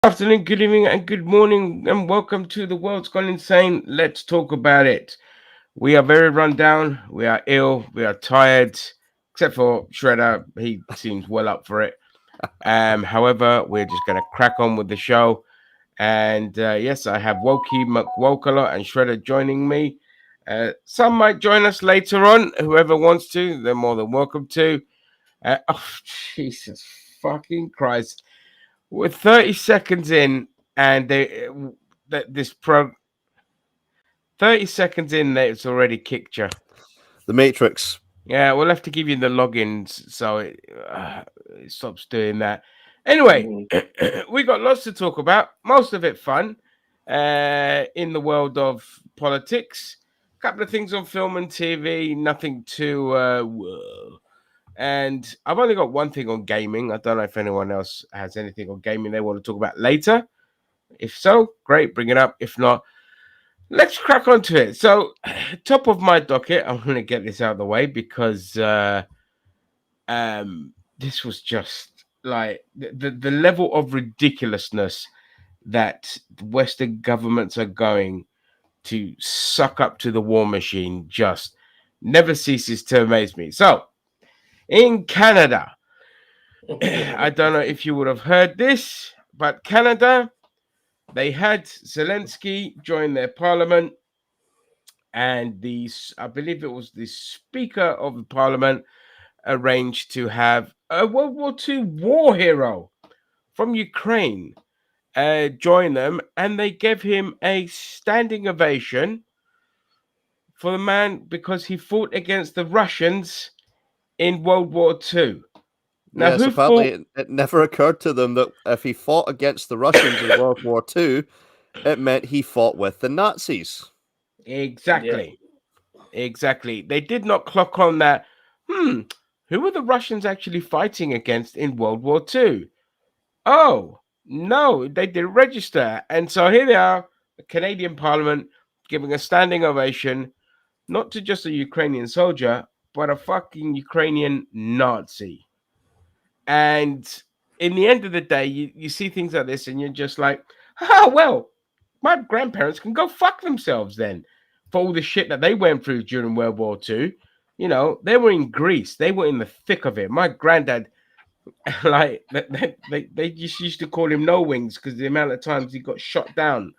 Afternoon, good evening, and good morning, and welcome to The World's Gone Insane. Let's talk about it. We are very run down, we are ill, we are tired, except for Shredder. He seems well up for it. However, we're just going to crack on with the show. And yes, I have Wokey McWokalot and Shredder joining me. Some might join us later on. Whoever wants to, they're more than welcome to. Oh, Jesus fucking Christ. We're 30 seconds in, and that this pro 30 seconds in, that it's already kicked you. The Matrix. Yeah, we'll have to give you the logins so it stops doing that. Anyway, Mhm. we got lots to talk about. Most of it fun in the world of politics. A couple of things on film and TV. Nothing too whoa. And I've only got one thing on gaming. I don't know if anyone else has anything on gaming they want to talk about later. If so, great, bring it up. If not, let's crack onto it. So, top of my docket, I'm going to get this out of the way because this was just like the level of ridiculousness that Western governments are going to suck up to the war machine just never ceases to amaze me. So, in Canada, I don't know if you would have heard this, but Canada, they had Zelensky join their parliament, and I believe it was the Speaker of the Parliament arranged to have a World War II war hero from Ukraine join them, and they gave him a standing ovation for the man because he fought against the Russians in World War II. Now, Yes, who apparently fought it never occurred to them that if he fought against the Russians in World War II, it meant he fought with the Nazis. Yeah. exactly? Exactly. They did not clock on that. Who were the Russians actually fighting against in World War II? Oh, no, they didn't register. And so here they are, the Canadian Parliament giving a standing ovation, not to just a Ukrainian soldier, but a fucking Ukrainian Nazi. And in the end of the day, you see things like this and you're just like, well, my grandparents can go fuck themselves then for all the shit that they went through during World War II. You know, they were in Greece, they were in the thick of it. My granddad, like, they just used to call him No Wings because the amount of times he got shot down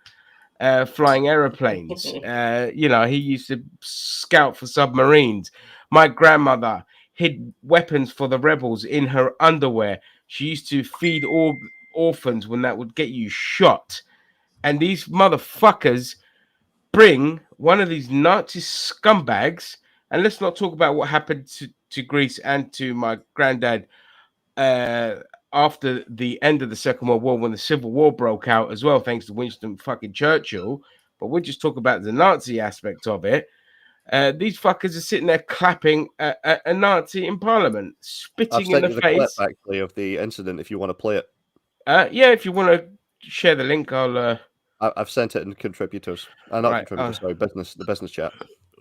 flying aeroplanes. He used to scout for submarines. My grandmother hid weapons for the rebels in her underwear. She used to feed all orphans when that would get you shot. And these motherfuckers bring one of these Nazi scumbags. And let's not talk about what happened to Greece and to my granddad uh, after the end of the Second World War when the Civil War broke out as well, thanks to Winston fucking Churchill. But we'll just talk about the Nazi aspect of it. These fuckers are sitting there clapping a Nazi in Parliament, I've spitting in sent the you the clip face. actually of the incident if you want to play it. Yeah, if you want to share the link, I'll. I've sent it in contributors. Not Right. contributors, sorry, the business chat.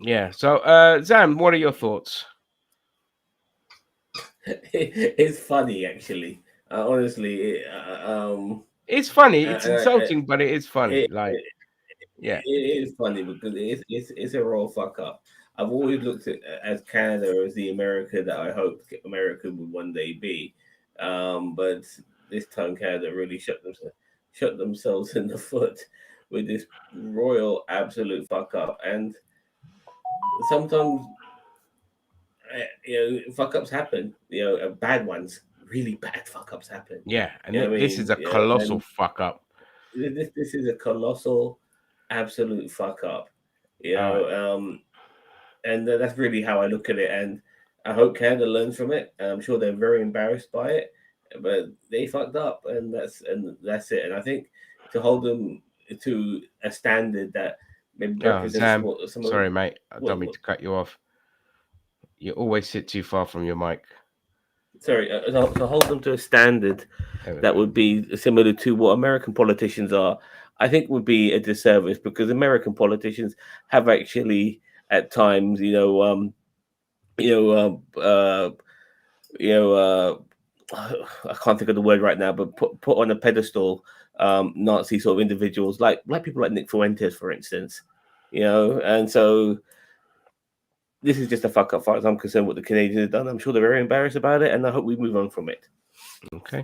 Yeah. So, Zam, what are your thoughts? It's funny, actually. Honestly, It's funny. It's I, insulting, but it is funny. it, Like, yeah. it is funny because it's a raw fuck up. I've always looked at as Canada as the America that I hoped America would one day be, but this time Canada really shut themselves in the foot with this royal absolute fuck up. And sometimes fuck ups happen. Bad ones, really bad fuck ups happen. Yeah. And You know what I this is mean? a colossal And fuck up. this is a colossal, absolute fuck up. You All right. know, and that's really how I look at it. And I hope Canada learns from it. And I'm sure they're very embarrassed by it, but they fucked up, and that's it. And I think to hold them to a standard that maybe Oh, represents Zam, what some of sorry, mate. I don't mean what to cut you off. You always sit too far from your mic. sorry, to hold them to a standard There we that go. would be similar to what American politicians are, I think would be a disservice because American politicians have actually at times, you know, you know, I can't think of the word right now, but put on a pedestal Nazi sort of individuals, like people like Nick Fuentes, for instance, and so this is just a fuck up, as far as I'm concerned, what the Canadians have done. I'm sure they're very embarrassed about it, and I hope we move on from it. Okay.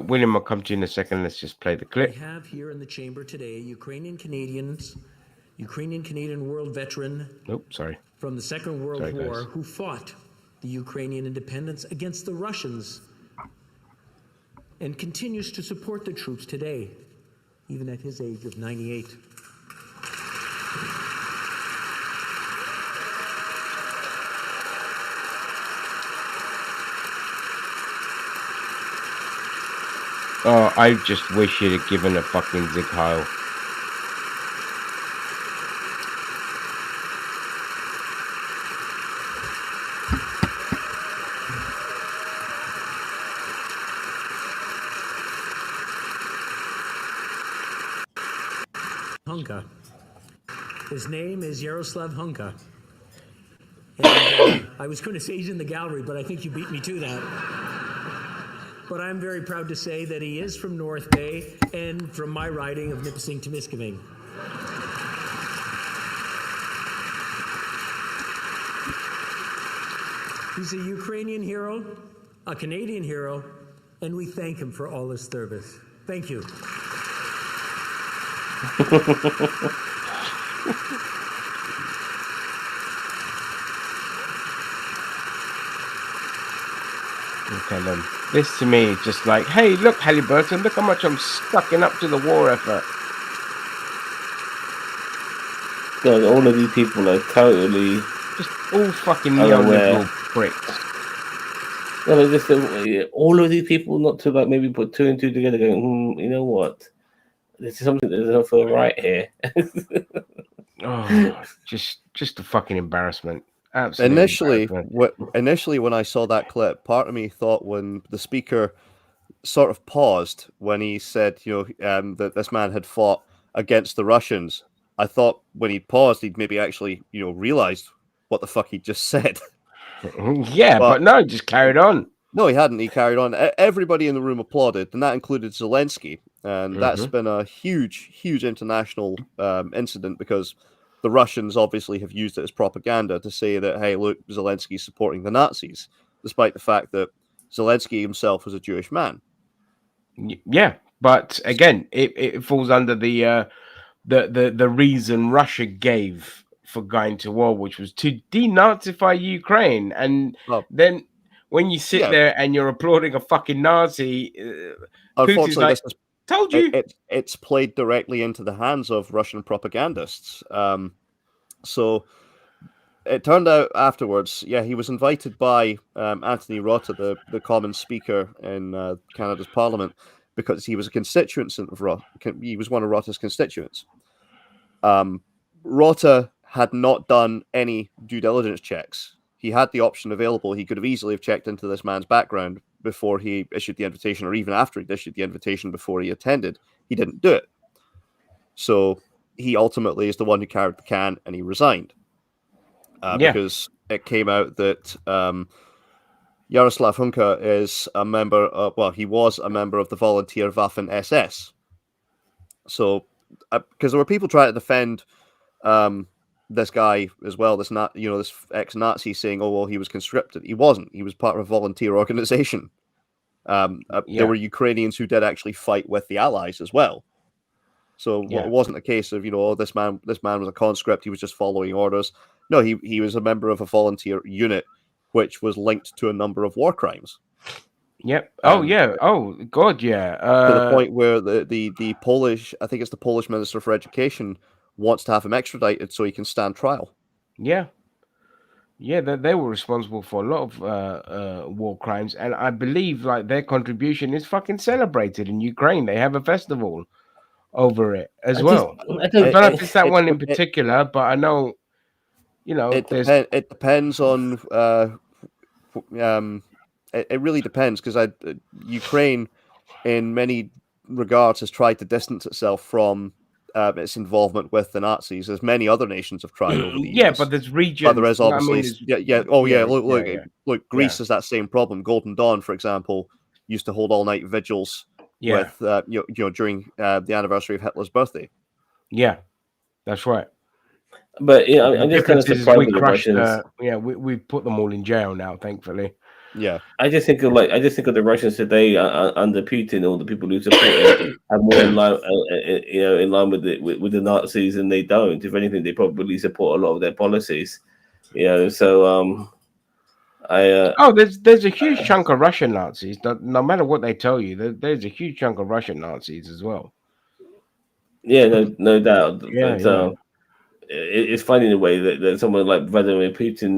William, I'll come to you in a second. Let's just play the clip. We have here in the chamber today Ukrainian Canadian world veteran from the Second World War who fought the Ukrainian independence against the Russians and continues to support the troops today, even at his age of 98. Oh, I just wish he'd have given a fucking Sieg Heil. Hunka. His name is Yaroslav Hunka. And, I was going to say he's in the gallery, but I think you beat me to that. But I'm very proud to say that he is from North Bay and from my riding of Nipissing-Temiskaming. He's a Ukrainian hero, a Canadian hero, and we thank him for all his service. Thank you. Okay, then. This to me is just like, hey, look, Halliburton, look how much I'm sucking up to the war effort. God, all of these people are totally just all fucking neoliberal pricks. Well, just all of these people not to like maybe put two and two together, going, you know what? There's something that doesn't feel right here. Oh, just a fucking embarrassment. Absolutely. Initially, when I saw that clip, part of me thought when the speaker sort of paused when he said, that this man had fought against the Russians, I thought when he paused, he'd maybe actually, realized what the fuck he just said. Yeah, but no, just carried on. No, he hadn't. He carried on. Everybody in the room applauded, and that included Zelensky. And that's been a huge, huge international incident because the Russians obviously have used it as propaganda to say that, hey, look, Zelensky's supporting the Nazis, despite the fact that Zelensky himself was a Jewish man. Yeah, but again, it falls under the reason Russia gave for going to war, which was to denazify Ukraine. And then when you sit there and you're applauding a fucking Nazi, unfortunately, like, told you. It's played directly into the hands of Russian propagandists. So it turned out afterwards, he was invited by Anthony Rota, the Common Speaker in Canada's Parliament, because he was a constituent of Rota. He was one of Rota's constituents. Rota had not done any due diligence checks. He had the option available. He could have easily have checked into this man's background before he issued the invitation, or even after he issued the invitation before he attended. He didn't do it. So he ultimately is the one who carried the can, and he resigned. Because it came out that Yaroslav Hunka is a member of, he was a member of the volunteer Waffen SS. So, because there were people trying to defend this guy as well, this ex-Nazi, saying, oh, well, he was conscripted. He wasn't. He was part of a volunteer organization. There were Ukrainians who did actually fight with the Allies as well. So it wasn't a case of, this man was a conscript, he was just following orders. No, he was a member of a volunteer unit, which was linked to a number of war crimes. Yep. Oh, yeah. Oh, God, yeah. To the point where the Polish, I think it's the Polish Minister for Education, wants to have him extradited so he can stand trial. Yeah. Yeah, they were responsible for a lot of war crimes. And I believe their contribution is fucking celebrated in Ukraine. They have a festival over it as well. I don't know if it's that one in particular, but I know, it depends on. It really depends because Ukraine, in many regards, has tried to distance itself from its involvement with the Nazis, as many other nations have tried over the years. Yeah, but there's regions. But there is obviously, Look, Greece has that same problem. Golden Dawn, for example, used to hold all-night vigils Yeah. with during the anniversary of Hitler's birthday. Yeah, that's right. But yeah, I'm just kind of Difference is surprised we with the crushed. Russians. We put them all in jail now, thankfully. Yeah, I just think of the Russians today under Putin. All the people who support him are more in line, in line with the Nazis, and they don't. If anything, they probably support a lot of their policies. So there's a huge chunk of Russian Nazis. No matter what they tell you, there's a huge chunk of Russian Nazis as well. Yeah, no doubt. Yeah, But it's funny in a way that someone like Vladimir Putin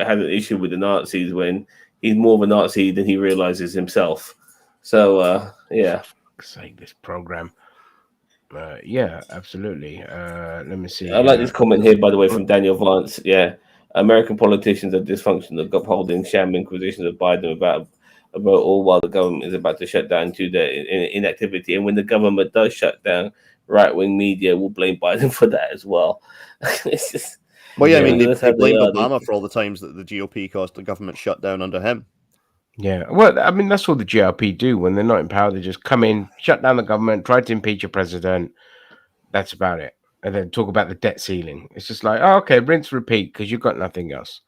had an issue with the Nazis when he's more of a Nazi than he realizes himself. So yeah. Say this program. Yeah, absolutely. Let me see. I like this comment here, by the way, from Daniel Vance. Yeah, American politicians are dysfunctional, upholding sham inquisitions of Biden about all while the government is about to shut down due to inactivity. And when the government does shut down, right-wing media will blame Biden for that as well. It's just, well, yeah, I mean, they blamed Obama for all the times that the GOP caused the government shutdown under him. Yeah, well, I mean, that's what the GOP do when they're not in power. They just come in, shut down the government, try to impeach a president. That's about it. And then talk about the debt ceiling. It's just like, oh, okay, rinse, repeat, because you've got nothing else.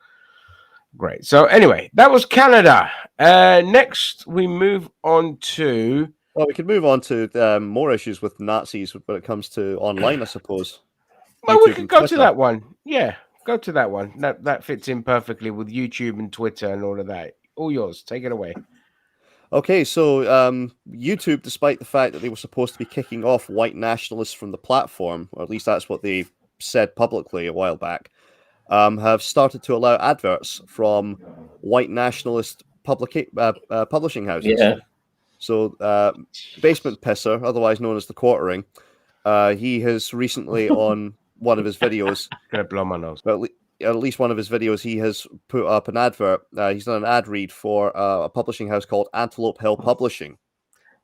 Great. So anyway, that was Canada. Next, we move on to... Well, we could move on to more issues with Nazis when it comes to online, I suppose. Well, YouTube we could go to that one. Yeah, go to that one. That fits in perfectly with YouTube and Twitter and all of that. All yours. Take it away. Okay, so YouTube, despite the fact that they were supposed to be kicking off white nationalists from the platform, or at least that's what they said publicly a while back, have started to allow adverts from white nationalist publishing houses. Yeah. So Basement Pisser, otherwise known as The Quartering, he has recently on one of his videos... Gonna blow my nose. At least one of his videos, he has put up an advert. He's done an ad read for a publishing house called Antelope Hill Publishing.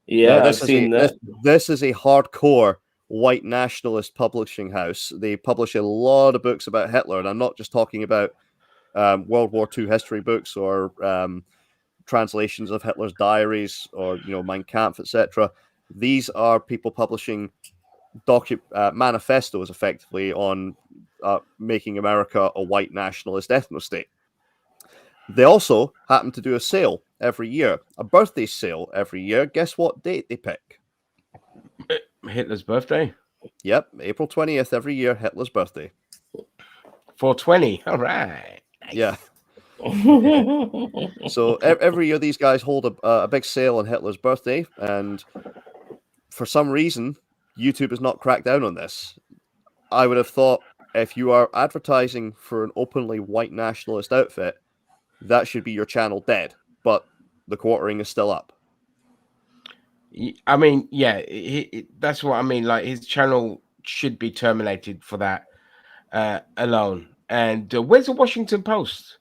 Yeah, I've seen that. This is a hardcore white nationalist publishing house. They publish a lot of books about Hitler, and I'm not just talking about World War II history books or translations of Hitler's diaries or Mein Kampf, etc. These are people publishing manifestos, effectively, on making America a white nationalist ethno-state. They also happen to do a sale every year, a birthday sale every year. Guess what date they pick? Hitler's birthday? Yep, April 20th every year, Hitler's birthday. 420. All right. Nice. Yeah. So every year these guys hold a big sale on Hitler's birthday, and for some reason, YouTube has not cracked down on this. I would have thought if you are advertising for an openly white nationalist outfit, that should be your channel dead. But The Quartering is still up. I mean, yeah, that's what I mean. Like, his channel should be terminated for that alone. And where's the Washington Post?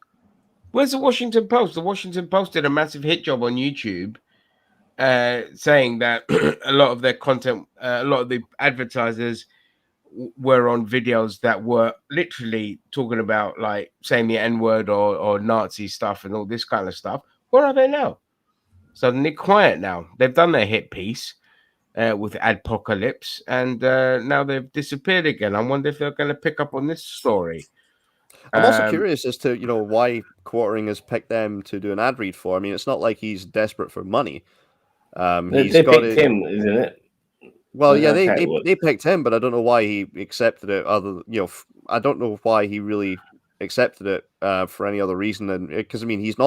Where's the Washington Post? The Washington Post did a massive hit job on YouTube saying that a lot of their content, a lot of the advertisers were on videos that were literally talking about, like, saying the N-word or Nazi stuff and all this kind of stuff. Where are they now? Suddenly quiet now. They've done their hit piece with Adpocalypse, and now they've disappeared again. I wonder if they're going to pick up on this story. I'm also curious as to, why Quartering has picked them to do an ad read for. I mean, it's not like he's desperate for money. They picked him, isn't it? Well, yeah, they picked him, but I don't know why he accepted it. I don't know why he really accepted it for any other reason. And because I mean, he's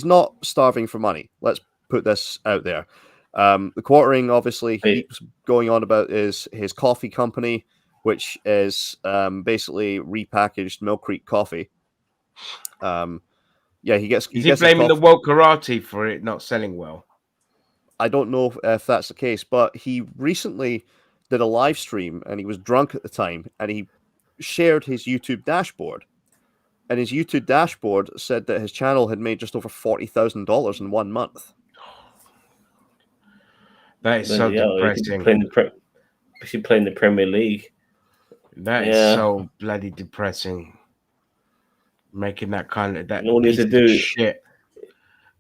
not starving for money. Let's put this out there. The Quartering obviously keeps going on about his coffee company, which is basically repackaged Mill Creek coffee. Yeah, he gets. Is he blaming the woke karate for it not selling well? I don't know if that's the case, but he recently did a live stream and he was drunk at the time, and he shared his YouTube dashboard. And his YouTube dashboard said that his channel had made just over $40,000 in 1 month. That is so depressing. We should play in the Premier League. That is so bloody depressing. Making that kind of all you need to do shit.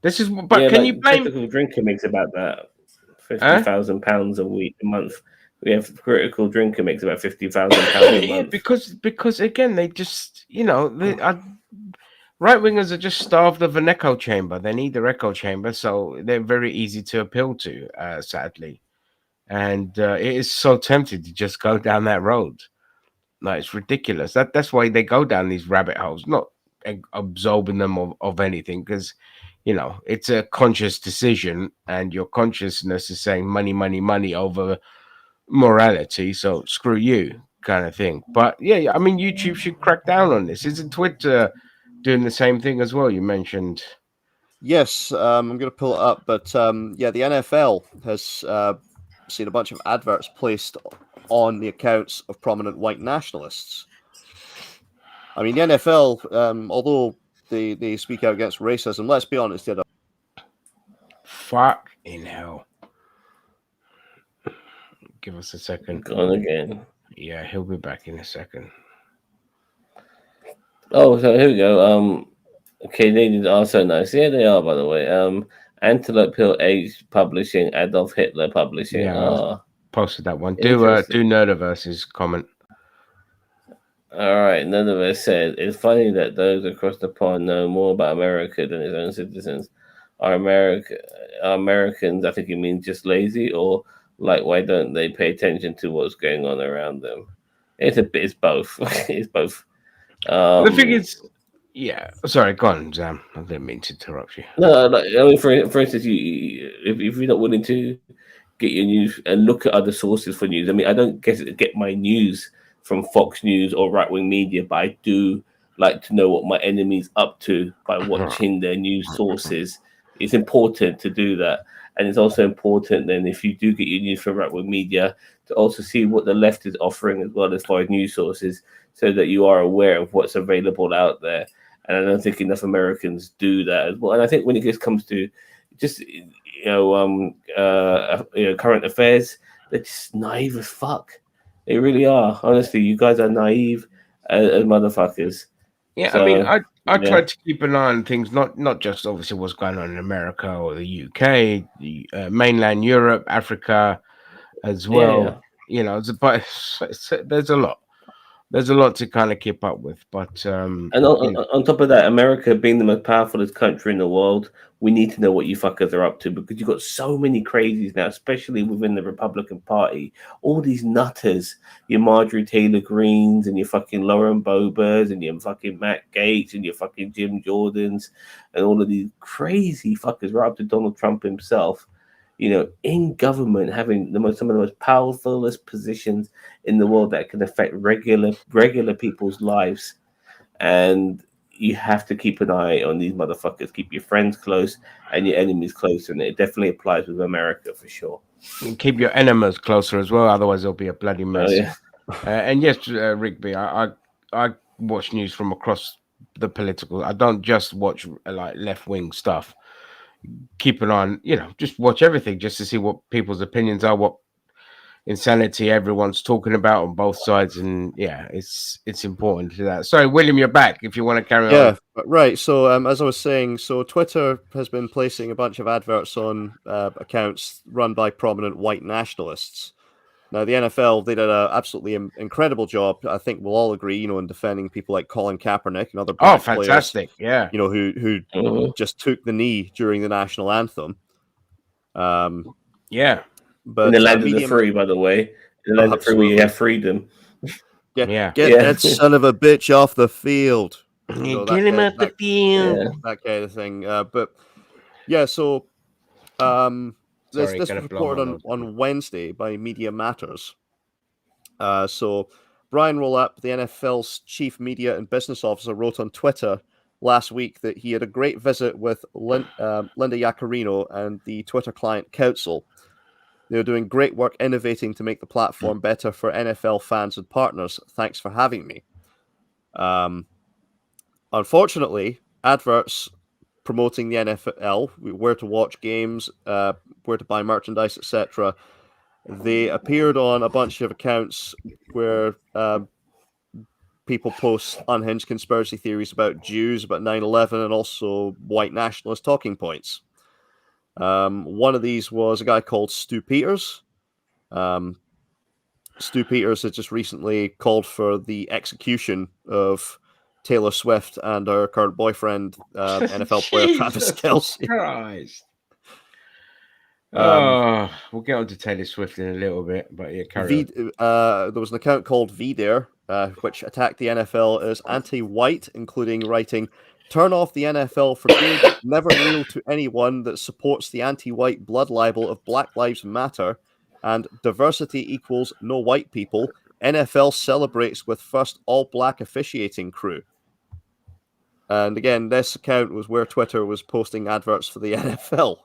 This is, but can you blame Technical Drinking makes about that £50,000 a month. We have Critical Drinker makes about £50,000 a month. because again, they just right wingers are just starved of an echo chamber. They need their echo chamber, so they're very easy to appeal to. Sadly, and it is so tempting to just go down that road. Like, it's ridiculous. That's why they go down these rabbit holes, not absorbing them of anything, because it's a conscious decision, and your consciousness is saying money, money, money over morality. So screw you, kind of thing. But yeah, I mean, YouTube should crack down on this. Isn't Twitter doing the same thing as well? You mentioned. Yes, I'm going to pull it up, but the NFL has seen a bunch of adverts placed on the accounts of prominent white nationalists. I mean, the NFL, although they speak out against racism, let's be honest, Fuck in hell. Give us a second. Gone again. Yeah, he'll be back in a second. Oh, so here we go. Canadians are so nice. Yeah, they are, by the way. Antelope Hill Age Publishing, Adolf Hitler Publishing. Yeah, posted that one. Do Nerdiverse's comment. All right, Nerdiverse said, it's funny that those across the pond know more about America than its own citizens. Are Americans, I think you mean just lazy, or like, why don't they pay attention to what's going on around them? It's both. It's both. The thing is, yeah. Sorry, go on, Sam. I didn't mean to interrupt you. No, like, I mean, for instance, if you're not willing to get your news and look at other sources for news, I mean, I don't get my news from Fox News or right wing media, but I do like to know what my enemy's up to by watching their news sources. It's important to do that. And it's also important then, if you do get your news from right wing media, to also see what the left is offering as well as far as news sources, so that you are aware of what's available out there. And I don't think enough Americans do that as well. And I think when it comes to just current affairs, they're just naive as fuck. They really are. Honestly, you guys are naive as motherfuckers. Yeah, so, I mean, I try to keep an eye on things, not just obviously what's going on in America or the UK, mainland Europe, Africa as well. Yeah. But there's a lot. There's a lot to kind of keep up with. But and on top of that, America being the most powerful country in the world, we need to know what you fuckers are up to, because you've got so many crazies now, especially within the Republican Party. All these nutters, your Marjorie Taylor Greens and your fucking Lauren Boebers and your fucking Matt Gaetz and your fucking Jim Jordans and all of these crazy fuckers, right up to Donald Trump himself. In government, having some of the most powerfulest positions in the world that can affect regular people's lives. And you have to keep an eye on these motherfuckers. Keep your friends close and your enemies closer. And it definitely applies with America for sure. And keep your enemies closer as well. Otherwise, it'll be a bloody mess. Oh, yeah. And yes, Rigby, I watch news from across the political. I don't just watch like left-wing stuff. Keep an eye on, just watch everything just to see what people's opinions are, what insanity everyone's talking about on both sides. And yeah, it's important to that. Sorry, William, you're back if you want to carry on. Yeah, right. So as I was saying, so Twitter has been placing a bunch of adverts on accounts run by prominent white nationalists. Now, the NFL, they did an absolutely incredible job. I think we'll all agree, in defending people like Colin Kaepernick and other black fantastic players, yeah, who just took the knee during the national anthem. Yeah. But in the land of the free, by the way. In the land of the free, where you have freedom. Get that son of a bitch off the field. Get him off the field. That kind of thing. But yeah, so this was reported on Wednesday by Media Matters. So Brian Rolapp, the NFL's chief media and business officer, wrote on Twitter last week that he had a great visit with Linda Yaccarino and the Twitter client Council. They're doing great work innovating to make the platform better for NFL fans and partners. Thanks for having me. Unfortunately, adverts promoting the NFL, where to watch games, where to buy merchandise, etc., they appeared on a bunch of accounts where people post unhinged conspiracy theories about Jews, about 9/11, and also white nationalist talking points. One of these was a guy called Stu Peters. Stu Peters had just recently called for the execution of Taylor Swift and her current boyfriend, NFL player Travis Kelce. Christ. We'll get on to Taylor Swift in a little bit, but yeah, carry on. There was an account called VDare, which attacked the NFL as anti-white, including writing, "Turn off the NFL for good, never kneel to anyone that supports the anti-white blood libel of Black Lives Matter, and diversity equals no white people. NFL celebrates with first all-black officiating crew." And again, this account was where Twitter was posting adverts for the NFL.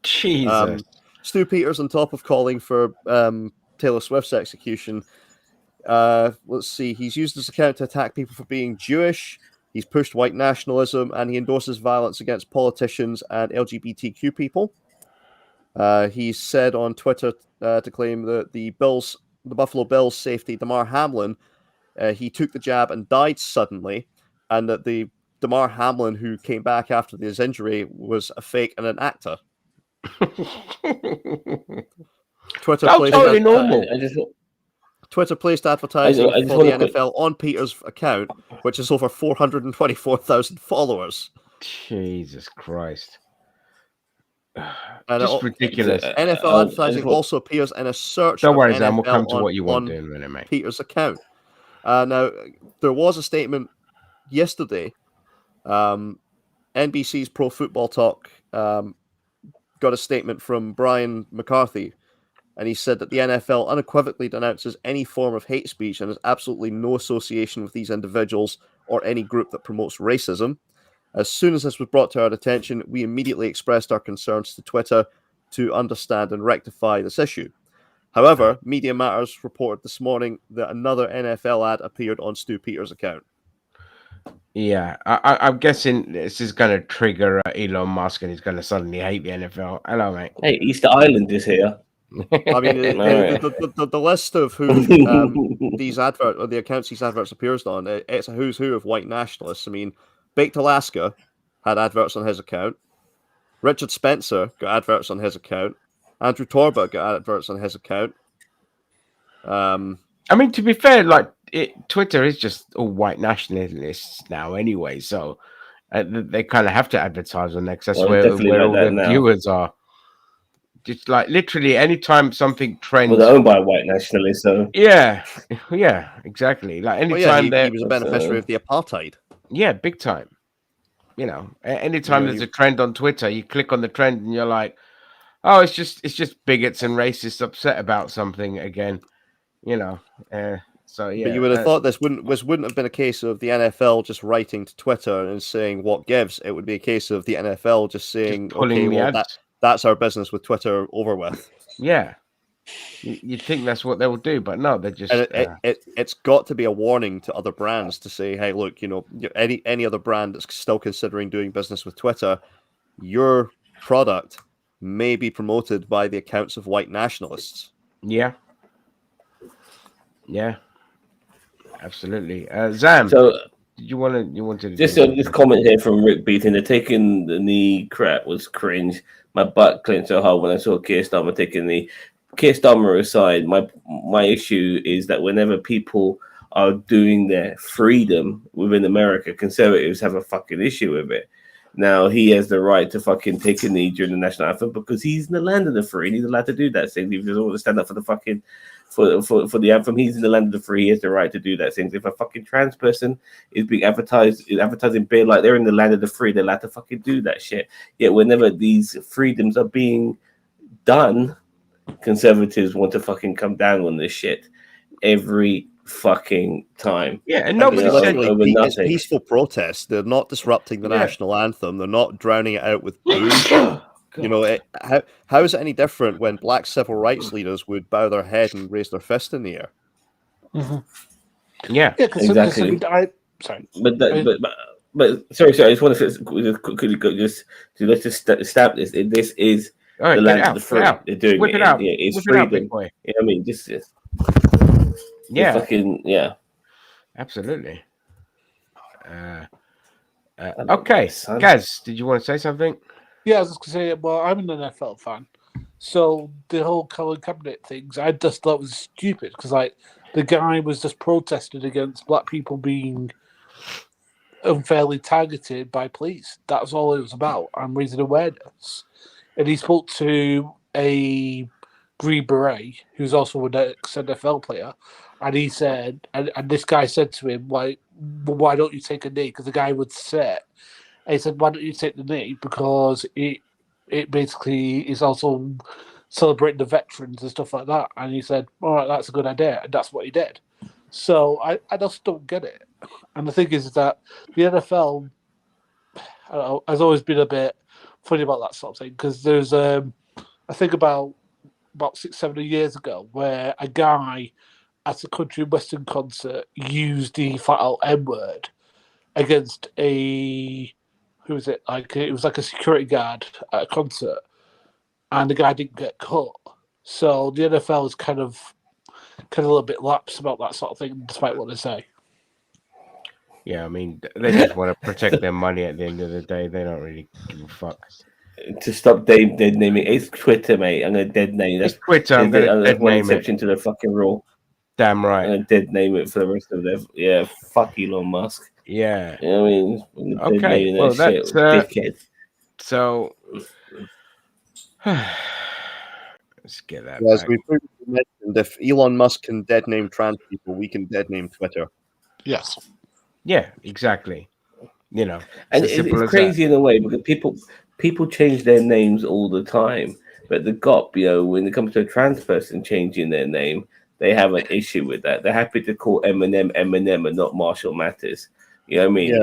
Jesus. Stu Peters, on top of calling for Taylor Swift's execution, let's see, he's used this account to attack people for being Jewish. He's pushed white nationalism, and he endorses violence against politicians and LGBTQ people. He said on Twitter to claim that the Buffalo Bills safety Damar Hamlin, he took the jab and died suddenly, and that the Damar Hamlin who came back after his injury was a fake and an actor. Twitter placed totally normal. Twitter placed advertising for the NFL on Peters' account, which is over 424,000 followers. Jesus Christ. And just ridiculous. NFL advertising also appears in a search. Don't worry, Sam. We'll come to what you want in a minute, mate. Peters' account. Now, there was a statement yesterday. NBC's Pro Football Talk got a statement from Brian McCarthy, and he said that the NFL unequivocally denounces any form of hate speech and has absolutely no association with these individuals or any group that promotes racism. As soon as this was brought to our attention, we immediately expressed our concerns to Twitter to understand and rectify this issue. However, Media Matters reported this morning that another NFL ad appeared on Stu Peters' account. Yeah, I'm guessing this is going to trigger Elon Musk, and he's going to suddenly hate the NFL. Hello, mate. Hey, Easter Island is here. I mean, the list of who these adverts or the accounts these adverts appears on, it's a who's who of white nationalists. I mean, Baked Alaska had adverts on his account. Richard Spencer got adverts on his account. Andrew Torba got adverts on his account. I mean, to be fair, like Twitter is just all white nationalists now anyway, so they kind of have to advertise on there because that's where all the viewers are. Just like literally anytime something trends, well, they're owned by white nationalists, so yeah, exactly. Like anytime he was a beneficiary of the apartheid. Yeah, big time. You know, anytime there's a trend on Twitter, you click on the trend and you're like, oh, it's just bigots and racists upset about something again. You know, so yeah. But you would have thought this wouldn't have been a case of the NFL just writing to Twitter and saying what gives. It would be a case of the NFL just saying, okay, well, that's our business with Twitter over with. Yeah. You'd think that's what they will do, but no, they're just. And it's got to be a warning to other brands to say, hey, look, you know, any other brand that's still considering doing business with Twitter, your product may be promoted by the accounts of white nationalists. Yeah. Yeah. Absolutely. Zam, so you wanted to just this comment here from Rick Beaton, the taking the knee crap was cringe. My butt clenched so hard when I saw Keir Starmer taking the Keir Starmer aside. My issue is that whenever people are doing their freedom within America, conservatives have a fucking issue with it. Now he has the right to fucking take a knee during the national anthem because he's in the land of the free. And he's allowed to do that. So if he doesn't want to stand up for the fucking for the anthem, he's in the land of the free. He has the right to do that. Things. If a fucking trans person is being advertising beer like they're in the land of the free, they're allowed to fucking do that shit. Yet whenever these freedoms are being done, conservatives want to fucking come down on this shit every fucking time. Yeah, and nobody said it's peaceful protest. They're not disrupting the national anthem. They're not drowning it out with boos. You know, how is it any different when black civil rights leaders would bow their head and raise their fist in the air? Mm-hmm. Yeah, exactly. Sorry, but sorry. I just want to let's just stab this. This is the land of the free. They're doing Whip it out. Yeah, it's Whip freedom. it out, boy. You know what I mean? Just yeah, fucking yeah, absolutely. Okay, Gaz, did you want to say something? Yeah, I was just gonna say, well, I'm an NFL fan, so the whole Colin Kaepernick things, I just thought was stupid because like the guy was just protesting against black people being unfairly targeted by police. That's all it was about, and raising awareness. And he spoke to a Green Beret, who's also an ex-NFL player, and he said, and this guy said to him, like, well, why don't you take a knee? Because the guy would sit. And he said, why don't you take the knee? Because it basically is also celebrating the veterans and stuff like that. And he said, all right, that's a good idea. And that's what he did. So I just don't get it. And the thing is that the NFL has always been a bit funny about that sort of thing because there's, I think about 6-7 years ago where a guy at a country western concert used the flat out N-word against a, who was it? Like it was like a security guard at a concert, and the guy didn't get caught. So the NFL is kind of a little bit lax about that sort of thing, despite what they say. Yeah, I mean, they just want to protect their money at the end of the day. They don't really give a fuck. To stop dead naming, it's Twitter, mate. I'm gonna dead name. That's It's Twitter. I'm going to dead one name exception it. to the fucking rule. Damn right. I'm gonna dead name it for the rest of them. Yeah, fuck Elon Musk. Yeah. You know what I mean? Okay. Well, that's dickhead. So. Let's get that. As back. we previously mentioned, if Elon Musk can dead name trans people, we can dead name Twitter. Yes. Yeah, exactly. You know, and it's crazy in a way because people change their names all the time. But the GOP, you know, when it comes to a trans person changing their name, they have an issue with that. They're happy to call Eminem and not Marshall Mathers. You know what I mean?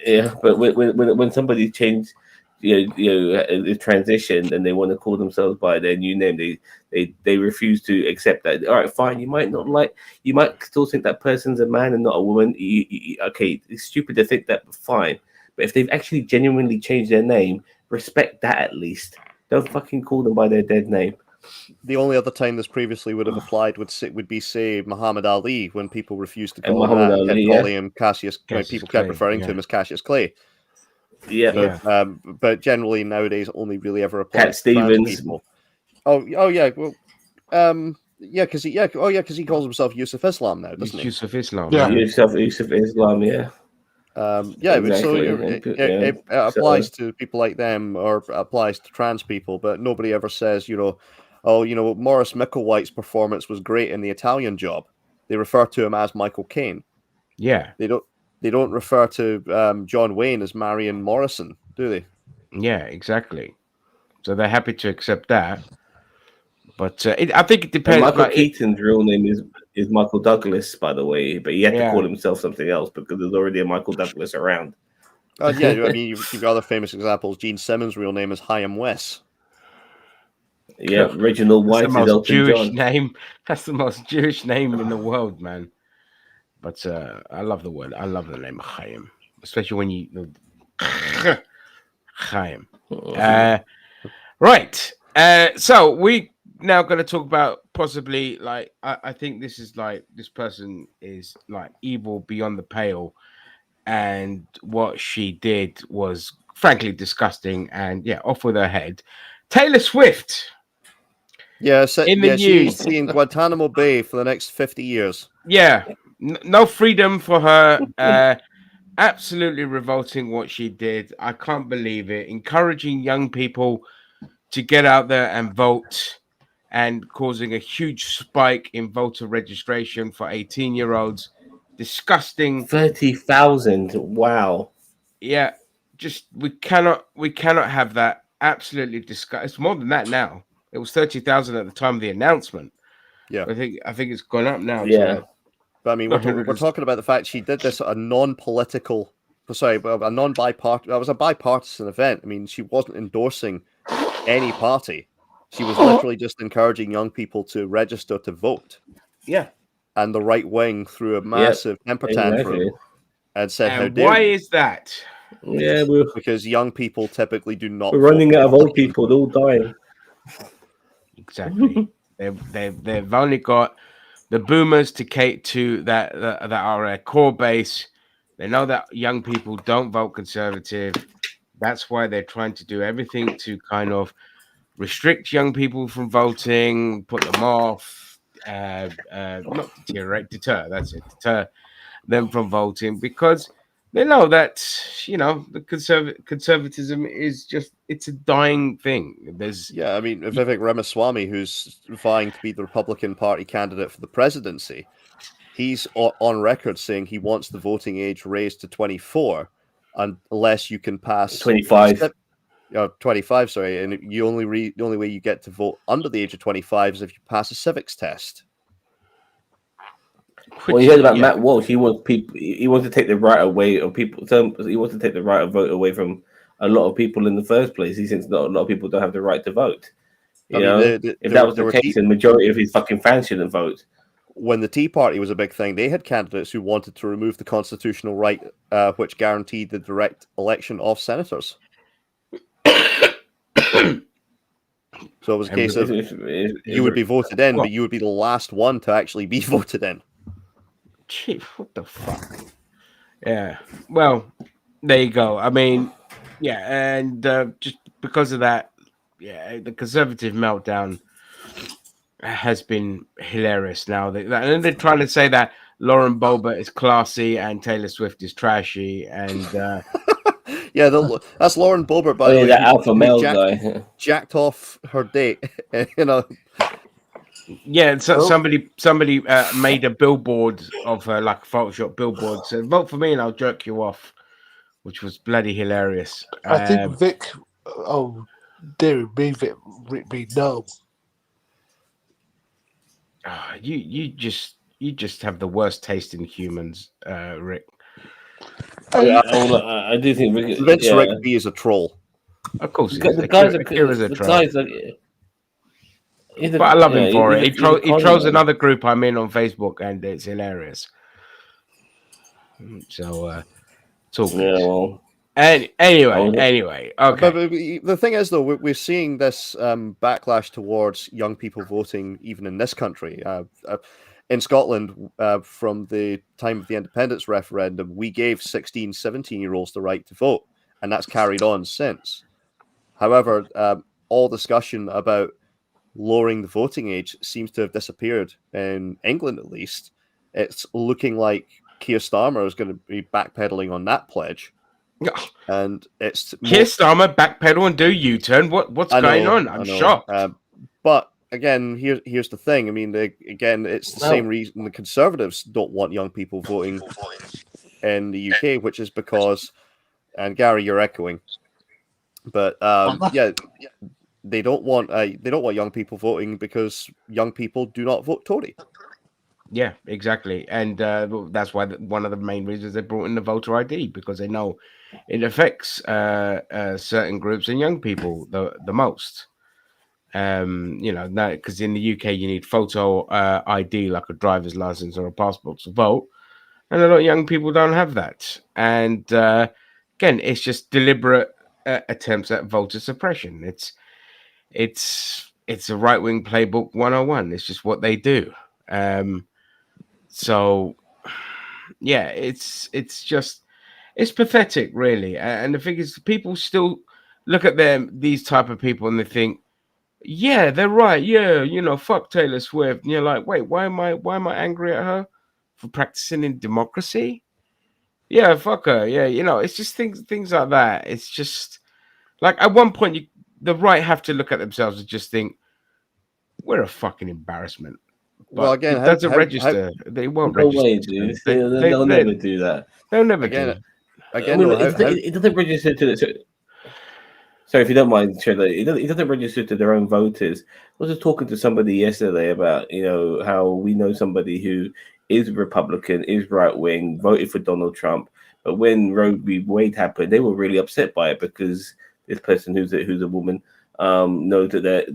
Yeah. But when somebody changed, the transition and they want to call themselves by their new name, they refuse to accept that. All right, fine. You might still think that person's a man and not a woman. Okay, it's stupid to think that, but fine. But if they've actually genuinely changed their name, respect that at least. Don't fucking call them by their dead name. The only other time this previously would have applied would be say Muhammad Ali, when people refused to call him that, kept calling him Cassius. People kept referring to him as Cassius Clay. Yeah. But generally nowadays only really ever applies to trans people. Oh yeah. Well, because he calls himself Yusuf Islam now, doesn't he? Yusuf Islam. Yeah. Yusuf Islam. Yeah. Exactly. So it applies to people like them, or applies to trans people, but nobody ever says, Maurice Micklewhite's performance was great in The Italian Job. They refer to him as Michael Caine. Yeah. They don't refer to John Wayne as Marion Morrison, do they? Yeah, exactly. So they're happy to accept that. But I think it depends. And Michael Keaton's real name is Michael Douglas, by the way, but he had to call himself something else because there's already a Michael Douglas around. I mean, you've got other famous examples. Gene Simmons' real name is Chaim Wes. Yeah, Reginald White is Elton Jewish John. name. That's the most Jewish name in the world, man. But I love the word. I love the name Chaim, especially when you Chaim. Right. So we now going to talk about possibly like I think this is like this person is like evil beyond the pale, and what she did was frankly disgusting. And off with her head. Taylor Swift. Yeah, in the news. She's in Guantanamo Bay for the next 50 years. Yeah, no freedom for her. Absolutely revolting what she did. I can't believe it. Encouraging young people to get out there and vote, and causing a huge spike in voter registration for 18-year-olds. Disgusting. 30,000. Wow. Yeah, just we cannot have that. Absolutely disgusting. It's more than that now. It was 30,000 at the time of the announcement. Yeah, I think it's gone up now. Yeah, but I mean, we're talking about the fact she did this at a non-political, a non-bipartisan. That was a bipartisan event. I mean, she wasn't endorsing any party. She was literally just encouraging young people to register to vote. Yeah, and the right wing threw a massive temper tantrum and said, "How dare why you?" is that? Yeah, because young people typically do not. We're running out of old people. They're all dying. Exactly. they've only got the boomers to cater to that are a core base. They know that young people don't vote conservative. That's why they're trying to do everything to kind of restrict young people from voting, put them off, not deter. That's it, deter them from voting, because they know that the conservatism is it's a dying thing. I mean, Vivek Ramaswamy, who's vying to be the Republican Party candidate for the presidency, he's on record saying he wants the voting age raised to 24, unless you can pass 25. 25, sorry, and the only way you get to vote under the age of 25 is if you pass a civics test. Well, you heard about Matt Walsh. He wants to take the right away of people. He wants to take the right of vote away from a lot of people in the first place. He thinks not a lot of people don't have the right to vote. If that was the case, the majority of his fucking fans shouldn't vote. When the Tea Party was a big thing, they had candidates who wanted to remove the constitutional right, which guaranteed the direct election of senators. So it was a case of you would be voted in, but you would be the last one to actually be voted in. Chief, what the fuck? Yeah. Well, there you go. I mean, yeah, and just because of that, yeah, the conservative meltdown has been hilarious now. And they're trying to say that Lauren Boebert is classy and Taylor Swift is trashy, and yeah, that's Lauren Boebert, by the way. That alpha male guy jacked off her date, Yeah, so somebody made a billboard of her, like a Photoshop billboard, said "Vote for me and I'll jerk you off," which was bloody hilarious. I think Vic. Oh, dear me, Vic, no. You just have the worst taste in humans, Rick. I do think Vince Rigby is a troll. Of course, the guys are troll. But I love him for it. He trolls another group I'm in on Facebook, and it's hilarious. So it's all good. Yeah, well. Anyway, okay. But the thing is, though, we're seeing this backlash towards young people voting, even in this country. In Scotland, from the time of the independence referendum, we gave 16, 17-year-olds the right to vote, and that's carried on since. However, all discussion about lowering the voting age seems to have disappeared in England, at least. It's looking like Keir Starmer is going to be backpedaling on that pledge. And it's Keir Starmer backpedal and do U-turn. What's going on? I'm shocked. But again, here's the thing. I mean, it's the same reason the Conservatives don't want young people voting in the UK, which is because, and Gary, you're echoing, but they don't want young people voting because young people do not vote Tory. Yeah, exactly, and that's why one of the main reasons they brought in the voter ID, because they know it affects certain groups and young people the most. Because in the UK you need photo ID, like a driver's license or a passport, to vote, and a lot of young people don't have that. And again, it's just deliberate attempts at voter suppression. It's a right-wing playbook 101. It's just what they do. So yeah, it's pathetic, really. And the thing is, people still look at these type of people and they think, yeah, they're right. Yeah, fuck Taylor Swift. And you're like, wait, why am I angry at her for practicing in democracy? Yeah, fuck her. Yeah, it's just things like that. It's just like at one point the right have to look at themselves and just think, we're a fucking embarrassment. But well, again, it doesn't register. They won't register. Way, dude. They'll never do that. They'll never do it. Again, it doesn't register to the. Sorry, if you don't mind, it doesn't register to their own voters. I was just talking to somebody yesterday about, how we know somebody who is Republican, is right wing, voted for Donald Trump, but when Roe v. Wade happened, they were really upset by it because this person who's a woman knows that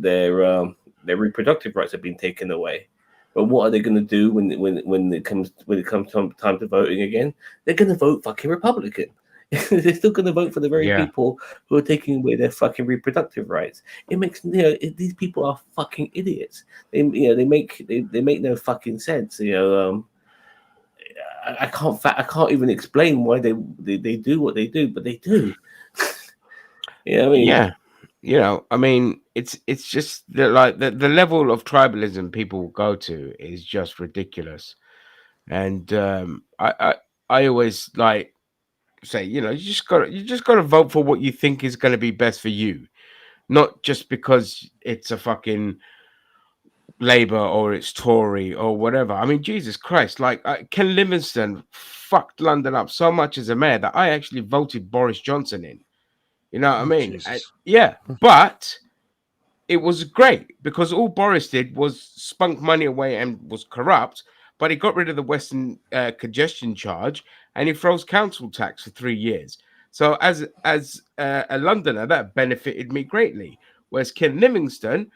their reproductive rights have been taken away. But what are they going to do when it comes time to voting again? They're going to vote fucking Republican. They're still going to vote for the very people who are taking away their fucking reproductive rights. It makes these people are fucking idiots. They make no fucking sense. I can't even explain why they do what they do, but they do. Yeah, I mean, yeah, you know, I mean, it's just the level of tribalism people go to is just ridiculous. And I always like say, you know, you just got to vote for what you think is going to be best for you, not just because it's a fucking Labour or it's Tory or whatever. I mean, Jesus Christ, like Ken Livingstone fucked London up so much as a mayor that I actually voted Boris Johnson in. You know what I mean? Jesus. Yeah, but it was great because all Boris did was spunk money away and was corrupt, but he got rid of the Western congestion charge and he froze council tax for 3 years. So as a Londoner, that benefited me greatly. Whereas Ken Livingstone,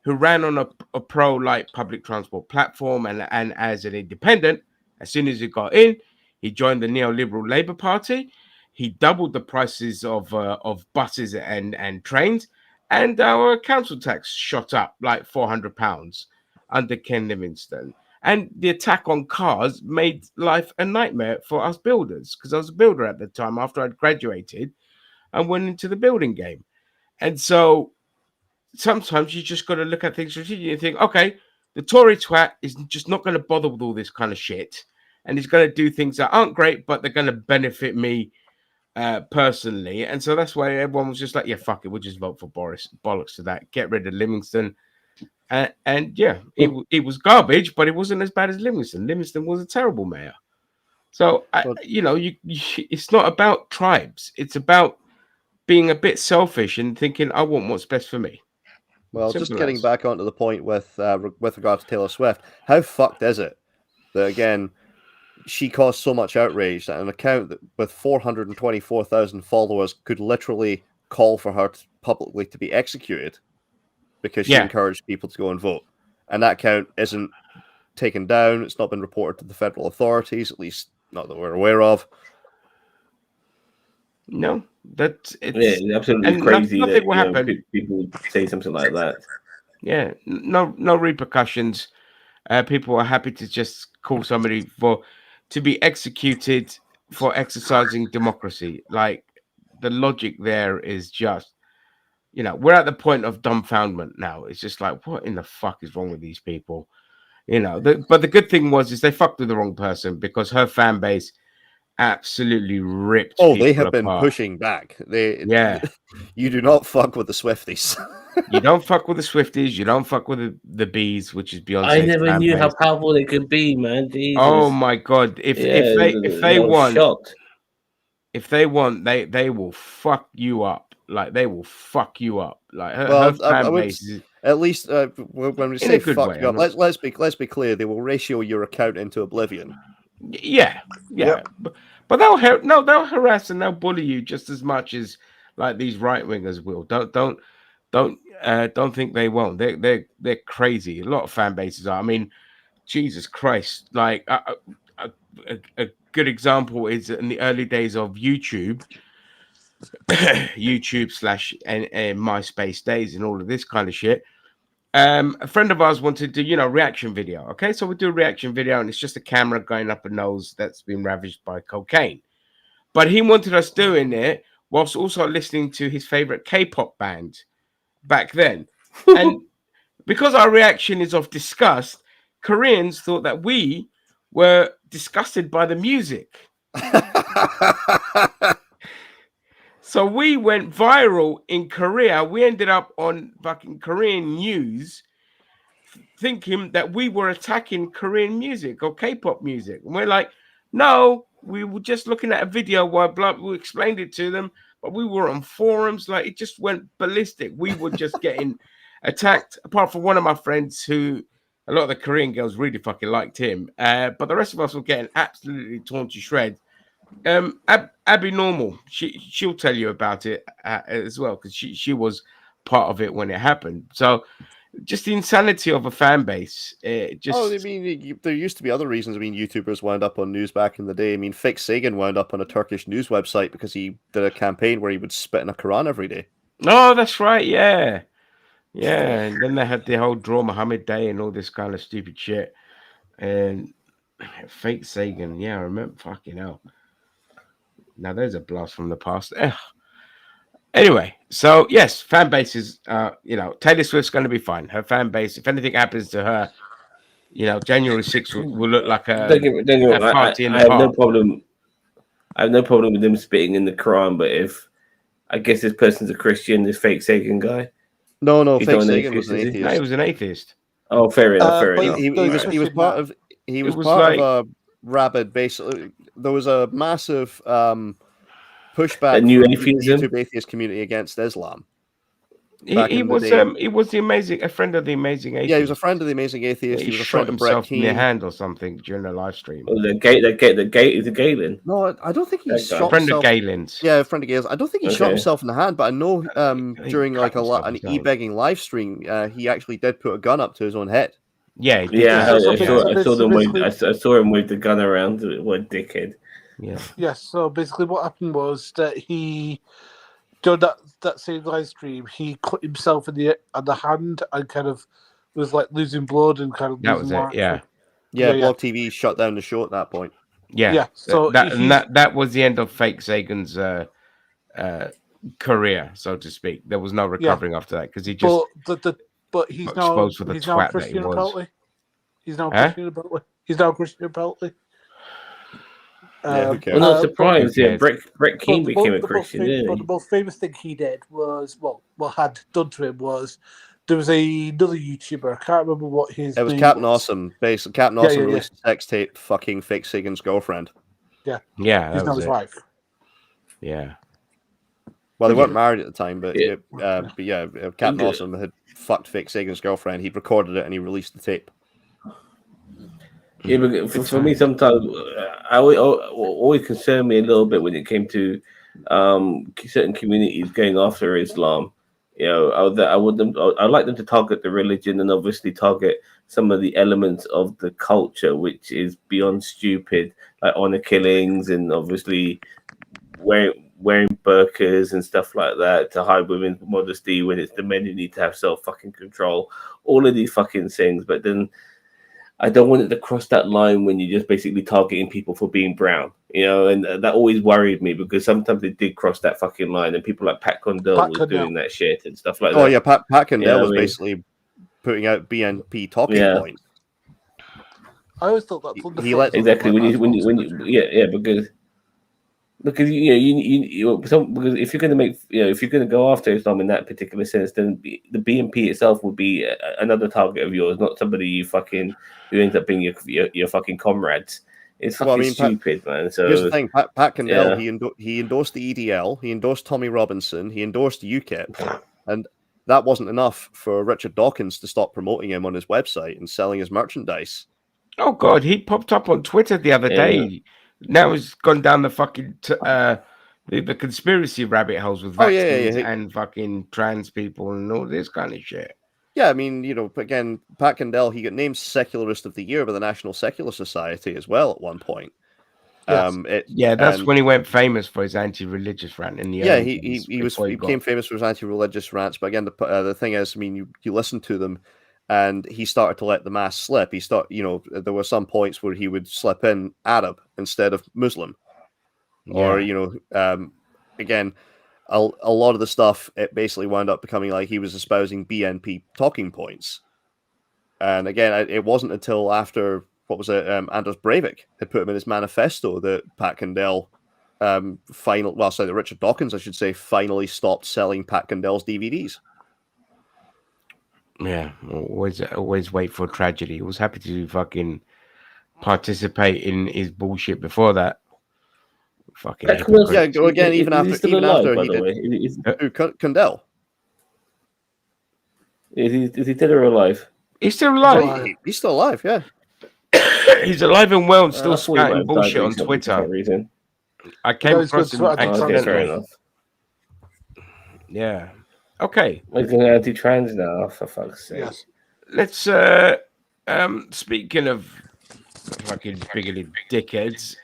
who ran on a pro like public transport platform and as an independent, as soon as he got in, he joined the neoliberal Labour Party. He doubled the prices of buses and trains, and our council tax shot up like £400 under Ken Livingstone. And the attack on cars made life a nightmare for us builders because I was a builder at the time after I'd graduated and went into the building game. And so sometimes you just got to look at things strategically and think, okay, the Tory twat is just not going to bother with all this kind of shit. And he's going to do things that aren't great, but they're going to benefit me personally. And so that's why everyone was just like, yeah, fuck it, we'll just vote for Boris. Bollocks to that. Get rid of Livingstone. And yeah, it was garbage, but it wasn't as bad as Livingstone. Livingstone was a terrible mayor. So, you know, it's not about tribes. It's about being a bit selfish and thinking, I want what's best for me. Well, just getting back onto the point with regard to Taylor Swift, how fucked is it that, again, she caused so much outrage that an account that with 424,000 followers could literally call for her publicly to be executed because she encouraged people to go and vote. And that account isn't taken down. It's not been reported to the federal authorities, at least not that we're aware of. No, that's it's absolutely crazy that will happen. People say something like that. Yeah, no repercussions. People are happy to just call somebody to be executed for exercising democracy. Like the logic there is just, you know, we're at the point of dumbfoundment now. It's just like, what in the fuck is wrong with these people? You know, but the good thing is they fucked with the wrong person because her fan base absolutely ripped. Oh, they have been pushing back. You do not fuck with the Swifties. You don't fuck with the Swifties. You don't fuck with the bees, which is Beyonce. I never knew how powerful they could be, man. Jesus. Oh my god! If they want, they will fuck you up. Like they will fuck you up. Like her fan base is, at least when we say fuck you up, let's be clear. They will ratio your account into oblivion. Yeah. Yep. But they'll harass and they'll bully you just as much as like these right wingers will. Don't think they won't. They're crazy. A lot of fan bases are. I mean, Jesus Christ! Like a good example is in the early days of YouTube, YouTube / and MySpace days and all of this kind of shit. A friend of ours wanted to do, reaction video. Okay, so we do a reaction video, and it's just a camera going up a nose that's been ravaged by cocaine. But he wanted us doing it whilst also listening to his favorite K-pop band back then. And because our reaction is of disgust, Koreans thought that we were disgusted by the music. So we went viral in Korea. We ended up on fucking Korean news thinking that we were attacking Korean music or K-pop music. And we're like, no, we were just looking at a video while we explained it to them, but we were on forums. Like it just went ballistic. We were just getting attacked, apart from one of my friends who a lot of the Korean girls really fucking liked him. But the rest of us were getting absolutely torn to shreds. Abby Normal, she'll tell you about it as well because she was part of it when it happened. So just the insanity of a fan base. I mean, there used to be other reasons. I mean, YouTubers wound up on news back in the day. I mean, Fix Sagan wound up on a Turkish news website because he did a campaign where he would spit in a Quran every day. Oh, that's right. Yeah. And then they had the whole Draw Muhammad Day and all this kind of stupid shit. And Fake Sagan, yeah, I remember. Fucking hell. Now there's a blast from the past. Anyway, so yes, fan base is, Taylor Swift's going to be fine. Her fan base, if anything happens to her, January 6th will look like a party in I the have no park. problem. I have no problem with them spitting in the Quran, but if I guess this person's a Christian, this fake Sagan guy. No, He's fake not an Sagan was atheist, an is he? atheist. No, he was an atheist. Oh, fair enough. Fair but enough. He was Christian part now. of he was was part like- of a rabid. Basically, there was a massive pushback A new from the atheism? YouTube atheist community against Islam. He Back in the was day. he was a friend of the Amazing Atheist. Yeah, he was a friend of the Amazing Atheist. Yeah, he was a shot friend of Brett himself in the Keane. hand or something during a live stream. Oh, the gate is a Galen. No, I don't think he That guy. shot Friend himself. of Galen's. Yeah, a friend of Galen's. I don't think he shot Okay. himself in the hand, but I know think during he like cut himself an himself. e-begging live stream, he actually did put a gun up to his own head. Yeah, he did. Yeah, So I saw them with. basically- I saw him with the gun around. What dickhead! Yeah. Yes, so basically what happened was that he, during that same live stream, he cut himself in the hand and kind of was like losing blood and kind of That losing was it. life. Yeah. Yeah, Yeah, Blog TV shut down the show at that point. Yeah. Yeah, so that was the end of fake Sagan's career, so to speak. There was no recovering after that because he just but he's got now exposed for the he's twat now that he Christian was. apparently. He's now Huh? Christian apparently. He's now Christian apparently. Yeah, who I'm cares? not surprised. Who Yeah, cares? Brett Keane But became a the Christian. most Didn't but he? the most famous thing he did was had done to him was there was another YouTuber. I can't remember what his It was name Captain was. Awesome. Basically, Captain Awesome yeah. released a sex tape fucking fake Sagan's girlfriend. yeah, He's that not was his it. wife. Yeah. Well, they weren't married at the time, but Yeah. Captain Good. Awesome had fucked fake Sagan's girlfriend. He recorded it and he released the tape. Yeah, but for me, sometimes I always concerned me a little bit when it came to certain communities going after Islam. You know, I'd like them to target the religion and obviously target some of the elements of the culture, which is beyond stupid, like honor killings and obviously wearing burqas and stuff like that to hide women's modesty when it's the men who need to have self fucking control. All of these fucking things, but then I don't want it to cross that line when you're just basically targeting people for being brown, you know, and that always worried me because sometimes it did cross that fucking line, and people like Pat Condell was doing that shit and stuff like that. Oh yeah, Pat Condell Yeah, I was mean- basically putting out BNP talking Yeah. points. I always thought that He let- Exactly when you yeah because because if you're going to make if you're going to go after Islam in that particular sense, then the BNP itself would be another target of yours, not somebody you fucking who ends up being your fucking comrades. It's fucking stupid, man. So Here's the thing: Pat Condell, yeah. he endorsed the EDL, he endorsed Tommy Robinson, he endorsed UKIP, and that wasn't enough for Richard Dawkins to stop promoting him on his website and selling his merchandise. Oh God, he popped up on Twitter the other day. Now he's gone down the fucking the conspiracy rabbit holes with vaccines and fucking trans people and all this kind of shit. Yeah, I mean, again, Pat Condell, he got named Secularist of the Year by the National Secular Society as well at one point. Yes. That's when he went famous for his anti-religious rant in the early days he before became famous for his anti-religious rants. But again, the thing is, I mean, you listen to them, and he started to let the mass slip. There were some points where he would slip in Arab instead of Muslim, or again, a lot of the stuff it basically wound up becoming like he was espousing BNP talking points. And again, it wasn't until after Anders Breivik had put him in his manifesto that Pat Condell that Richard Dawkins, I should say, finally stopped selling Pat Condell's DVDs. Yeah, always wait for tragedy. He was happy to fucking participate in his bullshit before that. Fucking again, even after he did Condell. Is he dead or alive? He's still alive. He's still alive, yeah. He's alive and well and still spouting bullshit on Twitter. I came across him accidentally. Fair enough. Yeah. Okay. He's going anti-trans now, for fuck's sake. Yes. Let's speaking of fucking bigoted dickheads,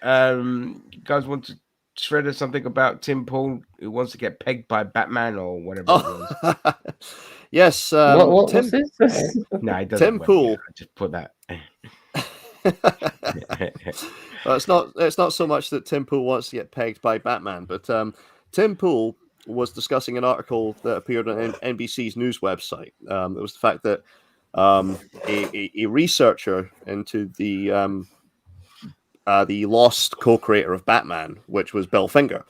you guys want to shred us something about Tim Pool who wants to get pegged by Batman or whatever it was? Yes. What's this? No, he doesn't. Tim Pool. Just put that. Well, it's not so much that Tim Pool wants to get pegged by Batman, but Tim Pool was discussing an article that appeared on NBC's news website. It was the fact that a researcher into the lost co-creator of Batman, which was Bill Finger,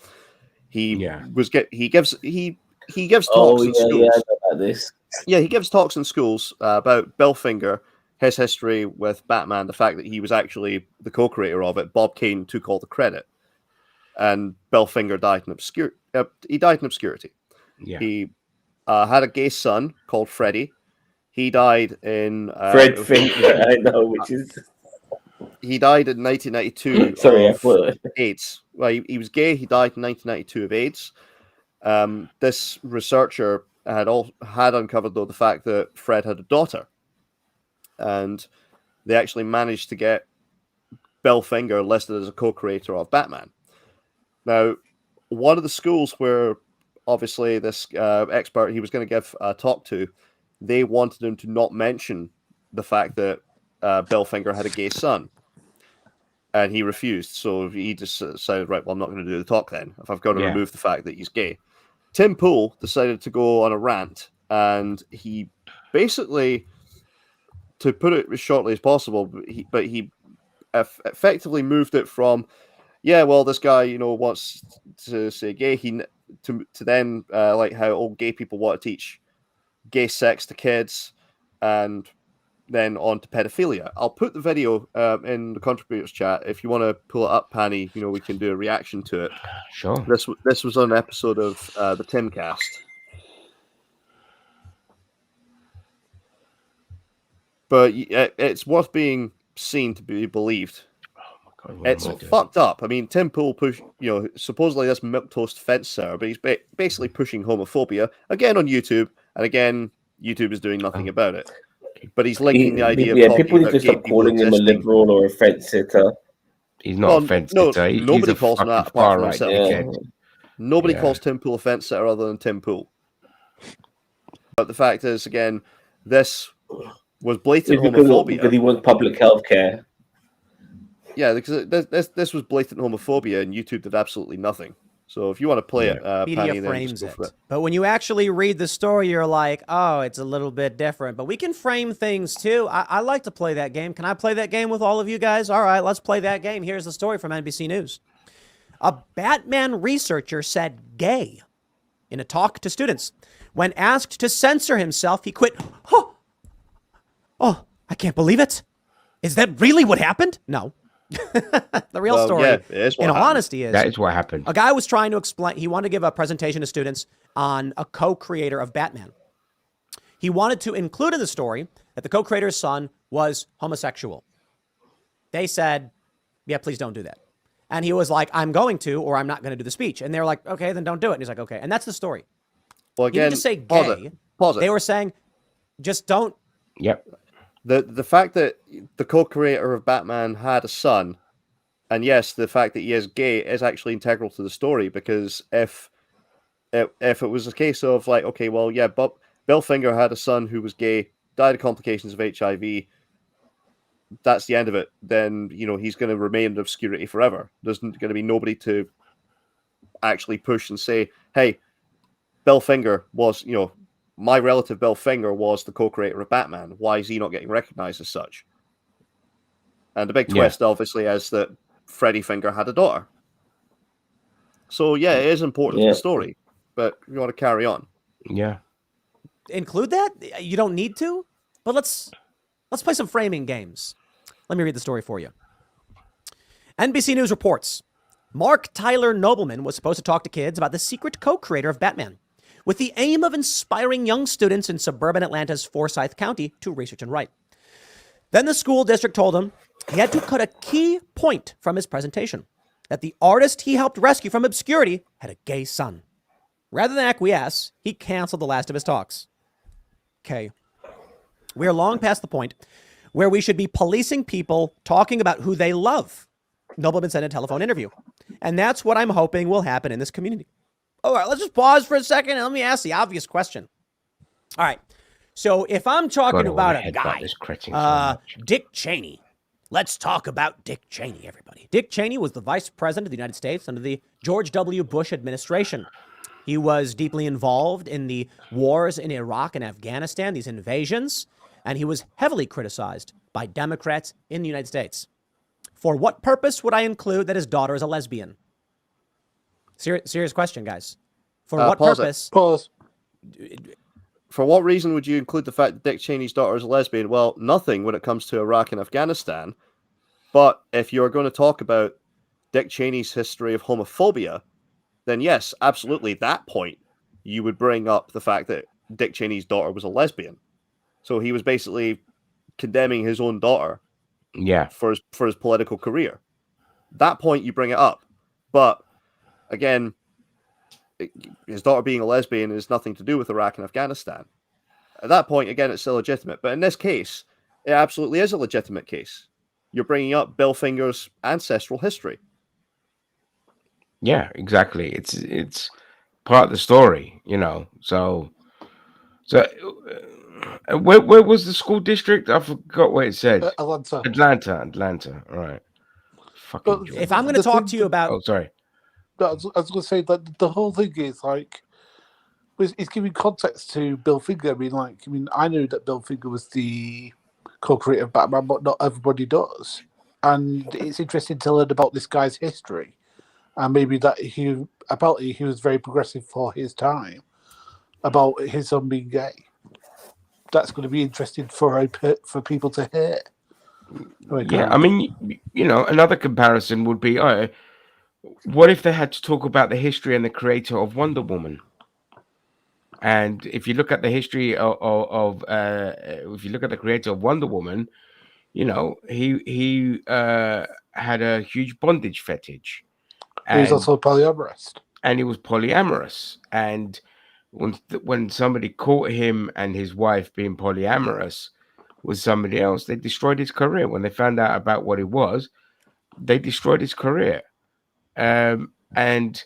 he gives talks in schools. Yeah, I know about this. Yeah, he gives talks in schools about Bill Finger, his history with Batman, the fact that he was actually the co-creator of it. Bob Kane took all the credit, and Bill Finger died in obscurity. He died in obscurity. Yeah. He had a gay son called Freddie. He died in Fred Finger. I know, which is. He died in 1992 Sorry, of AIDS. Well, he was gay. He died in 1992 of AIDS. This researcher had uncovered, though, the fact that Fred had a daughter, and they actually managed to get Bill Finger listed as a co-creator of Batman. Now, one of the schools where obviously this expert he was going to give a talk to, they wanted him to not mention the fact that Bill Finger had a gay son. And he refused. So he just decided, right, well, I'm not going to do the talk then, if I've got to remove the fact that he's gay. Tim Pool decided to go on a rant, and he basically, to put it as shortly as possible, he effectively moved it from, yeah, well, this guy, wants to say gay, to then like how old gay people want to teach gay sex to kids, and then on to pedophilia. I'll put the video in the contributors chat. If you want to pull it up, Panny, we can do a reaction to it. Sure. This was on an episode of the Timcast. But it's worth being seen to be believed. Oh my God, it's fucked up. I mean, Tim Pool supposedly this milquetoast fence sitter, but he's basically pushing homophobia again on YouTube, and again, YouTube is doing nothing about it. But he's linking the idea of people need to stop calling him a liberal or a fence sitter. He's not a fence sitter. Nobody calls him that apart from himself. Yeah. Nobody calls Tim Pool a fence sitter other than Tim Pool. But the fact is, again, this was blatant homophobia. Because he wants public health care. Yeah, because this was blatant homophobia, and YouTube did absolutely nothing. So if you want to play it, media Penny, frames it. But when you actually read the story, you're like, oh, it's a little bit different. But we can frame things too. I like to play that game. Can I play that game with all of you guys? All right, let's play that game. Here's the story from NBC News. A Batman researcher said gay in a talk to students. When asked to censor himself, he quit. Oh, I can't believe it. Is that really what happened? No. The real story, in all honesty, is that is what happened. A guy was trying to explain. He wanted to give a presentation to students on a co-creator of Batman. He wanted to include in the story that the co-creator's son was homosexual. They said, yeah, please don't do that. And he was like, I'm going to, or I'm not going to do the speech. And they're like, okay, then don't do it. And he's like, okay. And that's the story. Well, again, you need to say gay. Pause it. They were saying, just don't. Yep. The fact that the co-creator of Batman had a son, and yes, the fact that he is gay is actually integral to the story, because if it was a case of like, okay, well, yeah, but Bill Finger had a son who was gay, died of complications of HIV, that's the end of it, then, he's going to remain in obscurity forever. There's going to be nobody to actually push and say, hey, Bill Finger was, my relative Bill Finger was the co-creator of Batman. Why is he not getting recognized as such? And the big twist, obviously, is that Freddie Finger had a daughter. So, yeah, it is important to the story, but we want to carry on. Yeah. Include that? You don't need to, but let's play some framing games. Let me read the story for you. NBC News reports, Mark Tyler Nobleman was supposed to talk to kids about the secret co-creator of Batman, with the aim of inspiring young students in suburban Atlanta's Forsyth County to research and write. Then the school district told him he had to cut a key point from his presentation, that the artist he helped rescue from obscurity had a gay son. Rather than acquiesce, he canceled the last of his talks. Okay. We are long past the point where we should be policing people talking about who they love, Nobleman said in a telephone interview. And that's what I'm hoping will happen in this community. All right, let's just pause for a second and let me ask the obvious question. All right, so if I'm talking about a guy, Dick Cheney, let's talk about Dick Cheney, everybody. Dick Cheney was the vice president of the United States under the George W. Bush administration. He was deeply involved in the wars in Iraq and Afghanistan, these invasions, and he was heavily criticized by Democrats in the United States. For what purpose would I include that his daughter is a lesbian? Serious question, guys. For what purpose? Pause. For what reason would you include the fact that Dick Cheney's daughter is a lesbian? Well, nothing when it comes to Iraq and Afghanistan. But if you're going to talk about Dick Cheney's history of homophobia, then yes, absolutely, at that point, you would bring up the fact that Dick Cheney's daughter was a lesbian. So he was basically condemning his own daughter for his political career. At that point, you bring it up. But again, his daughter being a lesbian has nothing to do with Iraq and Afghanistan. At that point, again, it's illegitimate. But in this case, it absolutely is a legitimate case. You're bringing up Bill Finger's ancestral history. Yeah, exactly. It's part of the story, you know. So where was the school district? I forgot what it said. Atlanta. All right. Fucking. If I'm going to talk to you about, oh, sorry. I was going to say that the whole thing is like, it's giving context to Bill Finger. I knew that Bill Finger was the co-creator of Batman, but not everybody does. And it's interesting to learn about this guy's history, and maybe that he was very progressive for his time, about his son being gay. That's going to be interesting for people to hear. Yeah, I mean, you know, another comparison would be, what if they had to talk about the history and the creator of Wonder Woman? And if you look at the history if you look at the creator of Wonder Woman, you know, he had a huge bondage fetish. He was also polyamorous. And he was polyamorous. And when somebody caught him and his wife being polyamorous with somebody else, they destroyed his career. When they found out about what it was, they destroyed his career. And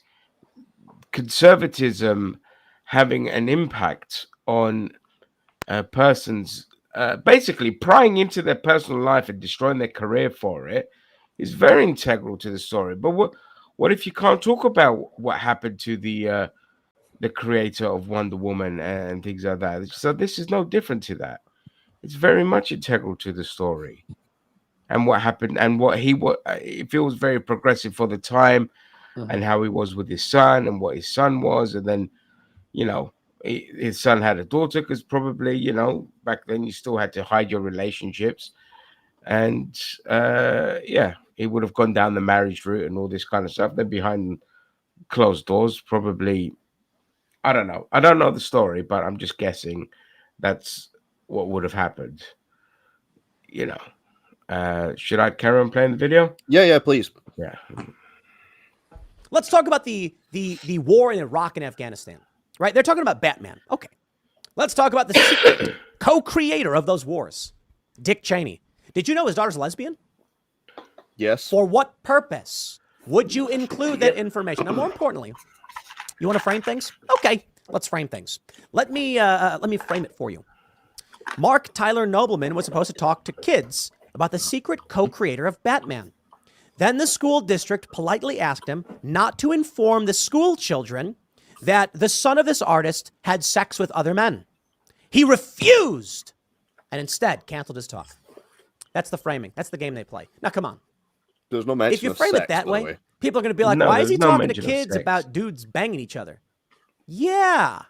conservatism having an impact on a person's basically prying into their personal life and destroying their career for it is very integral to the story. But what if you can't talk about what happened to the creator of Wonder Woman and things like that? So this is no different to that. It's very much integral to the story and what happened and it feels very progressive for the time. And how he was with his son and what his son was. And then, you know, his son had a daughter because probably, you know, back then you still had to hide your relationships. And he would have gone down the marriage route and all this kind of stuff. Then behind closed doors, probably, I don't know. I don't know the story, but I'm just guessing that's what would have happened. You know, should I carry on playing the video? Yeah, please. Yeah. Let's talk about the war in Iraq and Afghanistan, right? They're talking about Batman. Okay. Let's talk about the secret co-creator of those wars, Dick Cheney. Did you know his daughter's a lesbian? Yes. For what purpose would you include that information? Now, more importantly, you want to frame things? Okay, let's frame things. Let me frame it for you. Mark Tyler Nobleman was supposed to talk to kids about the secret co-creator of Batman. Then the school district politely asked him not to inform the school children that the son of this artist had sex with other men. He refused and instead canceled his talk. That's the framing. That's the game they play. Now, come on. There's no mention if you of frame sex, it that by the way, people are going to be like, why is he talking to kids about dudes banging each other? Yeah.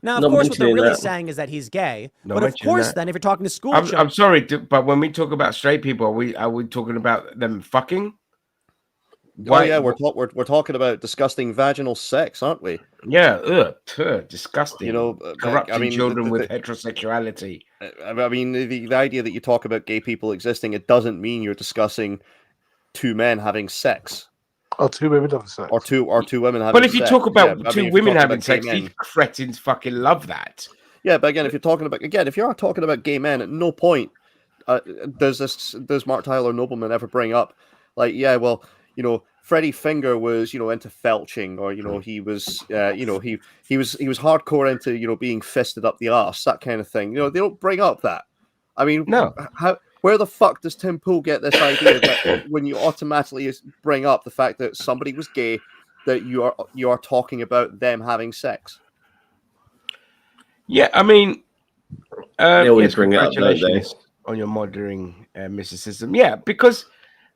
Now, of course, what they're really saying is that he's gay. But of course, then, if you're talking to school children... I'm sorry, but when we talk about straight people, are we talking about them fucking? Why? Oh, yeah, we're talking about disgusting vaginal sex, aren't we? Yeah, disgusting. You know, corrupting children with heterosexuality. I mean, the idea that you talk about gay people existing, it doesn't mean you're discussing two men having sex. Or two women having sex. Or two women having sex. But if you talk about two women having sex, these cretins fucking love that. Yeah, but again, if you are talking about gay men, at no point does Mark Tyler Nobleman ever bring up, like, yeah, well, you know, Freddie Finger was, you know, into felching, or, you know, he was, he was hardcore into, you know, being fisted up the arse, that kind of thing. You know, they don't bring up that. I mean, no. Where the fuck does Tim Pool get this idea that when you automatically bring up the fact that somebody was gay that you are talking about them having sex. Yeah, I mean, They always yes, bring it up, don't they? congratulations on your modern mysticism. Yeah, because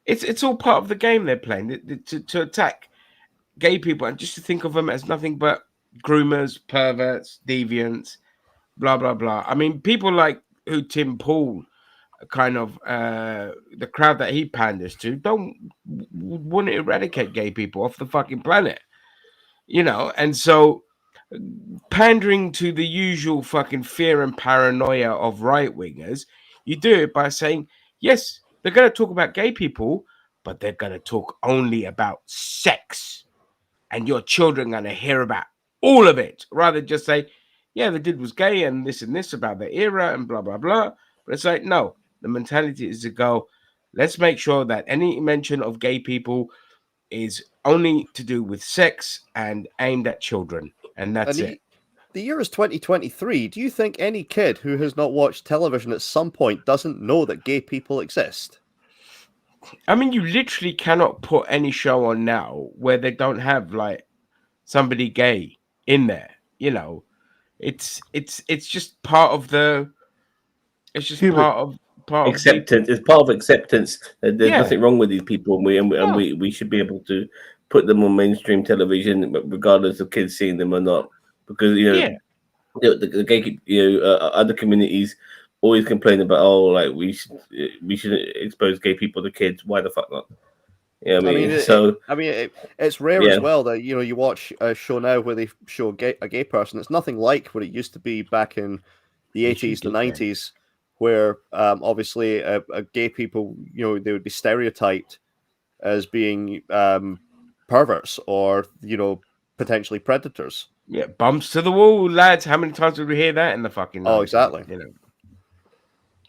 it's all part of the game they're playing to attack gay people and just to think of them as nothing but groomers, perverts, deviants, blah blah blah. I mean, people like who Tim Pool, kind of the crowd that he panders to, want to eradicate gay people off the fucking planet, you know. And so pandering to the usual fucking fear and paranoia of right wingers, you do it by saying, yes, they're going to talk about gay people, but they're going to talk only about sex, and your children are going to hear about all of it, rather than just say, yeah, the dude was gay and this about the era and blah blah blah. But it's like, no, the mentality is to go, let's make sure that any mention of gay people is only to do with sex and aimed at children, and that's it. The year is 2023. Do you think any kid who has not watched television at some point doesn't know that gay people exist? I mean, you literally cannot put any show on now where they don't have like somebody gay in there. You know, it's just part of the. It's just part of acceptance. It's part of acceptance. There's nothing wrong with these people, and we should be able to put them on mainstream television, regardless of kids seeing them or not. Because the gay, other communities always complain about we shouldn't expose gay people to kids. Why the fuck not? Yeah, it's rare as well that you watch a show now where they show a gay person. It's nothing like what it used to be back in the 80s, the 90s, where obviously gay people, they would be stereotyped as being perverts or potentially predators. Yeah, bumps to the wall, lads. How many times did we hear that in the fucking 90s? Oh, exactly.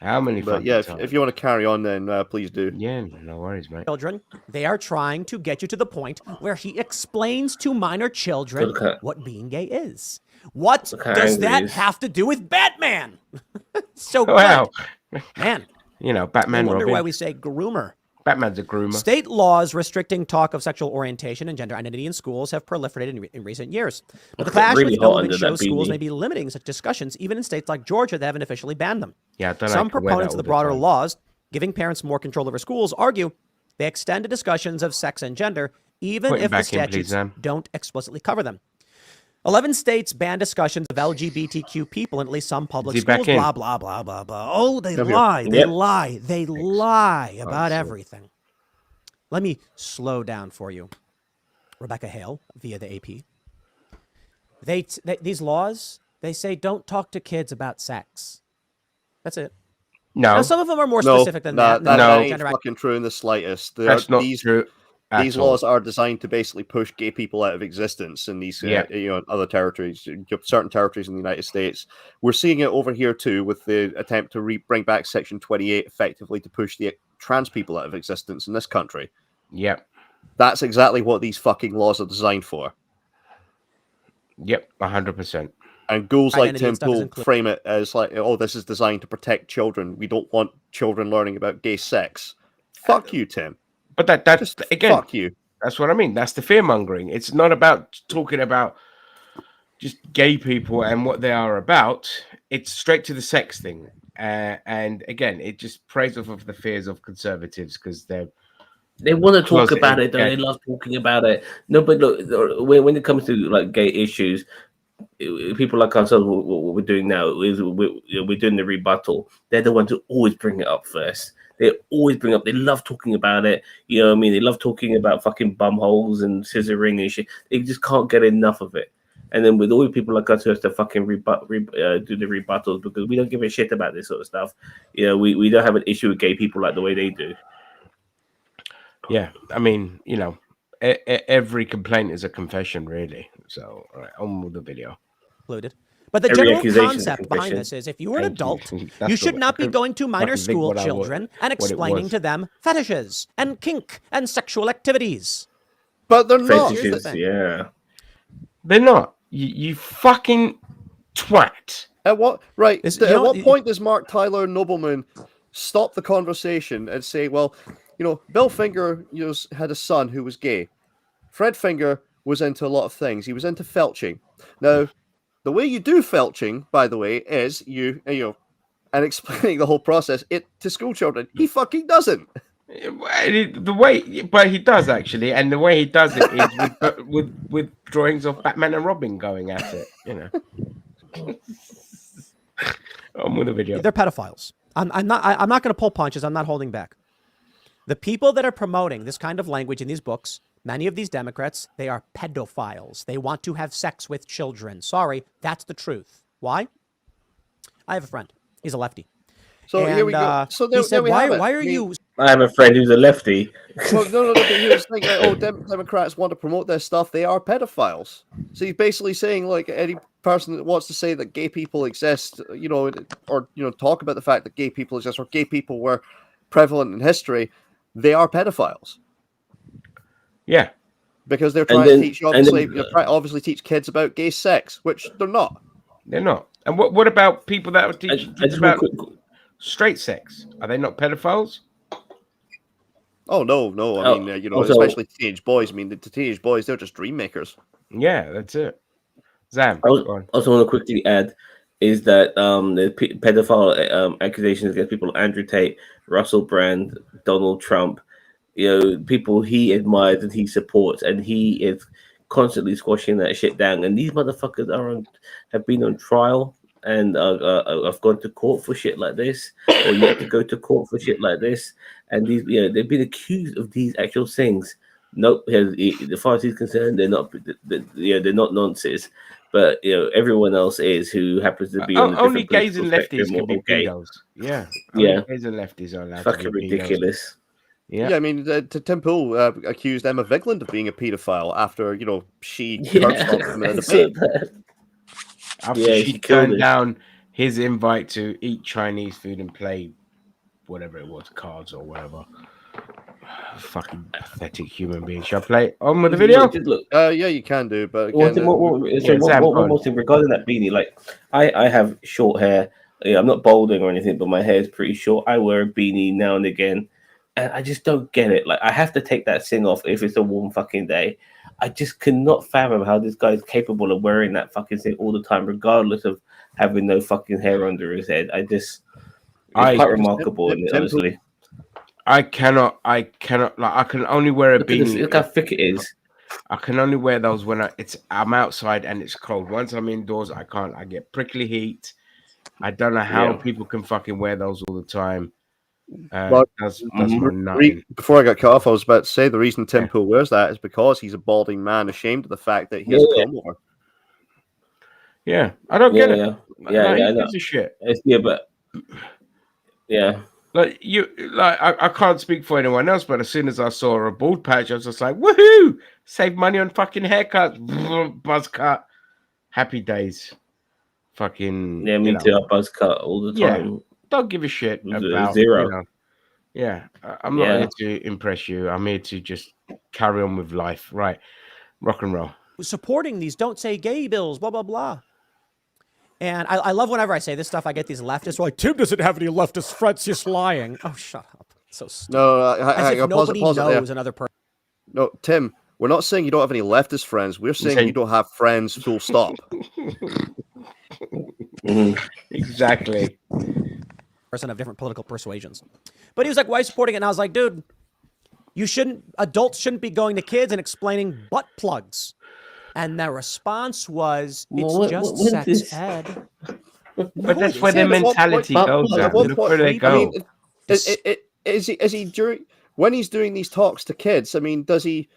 How many? But if you want to carry on, then please do. Yeah, no worries, mate. Children, they are trying to get you to the point where he explains to minor children what being gay is. What does that have to do with Batman? So wow, man. Batman. I wonder Robin. why we say groomer. Batman's a groomer. State laws restricting talk of sexual orientation and gender identity in schools have proliferated in recent years. But the clash with government shows schools may be limiting such discussions, even in states like Georgia that haven't officially banned them. Yeah, some proponents of the broader laws, giving parents more control over schools, argue they extend to discussions of sex and gender, even if the statutes don't explicitly cover them. 11 states ban discussions of LGBTQ people in at least some public schools, blah, blah, blah, blah, blah. Oh, they lie. They lie about everything. Let me slow down for you. Rebecca Hale, via the AP. These laws, they say don't talk to kids about sex. That's it. No. Now, some of them are more specific than that. That ain't fucking true in the slightest. That's not true. These laws are designed to basically push gay people out of existence in these, other territories, certain territories in the United States. We're seeing it over here too, with the attempt to bring back Section 28 effectively to push the trans people out of existence in this country. Yep. That's exactly what these fucking laws are designed for. Yep, 100%. And ghouls like Tim Pool frame it as like, oh, this is designed to protect children. We don't want children learning about gay sex. Fuck you, Tim. But that's just again. Fuck you. That's what I mean. That's the fear mongering. It's not about talking about just gay people and what they are about. It's straight to the sex thing. And again, it just preys off of the fears of conservatives because they want to talk about it. They love talking about it. No, but look, when it comes to like gay issues, people like ourselves, what we're doing now is we're doing the rebuttal. They're the ones who always bring it up first. They always bring up. They love talking about it. You know what I mean? They love talking about fucking bum holes and scissoring and shit. They just can't get enough of it. And then with all the people like us who have to fucking do the rebuttals because we don't give a shit about this sort of stuff. We don't have an issue with gay people like the way they do. Yeah, I mean, every complaint is a confession, really. So, all right, on with the video. Included. But the general concept behind this is if you were an adult, you should not be going to minor school children and explaining to them fetishes and kink and sexual activities. But they're not. Yeah. They're not. You fucking twat. At what point does Mark Tyler Nobleman stop the conversation and say, well, Bill Finger had a son who was gay. Fred Finger was into a lot of things. He was into felching. Now, the way you do felching, by the way, is you know, and explaining the whole process to school children. He fucking doesn't. The way, but he does actually, and the way he does it is with drawings of Batman and Robin going at it. You know, I'm with the video. They're pedophiles. I'm not going to pull punches. I'm not holding back. The people that are promoting this kind of language in these books, many of these Democrats, they are pedophiles. They want to have sex with children. Sorry, that's the truth. Why? I have a friend. He's a lefty. So here we go. So he said, why are you... I have a friend who's a lefty. Well, no, but here's the thing. Like, Democrats want to promote this stuff. They are pedophiles. So he's basically saying, like, any person that wants to say that gay people exist, you know, or, you know, talk about the fact that gay people exist or gay people were prevalent in history, they are pedophiles. Yeah. Because they're trying to teach, obviously teach kids about gay sex, which they're not. They're not. And what about people that would teach about straight sex? Are they not pedophiles? Oh, no. I mean, you know, especially teenage boys. I mean, the teenage boys, they're just dream makers. Yeah, that's it. Zam. I also want to quickly add is that the pedophile accusations against people, Andrew Tate, Russell Brand, Donald Trump, you know, people he admires and he supports, and he is constantly squashing that shit down. And these motherfuckers have been on trial and I've gone to court for shit like this, or yet to go to court for shit like this. And these, you know, they've been accused of these actual things. Nope, as far as he's concerned, they're not. They're not nonsense. But you know, everyone else is who happens to be on the only gays and lefties can be pedos. Yeah, gays and lefties are allowed. Fucking ridiculous. Yeah, I mean, Tim Pool accused Emma Vigeland of being a paedophile after, you know, she curb-stomped him in a debate. After she turned down his invite to eat Chinese food and play whatever it was, cards or whatever. Fucking pathetic human being. Shall I play on with the video? Yeah, you can do, but again, one more thing regarding that beanie. Like, I have short hair. Yeah, I'm not balding or anything, but my hair is pretty short. I wear a beanie now and again, and I just don't get it. Like, I have to take that thing off if it's a warm fucking day. I just cannot fathom how this guy is capable of wearing that fucking thing all the time, regardless of having no fucking hair under his head. It's quite remarkable, honestly. I cannot, like, I can only wear a beanie. Look how thick it is. I can only wear those when I'm outside and it's cold. Once I'm indoors, I can't. I get prickly heat. I don't know how people can fucking wear those all the time. Before I got cut off, I was about to say the reason Tim Pool wears that is because he's a balding man ashamed of the fact that he has a comb over. Yeah, I don't get it. Yeah, gives a shit. Like I can't speak for anyone else, but as soon as I saw a bald patch, I was just like, woohoo! Save money on fucking haircuts, buzz cut, happy days. Fucking me too. I buzz cut all the time. Yeah, don't give a shit about zero. I'm not here to impress you. I'm here to just carry on with life. Right, rock and roll. Supporting these don't say gay bills, blah blah blah. And I love whenever I say this stuff, I get these leftists like, Tim doesn't have any leftist friends, he's lying. Oh, shut up. So stupid. No, as if nobody knows another person. No, Tim, we're not saying you don't have any leftist friends. We're saying you don't have friends, full stop. Exactly. Person of different political persuasions. But he was like, why are you supporting it? And I was like, dude, adults shouldn't be going to kids and explaining butt plugs. And their response was, it's just sex ed. But that's where their mentality goes. Look where they go. I mean, is he during when he's doing these talks to kids? I mean, does he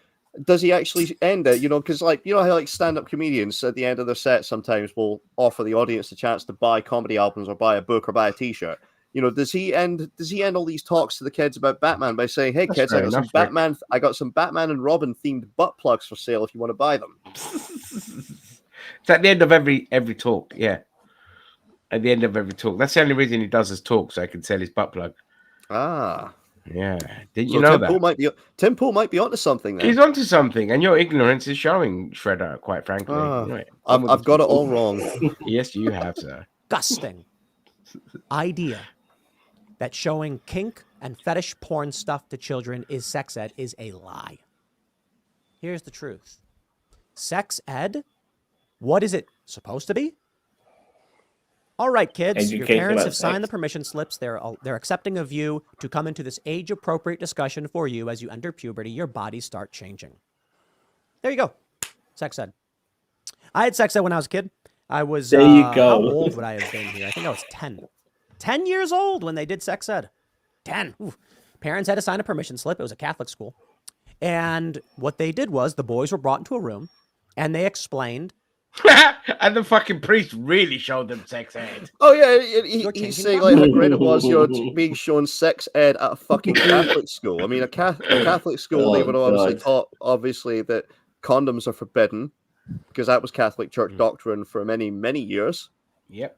actually end it? You know, because like you know how like stand-up comedians at the end of their set sometimes will offer the audience a chance to buy comedy albums or buy a book or buy a T-shirt. You know, does he end all these talks to the kids about Batman by saying, "Hey kids, I got some Batman and Robin themed butt plugs for sale if you want to buy them." It's at the end of every talk, yeah. At the end of every talk. That's the only reason he does his talk, so I can sell his butt plug. Ah. Yeah. Did you know that? Tim Pool might be onto something there. He's onto something, and your ignorance is showing, Shredder, quite frankly. Right. I've got it all wrong. Yes, you have, sir. Disgusting idea that showing kink and fetish porn stuff to children is sex ed is a lie. Here's the truth. sex ed? What is it supposed to be? All right, kids, your Education parents about have signed sex. the permission slips. They're accepting of you to come into this age-appropriate discussion for you as you enter puberty. Your bodies start changing. There you go. Sex ed. I had sex ed when I was a kid. I was, There you go. how old would I have been here? I think I was 10. 10 years old when they did sex ed. 10. Ooh. Parents had to sign a permission slip. It was a Catholic school. And what they did was the boys were brought into a room and they explained. And the fucking priest really showed them sex ed. Oh yeah, You're he's changing saying bodies. like how great it was, being shown sex ed at a fucking Catholic school. I mean, a Catholic school, they Oh, would obviously God. taught obviously that condoms are forbidden because that was Catholic Church doctrine for many years. Yep.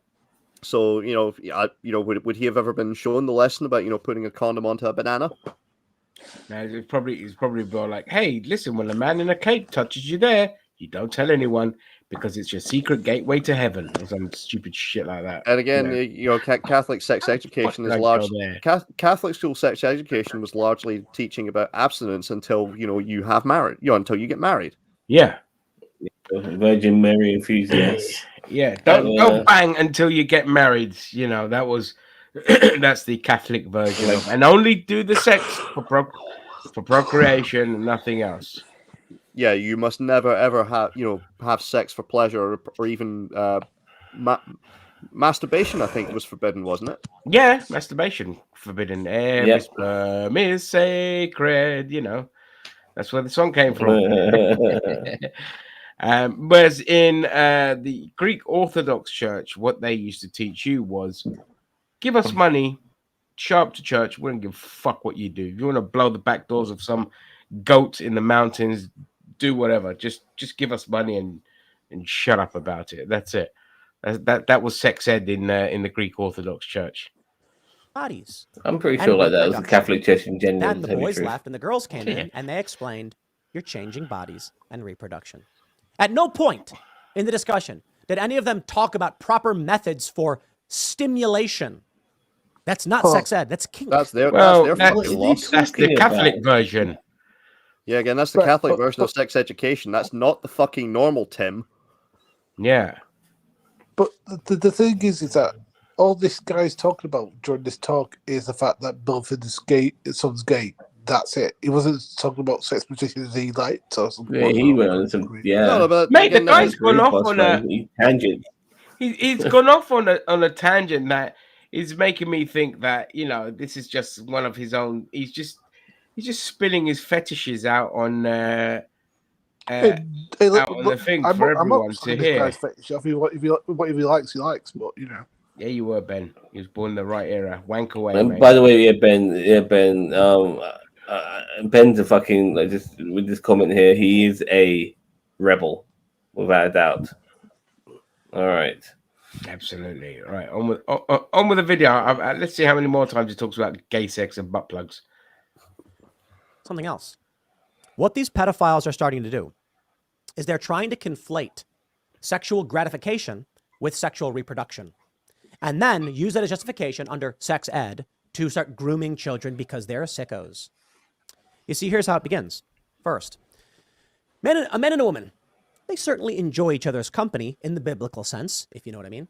So would he have ever been shown the lesson about putting a condom onto a banana? Now it's probably more like, hey, listen, when a man in a cape touches you there, you don't tell anyone because it's your secret gateway to heaven or some stupid shit like that. And again, Yeah. Catholic sex education is I'd large. go there. Catholic school sex education was largely teaching about abstinence until you have married, until you get married. Yeah. Virgin Mary enthusiasts. Yeah. Don't bang until you get married. That was that's the Catholic version of, and only do the sex for procreation and nothing else. Yeah, you must never ever have sex for pleasure or even masturbation. I think was forbidden, wasn't it? Yeah, masturbation forbidden. Every sperm is sacred. That's where the song came from. Whereas in the Greek Orthodox Church, what they used to teach you was, give us money, show up to church. We don't give a fuck what you do. If you want to blow the back doors of some goat in the mountains, do whatever. Just give us money and shut up about it. That's it. That was sex ed in the Greek Orthodox Church. Bodies. I'm pretty sure like that was the Catholic Church in general. Then the boys left and the girls came in and they explained, you're changing bodies and reproduction. At no point in the discussion did any of them talk about proper methods for stimulation. That's not sex ed. That's kink. That's their That's talking the Catholic about? version. Yeah, again, that's the Catholic version of sex education. That's not the fucking normal, Tim. Yeah. But the thing is that all this guy's talking about during this talk is the fact that Belford's gay, his son's gay. That's it. He wasn't talking about sex positions he liked or something. Yeah, he went on some. Yeah, No, but Mate, the again, guy's gone off on a tangent. he's gone off on a tangent that is making me think that this is just one of his own. He's just spilling his fetishes out on out on the thing for everyone to hear. If he likes, he likes. But Yeah, you were, Ben. He was born in the right era. Wank away, And mate. by the way, Ben. Ben's a fucking just with this comment here. He is a rebel, without a doubt. All right. Absolutely. All right. On with the video. Let's see how many more times he talks about gay sex and butt plugs. Something else. What these pedophiles are starting to do is they're trying to conflate sexual gratification with sexual reproduction and then use that as justification under sex ed to start grooming children because they're sickos. You see, here's how it begins. First, a man and a woman, they certainly enjoy each other's company in the biblical sense, if you know what I mean.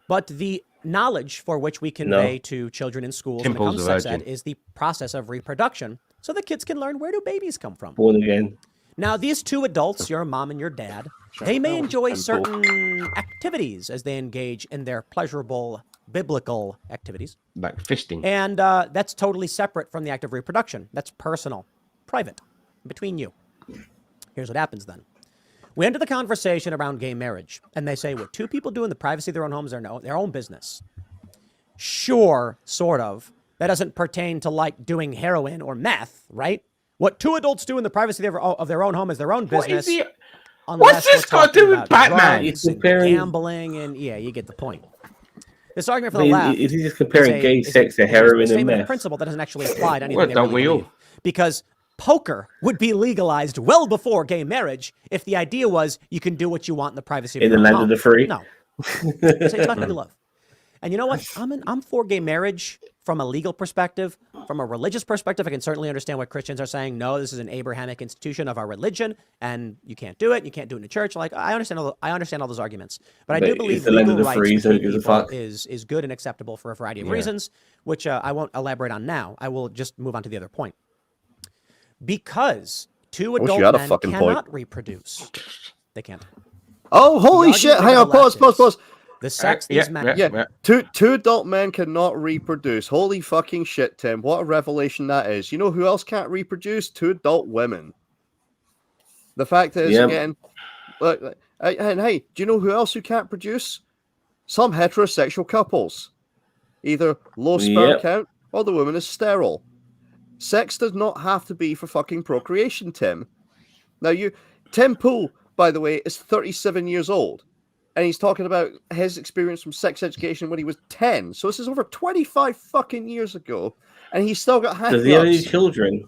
But the knowledge for which we convey to children in schools when it comes to sex ed is the process of reproduction, so the kids can learn where do babies come from. Born again. Now, these two adults, your mom and your dad, they may enjoy certain activities as they engage in their pleasurable biblical activities. Like fisting. And that's totally separate from the act of reproduction. That's personal, private, between you. Here's what happens then. We enter the conversation around gay marriage, and they say what two people do in the privacy of their own homes are their own business. Sure, sort of. That doesn't pertain to like doing heroin or meth, right? What two adults do in the privacy of their own home is their own business. What's this got to do with Batman? Drugs and gambling, and yeah, you get the point. This argument for the left is he just comparing gay sex to heroin and meth? A principle that doesn't actually apply to anything. Well, don't we all? Because poker would be legalized well before gay marriage if the idea was you can do what you want in the privacy of your own home. In the land of the free? No. It's not going to be love. And you know what? I'm for gay marriage from a legal perspective from a religious perspective, I can certainly understand what Christians are saying. No, this is an Abrahamic institution of our religion, and you can't do it. You can't do it in a church. Like I understand all those arguments, but I do believe legal rights to people is good and acceptable for a variety of reasons, which I won't elaborate on now. I will just move on to the other point. Because two adult men cannot reproduce, they can't. Oh, holy shit! Hang on, pause. The sex these men. Two adult men cannot reproduce. Holy fucking shit, Tim! What a revelation that is. You know who else can't reproduce? Two adult women. The fact is, again, look, and hey, do you know who else who can't produce? Some heterosexual couples, either low sperm count or the woman is sterile. Sex does not have to be for fucking procreation, Tim. Now, Tim Pool, by the way, is 37 years old. And he's talking about his experience from sex education when he was 10. So this is over 25 fucking years ago. And he's still got hang-ups. Does he have any children?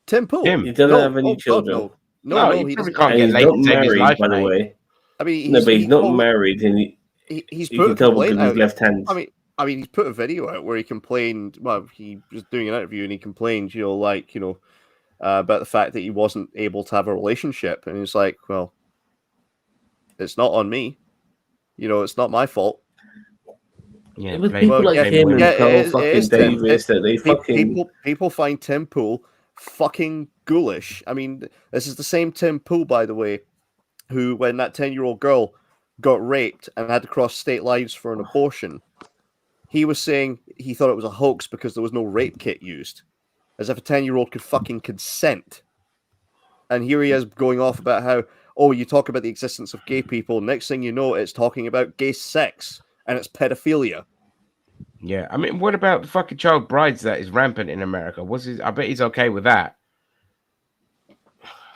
Tim Pool? He doesn't have any children. No, he doesn't. Can't get late in his life, by the way. I mean, but he's not married. And he's you can tell because his left hand. I mean, he's put a video out where he complained. Well, he was doing an interview and he complained, about the fact that he wasn't able to have a relationship. And he's like, well, it's not on me. It's not my fault. Yeah, it was people like him and Carl fucking Davis that they fucking... People find Tim Pool fucking ghoulish. I mean, this is the same Tim Pool, by the way, who, when that 10-year-old girl got raped and had to cross state lines for an abortion, he was saying he thought it was a hoax because there was no rape kit used. As if a 10-year-old could fucking consent. And here he is going off about how, you talk about the existence of gay people. Next thing you know, it's talking about gay sex and it's pedophilia. Yeah, I mean, what about the fucking child brides that is rampant in America? I bet he's okay with that.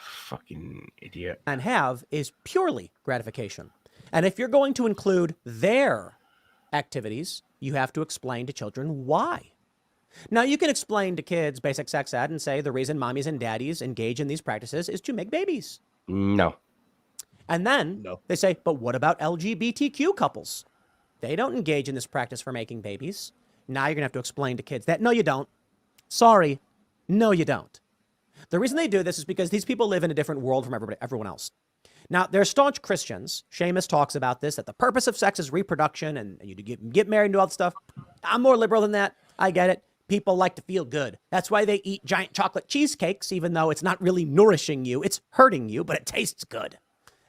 Fucking idiot. And have is purely gratification. And if you're going to include their activities, you have to explain to children why. Now, you can explain to kids basic sex ed and say the reason mommies and daddies engage in these practices is to make babies. No. And then they say, but what about LGBTQ couples? They don't engage in this practice for making babies. Now you're going to have to explain to kids that, no, you don't. Sorry, no, you don't. The reason they do this is because these people live in a different world from everyone else. Now, they're staunch Christians. Seamus talks about this, that the purpose of sex is reproduction and you get married and do all that stuff. I'm more liberal than that. I get it. People like to feel good. That's why they eat giant chocolate cheesecakes, even though it's not really nourishing you. It's hurting you, but it tastes good.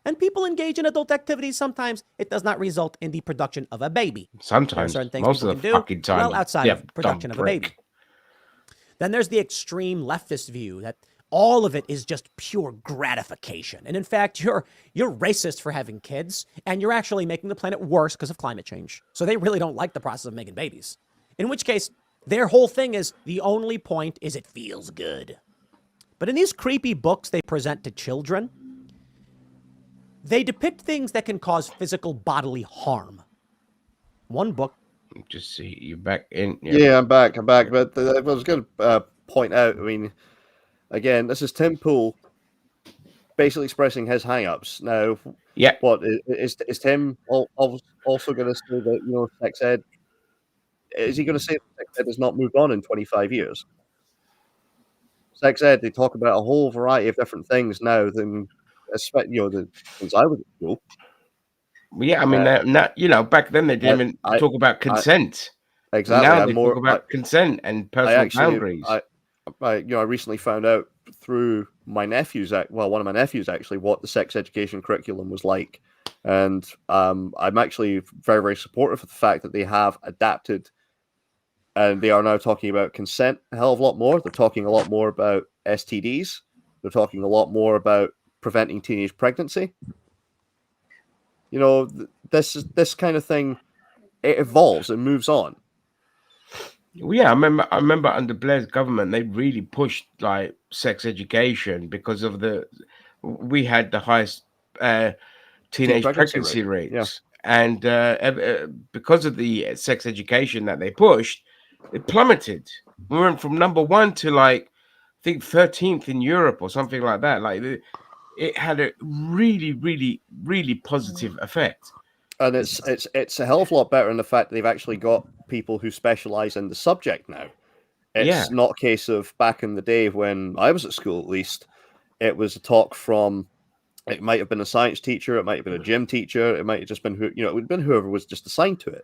And people engage in adult activities. Sometimes it does not result in the production of a baby. Sometimes, most of the fucking time. Well, outside of production of a baby. Then there's the extreme leftist view that all of it is just pure gratification. And in fact, you're racist for having kids, and you're actually making the planet worse because of climate change. So they really don't like the process of making babies. In which case, their whole thing is the only point is it feels good. But in these creepy books they present to children, they depict things that can cause physical bodily harm. One book. Just see you back in. Yeah, I'm back. But I was going to point out, I mean, again, this is Tim Pool basically expressing his hang-ups. Now, what is Tim also going to say that, sex ed, is he going to say that sex ed has not moved on in 25 years? Sex ed, they talk about a whole variety of different things now than since I was at school. Yeah, I mean, back then they didn't even talk about consent. Exactly. Now they talk about consent and personal boundaries. I recently found out through my nephews, one of my nephews actually, what the sex education curriculum was like. And I'm actually very, very supportive of the fact that they have adapted and they are now talking about consent a hell of a lot more. They're talking a lot more about STDs. They're talking a lot more about preventing teenage pregnancy. This kind of thing, it evolves and moves on. Well, yeah, I remember under Blair's government, they really pushed like sex education because of we had the highest teenage pregnancy rates, and because of the sex education that they pushed, it plummeted. We went from number 1 to like I think 13th in Europe or something like that. Like it had a really, really, really positive effect. And it's a hell of a lot better in the fact that they've actually got people who specialize in the subject now. It's Yeah. not a case of back in the day when I was at school, at least, it was a talk from, it might have been a science teacher, it might have been a gym teacher, it might have just been who, it would have been whoever was just assigned to it.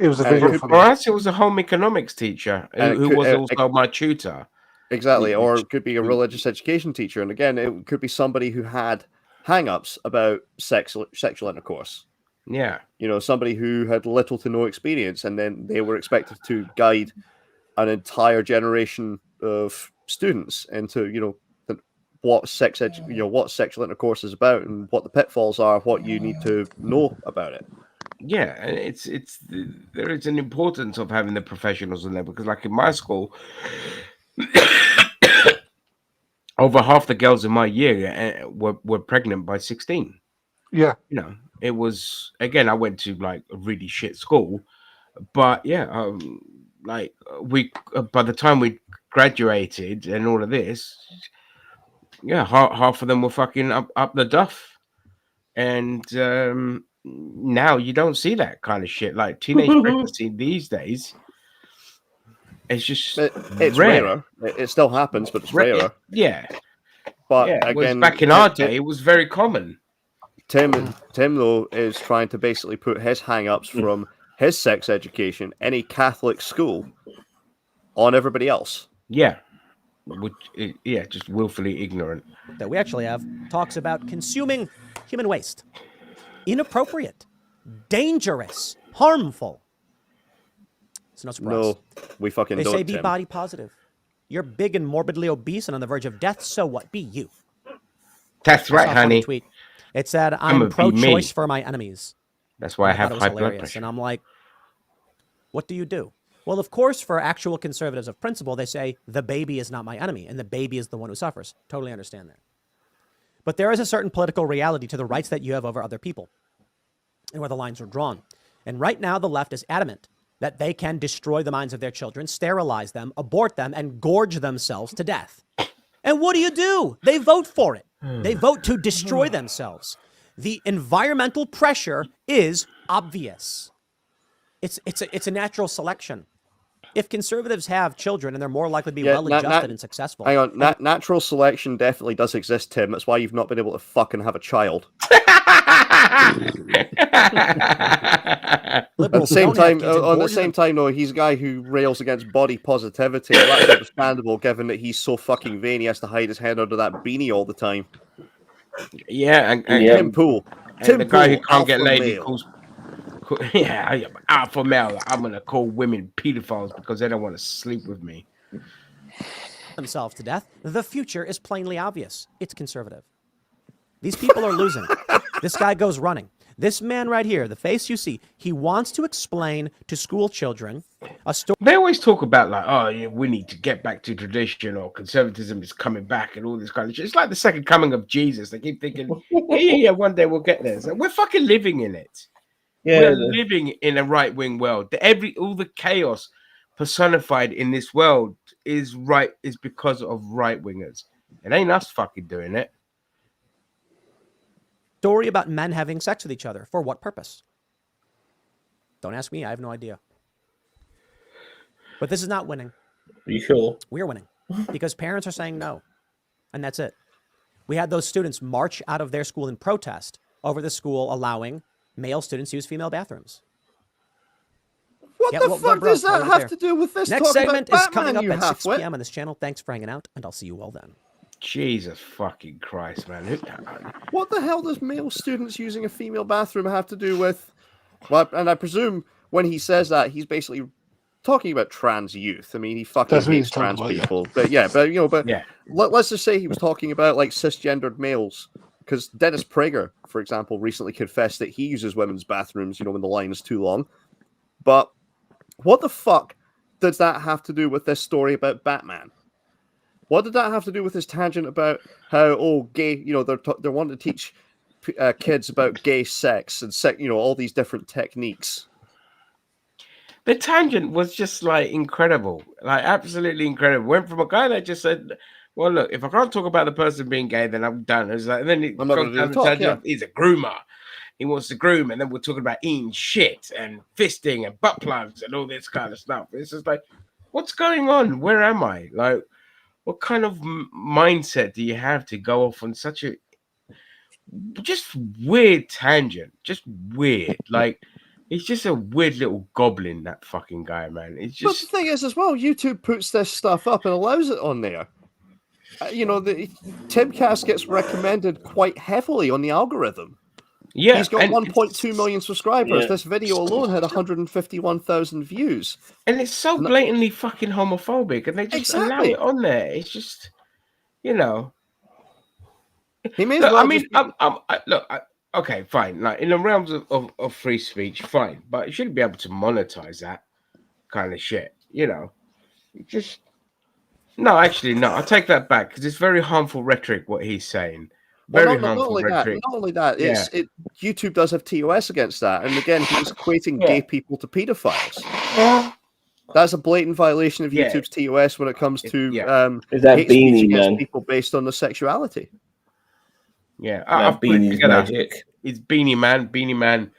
It was a And it video could for For me. us, it was a home economics teacher who was also my tutor. Exactly, or Which- it could be a religious education teacher, and again, it could be somebody who had hang-ups about sexual intercourse. Yeah. Somebody who had little to no experience, and then they were expected to guide an entire generation of students into, what what sexual intercourse is about, and what the pitfalls are, what you need to know about it. Yeah, and there is an importance of having the professionals in there, because like in my school, over half the girls in my year were pregnant by 16. Yeah. It was, again, I went to like a really shit school, but yeah, we by the time we graduated and all of this, yeah, half of them were fucking up the duff, and now you don't see that kind of shit. Like teenage pregnancy these days, it's just it's rarer. It still happens, but it's rarer. Yeah, but yeah. again, back in our day, it was very common. Tim though is trying to basically put his hang-ups from his sex education, any Catholic school, on everybody else. Yeah. Just willfully ignorant. That we actually have talks about consuming human waste. Inappropriate, dangerous, harmful. It's no surprise. No, we fucking They don't. say be Tim. body positive. You're big and morbidly obese and on the verge of death, so what? Be you. That's right, I saw a funny honey. tweet. It said, I'ma I'm be pro-choice me. for my enemies. That's why I have thought it was high blood hilarious. pressure. And I'm like, what do you do? Well, of course, for actual conservatives of principle, they say the baby is not my enemy and the baby is the one who suffers. Totally understand that. But there is a certain political reality to the rights that you have over other people and where the lines are drawn. And right now, the left is adamant that they can destroy the minds of their children, sterilize them, abort them, and gorge themselves to death. And what do? They vote for it. They vote to destroy themselves. The environmental pressure is obvious. It's a natural selection. If conservatives have children and they're more likely to be well-adjusted and successful. Hang on, natural selection definitely does exist, Tim. That's why you've not been able to fucking have a child. At the same time, though, he's a guy who rails against body positivity. That's understandable, given that he's so fucking vain he has to hide his head under that beanie all the time. Yeah, and Tim Pool. Tim the guy Pool, who can't get laid, he male. calls. Yeah, I am alpha male. I'm gonna call women pedophiles because they don't want to sleep with me. Themselves to death. The future is plainly obvious. It's conservative. These people are losing. This guy goes running. This man right here, the face you see, he wants to explain to school children a story. They always talk about like, oh, yeah, we need to get back to tradition, or conservatism is coming back, and all this kind of shit. It's like the second coming of Jesus. They keep thinking, yeah, one day we'll get there. So we're fucking living in it. Yeah, we're living in a right-wing world. All the chaos personified in this world is because of right-wingers. It ain't us fucking doing it. Story about men having sex with each other. For what purpose? Don't ask me. I have no idea. But this is not winning. Are you sure? We're winning because parents are saying no. And that's it. We had those students march out of their school in protest over the school allowing male students to use female bathrooms. What Yeah, the well, fuck bro, does that right have there. to do with this? Next talk segment about is coming Batman, up you at 6 halfwit? p.m. on this channel. Thanks for hanging out, and I'll see you all then. Jesus fucking Christ, man. What the hell does male students using a female bathroom have to do with... Well, and I presume when he says that, he's basically talking about trans youth. I mean, he fucking That's what hates he's talking trans about, people. But yeah, Yeah. let's just say he was talking about like cisgendered males. Because Dennis Prager, for example, recently confessed that he uses women's bathrooms, when the line is too long. But what the fuck does that have to do with this story about Batman? What did that have to do with this tangent about how, gay, they're wanting to teach kids about gay sex and all these different techniques? The tangent was just like incredible, like absolutely incredible. Went from a guy that just said, well, look, if I can't talk about the person being gay, then I'm done. It's like, and then it I'm not goes gonna do down the the talk, tangent of, he's a groomer. he wants to groom, and then we're talking about eating shit and fisting and butt plugs and all this kind of stuff. It's just like, what's going on? Where am I? Like, what kind of mindset do you have to go off on such a just weird tangent? Just weird. Like, he's just a weird little goblin, that fucking guy, man. It's But just. the thing is, as well, YouTube puts this stuff up and allows it on there. The Timcast gets recommended quite heavily on the algorithm. Yeah, he's got and 1.2 million subscribers. Yeah. This video alone had 151,000 views. And it's so blatantly fucking homophobic, and they just allow Exactly. it on there. It's just, you know. He may as Look, well I mean, just- okay, fine. Like, in the realms of free speech, fine, but you shouldn't be able to monetize that kind of shit. You know, just no. Actually, no. I take that back because it's very harmful rhetoric what he's saying. Very not harmful only rhetoric. that. Not only that. YouTube does have TOS against that, and again, he's equating gay people to pedophiles. That's a blatant violation of Yeah. YouTube's TOS when it comes to Is that hate speech Beanie against Man? people based on their sexuality. Yeah, That I've put it Beanie's together. magic. It's Beanie Man. Beanie Man,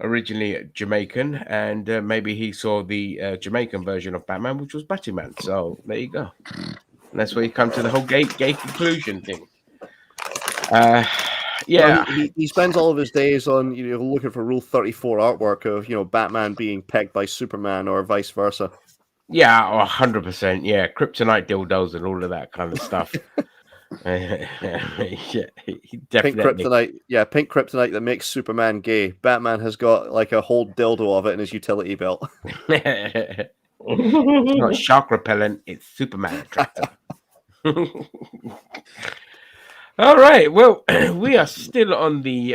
originally Jamaican, and maybe he saw the Jamaican version of Batman, which was Batman. So there you go. And that's where you come to the whole gay conclusion thing. Yeah, Well, he spends all of his days on looking for Rule 34 artwork of Batman being pegged by Superman or vice versa. yeah, 100%. Yeah, kryptonite dildos and all of that kind of stuff. Yeah, he definitely. Pink kryptonite that makes Superman gay. Batman has got like a whole dildo of it in his utility belt. It's not shark repellent, it's Superman attractor. All right, well, we are still on the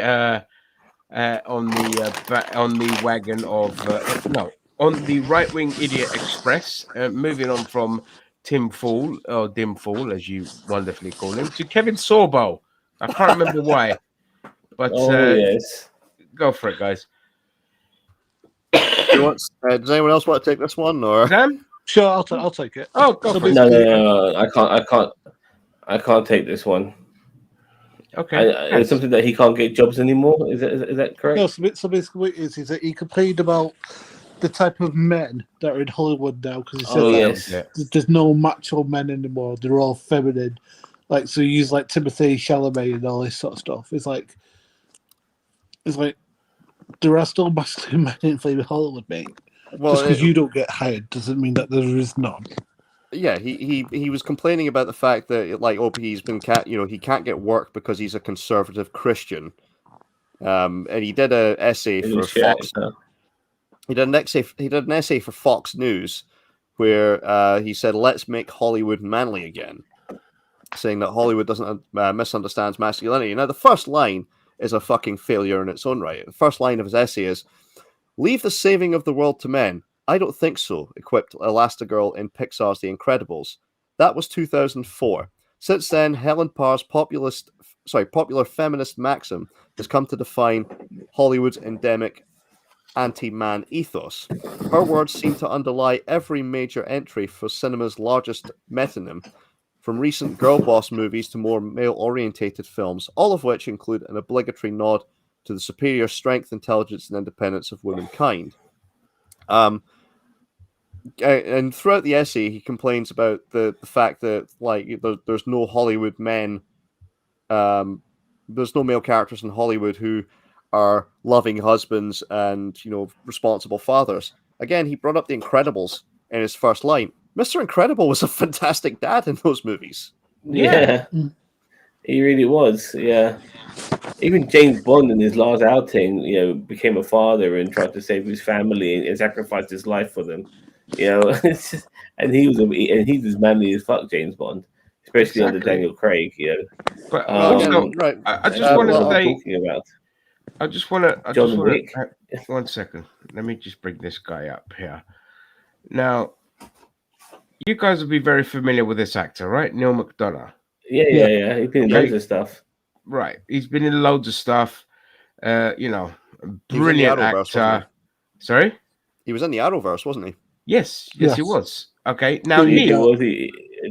wagon of on the Right Wing Idiot Express, moving on from Tim Fool, or Dim Fool, as you wonderfully call him, to Kevin Sorbo. I can't remember why, but yes. Go for it, guys. Does anyone else want to take this one, or? Sam? Sure, I'll take it. Oh, go for it. No, I can't take this one. Okay. It's something that he can't get jobs anymore. Is that correct? No, so basically what it is that he complained about the type of men that are in Hollywood now because he said there's no macho men anymore. They're all feminine. Like, so you use like Timothée Chalamet and all this sort of stuff. It's like there are still masculine men in flavor Hollywood, mate. Well, just because you don't get hired doesn't mean that there is none. Yeah, he was complaining about the fact that he's been he can't get work because he's a conservative Christian. And he did an essay for Fox. He did an essay for Fox News where he said, "Let's make Hollywood manly again," saying that Hollywood doesn't misunderstands masculinity. Now, the first line is a fucking failure in its own right. The first line of his essay is, "Leave the saving of the world to men. I don't think so," equipped Elastigirl in Pixar's The Incredibles. That was 2004. Since then, Helen Parr's popular feminist maxim has come to define Hollywood's endemic anti-man ethos. Her words seem to underlie every major entry for cinema's largest metonym, from recent girl boss movies to more male-orientated films, all of which include an obligatory nod to the superior strength, intelligence, and independence of womankind. And throughout the essay, he complains about the fact that there's no Hollywood men, there's no male characters in Hollywood who are loving husbands and responsible fathers. Again, he brought up The Incredibles in his first line. Mr. Incredible was a fantastic dad in those movies. Yeah. He really was. Yeah. Even James Bond in his last outing, became a father and tried to save his family and sacrificed his life for them. And he's as manly as fuck, James Bond, especially under Daniel Craig. But also, right. I just want to say, talking about. I just want to. John Wick. 1 second. Let me just bring this guy up here. Now, you guys will be very familiar with this actor, right? Neil McDonough. Yeah. He's been in loads of stuff. Right. He's been in loads of stuff. Brilliant actor. Sorry? He was in the Arrowverse, wasn't he? Yes, he was. Okay. Now, Neil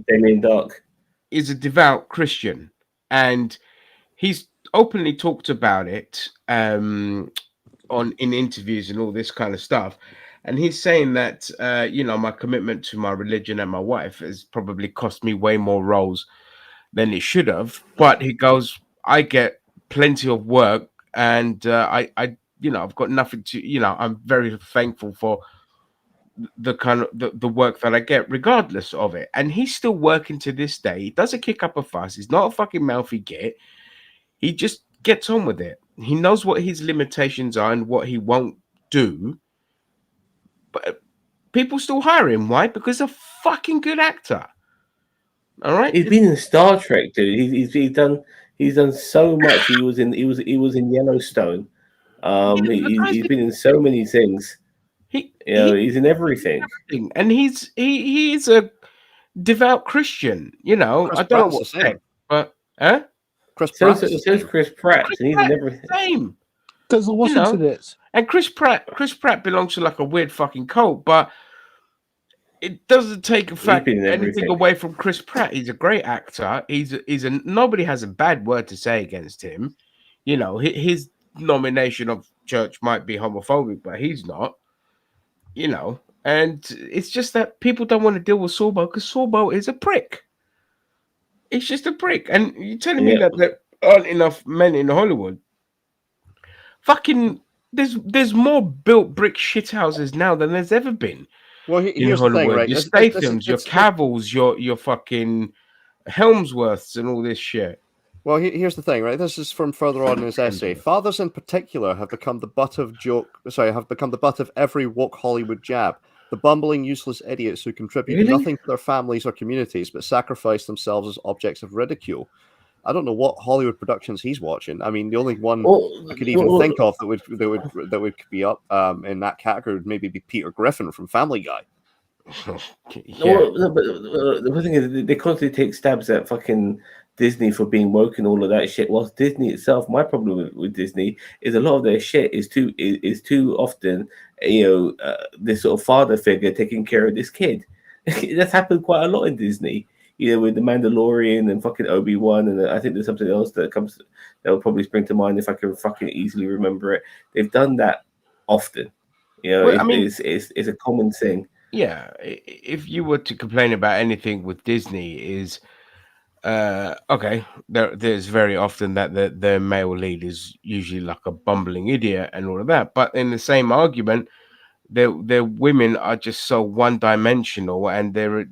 Damien Dark is a devout Christian, and he's openly talked about it in interviews and all this kind of stuff. And he's saying that, my commitment to my religion and my wife has probably cost me way more roles than it should have. But he goes, I get plenty of work, and I've got nothing to, I'm very thankful for the kind of the work that I get, regardless of it. And he's still working to this day. He doesn't kick up a fuss. He's not a fucking mouthy git. He just gets on with it. He knows what his limitations are and what he won't do. But people still hire him. Why? Because he's a fucking good actor. All right. He's been in Star Trek, dude. He's done so much. He was in Yellowstone. He's been in so many things. He's in everything. And he's a devout Christian. I don't know what to say, but Chris Pratt. So Chris Pratt, and he's in everything. Same. Doesn't listen to this. And Chris Pratt belongs to like a weird fucking cult, but it doesn't take anything away from Chris Pratt. He's a great actor. Nobody has a bad word to say against him. His nomination of church might be homophobic, but he's not. And it's just that people don't want to deal with Sorbo because Sorbo is a prick. It's just a prick. And you're telling me that there aren't enough men in Hollywood. Fucking, there's more built brick shithouses now than there's ever been. Well, here's Hollywood. The thing, right? Your Stathams, your Cavills, your fucking Helmsworths, and all this shit. Well, here's the thing, right? This is from further on in his essay. Fathers in particular have become the butt of every woke Hollywood jab. The bumbling, useless idiots who contribute nothing to their families or communities, but sacrifice themselves as objects of ridicule. I don't know what Hollywood productions he's watching. I mean, the only one I could even think of that would be up in that category would maybe be Peter Griffin from Family Guy. But the thing is, they constantly take stabs at fucking Disney for being woke and all of that shit. Whilst Disney itself, my problem with Disney is a lot of their shit is too often, this sort of father figure taking care of this kid. That's happened quite a lot in Disney. With the Mandalorian and fucking Obi-Wan, and I think there's something else that will probably spring to mind if I can fucking easily remember it. They've done that often. It's a common thing. Yeah, if you were to complain about anything with Disney, is there's very often that the male lead is usually like a bumbling idiot and all of that. But in the same argument, their women are just so one-dimensional, and they're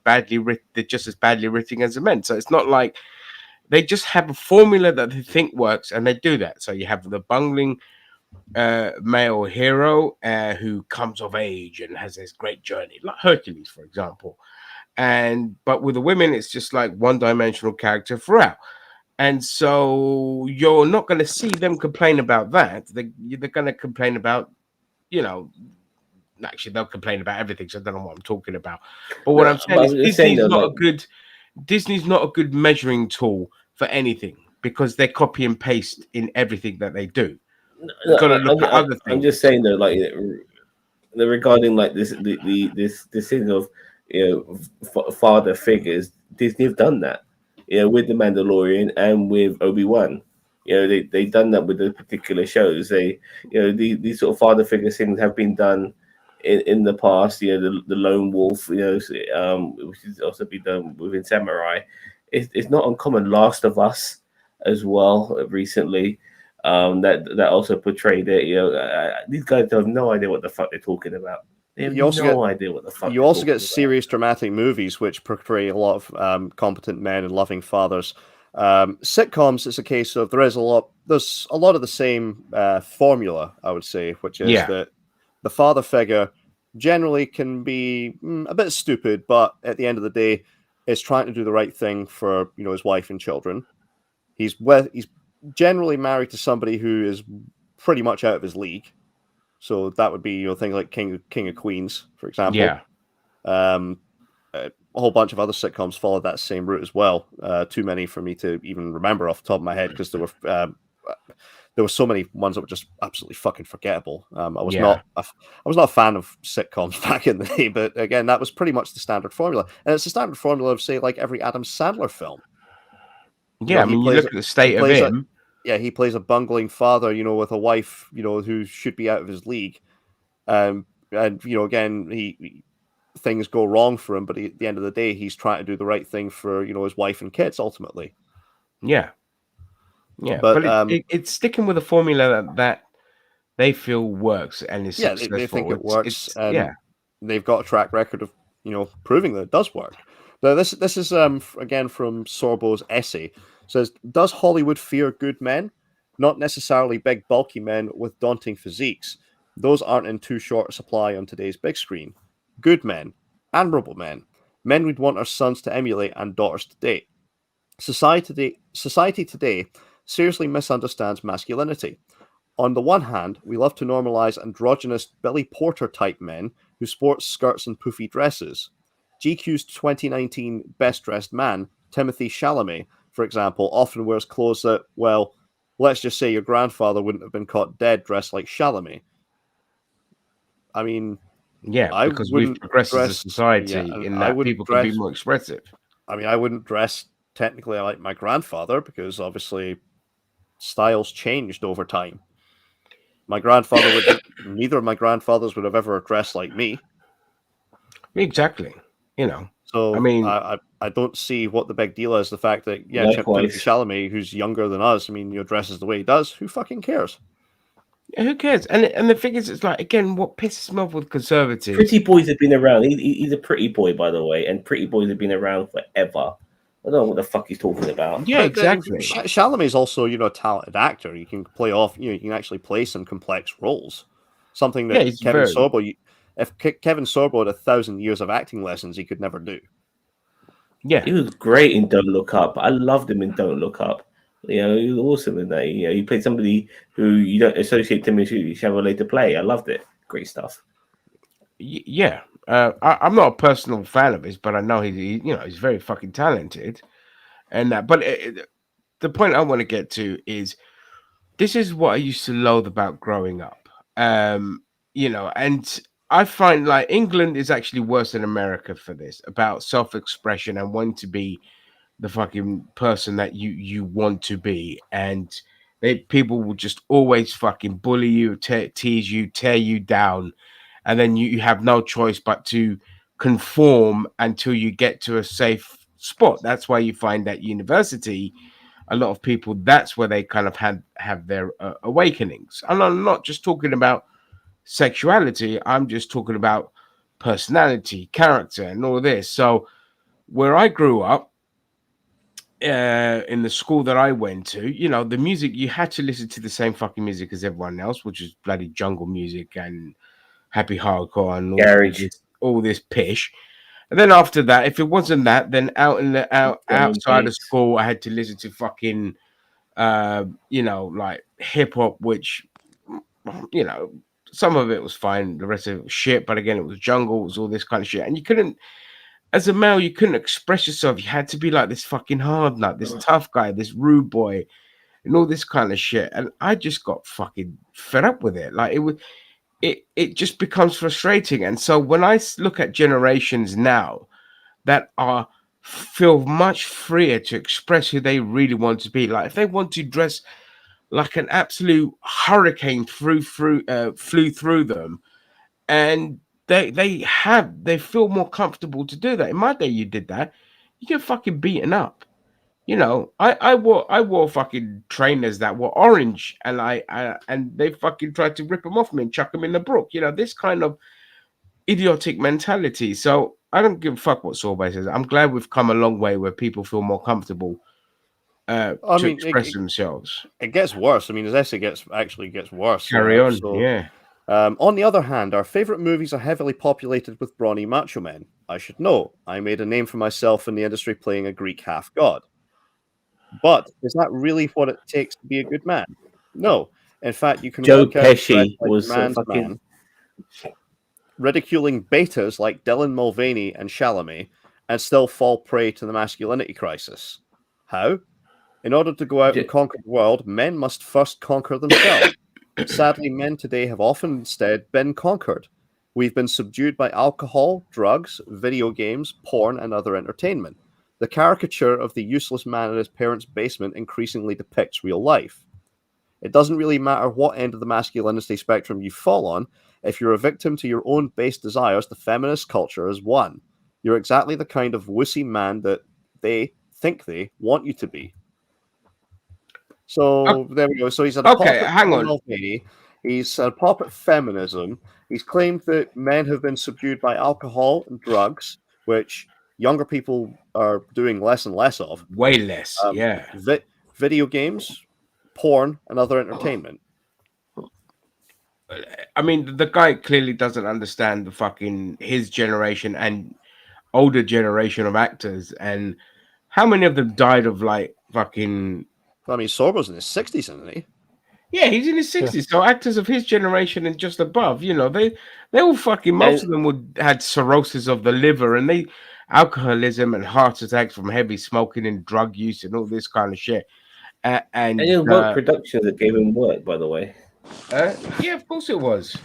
badly written. They're just as badly written as the men. So it's not like they just have a formula that they think works, and they do that. So you have the bungling male hero who comes of age and has this great journey, like Hercules, for example. But with the women, it's just like one-dimensional character throughout. And so you're not going to see them complain about that. They're going to complain about, actually they'll complain about everything. So I don't know what I'm talking about. But what I'm saying is Disney's not a good measuring tool for anything, because they copy and paste in everything that they do. You've got to look at other things. I'm just saying though, like regarding like this thing of father figures, Disney have done that, with the Mandalorian and with Obi-Wan. They've done that with the particular shows. These sort of father figure things have been done in the past. The Lone Wolf, which has also been done within Samurai. It's not uncommon. Last of Us as well recently. That also portrayed it. These guys have no idea what the fuck they're talking about. They have no idea what the fuck. You also get serious dramatic movies which portray a lot of competent men and loving fathers. Sitcoms, it's a case of there's a lot of the same formula, I would say, which is that the father figure generally can be a bit stupid, but at the end of the day, is trying to do the right thing for his wife and children. He's generally married to somebody who is pretty much out of his league. So that would be things like King of Queens, for example. Yeah. A whole bunch of other sitcoms followed that same route as well. Too many for me to even remember off the top of my head, because there were so many ones that were just absolutely fucking forgettable. I was not a fan of sitcoms back in the day, but again, that was pretty much the standard formula, and it's the standard formula of, say, like every Adam Sandler film. Yeah, I mean, you look at the state of him. He plays a bungling father, with a wife, who should be out of his league. And again, things go wrong for him, but at the end of the day, he's trying to do the right thing for his wife and kids ultimately. Yeah, but it's sticking with a formula that they feel works and is successful. They think it works, and they've got a track record of proving that it does work. Now, this is again from Sorbo's essay. It says, does Hollywood fear good men? Not necessarily big, bulky men with daunting physiques. Those aren't in too short a supply on today's big screen. Good men, admirable men we'd want our sons to emulate and daughters to date. Society today seriously misunderstands masculinity. On the one hand, we love to normalize androgynous Billy Porter type men who sport skirts and poofy dresses. GQ's 2019 Best Dressed Man, Timothée Chalamet, for example, often wears clothes that, well, let's just say your grandfather wouldn't have been caught dead dressed like Chalamet. I mean, because we've progressed as a society in that people can be more expressive. I mean, I wouldn't dress technically like my grandfather because obviously styles changed over time. Neither of my grandfathers would have ever dressed like me. Exactly. So I mean, I don't see what the big deal is. The fact that Timothée Chalamet, who's younger than us, I mean, dresses the way he does. Who fucking cares? Who cares? And the thing is, it's like, again, what pisses me off with conservatives. Pretty boys have been around. He's a pretty boy, by the way, and pretty boys have been around forever. I don't know what the fuck he's talking about. Yeah, exactly. Chalamet's also, a talented actor. You can play off, you can actually play some complex roles. Something that if Kevin Sorbo had 1,000 years of acting lessons, he could never do. Yeah, he was great in Don't Look Up. I loved him in Don't Look Up. He was awesome in that. He played somebody who you don't associate Timothée Chalamet to play. I loved it. Great stuff. Yeah, I'm not a personal fan of his, but I know he's very fucking talented, and but the point I want to get to is this is what I used to loathe about growing up, and I find like England is actually worse than America for this about self-expression and wanting to be the fucking person that you want to be, and people will just always fucking bully you, tease you, tear you down. And then you have no choice but to conform until you get to a safe spot. That's why you find at university, a lot of people, that's where they kind of have their awakenings. And I'm not just talking about sexuality. I'm just talking about personality, character, and all this. So where I grew up, in the school that I went to, the music, you had to listen to the same fucking music as everyone else, which is bloody jungle music and happy hardcore and all this pish. And then after that, if it wasn't that, then outside of school, I had to listen to fucking like hip hop, which some of it was fine, the rest of it was shit. But again, it was jungle, it was all this kind of shit, and you couldn't, as a male, you couldn't express yourself. You had to be like this fucking hard nut, this tough guy, this rude boy, and all this kind of shit. And I just got fucking fed up with it. Like it just becomes frustrating. And so when I look at generations now that feel much freer to express who they really want to be, like if they want to dress like an absolute hurricane flew through them, and they feel more comfortable to do that. In my day, you did that, you get fucking beaten up. I wore fucking trainers that were orange, and and they fucking tried to rip them off me and chuck them in the brook. This kind of idiotic mentality. So I don't give a fuck what Sorbet says. I'm glad we've come a long way where people feel more comfortable to express themselves. It gets worse. I mean, his essay actually gets worse. Carry on, yeah. On the other hand, our favorite movies are heavily populated with brawny macho men. I should know. I made a name for myself in the industry playing a Greek half-god. But is that really what it takes to be a good man? No. In fact, you can Joe Pesci was man, ridiculing betas like Dylan Mulvaney and Chalamet, and still fall prey to the masculinity crisis. How? In order to go out and conquer the world, men must first conquer themselves. Sadly, men today have often instead been conquered. We've been subdued by alcohol, drugs, video games, porn, and other entertainment. The caricature of the useless man in his parents' basement increasingly depicts real life. It doesn't really matter what end of the masculinity spectrum you fall on. If you're a victim to your own base desires, the feminist culture is one. You're exactly the kind of wussy man that they think they want you to be. So there we go. So he's had a pop at hang on. Mulvaney. He's had a pop at feminism. He's claimed that men have been subdued by alcohol and drugs, which younger people are doing less and less of. Way less, yeah. Video games, porn, and other entertainment. I mean, the guy clearly doesn't understand the fucking his generation and older generation of actors, and how many of them died of like fucking. I mean, Sorbo's in his 60s, isn't he? Yeah, he's in his 60s. Yeah. So actors of his generation and just above, you know, they all fucking most of them had cirrhosis of the liver and alcoholism and heart attacks from heavy smoking and drug use and all this kind of shit. And it was work production that gave him work, by the way. Yeah, of course it was.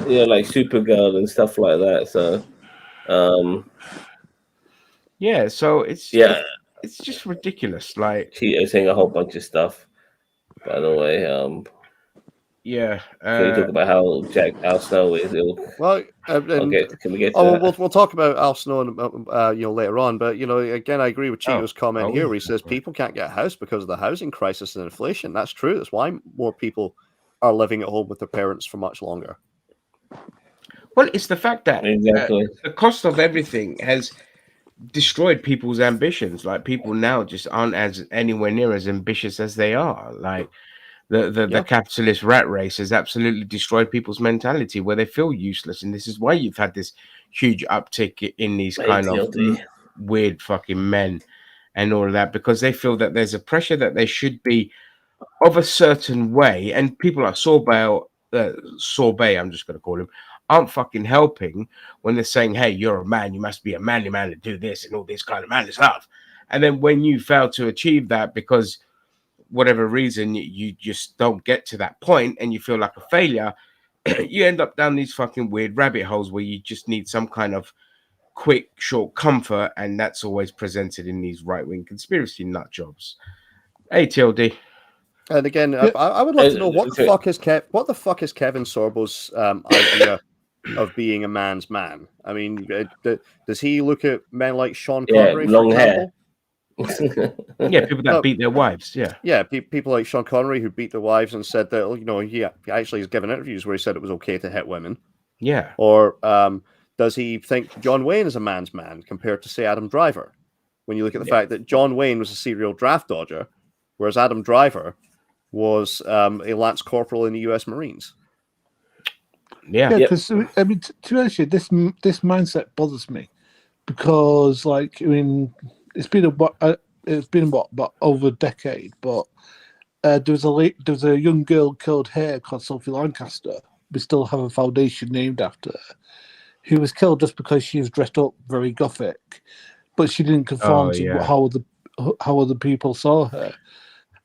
Yeah, like Supergirl and stuff like that. So, yeah, so it's just ridiculous. Like Cheeto saying a whole bunch of stuff. By the way, yeah. Can we talk about how Al Snow is? Well, can we get to that? We'll talk about Al Snow, later on. But again, I agree with Cheeto's comment here. Where he says people can't get a house because of the housing crisis and inflation. That's true. That's why more people are living at home with their parents for much longer. Well, it's the fact that the cost of everything has destroyed people's ambitions. Like people now just aren't anywhere near as ambitious as they are. Like the capitalist rat race has absolutely destroyed people's mentality where they feel useless, and this is why you've had this huge uptick in these kind of weird fucking men and all of that, because they feel that there's a pressure that they should be of a certain way, and people like Sorbet, I'm just going to call him, aren't fucking helping when they're saying, hey, you're a man, you must be a manly man to do this and all this kind of manly stuff. And then when you fail to achieve that because whatever reason you just don't get to that point and you feel like a failure, you end up down these fucking weird rabbit holes where you just need some kind of quick, short comfort, and that's always presented in these right-wing conspiracy nut jobs. Hey, TLD. And again, I would like to know what the fuck is Kevin Sorbo's idea of being a man's man? I mean, does he look at men like Sean Connery, long hair? Yeah, people that beat their wives. Yeah, people like Sean Connery who beat their wives and said that he actually has given interviews where he said it was okay to hit women. Yeah. Or does he think John Wayne is a man's man compared to, say, Adam Driver? When you look at the fact that John Wayne was a serial draft dodger, whereas Adam Driver was a lance corporal in the U.S. Marines. Yeah, because I mean, to be honest, this mindset bothers me because, like, I mean, it's been about over a decade, but there was a young girl killed here called Sophie Lancaster. We still have a foundation named after her, who was killed just because she was dressed up very gothic, but she didn't conform to how other people saw her.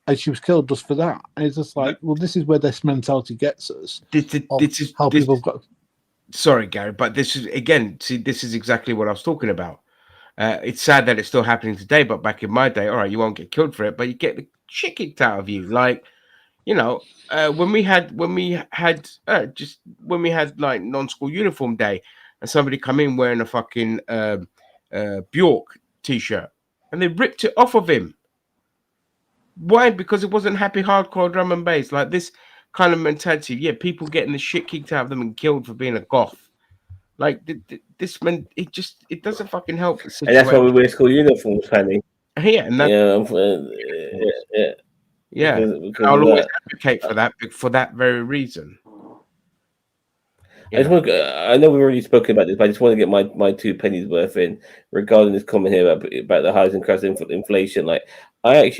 And she was killed just for that. And it's just like, well, this is where this mentality gets us. People have got. Sorry, Gary, but this is exactly what I was talking about. It's sad that it's still happening today, but back in my day, all right, you won't get killed for it, but you get the shit kicked out of you. Like, when we had like non-school uniform day, and somebody come in wearing a fucking Bjork t-shirt, and they ripped it off of him. Why? Because it wasn't happy hardcore drum and bass. Like this kind of mentality. Yeah, people getting the shit kicked out of them and killed for being a goth. Like this man, it doesn't fucking help. The situation. And that's why we wear school uniforms, Penny. Yeah, and that, yeah. Because I'll always advocate for that very reason. I know we've already spoken about this, but I just want to get my 2 pennies worth in regarding this comment here about the housing crisis inflation. Like, I was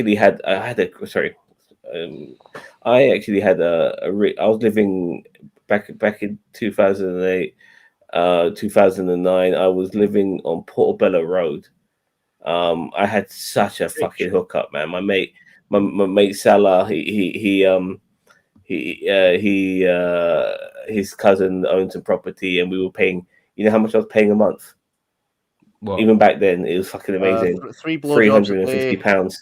living back in 2008, 2009. I was living on Portobello Road. I had such a fucking hookup, man. My mate Salah, his cousin owned some property, and we were paying. You know how much I was paying a month? What? Even back then, it was fucking amazing. 3 blowjobs a day. £350.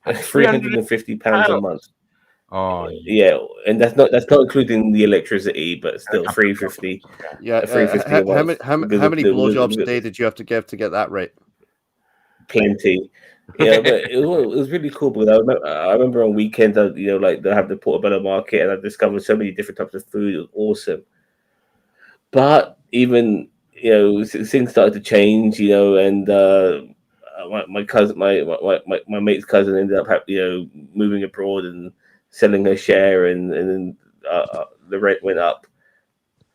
£350 a month. Oh Yeah, and that's not including the electricity, but still £350. Yeah, £350 a month. how many blowjobs a day did you have to give to get that rate? Plenty. Yeah, but it was really cool because I remember on weekends, they have the Portobello Market, and I discovered so many different types of food. It was awesome. But even things started to change, and my cousin, my mate's cousin ended up moving abroad and selling her share, and then the rent went up,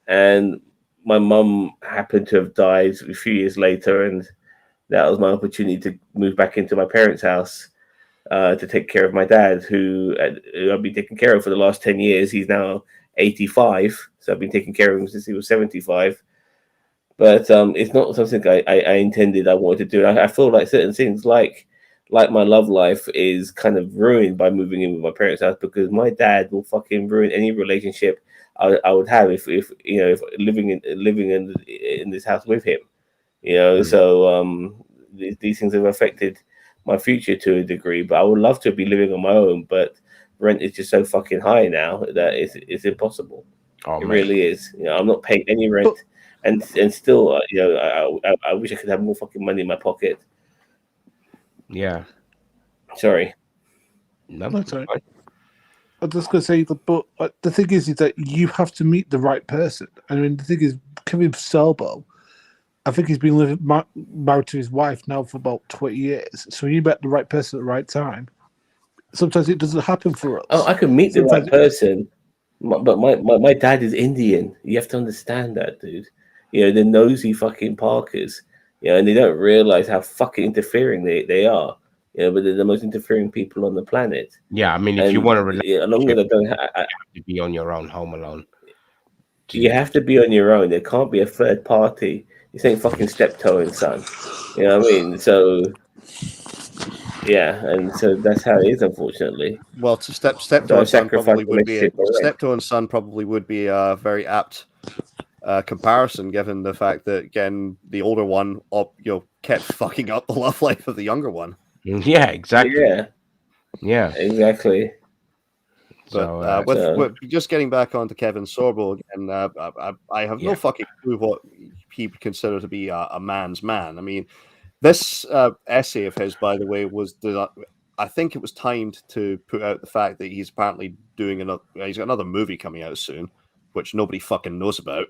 and my mum happened to have died a few years later, and that was my opportunity to move back into my parents' house to take care of my dad, who I've been taking care of for the last 10 years. He's now 85, so I've been taking care of him since he was 75. But it's not something I intended I wanted to do. I feel like certain things like my love life is kind of ruined by moving in with my parents' house, because my dad will fucking ruin any relationship I would have if living in this house with him. So these things have affected my future to a degree. But I would love to be living on my own, but rent is just so fucking high now that it's impossible. It really is. I'm not paying any rent, and still, I wish I could have more fucking money in my pocket. Yeah. Sorry. No, that's right. I was just going to say, but the thing is that you have to meet the right person. I mean, the thing is, Kevin Sorbo, I think he's been married to his wife now for about 20 years. So you met the right person at the right time. Sometimes it doesn't happen for us. Oh, I can meet the right person, but my dad is Indian. You have to understand that, dude. The nosy fucking Parkers. And they don't realize how fucking interfering they are. But they're the most interfering people on the planet. Yeah, I mean, if you want to relationship, long as I don't you have to be on your own, home alone. You have to be on your own. There can't be a third party. This ain't fucking Steptoe and Son. You know what I mean? So, yeah, and so that's how it is, unfortunately. Well, Steptoe and Son probably would be Steptoe and Son probably would be a very apt comparison, given the fact that, again, the older one kept fucking up the love life of the younger one. Yeah, exactly. Yeah, exactly. But with just getting back onto Kevin Sorbo again, I have no fucking clue what he would consider to be a man's man. I mean, this essay of his, by the way, I think it was timed to put out the fact that he's apparently he's got another movie coming out soon, which nobody fucking knows about,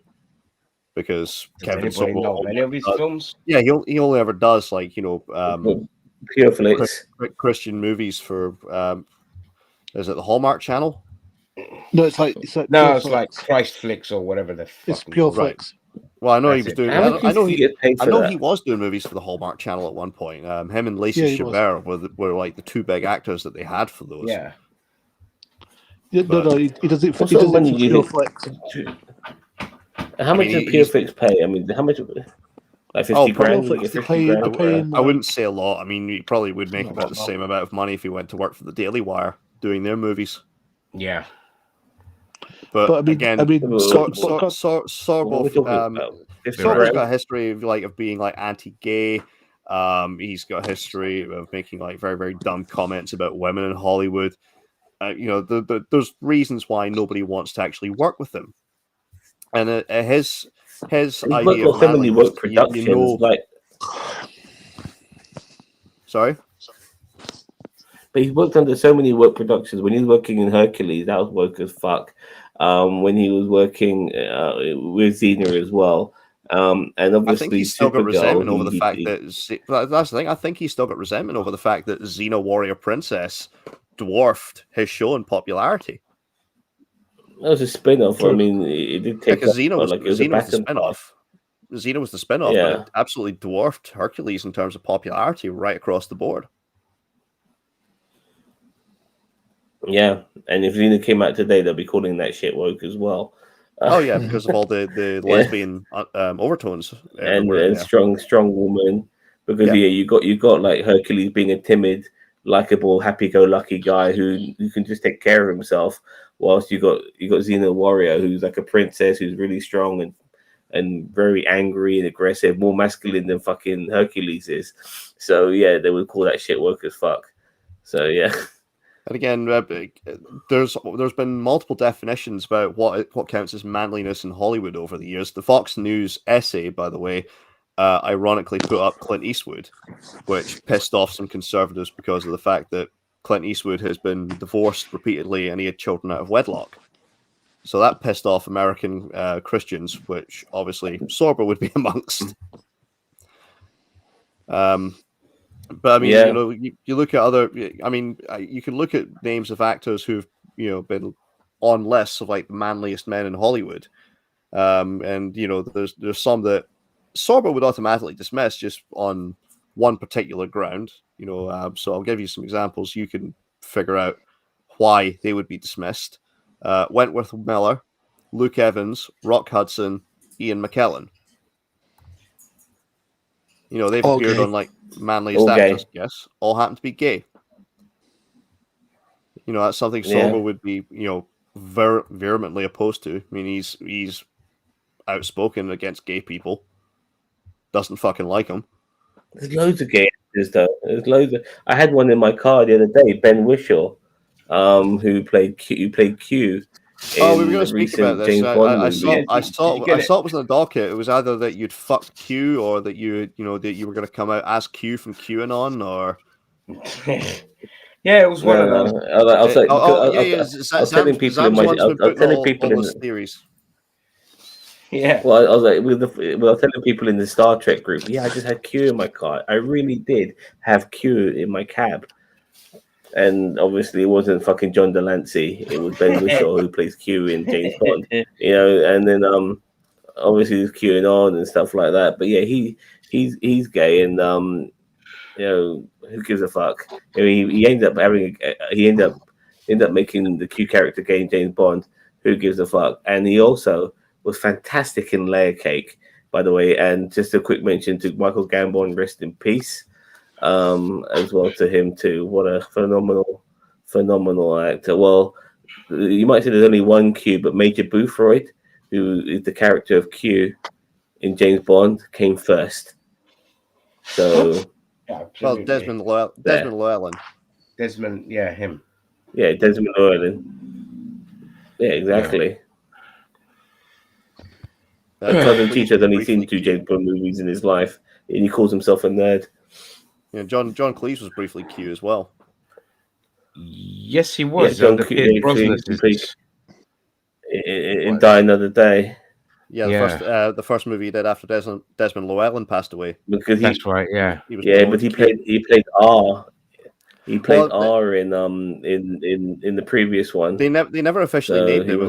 because Kevin Sorbo know any of his films? Yeah, he only ever does pure flicks, Christian movies for. Is it the Hallmark Channel? No, it's like like Christ Flicks or whatever the fuck. It's Pure Flicks. Well, I know he was doing. I know he was doing movies for the Hallmark Channel at one point. Him and Lacey Chabert were like the two big actors that they had for those. Yeah. He does it for Pure Flicks. How much does Pure Flicks pay? I mean, how much? Like 50 grand? I wouldn't say a lot. I mean, he probably would make about the same amount of money if he went to work for the Daily Wire doing their movies. Yeah. But Sorbo's got a history of being anti-gay. He's got a history of making very, very dumb comments about women in Hollywood. There's reasons why nobody wants to actually work with him. And his idea of so many work productions, Sorry? But he's worked under so many work productions. When he was working in Hercules, that was work as fuck. When he was working with Xena as well. And obviously, I think he's still got resentment over the fact that that's the thing. I think he's still got resentment over the fact that Xena Warrior Princess dwarfed his show in popularity. That was a spin-off. I mean, it did take because Xena was the spin-off. Xena was the spin-off, but it absolutely dwarfed Hercules in terms of popularity right across the board. Yeah, and if Xena came out today, they'll be calling that shit woke as well. Oh yeah, because of all the lesbian overtones and strong woman. Because you got like Hercules being a timid, likable, happy-go-lucky guy who can just take care of himself, whilst you got Xena Warrior, who's like a princess who's really strong and very angry and aggressive, more masculine than fucking Hercules is. So yeah, they would call that shit woke as fuck. So yeah. And again, there's been multiple definitions about what counts as manliness in Hollywood over the years. The Fox News essay, by the way, ironically put up Clint Eastwood, which pissed off some conservatives because of the fact that Clint Eastwood has been divorced repeatedly and he had children out of wedlock. So that pissed off American Christians, which obviously Sorbo would be amongst. But I mean, Yeah. you know, you look at other. I mean, you can look at names of actors who've been on lists of like the manliest men in Hollywood, and there's some that Sorbo would automatically dismiss just on one particular ground. So I'll give you some examples. You can figure out why they would be dismissed. Wentworth Miller, Luke Evans, Rock Hudson, Ian McKellen. They've appeared on like manliest actors, yes, all happen to be gay. That's something Sorbo would be, vehemently opposed to. I mean, he's outspoken against gay people. Doesn't fucking like them. There's loads of gay actors, though. There's loads of. I had one in my car the other day, Ben Whishaw, who played Q. Oh, we were going to speak about this. I saw it was in the docket. It was either that you'd fuck Q or that you were going to come out as Q from QAnon, or yeah, it was one of those. I was telling people in my. I was telling people in the theories. Yeah. Well, I was like, I was telling people in the Star Trek group. Yeah, I just had Q in my car. I really did have Q in my cab. And obviously, it wasn't fucking John Delancey. It was Ben Whishaw who plays Q in James Bond. And then obviously he's queuing on and stuff like that. But yeah, he's gay, and who gives a fuck? I mean, he ended up making the Q character gay in James Bond. Who gives a fuck? And he also was fantastic in Layer Cake, by the way. And just a quick mention to Michael Gambon, rest in peace. As well to him too. What a phenomenal actor. Well, you might say there's only one Q, but Major Boothroyd, who is the character of Q in James Bond, came first. So, well, Desmond Llewellyn. Desmond, yeah, him. Yeah, Desmond Llewellyn. Yeah, exactly. Cousin Cheech has only seen 2 James Bond movies in his life, and he calls himself a nerd. Yeah, John Cleese was briefly Q as well. Yes, he was. Yeah, John Cleese in Die Another Day. Yeah, the first movie he did after Desmond Llewellyn passed away. That's right. Yeah, but he played R. He played R in the previous one. They never officially named it.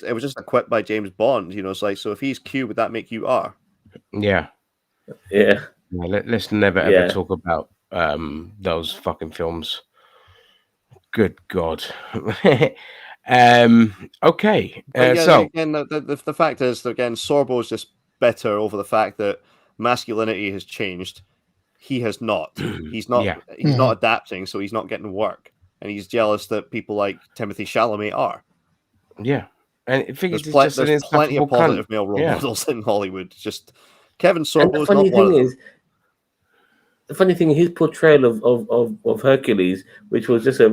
It was just a quip by James Bond. It's like, so if he's Q, would that make you R? Yeah. Yeah. Let's never ever talk about those fucking films. Good God. Okay. So again, the fact is that again, Sorbo is just bitter over the fact that masculinity has changed. He has not. He's not. Yeah. He's not adapting, so he's not getting work, and he's jealous that people like Timothée Chalamet are. Yeah, and there's plenty of positive male role models in Hollywood. Just Kevin Sorbo is not one of them. The funny thing, his portrayal of Hercules, which was just a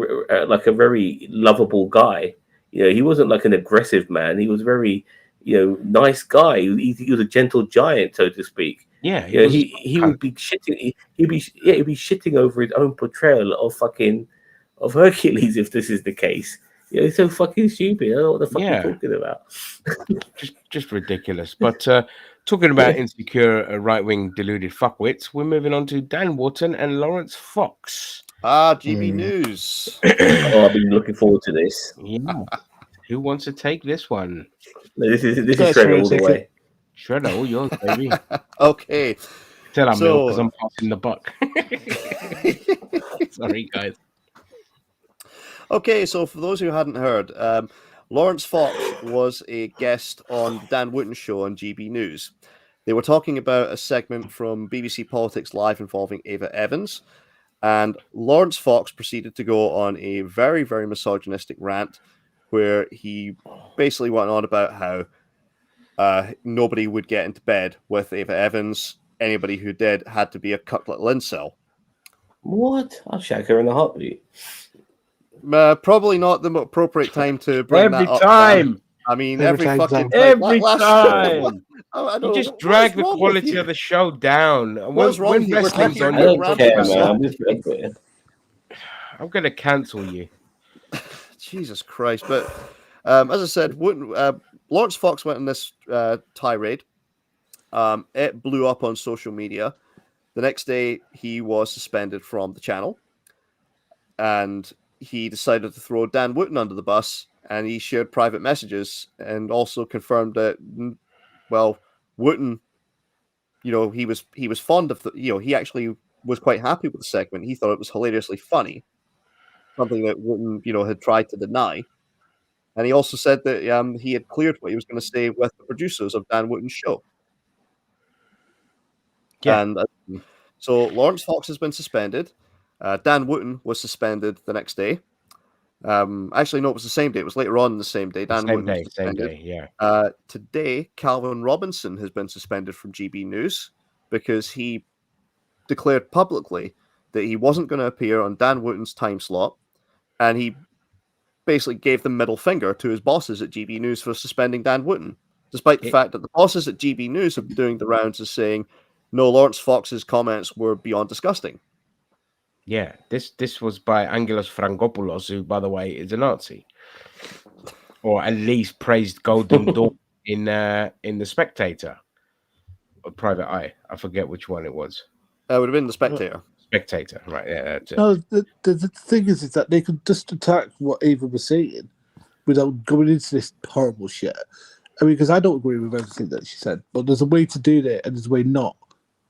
very lovable guy. He wasn't like an aggressive man. He was very, nice guy. He was a gentle giant, so to speak. Yeah, he would be shitting. He'd be shitting over his own portrayal of Hercules if this is the case. It's so fucking stupid. I don't know what the fuck you're talking about. just ridiculous. But talking about insecure, right-wing, deluded fuckwits, we're moving on to Dan Wharton and Lawrence Fox. GB News. I've been looking forward to this. Yeah. Who wants to take this one? This is Shredder all the way. Shredder, all yours, baby. Okay. Tell him because I'm passing the buck. Sorry, guys. Okay, so for those who hadn't heard, Lawrence Fox was a guest on the Dan Wooten Show on GB News. They were talking about a segment from BBC Politics Live involving Ava Evans, and Lawrence Fox proceeded to go on a very, very misogynistic rant where he basically went on about how nobody would get into bed with Ava Evans. Anybody who did had to be a cuck little incel. What? I'll shag her in a heartbeat. Probably not the appropriate time to bring Every that up. time. I mean, Every every time, fucking Sam. time. Every Last time. I You don't just know, drag what's the wrong with quality you? of the show down. What's wrong When with you? We're wrestling's talking on I about your don't Rampage care, man. yourself. I'm just wrestling. I'm going to cancel you. Jesus Christ. But as I said, Lawrence Fox went on this tirade. It blew up on social media. The next day, he was suspended from the channel. And he decided to throw Dan Wootton under the bus. And he shared private messages and also confirmed that, well, Wootton, he was fond of he actually was quite happy with the segment. He thought it was hilariously funny, something that Wootton, had tried to deny. And he also said that he had cleared what he was going to say with the producers of Dan Wootton's show. Yeah. And so Lawrence Fox has been suspended. Dan Wootton was suspended the next day. Actually, no, it was the same day. It was later on in the same day. Same day, yeah. Today, Calvin Robinson has been suspended from GB News because he declared publicly that he wasn't going to appear on Dan Wootton's time slot, and he basically gave the middle finger to his bosses at GB News for suspending Dan Wootton, despite the fact that the bosses at GB News are doing the rounds as saying, no, Lawrence Fox's comments were beyond disgusting. Yeah, this was by Angelos Frangopoulos, who, by the way, is a Nazi, or at least praised Golden Dawn in The Spectator or Private Eye. I forget which one it was. It would have been The Spectator. Spectator, right? Yeah, that's it. No, the thing is that they could just attack what Ava was saying without going into this horrible shit. I mean, because I don't agree with everything that she said, but there's a way to do that and there's a way not.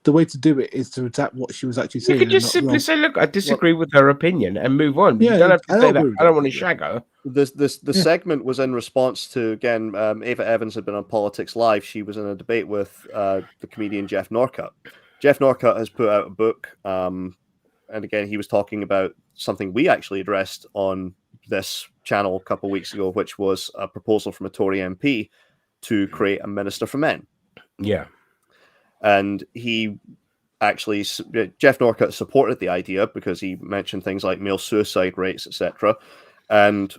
The way to do it is to attack what she was actually saying. You could just simply say, "Look, I disagree with her opinion," and move on. Yeah, You don't have to say that. agree with I don't that. want to shag her. The segment was in response to, again, Ava Evans had been on Politics Live. She was in a debate with the comedian Jeff Norcutt. Jeff Norcutt has put out a book, and again, he was talking about something we actually addressed on this channel a couple of weeks ago, which was a proposal from a Tory MP to create a Minister for Men. Yeah. And he actually, Jeff Norcutt supported the idea because he mentioned things like male suicide rates, etc. And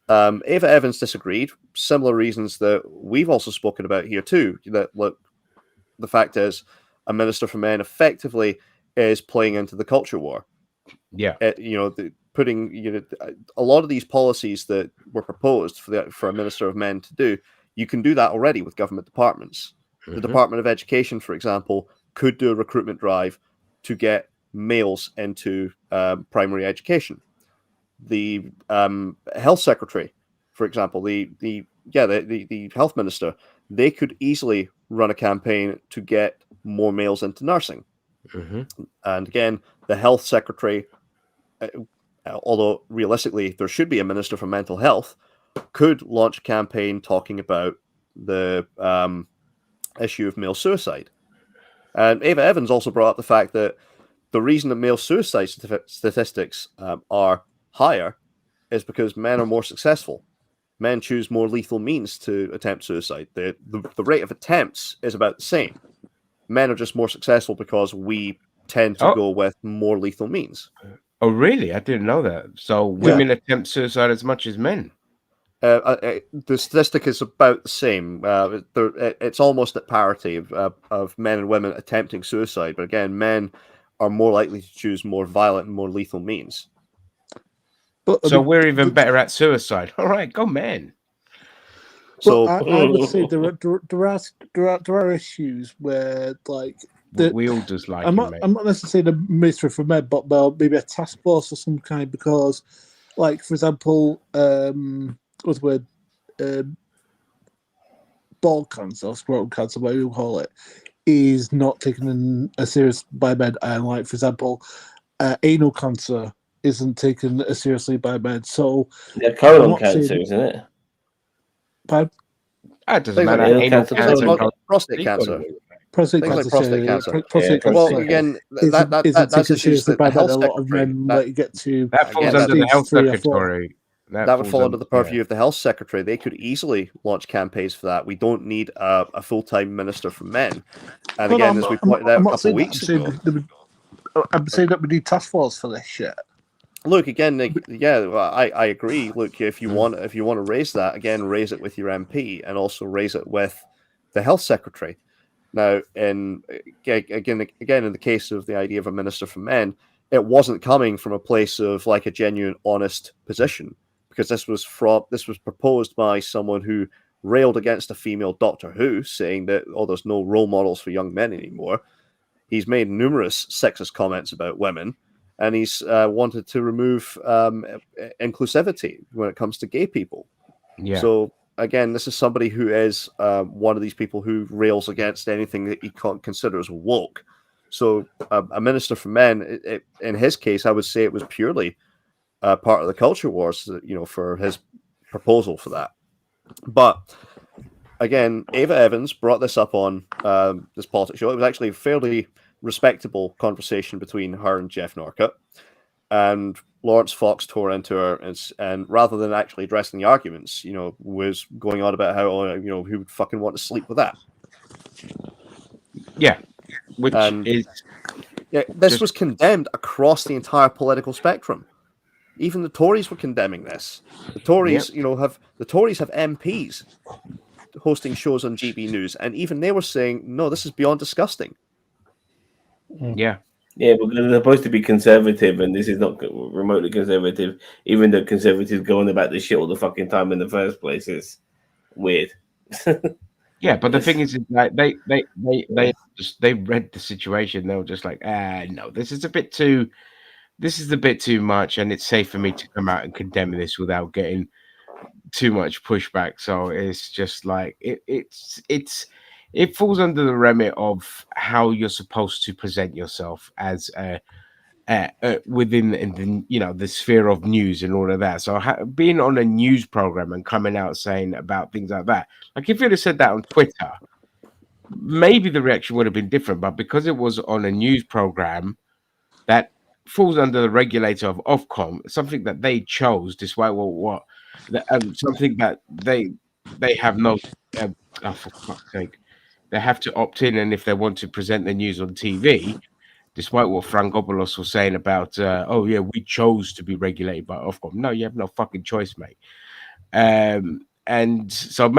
Ava Evans disagreed. Similar reasons that we've also spoken about here too. That, look, the fact is, a Minister for Men effectively is playing into the culture war. Yeah. Putting a lot of these policies that were proposed for a Minister of Men to do, you can do that already with government departments. The Department of Education, for example, could do a recruitment drive to get males into primary education. The health secretary, for example, the health minister, they could easily run a campaign to get more males into nursing. And again, the health secretary, although realistically there should be a minister for mental health, could launch a campaign talking about the issue of male suicide. And Ava Evans also brought up the fact that the reason that male suicide statistics are higher is because men are more successful. Men choose more lethal means to attempt suicide. The rate of attempts is about the same. Men are just more successful because we tend to go with more lethal means. Oh, really? I didn't know that. So women attempt suicide as much as men. The statistic is about the same. It's almost at parity of men and women attempting suicide. But again, men are more likely to choose more violent and more lethal means. But, so we're even better at suicide. All right, go men. So I would say there are issues where, like, we all just like. I'm not necessarily the Ministry for Men, but maybe a task force of some kind, because, like, for example, what's the word? Ball cancer, or scrotal cancer, whatever you call it, is not taken as serious by men. And, like, for example, anal cancer isn't taken as seriously by men. So colon cancer, isn't it? Pardon? It doesn't matter. Anal cancer, prostate cancer. Prostate cancer. Well, again, that's issues that by a lot of men let you get to. That falls under the health secretary. That would fall under the purview of the health secretary. They could easily launch campaigns for that. We don't need a full-time minister for men. And again, as we pointed out a couple of weeks ago, I'm saying that we need task force for this shit. Look again, I agree. Look, if you want to raise that again, raise it with your MP, and also raise it with the health secretary. Now, again, in the case of the idea of a minister for men, it wasn't coming from a place of like a genuine, honest position, because this was proposed by someone who railed against a female Doctor Who, saying that there's no role models for young men anymore. He's made numerous sexist comments about women, and he's wanted to remove inclusivity when it comes to gay people. Yeah. So again, this is somebody who is one of these people who rails against anything that he considers woke. So a minister for men, in his case, I would say it was purely part of the culture wars, for his proposal for that. But again, Ava Evans brought this up on this politics show. It was actually a fairly respectable conversation between her and Jeff Norcutt. And Lawrence Fox tore into her, and rather than actually addressing the arguments, was going on about how, who would fucking want to sleep with that. Yeah. This was condemned across the entire political spectrum. Even the Tories were condemning this. The Tories, have MPs hosting shows on GB News, and even they were saying, no, this is beyond disgusting. Yeah. Yeah, but they're supposed to be conservative, and this is not remotely conservative, even though conservatives go on about this shit all the fucking time in the first place. It's weird. Yeah, but the thing is like they read the situation. They were just like, no, this is a bit too much, and it's safe for me to come out and condemn this without getting too much pushback. So it's just like it falls under the remit of how you're supposed to present yourself as within the sphere of news and all of that. So being on a news program and coming out saying about things like that, like if you'd have said that on Twitter, maybe the reaction would have been different. But because it was on a news program, that falls under the regulator of Ofcom, something that they chose, despite something that they have no. For fuck's sake, they have to opt in, and if they want to present the news on TV. Despite what Frankopoulos was saying about, we chose to be regulated by Ofcom. No, you have no fucking choice, mate. And so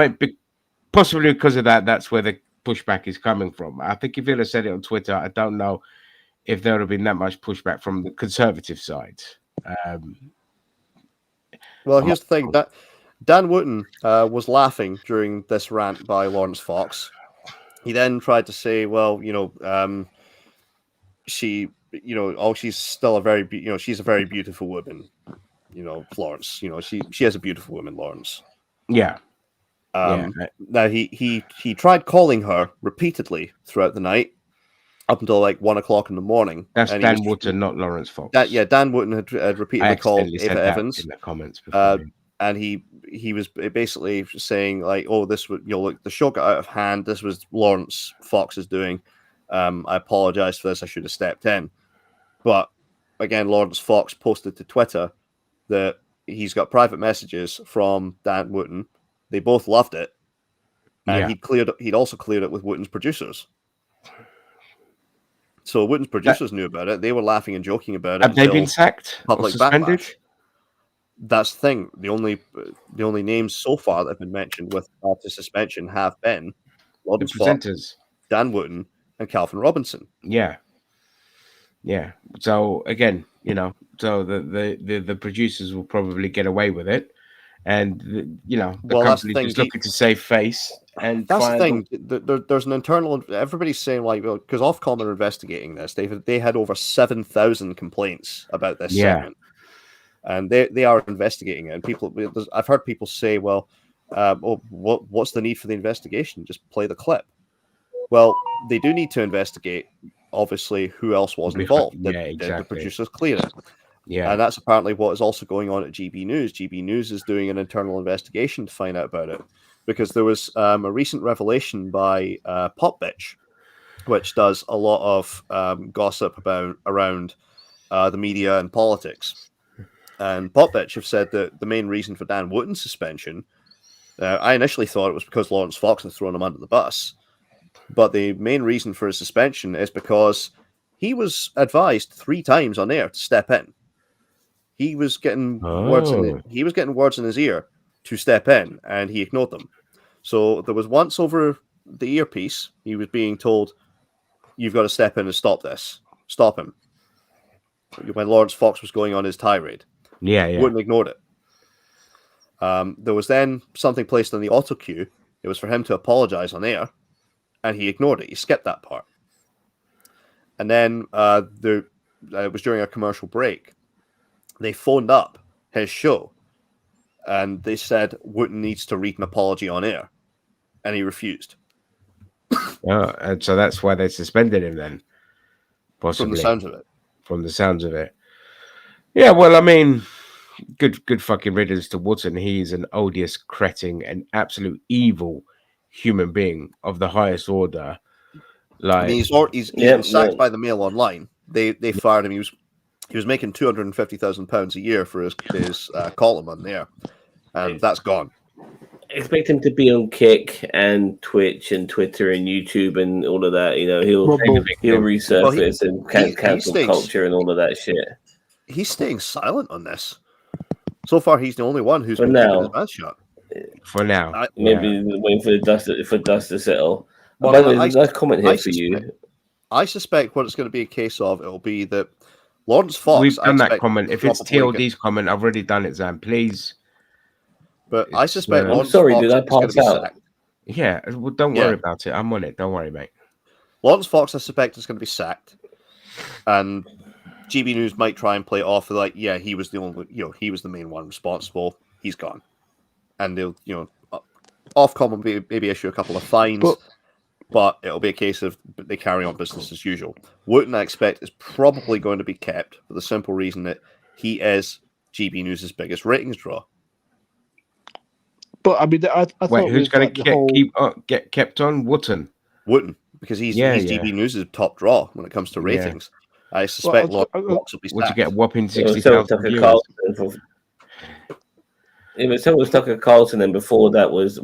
possibly because of that, that's where the pushback is coming from. I think if you'd have said it on Twitter, I don't know if there would have been that much pushback from the conservative side. Well, here's the thing. That Dan Wootton was laughing during this rant by Lawrence Fox. He then tried to say, she's still a very, she's a very beautiful woman, Florence. She has a beautiful woman, Lawrence. Yeah. Now he tried calling her repeatedly throughout the night, up until like 1 o'clock in the morning. That's Dan Wootton, not Lawrence Fox. Dan Wootton had repeatedly called Ava Evans in the comments before. And he was basically saying like, oh, this was, look, the show got out of hand. This was Lawrence Fox's doing. I apologize for this. I should have stepped in. But again, Lawrence Fox posted to Twitter that he's got private messages from Dan Wootton. They both loved it. And he'd also cleared it with Wootton's producers. So Wootton's producers knew about it. They were laughing and joking about it. Have they been sacked? Public suspended? Backlash. That's the thing. The only names so far that have been mentioned with after suspension have been Lawrence Fox, Dan Wootton, and Calvin Robinson. Yeah. So again, so the producers will probably get away with it, and the company just looking to save face. And that's the thing. There's an internal. Everybody's saying like, because Ofcom are investigating this. They had over 7,000 complaints about this segment, and they are investigating it. And I've heard people say, well, what's the need for the investigation? Just play the clip. Well, they do need to investigate, obviously, who else was involved. The producers clear it. Yeah. And that's apparently what is also going on at GB News. GB News is doing an internal investigation to find out about it. Because there was a recent revelation by Pop Bitch, which does a lot of gossip around the media and politics. and Popovich have said that the main reason for Dan Wootton's suspension, I initially thought it was because Lawrence Fox had thrown him under the bus, but the main reason for his suspension is because he was advised 3 times on air to step in. He was getting words in his ear to step in, and he ignored them. So there was once over the earpiece, he was being told, "You've got to step in and stop this. Stop him." When Lawrence Fox was going on his tirade, Wooten ignored it. There was then something placed on the auto cue. It was for him to apologize on air, and he ignored it. He skipped that part. And then it was during a commercial break. They phoned up his show, and they said Wooten needs to read an apology on air, and he refused. Oh, and so that's why they suspended him then, possibly. From the sounds of it. From the sounds of it. Yeah, well, I mean, good fucking riddance to Wootton. He's an odious, cretin, an absolute evil human being of the highest order. Like, I mean, he's been sacked by the Mail Online. They fired him. He was making £250,000 a year for his column on there, and that's gone. Expect him to be on Kick and Twitch and Twitter and YouTube and all of that. You know, he'll resurface and cancel culture and all of that shit. He's staying silent on this. So far, he's the only one who's been keeping his mouth shut. For now, maybe waiting for the dust to settle. Well, by the way, there's a nice comment here for you. I suspect what it's going to be a case of, it'll be that Lawrence Fox. We've done that comment. If it's TLD's comment, I've already done it, Zan. Please. But I suspect. I'm sorry, did I pass out? Yeah, well, don't worry about it. I'm on it. Don't worry, mate. Lawrence Fox, I suspect, is going to be sacked, and GB News might try and play it off like, yeah, he was the only, he was the main one responsible. He's gone, and they'll, Ofcom will maybe issue a couple of fines, but it'll be a case of they carry on business as usual. Wooten, I expect, is probably going to be kept for the simple reason that he is GB News' biggest ratings draw. But I mean, I wait, who's going to get kept on? Wooten, because he's GB News' top draw when it comes to ratings. I suspect Lawrence Fox will be sacked. Would you get a whopping 60,000 viewers? It was Tucker Carlson, and before that was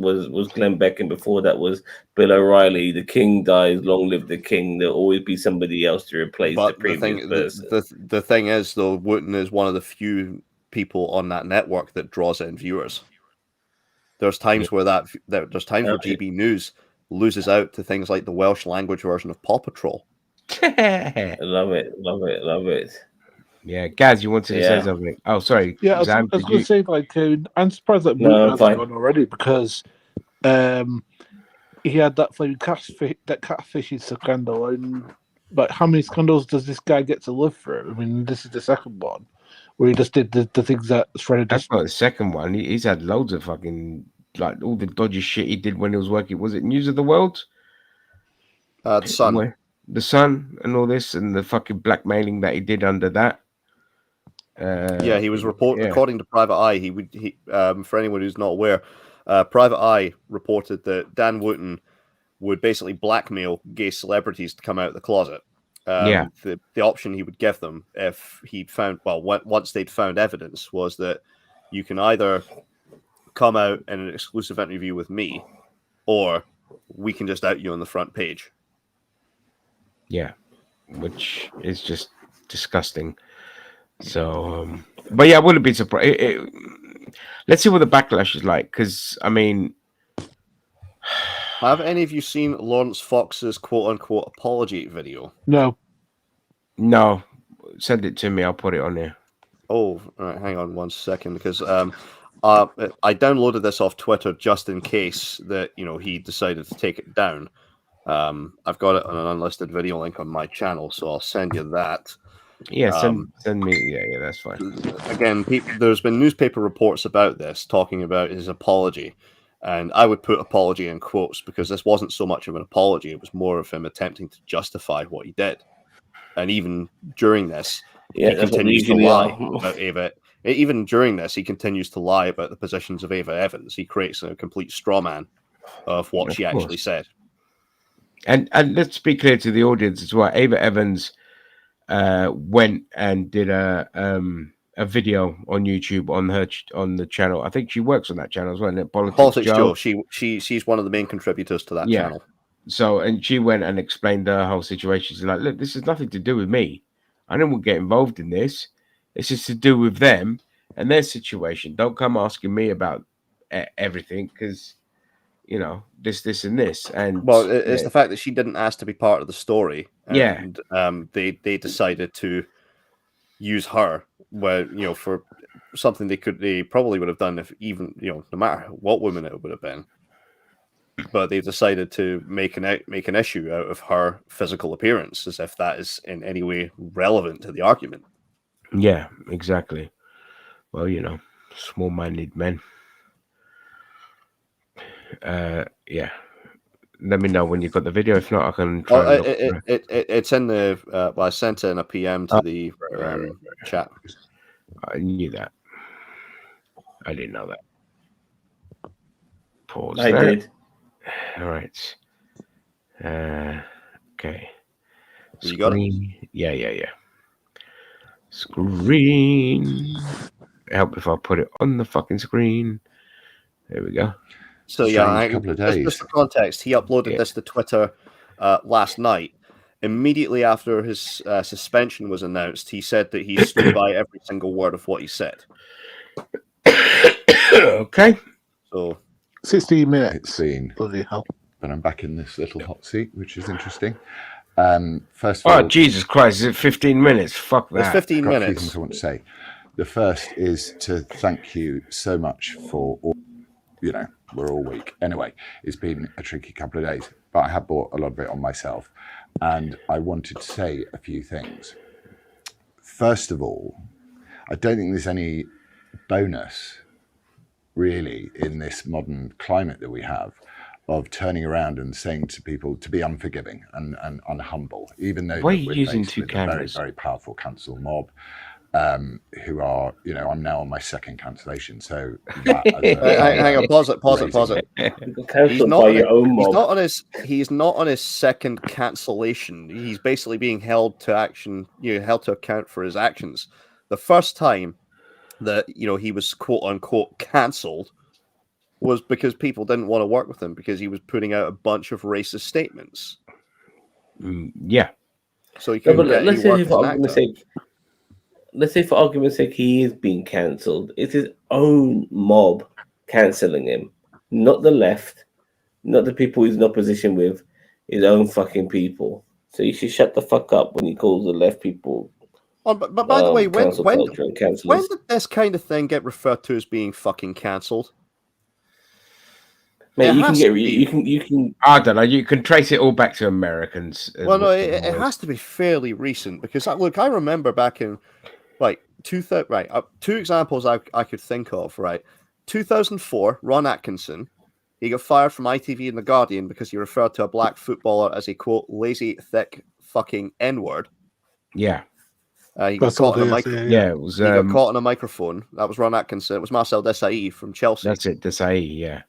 Glenn Beck, and before that was Bill O'Reilly. The king dies, long live the king. There'll always be somebody else to replace the previous person. The thing is, though, Wooten is one of the few people on that network that draws in viewers. There's times where GB News loses out to things like the Welsh language version of Paw Patrol. I love it. Yeah, Gaz, you wanted to say something? Oh, sorry. Yeah, I was going to say, I'm surprised that Wooten hasn't gone already, because he had that catfishing scandal, and how many scandals does this guy get to live through? I mean, this is the second one where he just did the things that Shredder. That's not the second one. He's had loads of fucking all the dodgy shit he did when he was working. Was it News of the World? The Sun. The Sun and all this, and the fucking blackmailing that he did under that. He was according to Private Eye. He for anyone who's not aware, Private Eye reported that Dan Wooten would basically blackmail gay celebrities to come out of the closet. The option he would give them if he'd found, once they'd found evidence, was that you can either come out in an exclusive interview with me, or we can just out you on the front page. Yeah, which is just disgusting. So, but yeah, I wouldn't be surprised. Let's see what the backlash is like, because I mean, have any of you seen Lawrence Fox's quote-unquote apology video? No. Send it to me. I'll put it on there. Oh, all right, hang on 1 second, because I downloaded this off Twitter just in case that he decided to take it down. I've got it on an unlisted video link on my channel, so I'll send you that. Yeah, send me. Yeah, that's fine. Again, there's been newspaper reports about this, talking about his apology, and I would put apology in quotes, because this wasn't so much of an apology; it was more of him attempting to justify what he did. And even during this, he continues to lie about Ava. Even during this, he continues to lie about the positions of Ava Evans. He creates a complete straw man of what she actually said. And let's be clear to the audience as well. Ava Evans went and did a a video on YouTube on her on the channel. I think she works on that channel as well. Isn't it? Politics Joe. She's one of the main contributors to that channel. So, and she went and explained the whole situation. She's like, look, this has nothing to do with me. I don't want to get involved in this. It's just to do with them and their situation. Don't come asking me about everything because, you know, this, and this. And well, it's the fact that she didn't ask to be part of the story. And, yeah. They decided to use her, where, you know, for something they probably would have done if even, you know, no matter what woman it would have been. But they've decided to make an issue out of her physical appearance, as if that is in any way relevant to the argument. Yeah, exactly. Well, you know, small-minded men. Yeah. Let me know when you've got the video. If not, I can try. It's in the. Well, I sent it in a PM to the chat. I knew that. I didn't know that. Pause. I did. All right. Okay. You got it? Yeah. Screen. Help if I put it on the fucking screen. There we go. So a couple of days. Just for context, he uploaded this to Twitter last night. Immediately after his suspension was announced, he said that he stood by every single word of what he said. Okay. So 16 minutes. It's seen. Bloody hell. But I'm back in this little hot seat, which is interesting. First of all, Jesus Christ, is it 15 minutes? Fuck that. It's 15 got a few minutes. things I want to say. The first is to thank you so much for all, you know, we're all weak. Anyway, it's been a tricky couple of days, but I have bought a lot of it on myself. And I wanted to say a few things. First of all, I don't think there's any bonus really in this modern climate that we have of turning around and saying to people to be unforgiving and unhumble, even though why are you we're using faced two with cameras? a very, very powerful cancel mob. Who are, you know, I'm now on my second cancellation. So hang on, pause it. He's not on his second cancellation. He's basically being held to account for his actions. The first time that, you know, he was quote unquote cancelled was because people didn't want to work with him because he was putting out a bunch of racist statements. Yeah. So he can let's say for argument's sake he is being cancelled. It's his own mob cancelling him, not the left, not the people he's in opposition with, his own fucking people. So you should shut the fuck up when he calls the left people. Oh, but by the way, when did this kind of thing get referred to as being fucking cancelled? Mate, you can. I don't know. You can trace it all back to Americans. Well, no, it has to be fairly recent because look, I remember back in like 2000. Right, two examples I could think of. Right, 2004, Ron Atkinson, he got fired from ITV and The Guardian because he referred to a black footballer as a quote lazy, thick, fucking N-word. Yeah. He got caught on a microphone. Yeah, it was. He got caught on a microphone. That was Ron Atkinson. It was Marcel Desailly from Chelsea. That's it, Desailly. Yeah.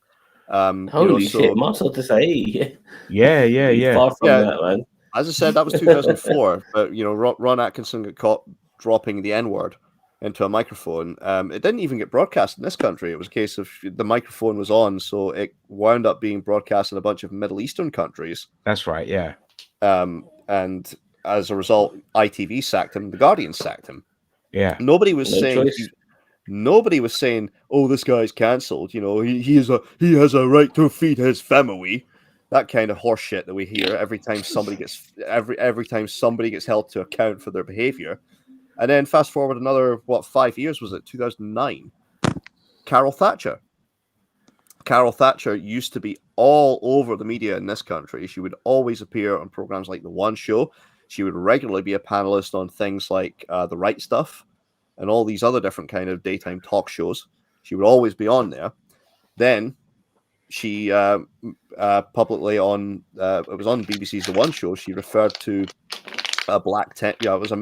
Holy shit, Marcel Desailly. Yeah. Far from that, man. As I said, that was 2004. But you know, Ron Atkinson got caught dropping the N-word into a microphone. It didn't even get broadcast in this country. It was a case of the microphone was on, so it wound up being broadcast in a bunch of Middle Eastern countries. That's right. Yeah. And as a result, ITV sacked him. The Guardian sacked him. Yeah. Nobody was saying, "Oh, this guy's cancelled." You know, he has a right to feed his family. That kind of horse shit that we hear every time somebody gets held to account for their behavior. And then fast forward another 5 years, was it 2009? Carol Thatcher. Carol Thatcher used to be all over the media in this country. She would always appear on programs like The One Show. She would regularly be a panelist on things like The Right Stuff and all these other different kind of daytime talk shows. She would always be on there. Then she publicly on it was on BBC's The One Show. She referred to a black it was a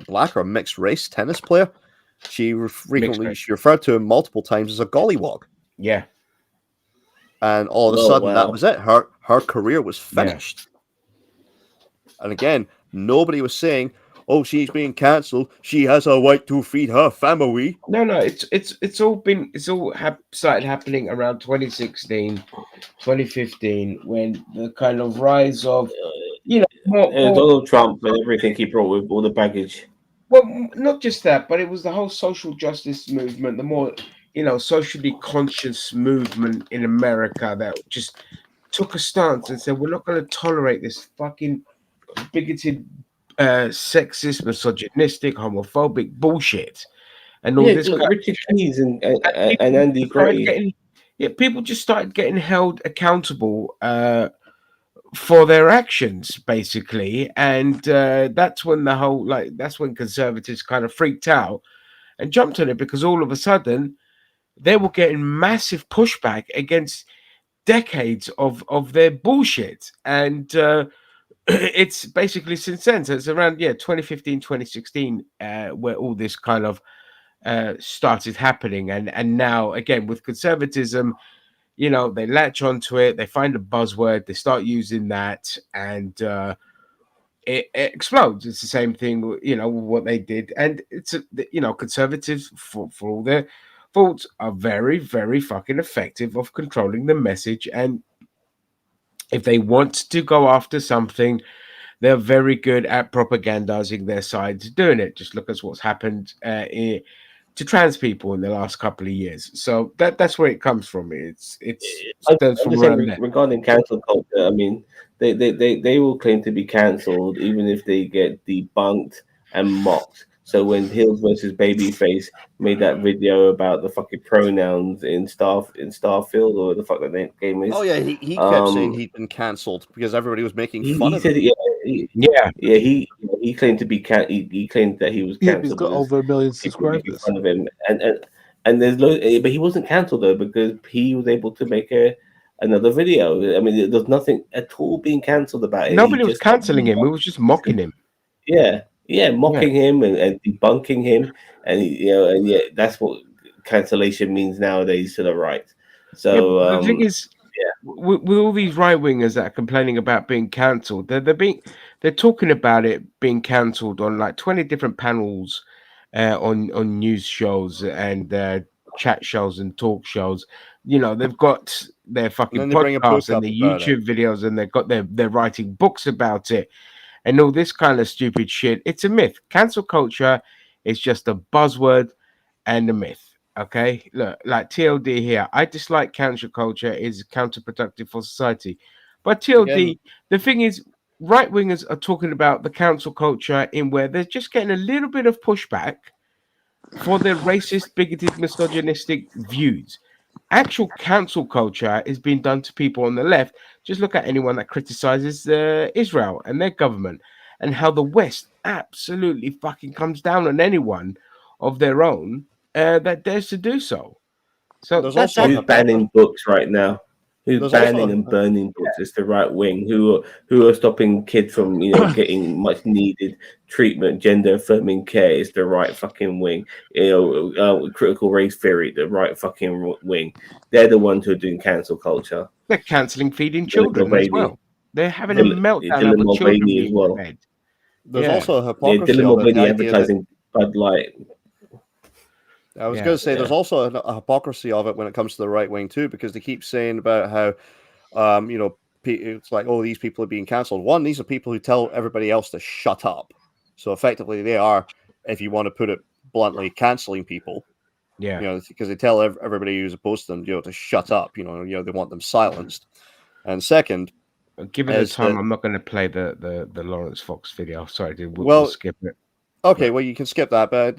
black or a mixed race tennis player. She referred to him multiple times as a gollywog. Yeah. And all of a sudden, that was it. Her career was finished. Yeah. And again, nobody was saying, oh, she's being cancelled. She has a right to feed her family. No, it's all started happening around 2016, 2015, when the kind of rise of, more Donald Trump and everything he brought with all the baggage. Well, not just that, but it was the whole social justice movement, the more, socially conscious movement in America that just took a stance and said, we're not going to tolerate this fucking bigoted, sexist, misogynistic, homophobic bullshit. And all this. Richard Keys and Andy Gray. People just started getting held accountable for their actions, basically, and that's when that's when conservatives kind of freaked out and jumped on it, because all of a sudden they were getting massive pushback against decades of their bullshit, and it's basically since then. So it's around 2015, 2016, where all this kind of started happening, and now again with conservatism. They latch onto it, they find a buzzword, they start using that, and it explodes. It's the same thing, what they did. And it's, conservatives, for all their faults, are very, very fucking effective of controlling the message. And if they want to go after something, they're very good at propagandizing their sides doing it. Just look at what's happened to trans people in the last couple of years. So that's where it comes from. It's regarding cancel culture. I mean, they will claim to be cancelled even if they get debunked and mocked. So when Hills versus Babyface made that video about the fucking pronouns in Starfield, or the fuck that game is. Oh yeah, he kept saying he'd been cancelled because everybody was making fun of him. He claimed to be he claimed that he was cancelled. He's got over 1 million subscribers. Fun of him, and there's but he wasn't cancelled though, because he was able to make another video. I mean, there's nothing at all being cancelled about it. Nobody was cancelling him. We was just mocking him. Mocking him and debunking him, and that's what cancellation means nowadays to the right. So the thing is, with all these right wingers that are complaining about being cancelled, they're talking about it being cancelled on like 20 different panels, on news shows and chat shows and talk shows. They've got their fucking podcasts and the YouTube videos, and they're writing books about it. And all this kind of stupid shit. It's a myth. Cancel culture is just a buzzword and a myth. Okay? Look, like TLD here. I dislike cancel culture is counterproductive for society. But TLD, the thing is, right wingers are talking about the cancel culture in where they're just getting a little bit of pushback for their racist, bigoted, misogynistic views. Actual cancel culture is being done to people on the left. Just look at anyone that criticizes Israel and their government, and how the West absolutely fucking comes down on anyone of their own that dares to do so. So there's also who's banning books right now. Who's banning and burning books? It's the right wing who are stopping kids from getting much needed treatment, gender affirming care. It's the right fucking wing. Critical race theory, the right fucking wing. They're the ones who are doing cancel culture. They're cancelling feeding children as well. They're having a meltdown over children as well. Fed. There's also a hypocrisy. Dylan Mulvaney advertising Bud Light. I was going to say there's also a hypocrisy of it when it comes to the right wing too, because they keep saying about how, it's like, oh, these people are being cancelled. One, these are people who tell everybody else to shut up. So effectively, they are, if you want to put it bluntly, cancelling people. Yeah. Because they tell everybody who's opposed to them, to shut up. They want them silenced. And second, given the time, I'm not going to play the Lawrence Fox video. Sorry, dude. We'll skip it. Okay, well, you can skip that, but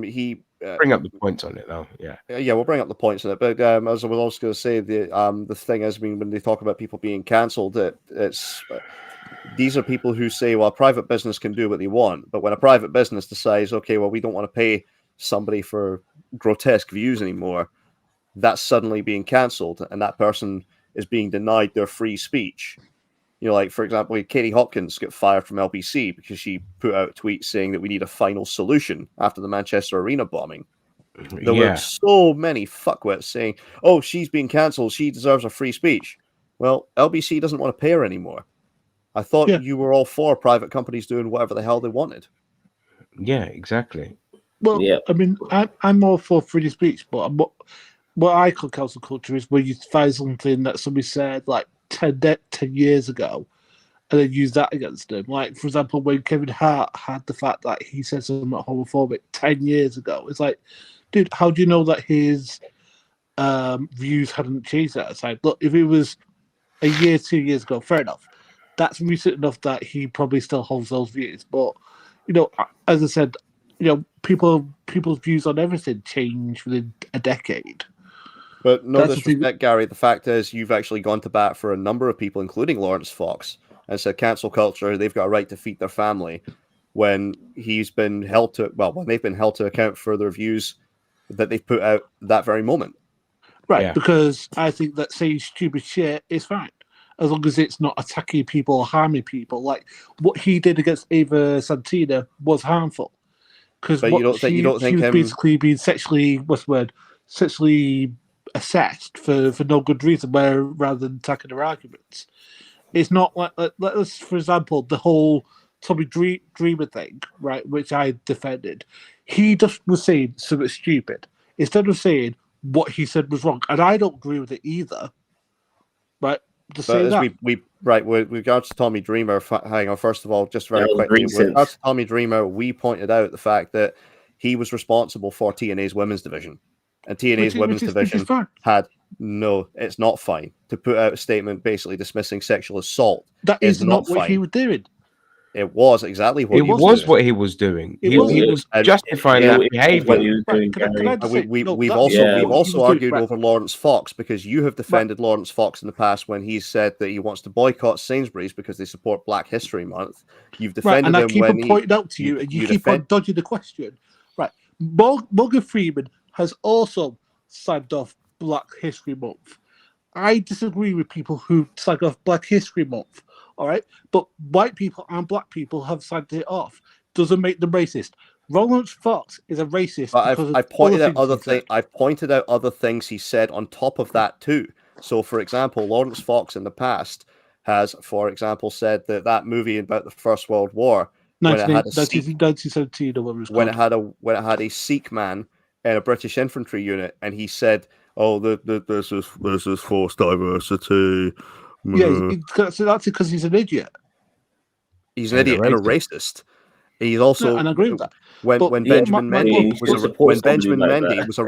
he bring up the points on it, though. Yeah, we'll bring up the points on it. But as I was also going to say, the thing is, when they talk about people being cancelled, it's these are people who say, well, a private business can do what they want, but when a private business decides, okay, well, we don't want to pay somebody for grotesque views anymore, that's suddenly being cancelled, and that person is being denied their free speech. Like, for example, Katie Hopkins got fired from LBC because she put out tweets saying that we need a final solution after the Manchester Arena bombing. There were so many fuckwits saying, oh, she's being cancelled, she deserves a free speech. Well, LBC doesn't want to pay her anymore. I thought Yeah. you were all for private companies doing whatever the hell they wanted. Yeah, exactly. Well, Yeah. I mean, I'm all for free speech, but what I call cancel culture is where you find something that somebody said like 10 years ago and then use that against them. Like, for example, when Kevin Hart had the fact that he said something homophobic 10 years ago, it's like, dude, how do you know that his views hadn't changed at that time? Look, if it was a year, 2 years ago, fair enough. That's recent enough that he probably still holds those views. But, you know, as I said, you know, people's views on everything change within a decade. But no That's the disrespect, Gary. The fact is, you've actually gone to bat for a number of people, including Lawrence Fox, and said cancel culture, they've got a right to feed their family when he's been held to, well, when they've been held to account for their views that they've put out that very moment. Right, Yeah. because I think that saying stupid shit is fine, as long as it's not attacking people or harming people. Like what he did against Ava Santina was harmful, because But you don't think she was him basically being sexually assessed for no good reason, rather than attacking her arguments. It's not like let us, for example, the whole Tommy Dreamer thing, right, which I defended. He just was saying something stupid instead of saying what he said was wrong, and I don't agree with it either. Right? To But say as that. with regards to Tommy Dreamer, hang on, first of all, just very quickly, with regards to Tommy Dreamer, we pointed out the fact that he was responsible for TNA's women's division. And TNA's women's division had no, it's not fine to put out a statement basically dismissing sexual assault. That is not what he was doing. It was exactly what he was what he was doing. He was justifying that behavior. We've also argued over Lawrence Fox, because you have defended Lawrence Fox in the past when he said that he wants to boycott Sainsbury's because they support Black History Month. You've defended and him I keep when on pointing out to you, and you keep on dodging the question. Right, Morgan Freeman has also signed off Black History Month. I disagree with people who signed off Black History Month. All right, but white people and black people have signed it off. Doesn't make them racist. Lawrence Fox is a racist. But I've pointed out other things. I've pointed out other things he said on top of that too. So, for example, Lawrence Fox in the past has, for example, said that movie about the First World War, when it had a Sikh man in a British infantry unit, and he said, "Oh, this is forced diversity." Yeah, that's because he's an idiot. He's an idiot and a racist. He's also, and I agree with that. When Benjamin Mendy was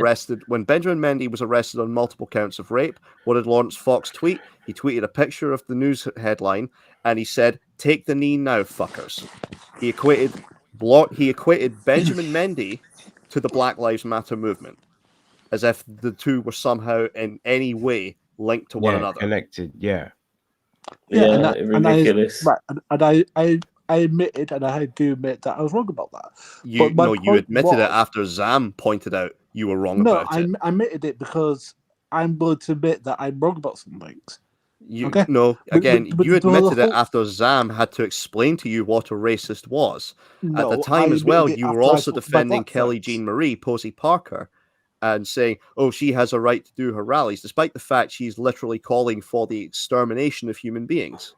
arrested on multiple counts of rape, what did Lawrence Fox tweet? He tweeted a picture of the news headline, and he said, "Take the knee now, fuckers." He equated Benjamin Mendy to the Black Lives Matter movement, as if the two were somehow in any way linked to one another. Connected, yeah. Yeah, ridiculous. I admitted, and I do admit that I was wrong about that. You admitted it after Zam pointed out you were wrong about it. No, I admitted it because I'm willing to admit that I'm wrong about some things. You admitted it after Zam had to explain to you what a racist was. At the time as well, you were also defending Kelly Jean Marie, Posey Parker, and saying, "Oh, she has a right to do her rallies," despite the fact she's literally calling for the extermination of human beings.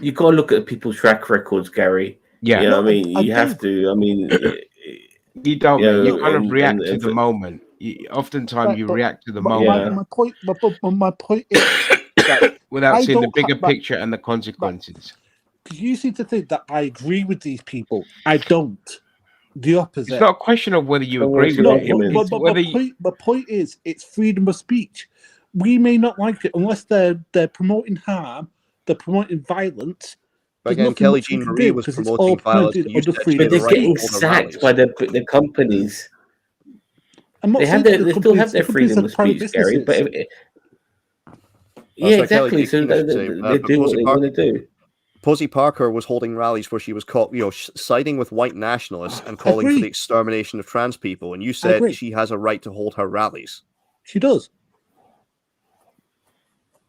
You got to look at people's track records, Gary. Yeah, you know what I mean. You have to. I mean, you don't. You kind of react to the moment. Oftentimes, you react to the moment. My point is that without seeing the bigger picture and the consequences. You seem to think that I agree with these people. I don't. The opposite. It's not a question of whether you agree with it. My point is, it's freedom of speech. We may not like it unless they're promoting harm, they're promoting violence. But again, Kelly Jean Marie was promoting violence. But they're getting sacked by the companies. They still have their freedom of speech, Gary. But yeah, exactly. So they do what they want to do. Posey Parker was holding rallies where she was caught, siding with white nationalists and calling for the extermination of trans people. And you said she has a right to hold her rallies. She does.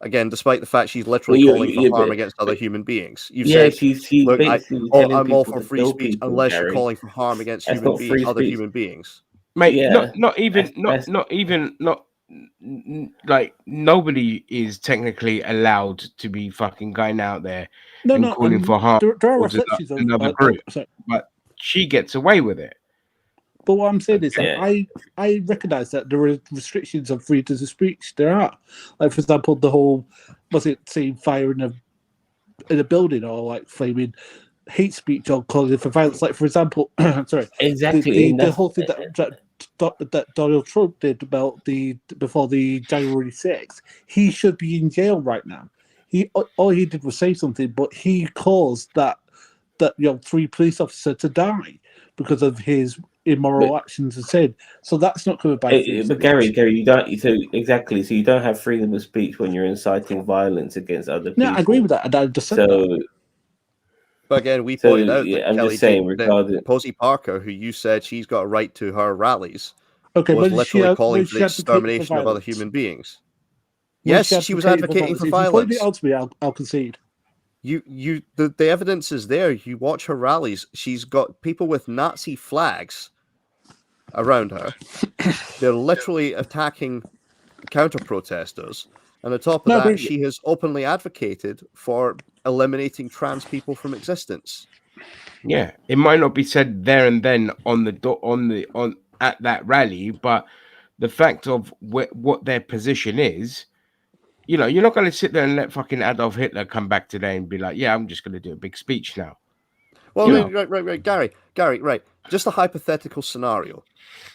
Again, despite the fact she's literally calling for harm against other human beings. You've said, look, I'm all for free speech unless you're calling for harm against other human beings. Mate, not like nobody is technically allowed to be fucking going out there No, calling for harm there are towards reflections of another group, but she gets away with it. But what I'm saying is, Yeah. I recognise that there are restrictions on freedom of speech. There are, like for example, the whole saying fire in a building, or like flaming hate speech or calling for violence. Like for example, sorry, Exactly. the whole thing that Donald Trump did about before the January 6th, he should be in jail right now. All he did was say something, but he caused that 3 police officers to die because of his immoral actions and said. So that's not covered by. But Gary, you don't. So exactly. So you don't have freedom of speech when you're inciting violence against other people. No, I agree with that. And I just said So. that. But again, we pointed out that I'm Kelly just saying, that Posey Parker, who you said she's got a right to her rallies, okay, was but literally calling for the extermination of other human beings. Yes, she was advocating for violence. If you point it out to me, I'll concede. The evidence is there. You watch her rallies. She's got people with Nazi flags around her. They're literally attacking counter-protesters. And on top of that, she has openly advocated for eliminating trans people from existence. Yeah, it might not be said there and then at that rally, but the fact of what their position is, you're not going to sit there and let fucking Adolf Hitler come back today and be like, yeah, I'm just going to do a big speech now. Well, right, Gary, right. Just a hypothetical scenario.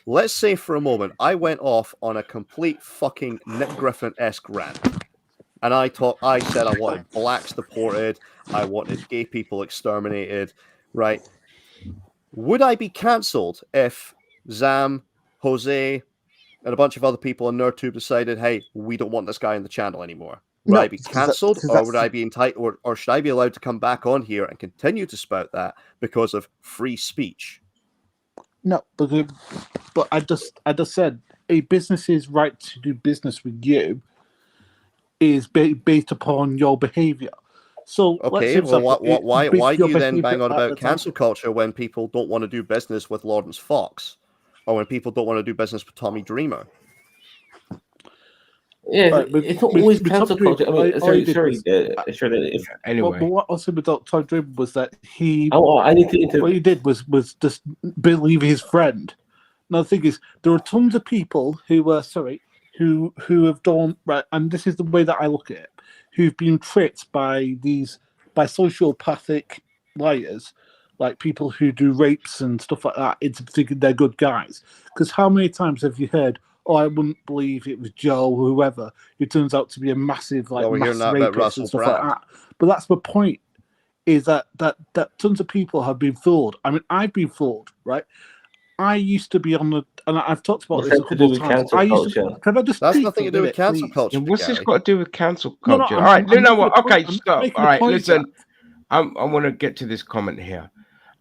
Let's say for a moment I went off on a complete fucking Nick Griffin-esque rant. And I said I wanted blacks deported, I wanted gay people exterminated, right? Would I be cancelled if Zam, Jose, and a bunch of other people on NerdTube decided, hey, we don't want this guy in the channel anymore? Would I be cancelled, or would I be entitled, or should I be allowed to come back on here and continue to spout that because of free speech? No, but I just said a business's right to do business with you is based upon your behaviour. So okay, well, why do you then bang on about cancel culture when people don't want to do business with Lawrence Fox, or when people don't want to do business with Tommy Dreamer? Yeah, it's not always cancel culture. I mean, anyway, what I said about Tommy Dreamer was that what he did was just believe his friend. Now the thing is, there are tons of people who who have done right, and this is the way that I look at it, who've been tricked by sociopathic liars, like people who do rapes and stuff like that, into thinking they're good guys. Because how many times have you heard, oh, I wouldn't believe it was Joe or whoever, who turns out to be a massive rapist and stuff like that. But that's the point, is that tons of people have been fooled. I mean, I've been fooled, right? I used to be on the, and I've talked about this a couple of times. That's nothing to do with cancel culture. What's this got to do with cancel culture? All right, you know what? Okay, stop. All right, listen. I want to get to this comment here.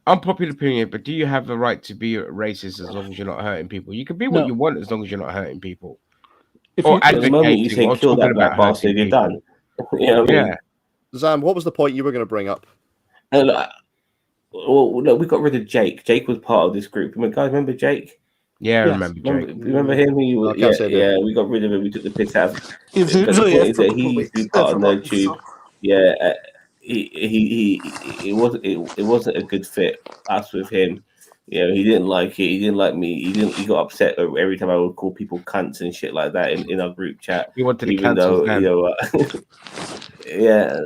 Unpopular opinion, but do you have the right to be racist as long as you're not hurting people? You can be what you want as long as you're not hurting people. Or at the moment you say kill that black bastard, you're done. You know what I mean? Yeah. Zam, what was the point you were going to bring up? Well, no, we got rid of Jake. Jake was part of this group. Guys, remember Jake? Yeah, I remember Jake. Remember him? We got rid of him. We took the piss out of him. He used to be part of NerdTube. Yeah, it wasn't a good fit. Us with him, he didn't like it. He didn't like me. He got upset every time I would call people cunts and shit like that in our group chat. He wanted to cancel him. Yeah,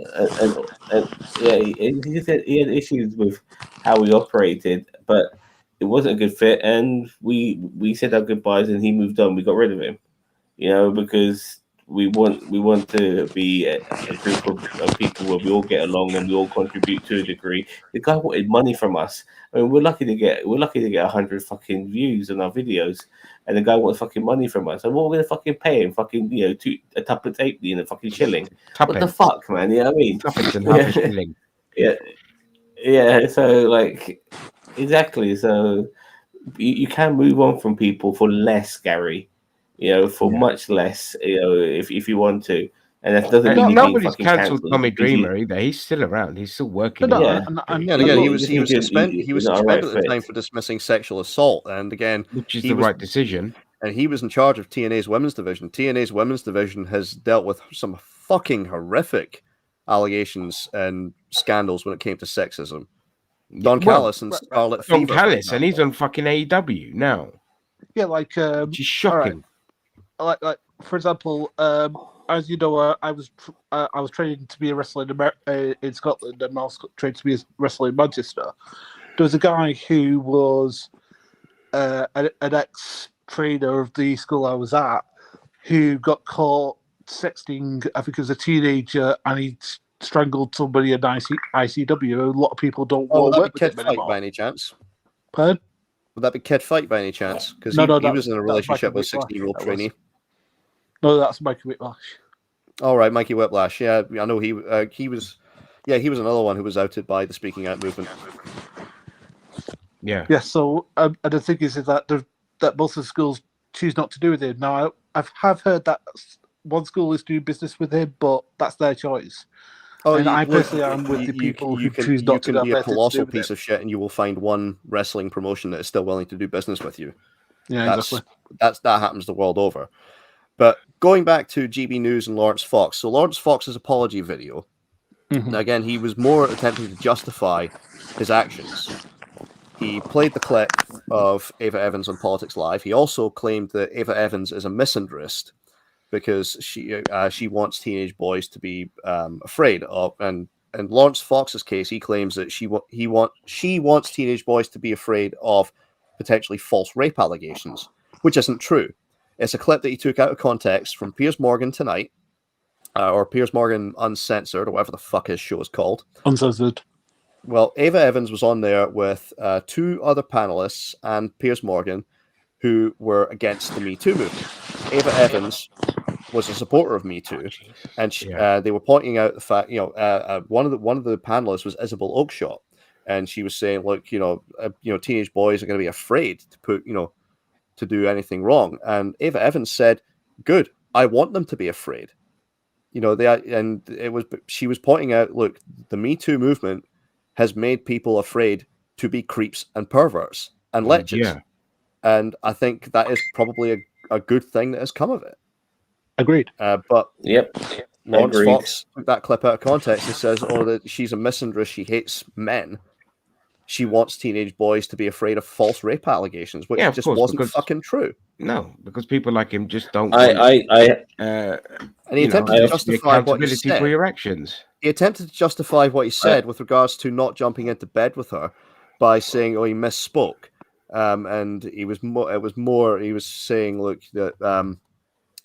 he just had issues with how we operated, but it wasn't a good fit, and we said our goodbyes, and he moved on. We got rid of him, because we want to be a group of people where we all get along and we all contribute to a degree. The guy wanted money from us. I mean, we're lucky to get 100 fucking views on our videos, and the guy wants fucking money from us. And what are we gonna fucking pay him? Fucking a tuppence halfpenny and a fucking shilling. What the fuck, man? You know what I mean? Tuppence and half a shilling. Yeah. So exactly. So you can move on from people for less, Gary. For much less, if you want to, and that doesn't mean nobody's cancelled Tommy Dreamer either. He's still around. He's still working. And again, he was suspended. He was suspended at the time for dismissing sexual assault, and again, which is the right decision. and he was in charge of TNA's women's division. TNA's women's division has dealt with some fucking horrific allegations and scandals when it came to sexism. Don Callis and Scarlet Don Fever. Callis, and he's on fucking AEW now. Yeah, like Which is shocking. like for example, as you know, I was training to be a wrestler in Scotland, and I was trained to be a wrestler in Manchester. There was a guy who was an ex-trainer of the school I was at, who got caught sexting. I think he was a teenager, and he strangled somebody in ICW. A lot of people don't want to work with him anymore. By any chance? Pardon? Would that be Kid Fight by any chance? Because he was in a relationship with a 16-year-old trainee. No, that's Mikey Whiplash. All right, Mikey Whiplash. Yeah, I know he was. Yeah, he was another one who was outed by the speaking out movement. Yeah. Yeah. So, and the thing is that that most of the schools choose not to do with him. Now, I have heard that one school is doing business with him, but that's their choice. Oh, and I personally am with the people who choose not to. You can be a colossal piece of shit, and you will find one wrestling promotion that is still willing to do business with you. Yeah, exactly. That happens the world over. But going back to GB News and Lawrence Fox, so Lawrence Fox's apology video. Now again, he was more attempting to justify his actions. He played the clip of Ava Evans on Politics Live. He also claimed that Ava Evans is a misandrist because she wants teenage boys to be afraid of. And in Lawrence Fox's case, he claims that she wants teenage boys to be afraid of potentially false rape allegations, which isn't true. It's a clip that he took out of context from Piers Morgan Tonight, or Piers Morgan Uncensored, or whatever the fuck his show is called. Uncensored. Well, Ava Evans was on there with two other panelists and Piers Morgan, who were against the Me Too movement. Ava Evans was a supporter of Me Too, and they were pointing out the fact, one of the panelists was Isabel Oakeshott, and she was saying, look, teenage boys are going to be afraid to do anything wrong, and Ava Evans said, "Good, I want them to be afraid." She was pointing out, look, the Me Too movement has made people afraid to be creeps and perverts and lechers. Yeah. And I think that is probably a good thing that has come of it. Agreed. But Lawrence Fox took that clip out of context and says, that she's a misandrist, she hates men. She wants teenage boys to be afraid of false rape allegations, which just wasn't fucking true. No, because people like him just don't. And he attempted to justify what he said for your actions. He attempted to justify what he said with regards to not jumping into bed with her by saying, he misspoke. And he was more. He was saying, look, that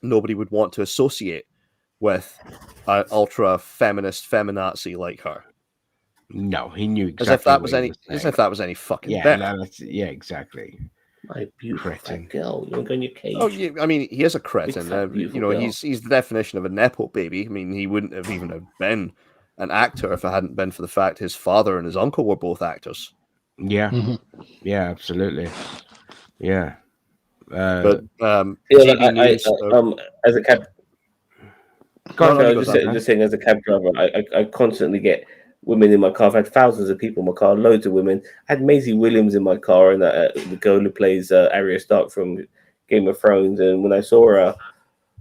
nobody would want to associate with an ultra feminist feminazi like her. No, he knew exactly. As if that was any fucking better. Exactly. My beautiful girl, you want to go in your cage? Oh, yeah, I mean, he is a cretin. He's the definition of a nepo baby. I mean, he wouldn't have even have been an actor if it hadn't been for the fact his father and his uncle were both actors. Yeah, yeah, absolutely. Yeah, as a cab, just saying, as a cab driver, I constantly get women in my car. I've had thousands of people in my car, loads of women. I had Maisie Williams in my car, and the girl who plays Arya Stark from Game of Thrones. And when I saw her,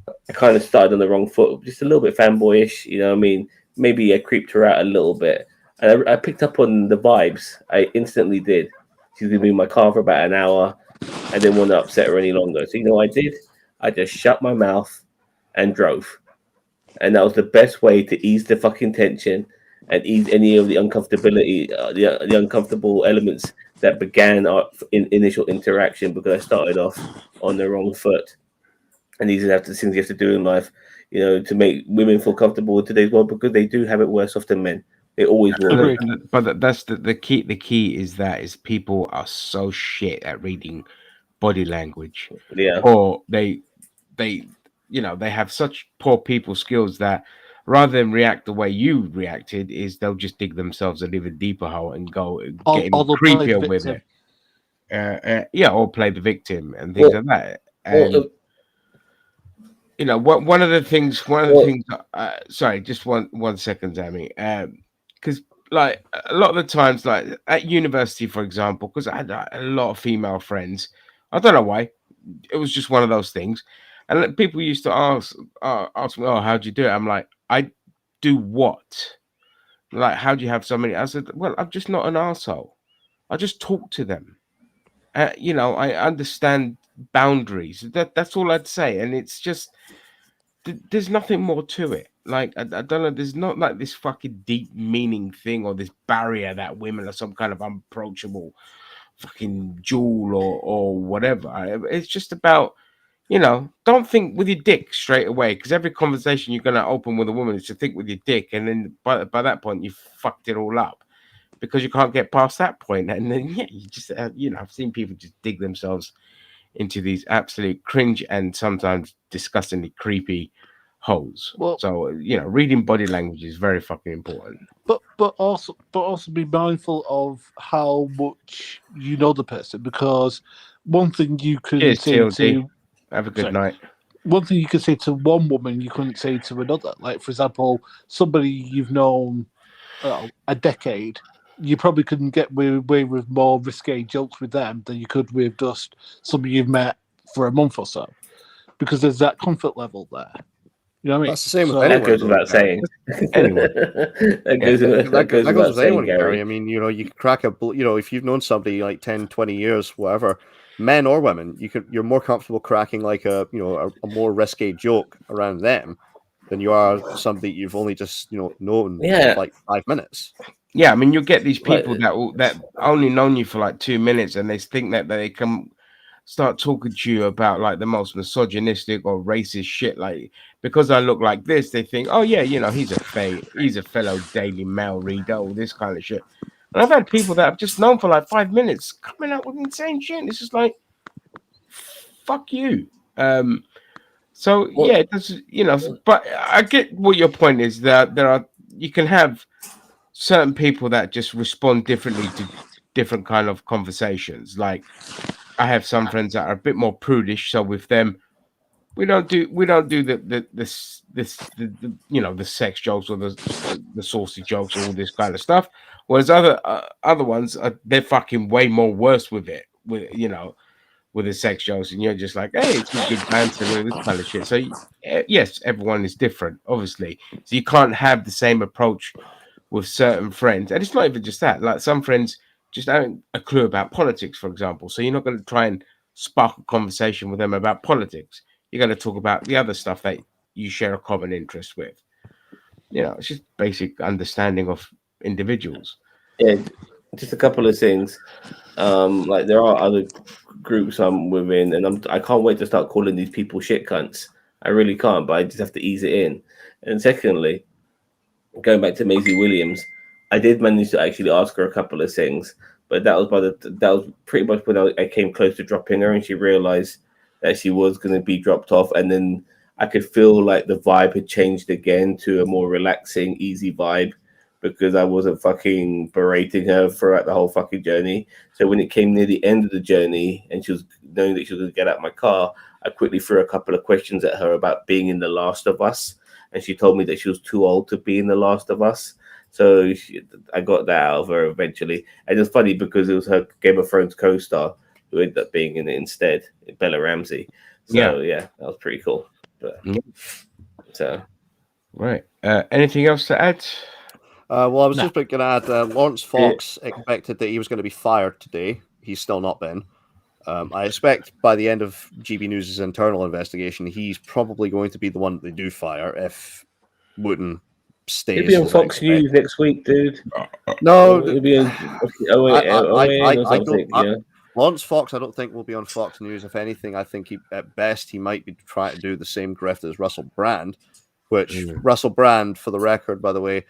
I kind of started on the wrong foot, just a little bit fanboyish. You know what I mean? Maybe I creeped her out a little bit. And I picked up on the vibes. I instantly did. She's going to be in my car for about an hour. I didn't want to upset her any longer. So you know what I did? I just shut my mouth and drove. And that was the best way to ease the fucking tension and ease any of the uncomfortability, the uncomfortable elements that began our initial interaction, because I started off on the wrong foot. And these are the things you have to do in life, to make women feel comfortable in today's world, because they do have it worse off than men. They always will. But that's the key. The key is people are so shit at reading body language. Yeah. Or they have such poor people skills that rather than react the way you reacted, they'll just dig themselves an even deeper hole and go get even creepier with it. Or play the victim and things like that. And one of the things. Sorry, just one second, Sammy. Because like a lot of the times, like at university, for example, because I had a lot of female friends. I don't know why. it was just one of those things. And people used to ask me, "Oh, how'd you do it?" I'm like, "I do what? Like, how do you have so many?" I said, "Well, I'm just not an arsehole. I just talk to them. You know, I understand boundaries. That's all I'd say. And it's just there's nothing more to it. Like, I don't know. There's not like this fucking deep meaning thing or this barrier that women are some kind of unapproachable fucking jewel or whatever. It's just about, you know, don't think with your dick straight away, because every conversation you're gonna open with a woman is to think with your dick, and then by that point you fucked it all up because you can't get past that point. And then yeah, you just you know, I've seen people just dig themselves into these absolute cringe and sometimes disgustingly creepy holes. Well, so you know, reading body language is very fucking important. But also be mindful of how much you know the person, because one thing you can Cheers, say TLD. to Have a good night. one thing you can say to one woman you couldn't say to another. Like, for example, somebody you've known a decade, you probably couldn't get away with more risque jokes with them than you could with just somebody you've met for a month or so, because there's that comfort level there. You know what I mean? That's the same with So- anyone. That goes without saying. Anyway. that goes That goes without with saying, anyone, Gary. Gary. I mean, you know, you can crack you know, if you've known somebody like 10, 20 years, whatever, men or women, you're more comfortable cracking like a more risque joke around them than you are somebody you've only just, you know, known Yeah. for like 5 minutes. Yeah, I mean, you get these Like- people that only known you for like 2 minutes, and they think that they can start talking to you about like the most misogynistic or racist shit. Like, because I look like this, they think, oh yeah, you know, he's a fellow Daily Mail reader, all this kind of shit. And I've had people that I've just known for like 5 minutes coming out with insane shit. It's just like, fuck you. So Well- yeah, it does, you know, but I get what your point is, that you can have certain people that just respond differently to different kind of conversations. Like, I have some friends that are a bit more prudish, so with them, we don't do the you know, the sex jokes or the saucy jokes or all this kind of stuff. Whereas other ones they're fucking way more worse with it, with, you know, with the sex jokes, and you're just like, hey, it's a good banter and all this kind of shit. So yes, everyone is different, obviously. So you can't have the same approach with certain friends, and it's not even just that. Like, some friends just haven't a clue about politics, for example. So you're not going to try and spark a conversation with them about politics. You're going to talk about the other stuff that you share a common interest with. You know, it's just basic understanding of individuals. Yeah, just a couple of things. Like, there are other groups I'm within, and I can't wait to start calling these people shit cunts. I really can't, but I just have to ease it in. And secondly, going back to Maisie Williams, I did manage to actually ask her a couple of things, but that was pretty much when I came close to dropping her, and she realized that she was going to be dropped off, and then I could feel like the vibe had changed again to a more relaxing, easy vibe, because I wasn't fucking berating her throughout the whole fucking journey. So when it came near the end of the journey and she was knowing that she was going to get out of my car, I quickly threw a couple of questions at her about being in The Last of Us. And she told me that she was too old to be in The Last of Us. So I got that out of her eventually. And it's funny because it was her Game of Thrones co-star who ended up being in it instead, Bella Ramsey. So yeah, that was pretty cool. But, so Right. Anything else to add? Well, I was just going to add, Lawrence Fox expected that he was going to be fired today. He's still not been. I expect by the end of GB News' internal investigation, he's probably going to be the one that they do fire if Wooten stays. He'll be on as Fox expected. News next week, dude. No, He'll be on I don't. Lawrence Fox, I don't think will be on Fox News. If anything, I think at best he might be trying to do the same grift as Russell Brand, which Russell Brand, for the record, by the way,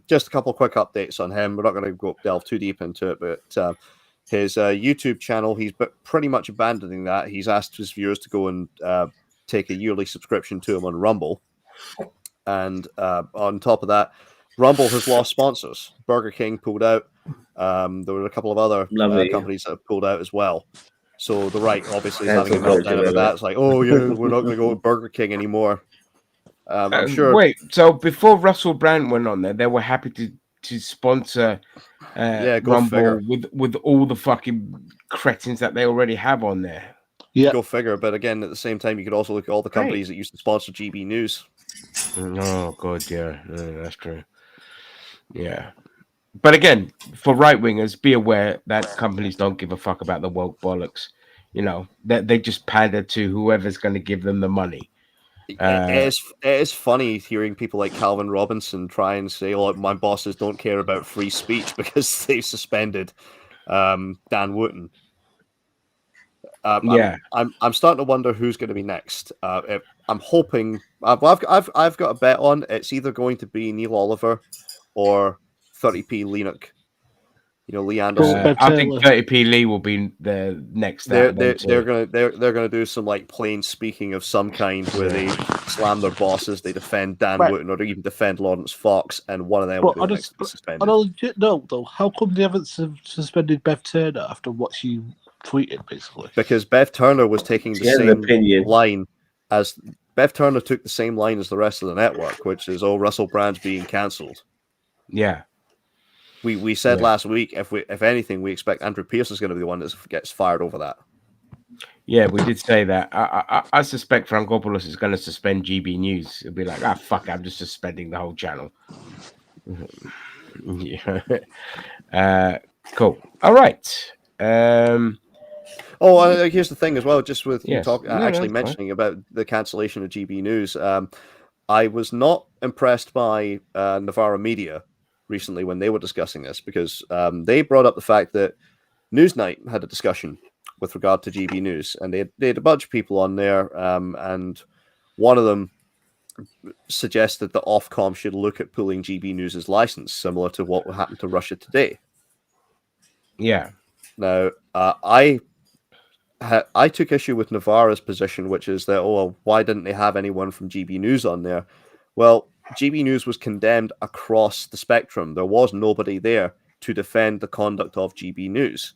just a couple of quick updates on him. We're not going to delve too deep into it, but his YouTube channel, he's pretty much abandoning that. He's asked his viewers to go and take a yearly subscription to him on Rumble. And on top of that, Rumble has lost sponsors. Burger King pulled out. There were a couple of other companies that have pulled out as well. So the right obviously is having a meltdown over that. It's like, oh yeah, we're not going to go with Burger King anymore. I'm sure. Wait, so before Russell Brand went on there, they were happy to sponsor Rumble with all the fucking cretins that they already have on there. Yeah. Go figure. But again, at the same time, you could also look at all the companies that used to sponsor GB News. Oh God, yeah, that's true. Yeah, but again, for right wingers, be aware that companies don't give a fuck about the woke bollocks. You know, that they just pander to whoever's going to give them the money. It is funny hearing people like Calvin Robinson try and say, "Oh, my bosses don't care about free speech because they've suspended Dan Wootton." I'm starting to wonder who's going to be next. I'm hoping I've got a bet on it's either going to be Neil Oliver or 30p Leenock. You know, Lee Anderson. I think 30p Lee will be the next. They're gonna do some like plain speaking of some kind where they slam their bosses, they defend Dan Wootton, or even defend Lawrence Fox, and one of them will be next to be suspended. On a legit note, though, how come they haven't suspended Bev Turner after what she tweeted, basically? Because Bev Turner was taking the same line as Bev Turner took the same line as the rest of the network, which is, "Oh, Russell Brand's being cancelled." Yeah. We said last week, if anything, we expect Andrew Pierce is going to be the one that gets fired over that. Yeah, we did say that. I suspect Frankopoulos is going to suspend GB News. It'll be like, fuck, I'm just suspending the whole channel. Yeah. Cool. All right. Here's the thing as well, just with you mentioning about the cancellation of GB News. I was not impressed by Navarra Media recently when they were discussing this, because they brought up the fact that Newsnight had a discussion with regard to GB News, and they had a bunch of people on there, and one of them suggested that Ofcom should look at pulling GB News' license, similar to what happened to Russia Today. Yeah. Now, I took issue with Navarra's position, which is that, why didn't they have anyone from GB News on there? Well, GB News was condemned across the spectrum. There was nobody there to defend the conduct of GB News.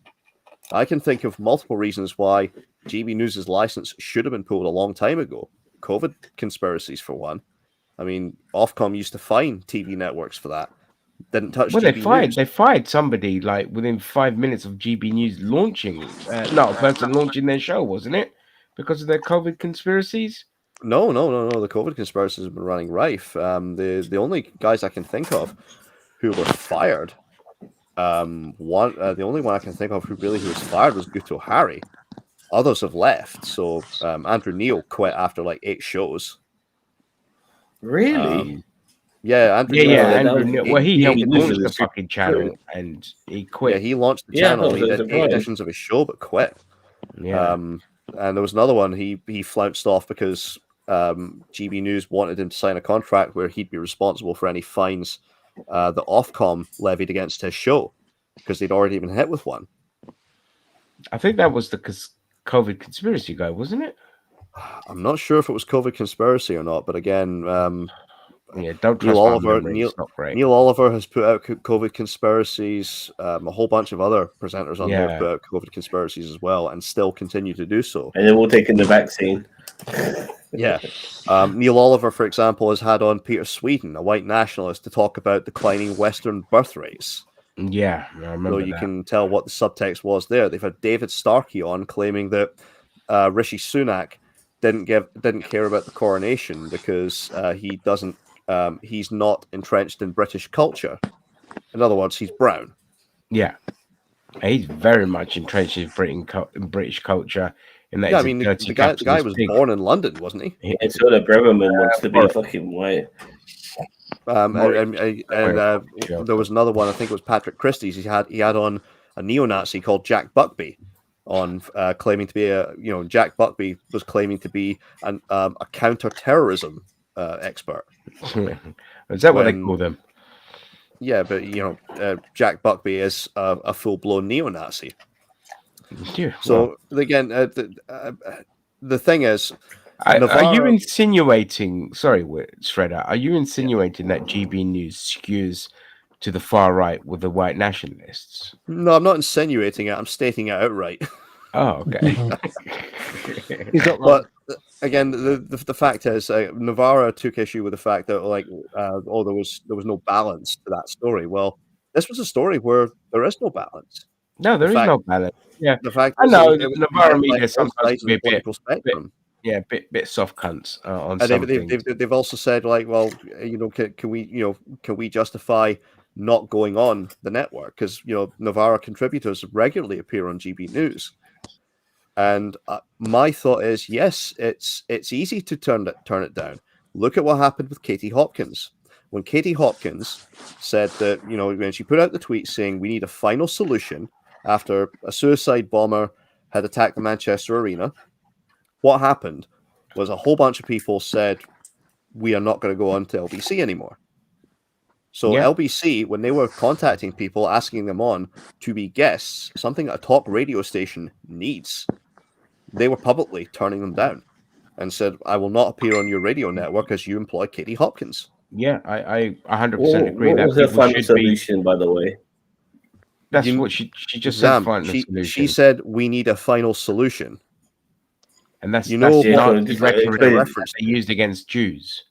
I can think of multiple reasons why GB News' license should have been pulled a long time ago. COVID conspiracies, for one. I mean, Ofcom used to fine TV networks for that. Didn't touch GB News. They fired somebody like within 5 minutes of GB News launching. A person launching their show, wasn't it? Because of their COVID conspiracies? No. The COVID conspiracies have been running rife. The only guys I can think of who were fired, the only one I can think of who was fired was Guto Hari. Others have left. So Andrew Neil quit after like 8 shows. Really? Andrew Neil. Well, he helped launch the fucking channel, and he quit. Yeah, he launched the channel. He did 8 editions of his show, but quit. Yeah. And there was another one. He flounced off because GB News wanted him to sign a contract where he'd be responsible for any fines that Ofcom levied against his show, because they'd already been hit with one. I think that was the COVID conspiracy guy, wasn't it? I'm not sure if it was COVID conspiracy or not, but again, don't trust Neil Oliver. Neil Oliver has put out COVID conspiracies. A whole bunch of other presenters on there have put out COVID conspiracies as well, and still continue to do so. And they're all taking the vaccine. Yeah. Neil Oliver, for example, has had on Peter Sweden, a white nationalist, to talk about declining Western birth rates. Yeah, I remember. So you can tell what the subtext was there. They've had David Starkey on claiming that Rishi Sunak didn't care about the coronation because he's not entrenched in British culture. In other words, he's brown. Yeah, he's very much entrenched in British culture. In that, the guy was born in London, wasn't he? And so that Bremerman wants to be fucking white. There was another one. I think it was Patrick Christie's. He had on a neo-Nazi called Jack Buckby, on claiming to be Jack Buckby was claiming to be a counter-terrorism expert. Is that what they call them? Yeah, but Jack Buckby is a full-blown neo-Nazi. Yeah, so again, the thing is, are you insinuating? Sorry, Shredder. Are you insinuating that GB News skews to the far right with the white nationalists? No, I'm not insinuating it. I'm stating it outright. Oh, okay. But again, the fact is, Navarra took issue with the fact that there was no balance to that story. Well, this was a story where there is no balance. No, there is fact- no balance. Yeah, The fact I is, know it was Navarro like media both sometimes sides can be of the political spectrum. bit soft cunts on And some things. they've also said, like, well, can we justify not going on the network? Because, Navarro contributors regularly appear on GB News. And my thought is, yes, it's easy to turn it down. Look at what happened with Katie Hopkins. When Katie Hopkins said that, when she put out the tweet saying we need a final solution after a suicide bomber had attacked the Manchester Arena, what happened was a whole bunch of people said, we are not going to go on to LBC anymore. So Yeah. LBC, when they were contacting people, asking them on to be guests, something a talk radio station needs, they were publicly turning them down and said, I will not appear on your radio network as you employ Katie Hopkins. Yeah, I 100% agree. What That was her people final should solution, by the way? That's You- what she just Zam, said. Final solution. she said, we need a final solution. And that's You know that's what- not the Yeah, rhetoric they that referenced they used against Jews.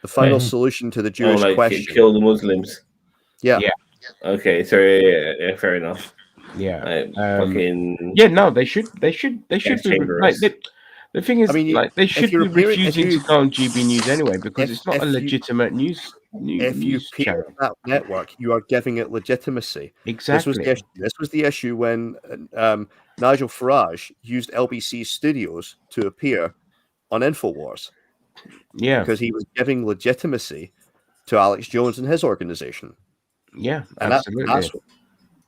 The final Mhm. solution to the Oh, Jewish like question. kill the Muslims. Yeah. Yeah. Okay, so yeah, fair enough. Yeah. Like, fucking Yeah, no, they should be chambers. like the thing is, I mean, like they if should be you're appearing- if refusing you- to go on GB News anyway because if- it's not if a you- legitimate news If you news appear channel. on that network, you are giving it legitimacy. Exactly. This was the issue when Nigel Farage used LBC studios to appear on InfoWars Yeah. because he was giving legitimacy to Alex Jones and his organization. Yeah. And Absolutely.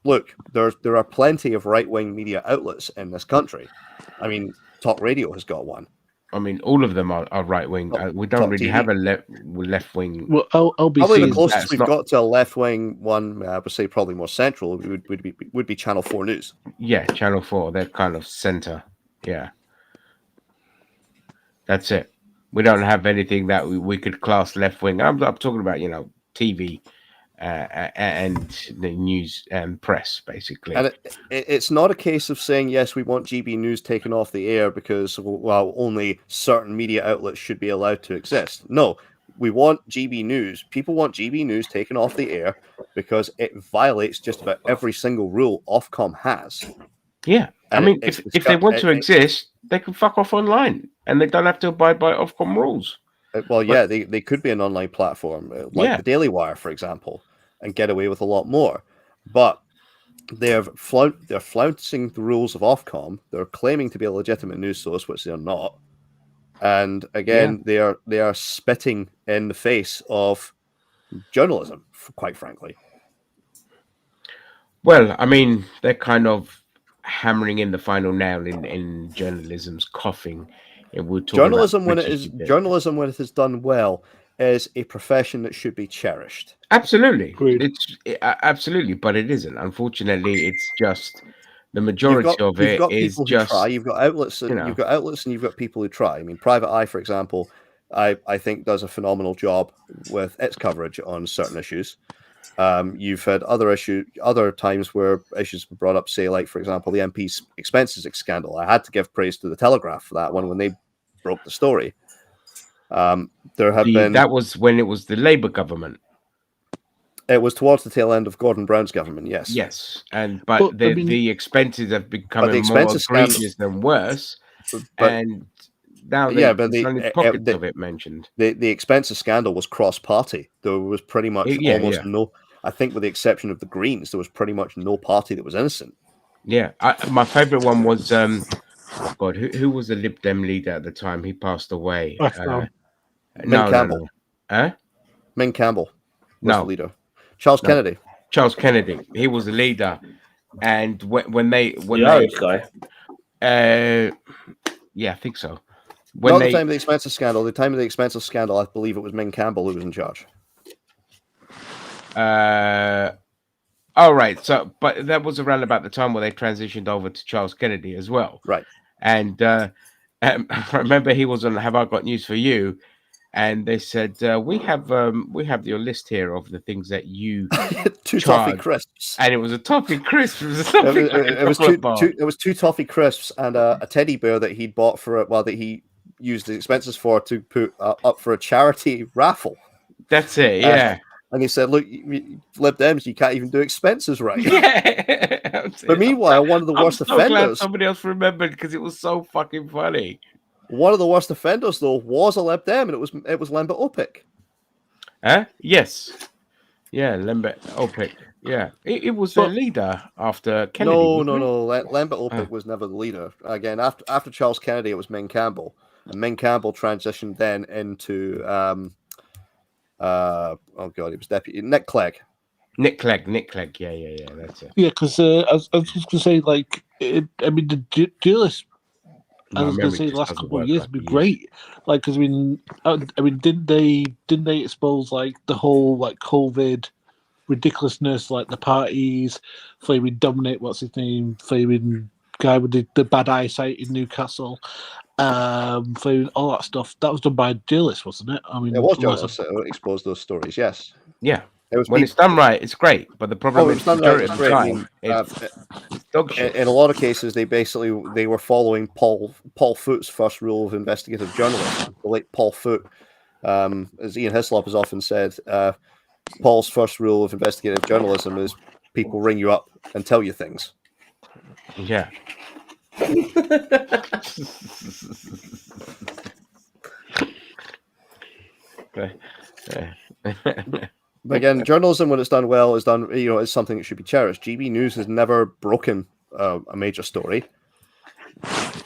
Look, there are plenty of right-wing media outlets in this country. I mean, Talk Radio has got one. I mean, all of them are right wing. We don't Top really TV. have a left wing. Well, Probably LBC the is closest that's we've not- got to a left-wing one, I would say probably more central, would be Channel 4 News. Yeah, Channel 4. They're kind of center. Yeah. That's it. We don't have anything that we could class left wing. I'm talking about, TV and the news and press, basically. And it's not a case of saying, yes, we want GB News taken off the air because, well, only certain media outlets should be allowed to exist. No, we want GB News. People want GB News taken off the air because it violates just about every single rule Ofcom has. Yeah. I And mean, it's if they want to it- exist, they can fuck off online and they don't have to abide by Ofcom rules. Well, yeah, they could be an online platform like Yeah. the Daily Wire, for example, and get away with a lot more. But they're flouncing the rules of Ofcom. They're claiming to be a legitimate news source, which they're not. And again, they are spitting in the face of journalism, quite frankly. Well, I mean, they're kind of hammering in the final nail in journalism's coffin. Journalism, when it is done well, is a profession that should be cherished. Absolutely, Agreed. absolutely, but it isn't. Unfortunately, it's just the majority of it is people just. who try. You've got outlets, you know. you've got outlets, and you've got people who try. I mean, Private Eye, for example, I think does a phenomenal job with its coverage on certain issues. You've had other times where issues were brought up, say, like, for example, the MP's expenses scandal. I had to give praise to the Telegraph for that one when they broke the story. There have been That was when it was the Labour government. It was towards the tail end of Gordon Brown's government, yes. Yes, but the expenses have become more expenses egregious than worse, But and now but there's only pockets of it mentioned. the expenses scandal was cross-party. There was pretty much almost no. I think, with the exception of the Greens, there was pretty much no party that was innocent. Yeah, my favorite one was God, who was the Lib Dem leader at the time? He passed away. Min Campbell. Huh? Min Campbell was No. the leader. Charles Kennedy. Charles Kennedy. He was the leader, and when the Irish guy. Yeah, I think so. Not the time of the expenses scandal. The time of the expenses scandal, I believe it was Min Campbell who was in charge. All right. So, but that was around about the time where they transitioned over to Charles Kennedy as well. Right. And I remember he was on Have I Got News for You? And they said, we have your list here of the things that you Two charge. toffee crisps. And it was a toffee crisp. It was a toffee It was two toffee crisps and a teddy bear that he'd bought for it, that he used the expenses for to put up for a charity raffle. That's it. Yeah. And he said, "Look, Lib Dems, you can't even do expenses right." Yeah. But meanwhile, one of the worst I'm so glad offenders. somebody else remembered because it was so fucking funny. One of the worst offenders, though, was a Lib Dem, and it was Lembit Opik. Huh? Yes. Yeah, Lembit Opik. Yeah, it was their leader after Kennedy. No. Lembit Opik was never the leader. Again, after Charles Kennedy, it was Ming Campbell, and Ming Campbell transitioned then into oh god, he was deputy Nick Clegg. Nick Clegg. Yeah, that's it. Yeah, because I was just gonna say, like, I mean, the duelist. I was going to say the last couple of years would be great, like, because didn't they expose like the whole like COVID ridiculousness, like the parties, flaming Dominic, what's his name, flaming guy with the bad eyesight in Newcastle, flaming all that stuff. That was done by duelist, wasn't it? I mean, it was Joseph that exposed those stories. Yes. Yeah. It's done right, it's great. But the problem is, in a lot of cases, they were following Paul Foot's first rule of investigative journalism. The late Paul Foot, as Ian Hislop has often said, Paul's first rule of investigative journalism is people ring you up and tell you things. Yeah. But again, journalism, when it's done well, is something that should be cherished. GB News has never broken a major story.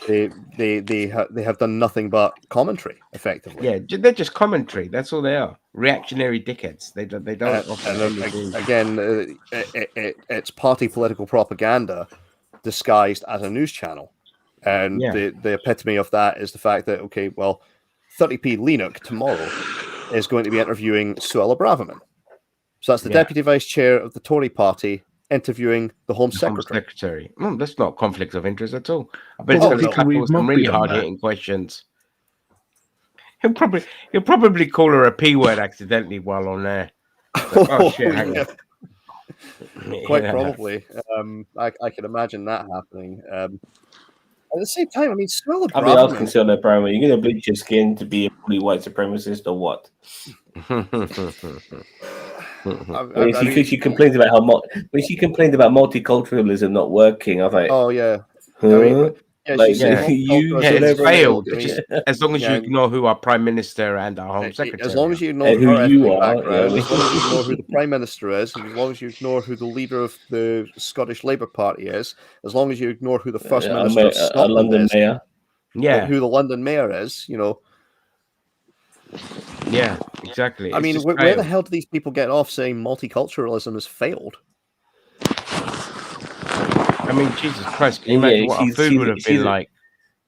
They have done nothing but commentary, effectively. Yeah, they're just commentary. That's all they are. Reactionary dickheads. They don't. It's party political propaganda disguised as a news channel, and the epitome of that is the fact that 30p Lennox tomorrow is going to be interviewing Suella Braverman. So that's the deputy vice chair of the Tory party interviewing the Home Secretary. That's not conflicts of interest at all. I bet it's going to tackle some really hard-hitting questions. He'll probably call her a P word accidentally while on there. Quite probably. I can imagine that happening. At the same time, I mean, Suella Braverman. I'll be asking Suella Braverman, you're going to bleach your skin to be a fully white supremacist or what? She complains about when she complained about multiculturalism not working. I was like, oh yeah, it's failed. As long as you ignore who our prime minister and our home secretary, as long as you ignore who you are, as long as you ignore who the prime minister is, as long as you ignore who the leader of the Scottish Labour Party is, as long as you ignore who the first minister of Scotland London is, mayor, who the London mayor is, Yeah, exactly. I mean, where the hell do these people get off saying multiculturalism has failed? I mean, Jesus Christ, can you imagine what our food would have been like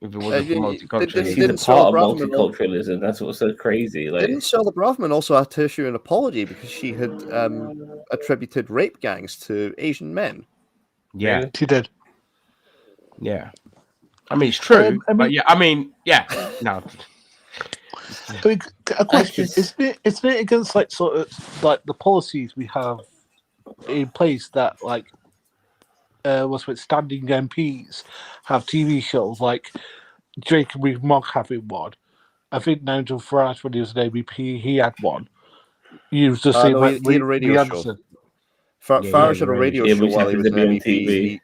if it wasn't for multiculturalism? She's a part of multiculturalism. That's what's so crazy. Didn't Suella Braverman also have to issue an apology because she had attributed rape gangs to Asian men? Yeah, she did. Yeah, I mean, it's true. No. I mean, a question: Isn't it against like sort of like the policies we have in place that like standing MPs have TV shows like Jacob Rees-Mogg having one? I think Nigel Farage, when he was an MEP, he had one. He was just saying he had a radio show. Farage had a radio show while he was an MEP.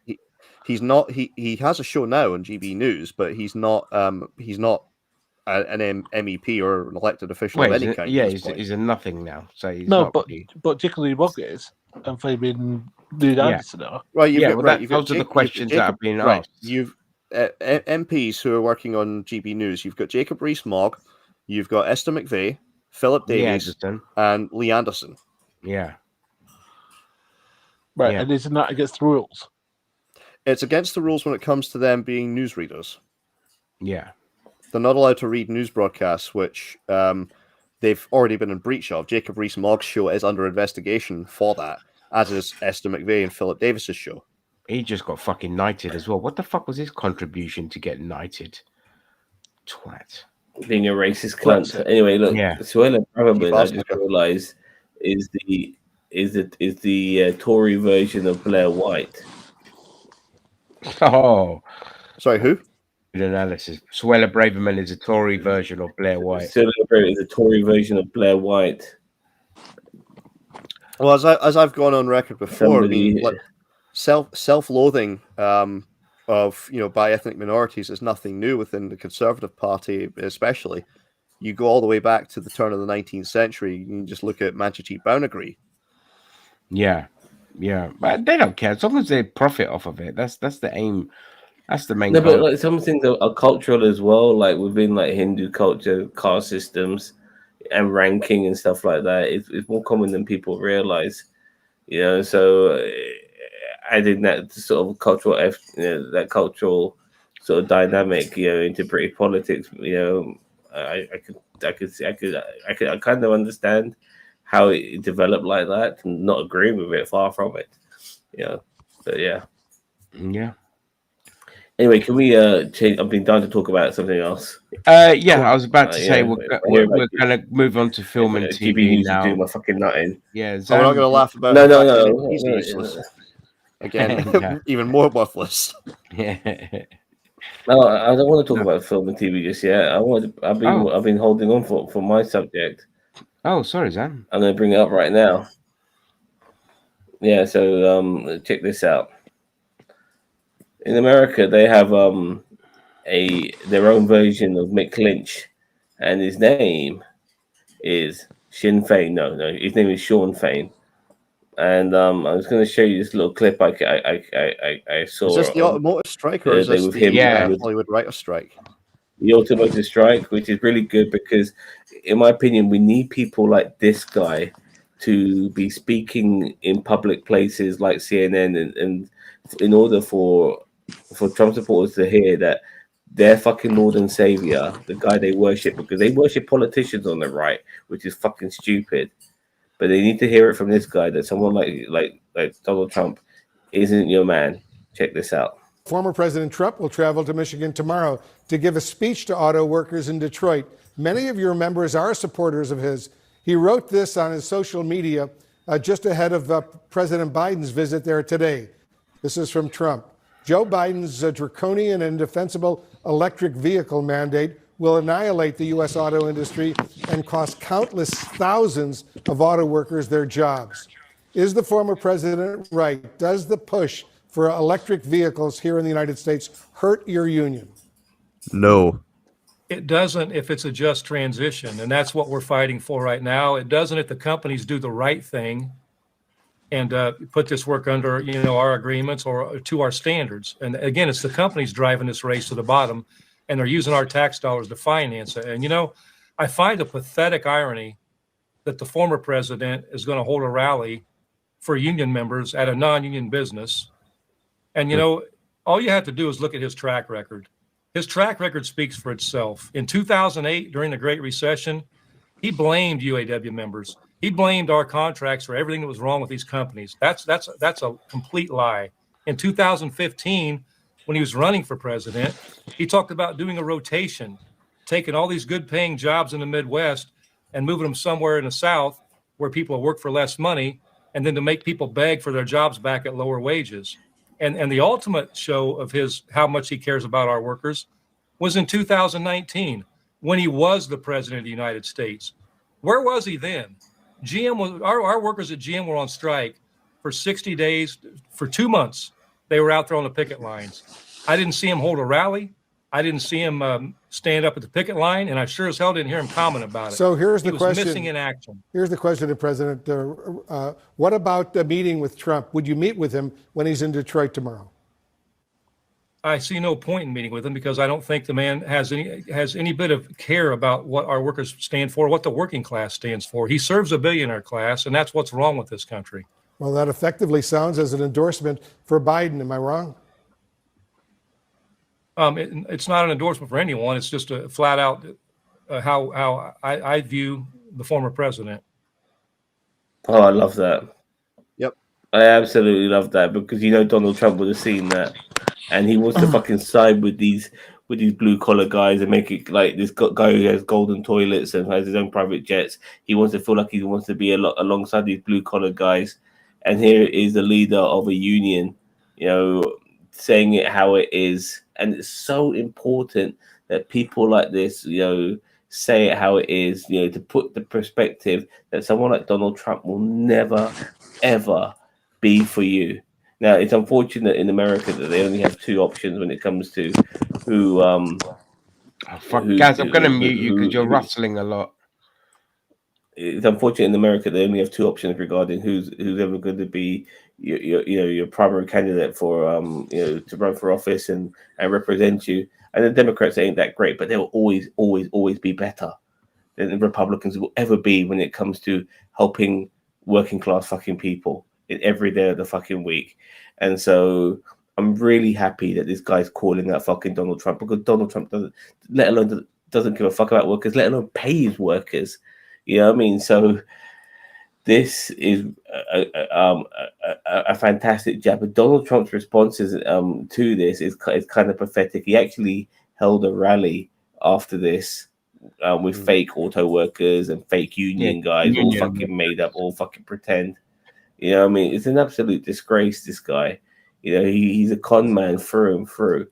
He's not. He has a show now on GB News, but he's not. He's not an MEP or an elected official of any kind. Yeah, he's a nothing now. So he's but Jacob Rees-Mogg is, and flaming the Anderson are. Right, those are the questions that have been asked. You've MPs who are working on GB News. You've got Jacob Rees-Mogg, you've got Esther McVeigh, Philip Davies, and Lee Anderson. Yeah. Right, and isn't that against the rules? It's against the rules when it comes to them being newsreaders. Yeah. They're not allowed to read news broadcasts, which they've already been in breach of. Jacob Rees-Mogg's show is under investigation for that, as is Esther McVeigh and Philip Davis's show. He just got fucking knighted as well. What the fuck was his contribution to get knighted? Twat. Being a racist cunt. Anyway, look, Suella Braverman, I just realised, is the Tory version of Blair White. Oh. Sorry, who? Analysis. Suella Braverman is a Tory version of Blair White. Suella Braverman is a Tory version of Blair White. Well, as I've gone on record before, I mean, Somebody- self-loathing of by ethnic minorities is nothing new within the Conservative Party, especially. You go all the way back to the turn of the 19th century. You can just look at Manchachit Bounagri. Yeah, but they don't care as long as they profit off of it. That's the aim. That's the main No, but goal. like some things are cultural as well, like within like Hindu culture, caste systems and ranking and stuff like that. It's more common than people realize, so adding that sort of cultural that cultural sort of dynamic into British politics, I kind of understand how it developed like that, and not agree with it, far from it, but yeah. Anyway, can we change? I've been dying to talk about something else. Yeah, I was about to say yeah. we're going to move on to film and GB TV needs to now. do my fucking nutting. Yeah, We're not going to laugh about No, the no, fact no. that he's no, useless. yeah. Again, Yeah. even more worthless. Yeah. No, I don't want to talk about film and TV just yet. I've been holding on for my subject. Oh, sorry, Zan. I'm going to bring it up right now. Yeah, so check this out. In America, they have their own version of Mick Lynch, and his name is Sinn Féin. No, his name is Sean Fain. And I was going to show you this little clip I saw. Is this the automotive strike, or is this the Hollywood writer strike? The automotive strike, which is really good because, in my opinion, we need people like this guy to be speaking in public places like CNN, and in order for Trump supporters to hear that their fucking Lord and Savior, the guy they worship, because they worship politicians on the right, which is fucking stupid. But they need to hear it from this guy that someone like Donald Trump isn't your man. Check this out. Former President Trump will travel to Michigan tomorrow to give a speech to auto workers in Detroit. Many of your members are supporters of his. He wrote this on his social media just ahead of President Biden's visit there today. This is from Trump. Joe Biden's draconian and indefensible electric vehicle mandate will annihilate the U.S. auto industry and cost countless thousands of auto workers their jobs. Is the former president right? Does the push for electric vehicles here in the United States hurt your union? No. It doesn't if it's a just transition, and that's what we're fighting for right now. It doesn't if the companies do the right thing and put this work under, our agreements or to our standards. And again, it's the companies driving this race to the bottom, and they're using our tax dollars to finance it. And, I find a pathetic irony that the former president is going to hold a rally for union members at a non-union business. And, all you have to do is look at his track record. His track record speaks for itself. In 2008, during the Great Recession, he blamed UAW members. He blamed our contracts for everything that was wrong with these companies. That's a complete lie. In 2015, when he was running for president, he talked about doing a rotation, taking all these good paying jobs in the Midwest and moving them somewhere in the South where people work for less money, and then to make people beg for their jobs back at lower wages. And the ultimate show of how much he cares about our workers was in 2019 when he was the president of the United States. Where was he then? Our workers at GM were on strike for 60 days, for 2 months. They were out there on the picket lines. I didn't see him hold a rally. I didn't see him stand up at the picket line, and I sure as hell didn't hear him comment about it. So here's the question. He was missing in action. Here's the question to President. What about the meeting with Trump? Would you meet with him when he's in Detroit tomorrow? I see no point in meeting with him because I don't think the man has any bit of care about what our workers stand for, what the working class stands for. He serves a billionaire class, and that's what's wrong with this country. Well, that effectively sounds as an endorsement for Biden. Am I wrong? It's not an endorsement for anyone. It's just a flat out how I view the former president. Oh, I love that. Yep. I absolutely love that because Donald Trump would have seen that, and he wants to fucking side with these blue collar guys and make it like this guy who has golden toilets and has his own private jets. He wants to feel like he wants to be alongside these blue collar guys, and here is the leader of a union, saying it how it is. And it's so important that people like this, say it how it is, to put the perspective that someone like Donald Trump will never, ever be for you. Now, it's unfortunate in America that they only have two options when it comes to who. Guys, I'm going to mute you because you're rustling a lot. It's unfortunate in America they only have two options regarding who's ever going to be your primary candidate for to run for office and represent you. And the Democrats ain't that great, but they will always be better than the Republicans will ever be when it comes to helping working class fucking people in every day of the fucking week. And so I'm really happy that this guy's calling out fucking Donald Trump, because Donald Trump doesn't give a fuck about workers, let alone pay his workers. You know what I mean? So this is a fantastic jab. But Donald Trump's responses to this is kind of pathetic. He actually held a rally after this with fake auto workers and fake union guys, all fucking made up, all fucking pretend. You know what I mean? It's an absolute disgrace, this guy. He's a con man through and through.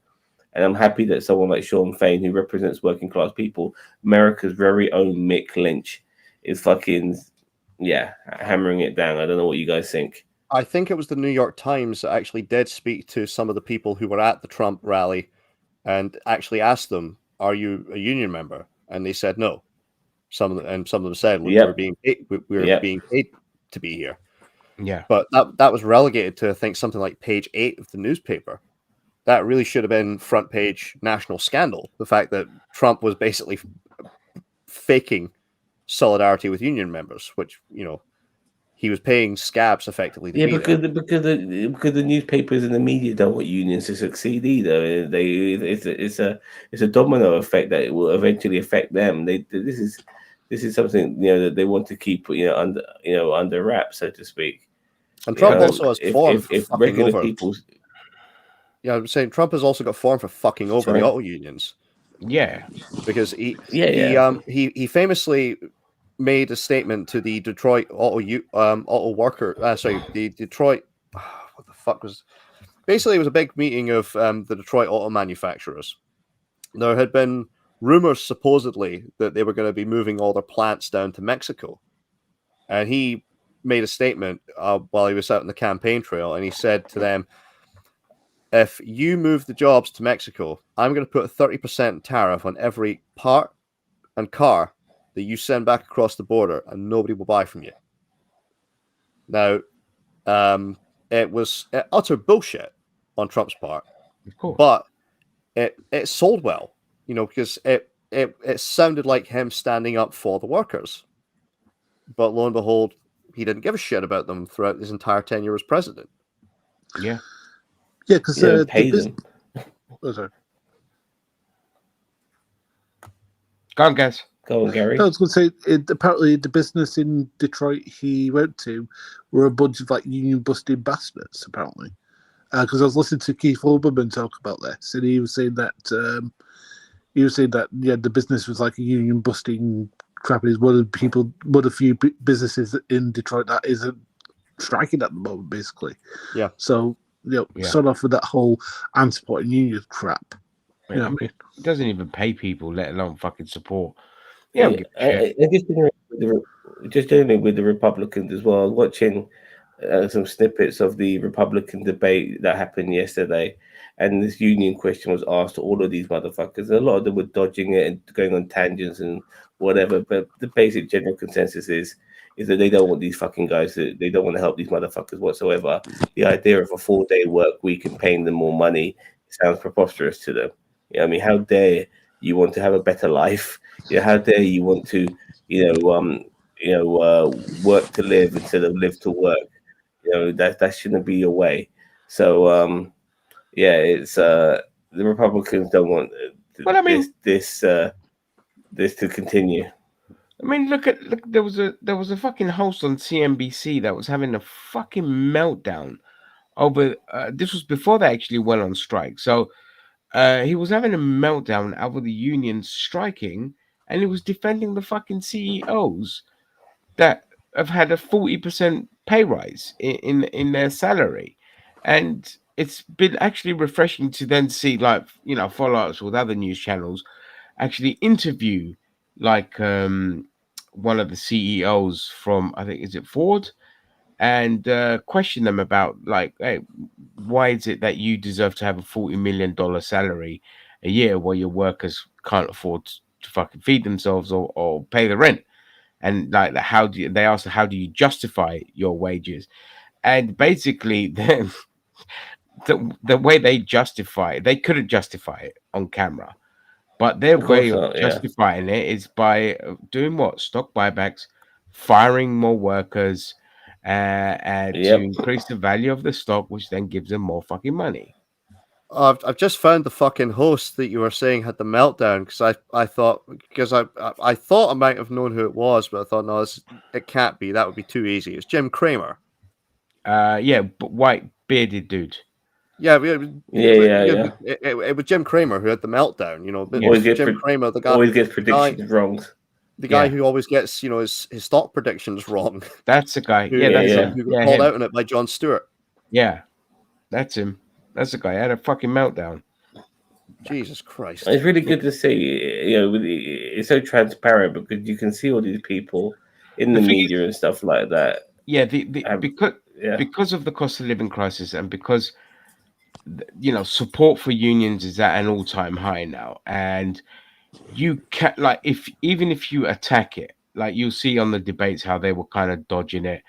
And I'm happy that someone like Sean Fain, who represents working class people, America's very own Mick Lynch, is fucking, hammering it down. I don't know what you guys think. I think it was the New York Times that actually did speak to some of the people who were at the Trump rally and actually asked them, "Are you a union member?" And they said no. Some of them said, "We're being paid. We're being paid to be here." Yeah, but that was relegated to, I think, something like page 8 of the newspaper. That really should have been front page national scandal. The fact that Trump was basically faking solidarity with union members, which he was paying scabs effectively. Because the newspapers and the media don't want unions to succeed either. It's a domino effect that it will eventually affect them. This is something that they want to keep under wraps, so to speak. And Trump also has form for if fucking regular over. people. Yeah, I'm saying Trump has also got form for fucking over the auto unions. Yeah, because he famously made a statement to the Detroit auto worker. The Detroit. What the fuck was? Basically, it was a big meeting of the Detroit auto manufacturers. There had been rumors supposedly that they were going to be moving all their plants down to Mexico, and he made a statement while he was out on the campaign trail, and he said to them, "If you move the jobs to Mexico, I'm going to put a 30% tariff on every part and car that you send back across the border, and nobody will buy from you." Now, it was utter bullshit on Trump's part, of course, but it sold well, because it sounded like him standing up for the workers. But lo and behold, he didn't give a shit about them throughout his entire tenure as president. Yeah. Yeah, because pay them. Sorry. Go on, guys. Go on, Gary. I was going to say, apparently the business in Detroit he went to were a bunch of union busting bastards. Apparently, because I was listening to Keith Olbermann talk about this, and he was saying that the business was like a union busting crap. Is one of the few businesses in Detroit that isn't striking at the moment, basically. Yeah. So start off with that whole anti-supporting union crap. You know what I mean? It doesn't even pay people, let alone fucking support. Just generally with the Republicans as well. I was watching some snippets of the Republican debate that happened yesterday, and this union question was asked to all of these motherfuckers. A lot of them were dodging it and going on tangents and whatever, but the basic general consensus is that they don't want these fucking guys. They don't want to help these motherfuckers whatsoever. The idea of a 4-day work week and paying them more money sounds preposterous to them. I mean, how dare you want to have a better life? How dare you want to, work to live instead of live to work? That shouldn't be your way. So, it's the Republicans don't want this to continue. I mean, look, there was a fucking host on CNBC that was having a fucking meltdown over. This was before they actually went on strike. So he was having a meltdown over the union striking, and he was defending the fucking CEOs that have had a 40% pay rise in their salary. And it's been actually refreshing to then see, follow-ups with other news channels actually interview like one of the CEOs from, I think, is it Ford, and question them about like, hey, why is it that you deserve to have a $40 million salary a year while your workers can't afford to fucking feed themselves or pay the rent? And like, how do you, they asked, how do you justify your wages? And basically, the way they justify it, they couldn't justify it on camera, but their Of course way of not, yeah. justifying it is by doing what? Stock buybacks, firing more workers, to Yep. increase the value of the stock, which then gives them more fucking money. I've just found the fucking host that you were saying had the meltdown because I thought I might have known who it was, but I thought no, it can't be. That would be too easy. It's Jim Cramer. Yeah, but white bearded dude. Yeah. Yeah. It was Jim Cramer who had the meltdown. You know, Always gets Jim Cramer, the guy always gets predictions wrong. The guy Yeah. who always gets his stock predictions wrong. That's the guy. Who, Yeah, that's yeah. him. who got Yeah, called him. out on it by Jon Stewart. Yeah, that's him. That's the guy. He had a fucking meltdown. Jesus Christ! It's really good to see. You know, it's so transparent because you can see all these people in the The thing media and stuff like that. Yeah, Yeah. because of the cost of living crisis, and because support for unions is at an all-time high now, and you can, like, even if you attack it, like you'll see on the debates how they were kind of dodging it,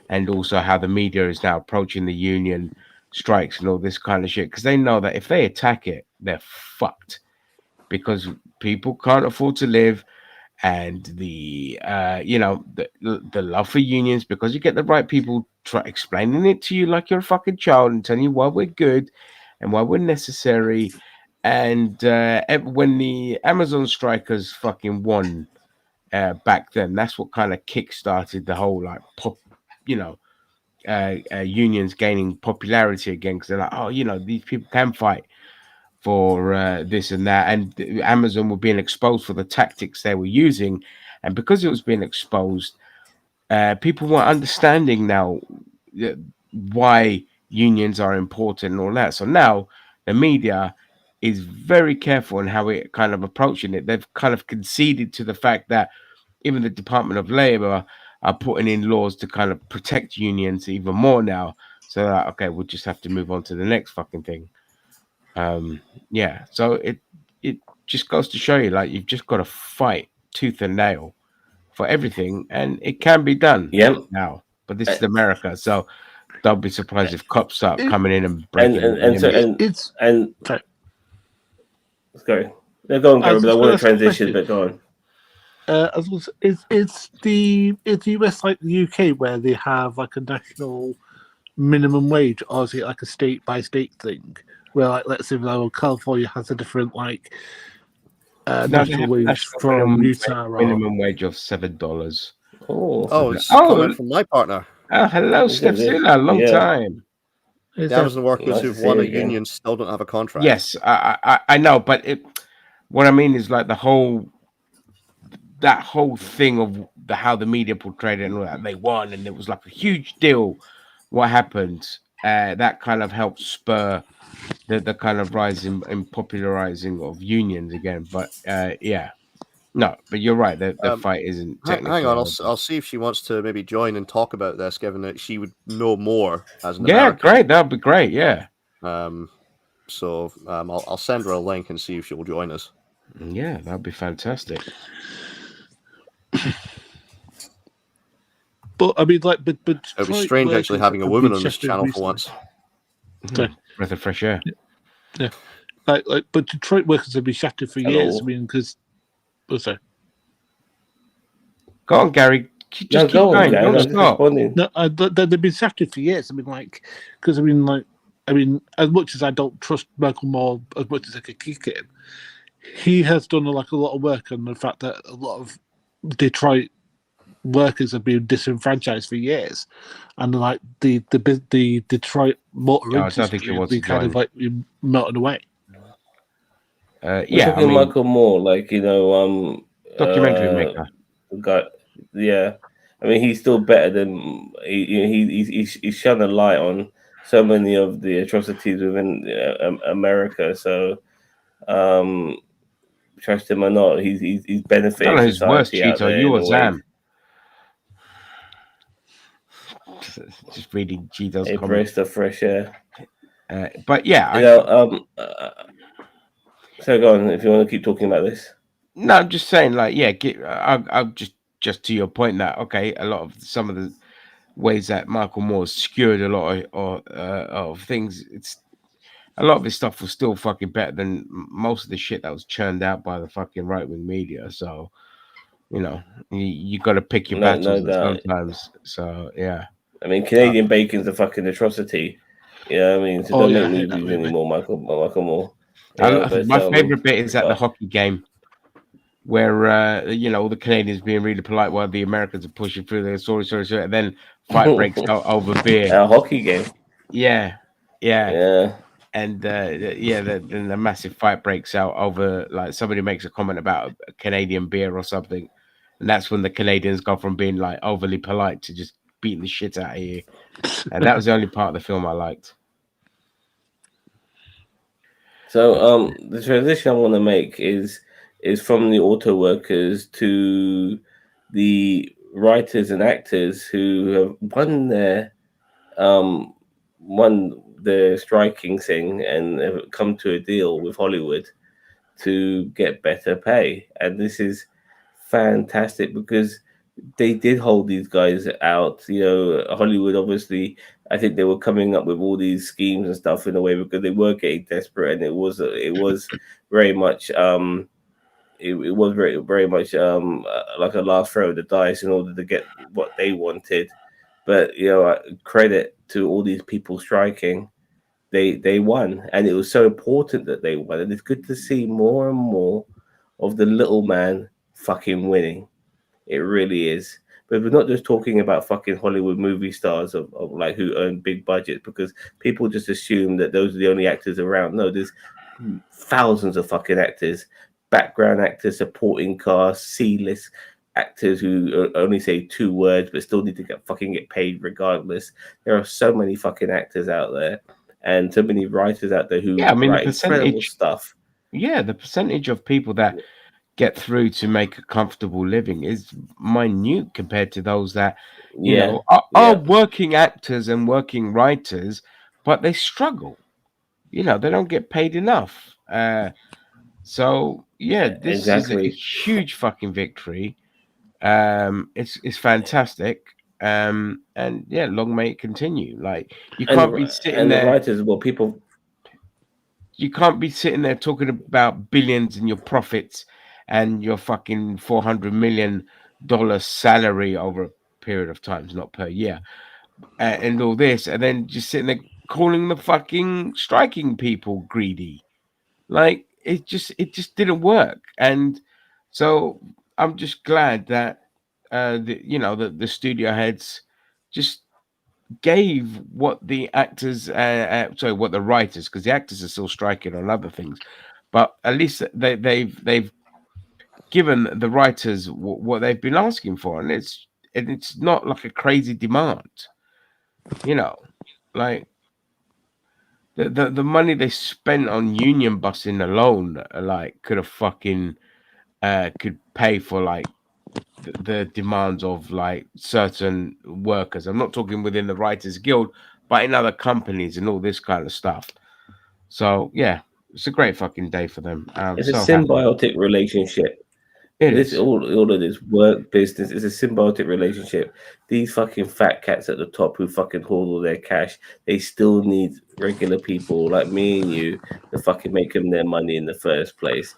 and also how the media is now approaching the union strikes and all this kind of shit, because they know that if they attack it, they're fucked, because people can't afford to live, and the love for unions, because you get the right people explaining it to you like you're a fucking child and telling you why we're good and why we're necessary. And when the Amazon strikers fucking won back then, that's what kind of kick-started the whole like unions gaining popularity again, because they're like, oh, these people can fight for this and that, and Amazon were being exposed for the tactics they were using, and because it was being exposed, people were understanding now why unions are important and all that. So now the media is very careful in how it kind of approaching it. They've kind of conceded to the fact that even the Department of Labor are putting in laws to kind of protect unions even more now. So that, okay, we'll just have to move on to the next fucking thing. So it just goes to show you, like, you've just got to fight tooth and nail for everything, and it can be done now. But this is America, so don't be surprised if cops start coming in and breaking. Sorry. Go. They're going, Gary, but I want to transition. But go on. Is the US like the UK where they have like a national minimum wage, or is it like a state by state thing? Where, like, let's say California has a different national wage from Utah. Minimum wage of $7. It's coming from my partner. Oh, hello, Stepzilla. Long time. The Amazon workers who've won a union still don't have a contract. Yes, I know, but what I mean is like that whole thing of how the media portrayed it and all that. They won, and it was like a huge deal. What happened? That kind of helped spur the kind of rise in popularizing of unions again. But no, but you're right. The fight isn't technically. Hang on, I'll see if she wants to maybe join and talk about this, given that she would know more as an American. Great, that'd be great. Yeah. So I'll send her a link and see if she'll join us. Yeah, that'd be fantastic. But I mean, like, but it'd be strange actually having a woman on this channel for once. Breath of fresh air. Yeah, but Detroit workers have been shattered for years. I mean, because sorry. Go on, Gary. Just keep going. No, they've been shafted for years. I mean, like, because I mean, as much as I don't trust Michael Moore as much as I could kick him, he has done a lot of work on the fact that a lot of Detroit workers have been disenfranchised for years, and like the Detroit motor industry has been kind of like melting away. Michael Moore, like, documentary maker. I mean, he's still better than he's shone a light on so many of the atrocities within America. So, trust him or not, he's I don't benefiting know who's worse, society out Cheeto, there. you in or a way. Zam? Just reading Cheeto's A comment. breath of fresh air. But yeah, You know, so go on if you want to keep talking about this. No, I'm just saying, like, yeah, I'm just to your point that okay, a lot of some of the ways that Michael Moore skewered a lot of things. It's a lot of his stuff was still fucking better than most of the shit that was churned out by the fucking right wing media. So, you know, you got to pick your battles sometimes. So yeah, I mean, Canadian bacon's a fucking atrocity. You know what I mean? So don't make movies anymore, Michael Moore. My favorite bit is at the hockey game, where you know, all the Canadians being really polite while the Americans are pushing through there. Sorry, and then fight breaks out over beer. A hockey game. Yeah. And then the massive fight breaks out over, like, somebody makes a comment about a Canadian beer or something, and that's when the Canadians go from being like overly polite to just beating the shit out of you. And that was the only part of the film I liked. So the transition I want to make is from the auto workers to the writers and actors who have won their striking thing and have come to a deal with Hollywood to get better pay. And this is fantastic because they did hold these guys out. You know, Hollywood, obviously, I think they were coming up with all these schemes and stuff in a way because they were getting desperate, and it was very much it was very much like a last throw of the dice in order to get what they wanted. But you know, credit to all these people striking, they won, and it was so important that they won, and it's good to see more and more of the little man fucking winning. It really is. But we're not just talking about fucking Hollywood movie stars of like who earn big budgets, because people just assume that those are the only actors around. No, there's thousands of fucking actors, background actors, supporting cast, C-list actors who only say 2 words but still need to get paid regardless. There are so many fucking actors out there, and so many writers out there who write incredible stuff. Yeah, the percentage of people that get through to make a comfortable living is minute compared to those that you know are working actors and working writers, but they struggle. You know, they don't get paid enough. So yeah, this is a huge fucking victory. It's fantastic. And yeah, long may it continue. Like, you can't be sitting there. The writers, well, people, you can't be sitting there talking about billions in your profits and your fucking $400 million salary over a period of times, not per year, and all this, and then just sitting there calling the fucking striking people greedy. Like, it just didn't work. And so I'm just glad that the studio heads just gave what the actors, what the writers, because the actors are still striking on other things, but at least they've given the writers what they've been asking for, and it's not like a crazy demand. You know, like the money they spent on union busing alone, like, could have fucking could pay for like the demands of like certain workers. I'm not talking within the Writers Guild, but in other companies and all this kind of stuff. So yeah, it's a great fucking day for them. It's a symbiotic relationship. All of this work business is a symbiotic relationship. These fucking fat cats at the top who fucking hoard all their cash, they still need regular people like me and you to fucking make them their money in the first place.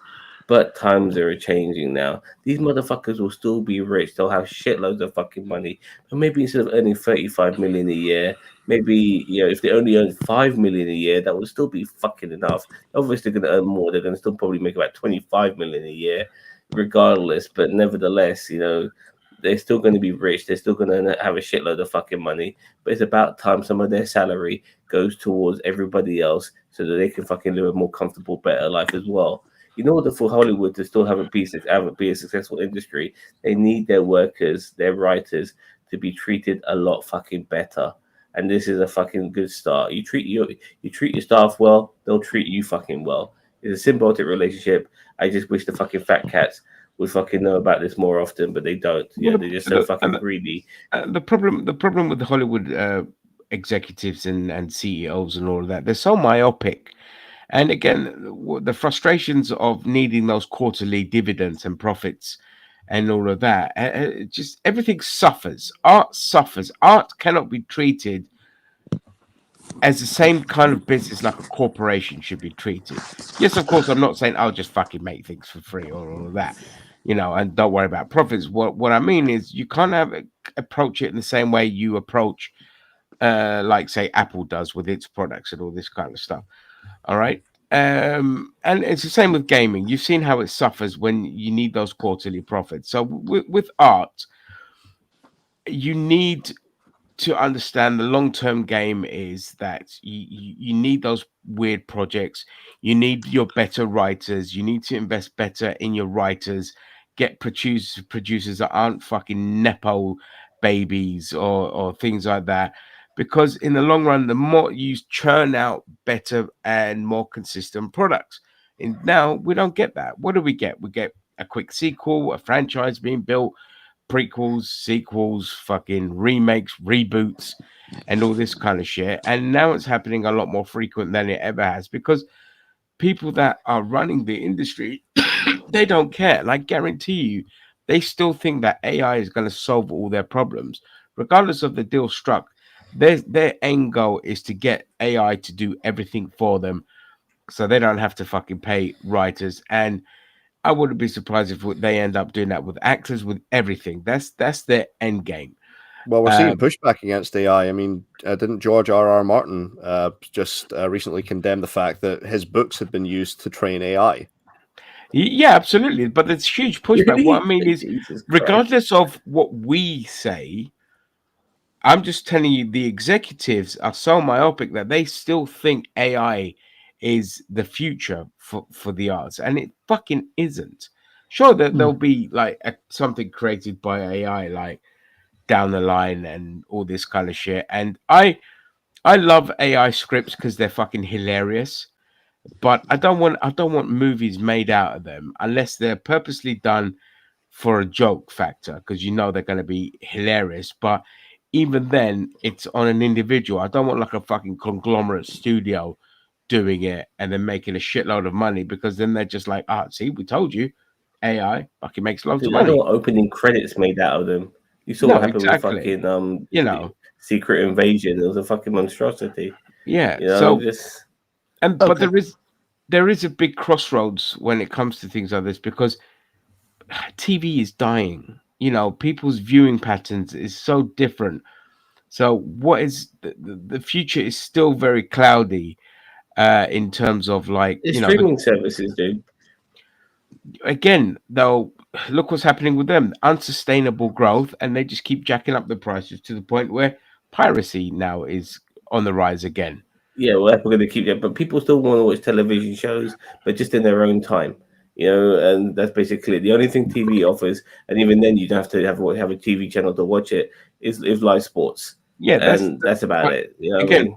But times are changing now. These motherfuckers will still be rich. They'll have shitloads of fucking money. But maybe instead of earning 35 million a year, maybe, you know, if they only earn 5 million a year, that would still be fucking enough. Obviously, they're going to earn more. They're going to still probably make about 25 million a year, regardless. But nevertheless, you know, they're still going to be rich. They're still going to have a shitload of fucking money. But it's about time some of their salary goes towards everybody else so that they can fucking live a more comfortable, better life as well. In order for Hollywood to still have be a successful industry, they need their workers, their writers, to be treated a lot fucking better. And this is a fucking good start. You treat your staff well, they'll treat you fucking well. It's a symbiotic relationship. I just wish the fucking fat cats would fucking know about this more often, but they don't. Yeah, Well, they're just so fucking greedy. The problem with the Hollywood executives and CEOs and all of that, they're so myopic. And again, the frustrations of needing those quarterly dividends and profits and all of that, just everything suffers. Art suffers. Art cannot be treated as the same kind of business like a corporation should be treated. Yes, of course, I'm not saying I'll just fucking make things for free or all of that, and don't worry about profits. What I mean is you can't approach it in the same way you approach, like say Apple does with its products and all this kind of stuff. All right. And it's the same with gaming. You've seen how it suffers when you need those quarterly profits. So with art, you need to understand the long-term game is that you need those weird projects. You need your better writers. You need to invest better in your writers. Get producers that aren't fucking nepo babies or things like that. Because in the long run, the more you churn out better and more consistent products. And now we don't get that. What do we get? We get a quick sequel, a franchise being built, prequels, sequels, fucking remakes, reboots, and all this kind of shit. And now it's happening a lot more frequent than it ever has because people that are running the industry, they don't care. Like, guarantee you, they still think that AI is going to solve all their problems, regardless of the deal struck. Their end goal is to get AI to do everything for them so they don't have to fucking pay writers. And I wouldn't be surprised if they end up doing that with actors, with everything. That's their end game. Well, we're seeing pushback against AI. I mean, didn't George R.R. Martin just recently condemn the fact that his books had been used to train AI? Yeah, absolutely. But there's huge pushback. What I mean is, regardless of what we say, I'm just telling you, the executives are so myopic that they still think AI is the future for the arts, and it fucking isn't. Sure, that there'll be like something created by AI, like down the line and all this kind of shit. And I love AI scripts because they're fucking hilarious, but I don't want movies made out of them unless they're purposely done for a joke factor, because they're going to be hilarious. But even then, it's on an individual. I don't want like a fucking conglomerate studio doing it and then making a shitload of money, because then they're just like, see, we told you, AI fucking makes loads of money. I don't want opening credits made out of them. You saw what happened with fucking Secret Invasion. It was a fucking monstrosity. Yeah. But there is a big crossroads when it comes to things like this, because TV is dying. People's viewing patterns is so different. So what is the future is still very cloudy in terms of like streaming services, dude. Again, though, look what's happening with them. Unsustainable growth, and they just keep jacking up the prices to the point where piracy now is on the rise again. Yeah, well, we're going to keep that, but people still want to watch television shows, but just in their own time. And that's basically the only thing TV offers. And even then, you don't have to have a TV channel to watch it. Is live sports. Yeah, that's about it. Again,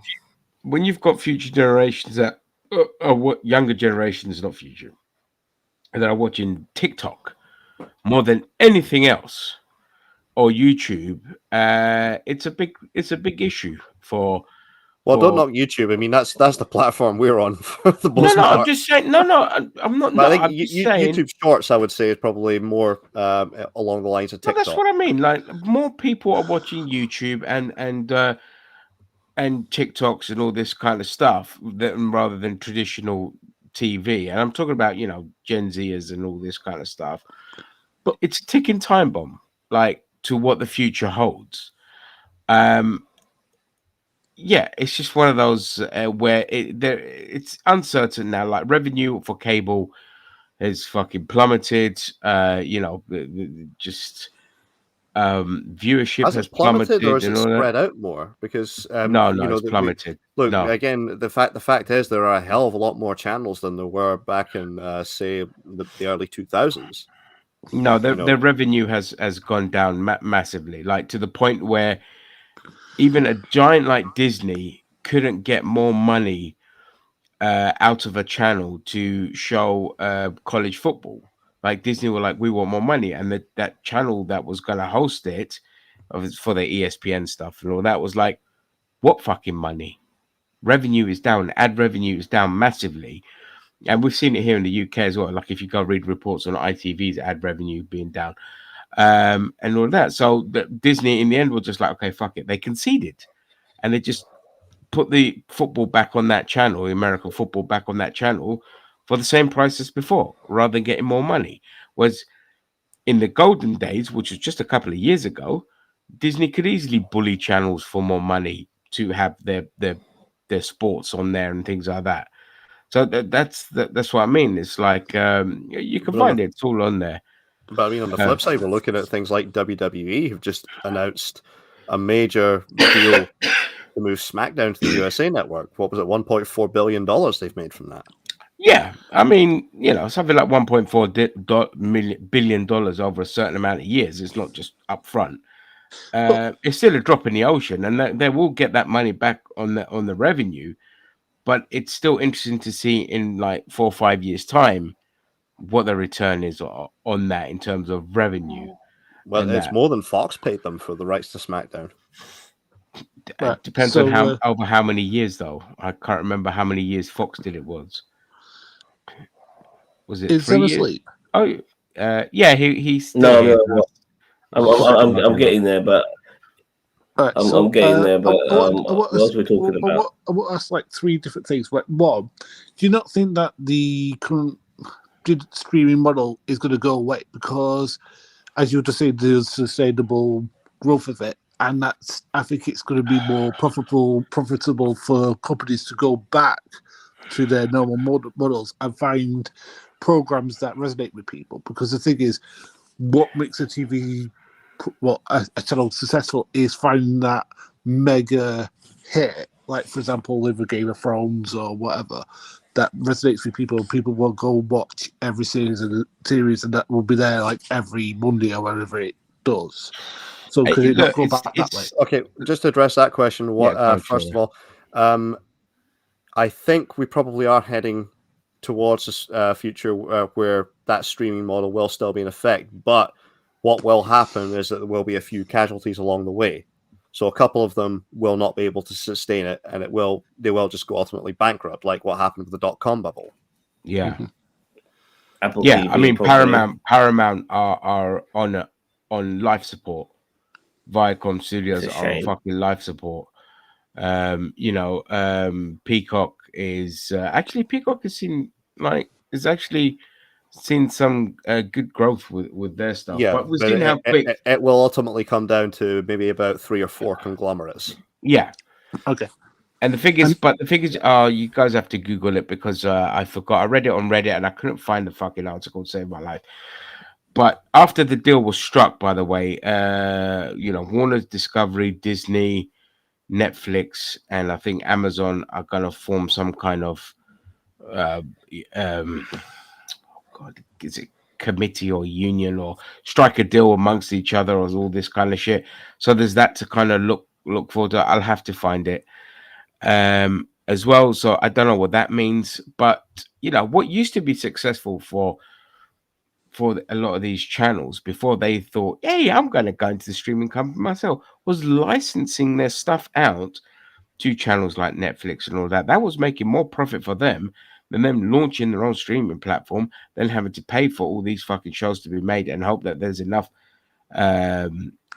when you've got future generations that are what younger generations, not future, that are watching TikTok more than anything else, or YouTube, it's a big issue for. Well, don't knock YouTube. I mean, that's the platform we're on for the most part. I'm just saying. No, I'm not. I think YouTube Shorts, I would say, is probably more along the lines of TikTok. That's what I mean. Like, more people are watching YouTube and TikToks and all this kind of stuff rather than traditional TV. And I'm talking about Gen Zers and all this kind of stuff. But it's a ticking time bomb, like, to what the future holds. Yeah, it's just one of those where it's uncertain now. Like, revenue for cable has fucking plummeted. Viewership has plummeted, or is it spread out more? Because no, it's plummeted. Again, the fact is there are a hell of a lot more channels than there were back in say the early 2000s. No, their revenue has gone down massively, like to the point where even a giant like Disney couldn't get more money out of a channel to show college football. Like Disney were like, we want more money, and that channel that was going to host it for the ESPN stuff and all that was like, what fucking money? Revenue is down. Ad revenue is down massively. And we've seen it here in the UK as well. Like if you go read reports on ITV's ad revenue being down and all that. So Disney in the end was just like, okay, fuck it. They conceded. And they just put the football back on that channel, the American football back on that channel for the same price as before, rather than getting more money. Whereas in the golden days, which was just a couple of years ago, Disney could easily bully channels for more money to have their sports on there and things like that. So that's what I mean. It's like you can find it. It's all on there. But I mean, on the flip side, we're looking at things like WWE, who've just announced a major deal to move SmackDown to the USA Network. What was it? $1.4 billion they've made from that. Yeah, I mean, something like $1.4 billion over a certain amount of years. It's not just up front. It's still a drop in the ocean, and they will get that money back on the revenue. But it's still interesting to see in like 4 or 5 years' time what the return is on that in terms of revenue. Well, it's more than Fox paid them for the rights to SmackDown. It depends on over how many years, though. I can't remember how many years Fox did it was. Was it 3 years? Asleep? Oh, yeah. He's no. I'm getting there, but. Right, I'm getting there, but what else we're talking about? I want to ask like 3 different things. Like, one, do you not think that the current streaming model is going to go away? Because, as you were just saying, there's sustainable growth of it, and I think it's going to be more profitable for companies to go back to their normal models and find programs that resonate with people. Because the thing is, what makes a channel successful is finding that mega hit, like for example with a Game of Thrones or whatever, that resonates with people. People will go watch every series and that will be there like every Monday or whatever it does. So could it not go back that way? Okay, just to address that question, first of all, I think we probably are heading towards a future where that streaming model will still be in effect, but what will happen is that there will be a few casualties along the way. So a couple of them will not be able to sustain it, and they will just go ultimately bankrupt, like what happened with the .com bubble. Yeah. Mm-hmm. TV, I mean, probably. Paramount are on life support. Viacom Studios are on fucking life support. Peacock is actually Peacock has seen some good growth with their stuff. Yeah, but we've seen how quick it will ultimately come down to maybe about 3 or 4 conglomerates. Yeah. Okay. And the thing is, you guys have to Google it because I forgot. I read it on Reddit and I couldn't find the fucking article to save my life. But after the deal was struck, by the way, Warner's, Discovery, Disney, Netflix, and I think Amazon are going to form some kind of is it committee or union or strike a deal amongst each other or all this kind of shit. So there's that to kind of look forward to. I'll have to find it as well. So I don't know what that means, but what used to be successful for a lot of these channels before they thought, hey, I'm going to go into the streaming company myself, was licensing their stuff out to channels like Netflix and all that. That was making more profit for them than them launching their own streaming platform, then having to pay for all these fucking shows to be made and hope that there's enough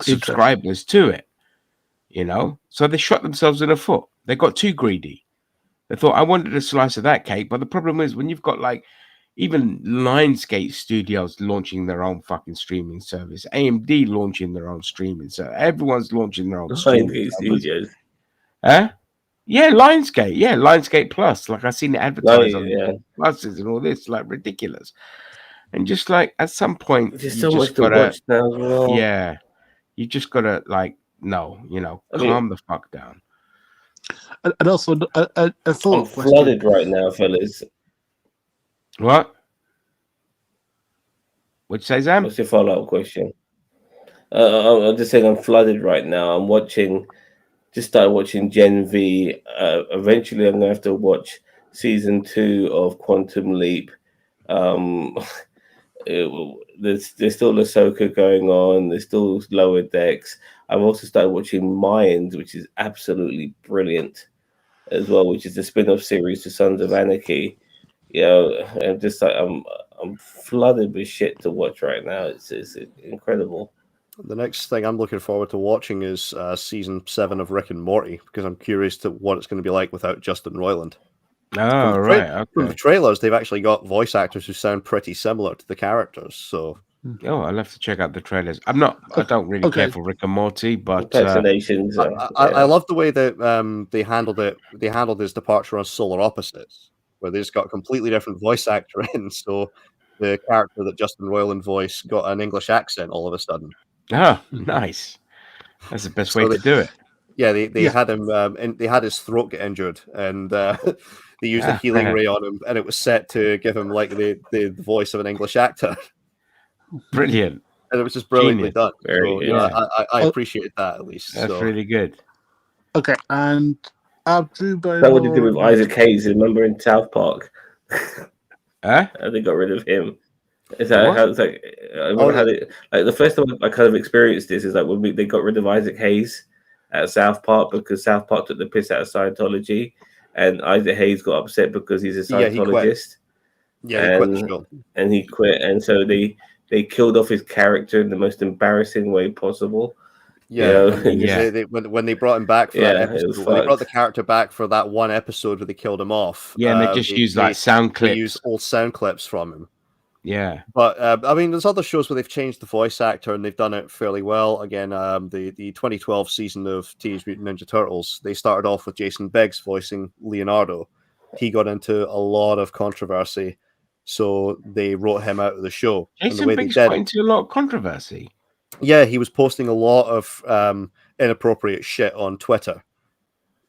subscribers to it. So they shot themselves in the foot. They got too greedy. They thought, I wanted a slice of that cake. But the problem is when you've got like even Lionsgate Studios launching their own fucking streaming service, AMD launching their own streaming service, everyone's launching their own streaming studios. Huh? Yeah, Lionsgate. Yeah, Lionsgate Plus. Like I've seen the advertising pluses and all this, like ridiculous. And just like at some point, there's so much to watch now as well. Yeah, you just gotta calm the fuck down. And also, a I'm flooded right now, fellas. What? What'd you say, Zam? What's your follow-up question? I'm just saying I'm flooded right now. Just started watching Gen V. Eventually, I'm going to have to watch season 2 of Quantum Leap. There's still Ahsoka going on. There's still Lower Decks. I've also started watching Mayans, which is absolutely brilliant as well, which is the spin-off series to Sons of Anarchy. You know, I'm just like I'm flooded with shit to watch right now. It's incredible. The next thing I'm looking forward to watching is season 7 of Rick and Morty, because I'm curious to what it's going to be like without Justin Roiland. Oh, right. From the trailers, they've actually got voice actors who sound pretty similar to the characters. So, I'll have to check out the trailers. I don't really care for Rick and Morty, but impersonations. I love the way that they handled it. They handled his departure on Solar Opposites, where they just got a completely different voice actor in. So the character that Justin Roiland voiced got an English accent all of a sudden. Oh, nice. That's the best way to do it. Yeah, they had him, and they had his throat get injured, and they used a healing ray on him, and it was set to give him like the voice of an English actor. Brilliant. And it was just brilliantly done. So, I Oh, appreciated that at least. That's so. really good. Okay, and Drew Barrymore. That what they did with Isaac Hayes. Remember in South Park? Huh? And they got rid of him. Is that What? how it's like? I remember how they, like the first time I kind of experienced this is like when they got rid of Isaac Hayes at South Park because South Park took the piss out of Scientology, and Isaac Hayes got upset because he's a Scientologist. Yeah, he quit the show. And he quit, and so they killed off his character in the most embarrassing way possible. Yeah, when they brought him back for that it episode, was when they brought fucked. the character back for that one episode where they killed him off. Yeah, and they just used like sound They clips. used old sound clips from him. Yeah. But I mean, there's other shows where they've changed the voice actor and they've done it fairly well. Again, the 2012 season of Teenage Mutant Ninja Turtles, they started off with Jason Biggs voicing Leonardo. He got into a lot of controversy, so they wrote him out of the show. And the Jason way Biggs they did got it- into a lot of controversy. Yeah, he was posting a lot of inappropriate shit on Twitter,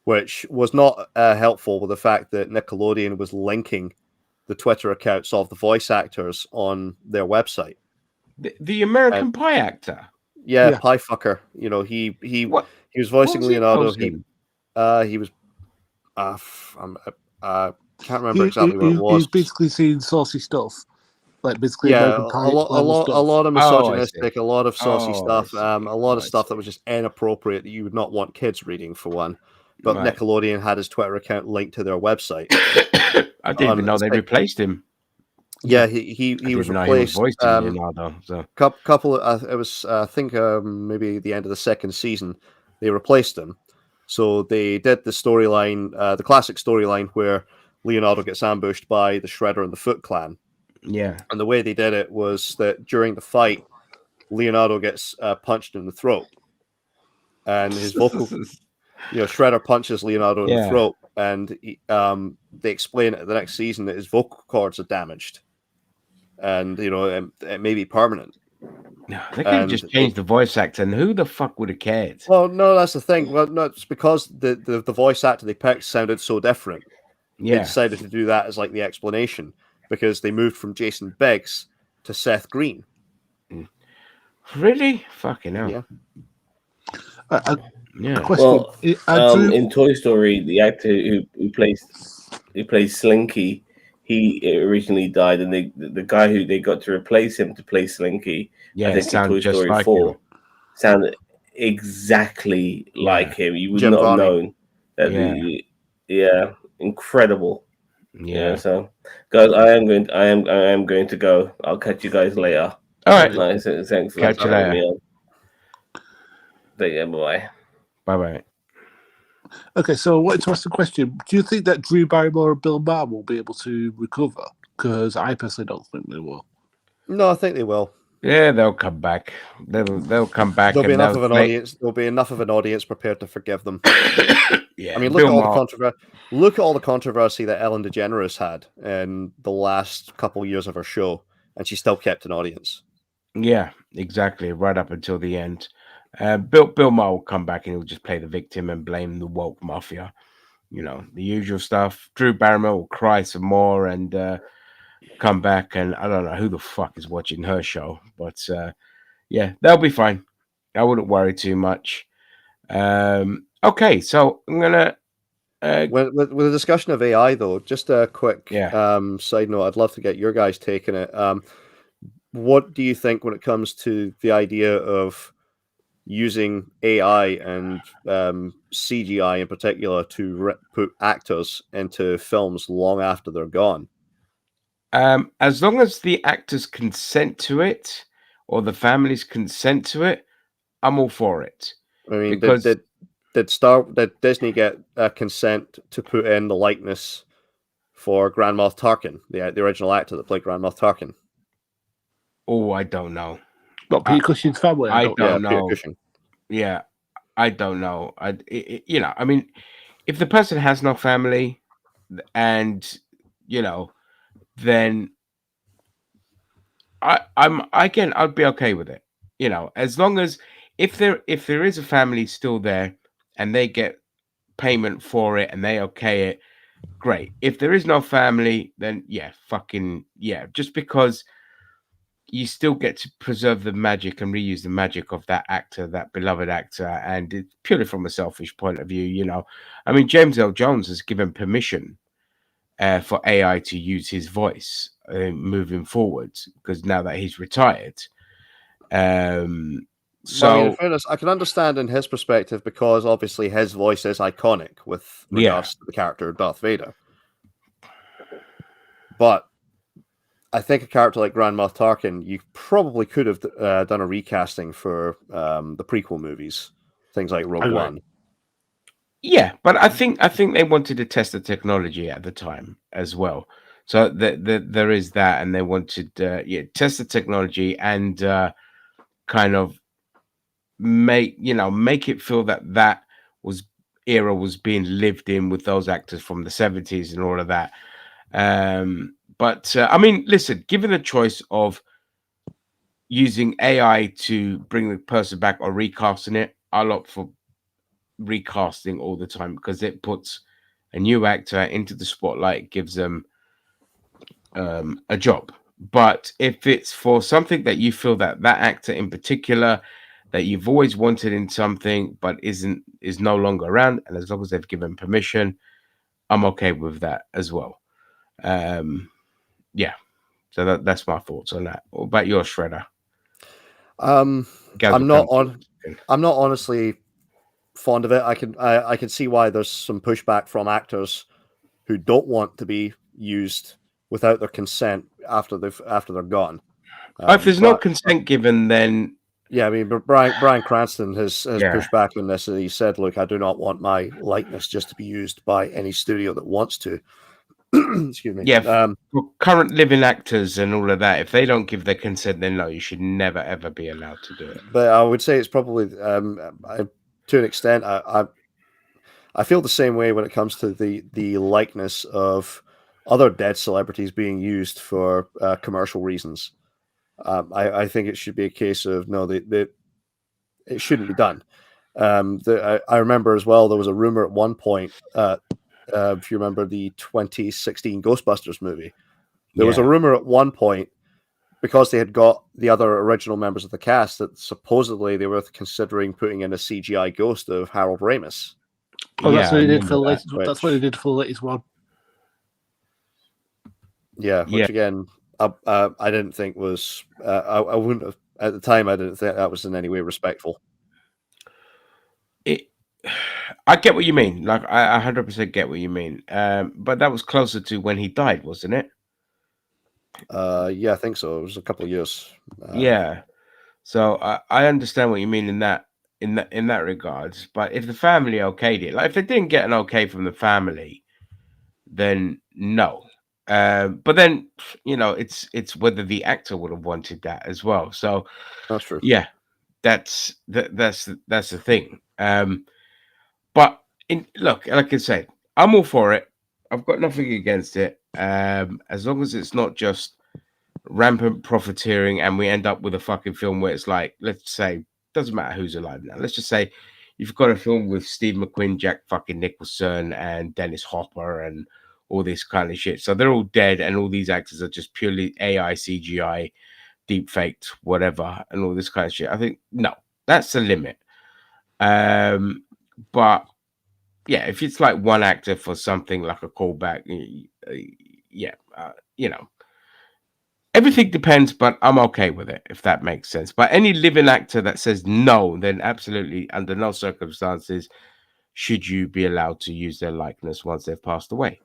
which was not helpful with the fact that Nickelodeon was linking the Twitter accounts of the voice actors on their website. The American Pie actor. Yeah, Pie Fucker. You know, he was voicing Leonardo. He was can't remember exactly what it was. He's basically saying saucy stuff, like basically Yeah, American Pie a lot stuff. of misogynistic, a lot of saucy Oh, stuff, a lot of stuff that was just inappropriate that you would not want kids reading for one. But Right. Nickelodeon had his Twitter account linked to their website. I didn't even know they replaced him. Yeah, he was didn't know he was replaced. voicing Leonardo. So Couple of, it was I think maybe the end of the second season they replaced him. So they did the storyline, the classic storyline where Leonardo gets ambushed by the Shredder and the Foot Clan. yeah, And the way they did it was that during the fight, Leonardo gets punched in the throat, and his vocal, Shredder punches Leonardo in the throat, and they explain it the next season that his vocal cords are damaged, and it may be permanent. they could have just changed the voice actor, and who the fuck would have cared? Well, no, that's the thing. Well, no, it's because the voice actor they picked sounded so different. They Yeah, decided to do that as like the explanation because they moved from Jason Biggs to Seth Green. really? Fucking hell. Yeah. Yeah. Question. Well, in Toy Story, the actor who plays Slinky, he originally died, and the guy who they got to replace him to play Slinky, Yeah, I think in sounded Toy just Story like 4, him. sounded exactly like him. You would Jim not have Varney. known that. Incredible. Yeah. So, guys, I am going to go. I'll catch you guys later. All right. Nice. Thanks for Catch you having later. me on. Take care. Bye. Bye bye. Okay, so I wanted to ask the question: do you think that Drew Barrymore and Bill Maher will be able to recover? Because I personally don't think they will. No, I think they will. Yeah, they'll come back. They'll come back. There'll be and enough they'll of an play- audience. There'll be enough of an audience prepared to forgive them. Yeah. I mean, look at Bill all Maher- the controversy. Look at all the controversy that Ellen DeGeneres had in the last couple years of her show, and she still kept an audience. Yeah, exactly. Right up until the end. Bill Maher will come back and he'll just play the victim and blame the woke mafia. The usual stuff. Drew Barrymore will cry some more and come back, and I don't know who the fuck is watching her show, but yeah, they'll be fine. I wouldn't worry too much. Okay, so I'm gonna With the discussion of AI, though, just a quick Yeah. side note. I'd love to get your guys' take on it. What do you think when it comes to the idea of using AI and CGI in particular to put actors into films long after they're gone? As long as the actors consent to it or the families consent to it, I'm all for it. I mean, because did Disney get consent to put in the likeness for Grand Moff Tarkin, the original actor that played Grand Moff Tarkin? Oh, I don't know. Not Peter Cushing's family. I don't know. Peter Cushing. Yeah, I don't know. I mean, if the person has no family, and then I'd be okay with it. As long as if there is a family still there and they get payment for it and they okay it, great. If there is no family, then just because you still get to preserve the magic and reuse the magic of that actor, that beloved actor, and it's purely from a selfish point of view. I mean, James L. Jones has given permission for AI to use his voice moving forward because now that he's retired. So, in fairness, I can understand in his perspective because obviously his voice is iconic with regards to the character Darth Vader. But I think a character like Grand Moff Tarkin, you probably could have done a recasting for the prequel movies, things like Rogue One. Yeah, but I think they wanted to test the technology at the time as well. So there is that, and they wanted test the technology and kind of make it feel that era was being lived in with those actors from the 70s and all of that. But I mean, listen, given the choice of using AI to bring the person back or recasting it, I'll opt for recasting all the time because it puts a new actor into the spotlight, gives them a job. But if it's for something that you feel that actor in particular that you've always wanted in something but is no longer around, and as long as they've given permission, I'm okay with that as well. So that's my thoughts on that. What about your Shredder? I'm not honestly fond of it. I can see why there's some pushback from actors who don't want to be used without their consent after they're gone. If there's no consent given, then I mean, but Bryan Cranston has pushed back on this. He said, "Look, I do not want my likeness just to be used by any studio that wants to." Excuse me. Yeah, for current living actors and all of that, if they don't give their consent, then no, you should never ever be allowed to do it. But I would say it's probably to an extent. I feel the same way when it comes to the likeness of other dead celebrities being used for commercial reasons. I think it should be a case of no, it shouldn't be done. I remember as well there was a rumor at one point. If you remember the 2016 Ghostbusters movie, there was a rumor at one point because they had got the other original members of the cast that supposedly they were considering putting in a CGI ghost of Harold Ramis. Oh, that's what they did for the latest. That's what they did for the latest one. Yeah, which again, I didn't think was. I wouldn't have at the time. I didn't think that was in any way respectful. I get what you mean. Like I 100% get what you mean. But that was closer to when he died, wasn't it? Yeah, I think so. It was a couple of years. Yeah. So I understand what you mean in that regards. But if the family okayed it, like if they didn't get an okay from the family, then no. But then it's whether the actor would have wanted that as well. So that's true. Yeah, that's the thing. But look, like I said, I'm all for it. I've got nothing against it. As long as it's not just rampant profiteering and we end up with a fucking film where it's like, let's say, doesn't matter who's alive now. Let's just say you've got a film with Steve McQueen, Jack fucking Nicholson, and Dennis Hopper, and all this kind of shit. So they're all dead, and all these actors are just purely AI, CGI, deep faked, whatever, and all this kind of shit. I think no, that's the limit. But if it's like one actor for something like a callback, everything depends, but I'm okay with it if that makes sense. But any living actor that says no, then absolutely, under no circumstances should you be allowed to use their likeness once they've passed away.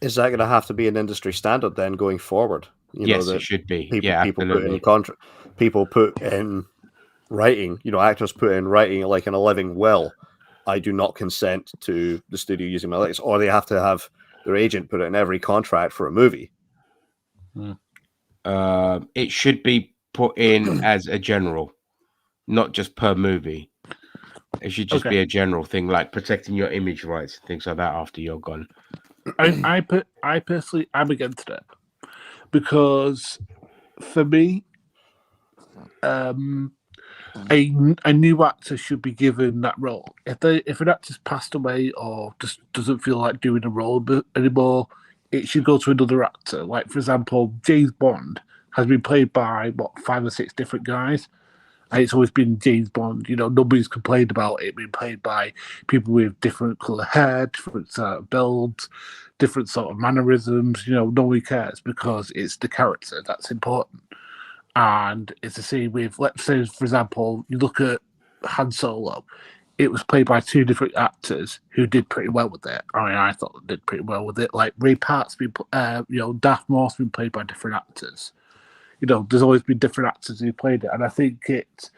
Is that going to have to be an industry standard then going forward? Yes, it should be. People put in writing, actors put in writing like in a living will, I do not consent to the studio using my likeness, or they have to have their agent put it in every contract for a movie. It should be put in as a general, not just per movie. It should just be a general thing, like protecting your image rights and things like that after you're gone. I personally, I'm against it because for me, a new actor should be given that role. If an actor's passed away or just doesn't feel like doing a role anymore, it should go to another actor. Like, for example, James Bond has been played by 5 or 6 different guys. And it's always been James Bond. Nobody's complained about it being played by people with different colour hair, different builds, different sort of mannerisms. Nobody cares because it's the character that's important. And it's the same with, let's say, for example, you look at Han Solo. It was played by 2 different actors who did pretty well with it. I thought they did pretty well with it. Like Ray Park's been, Darth Maul's been played by different actors. There's always been different actors who played it, and I think it's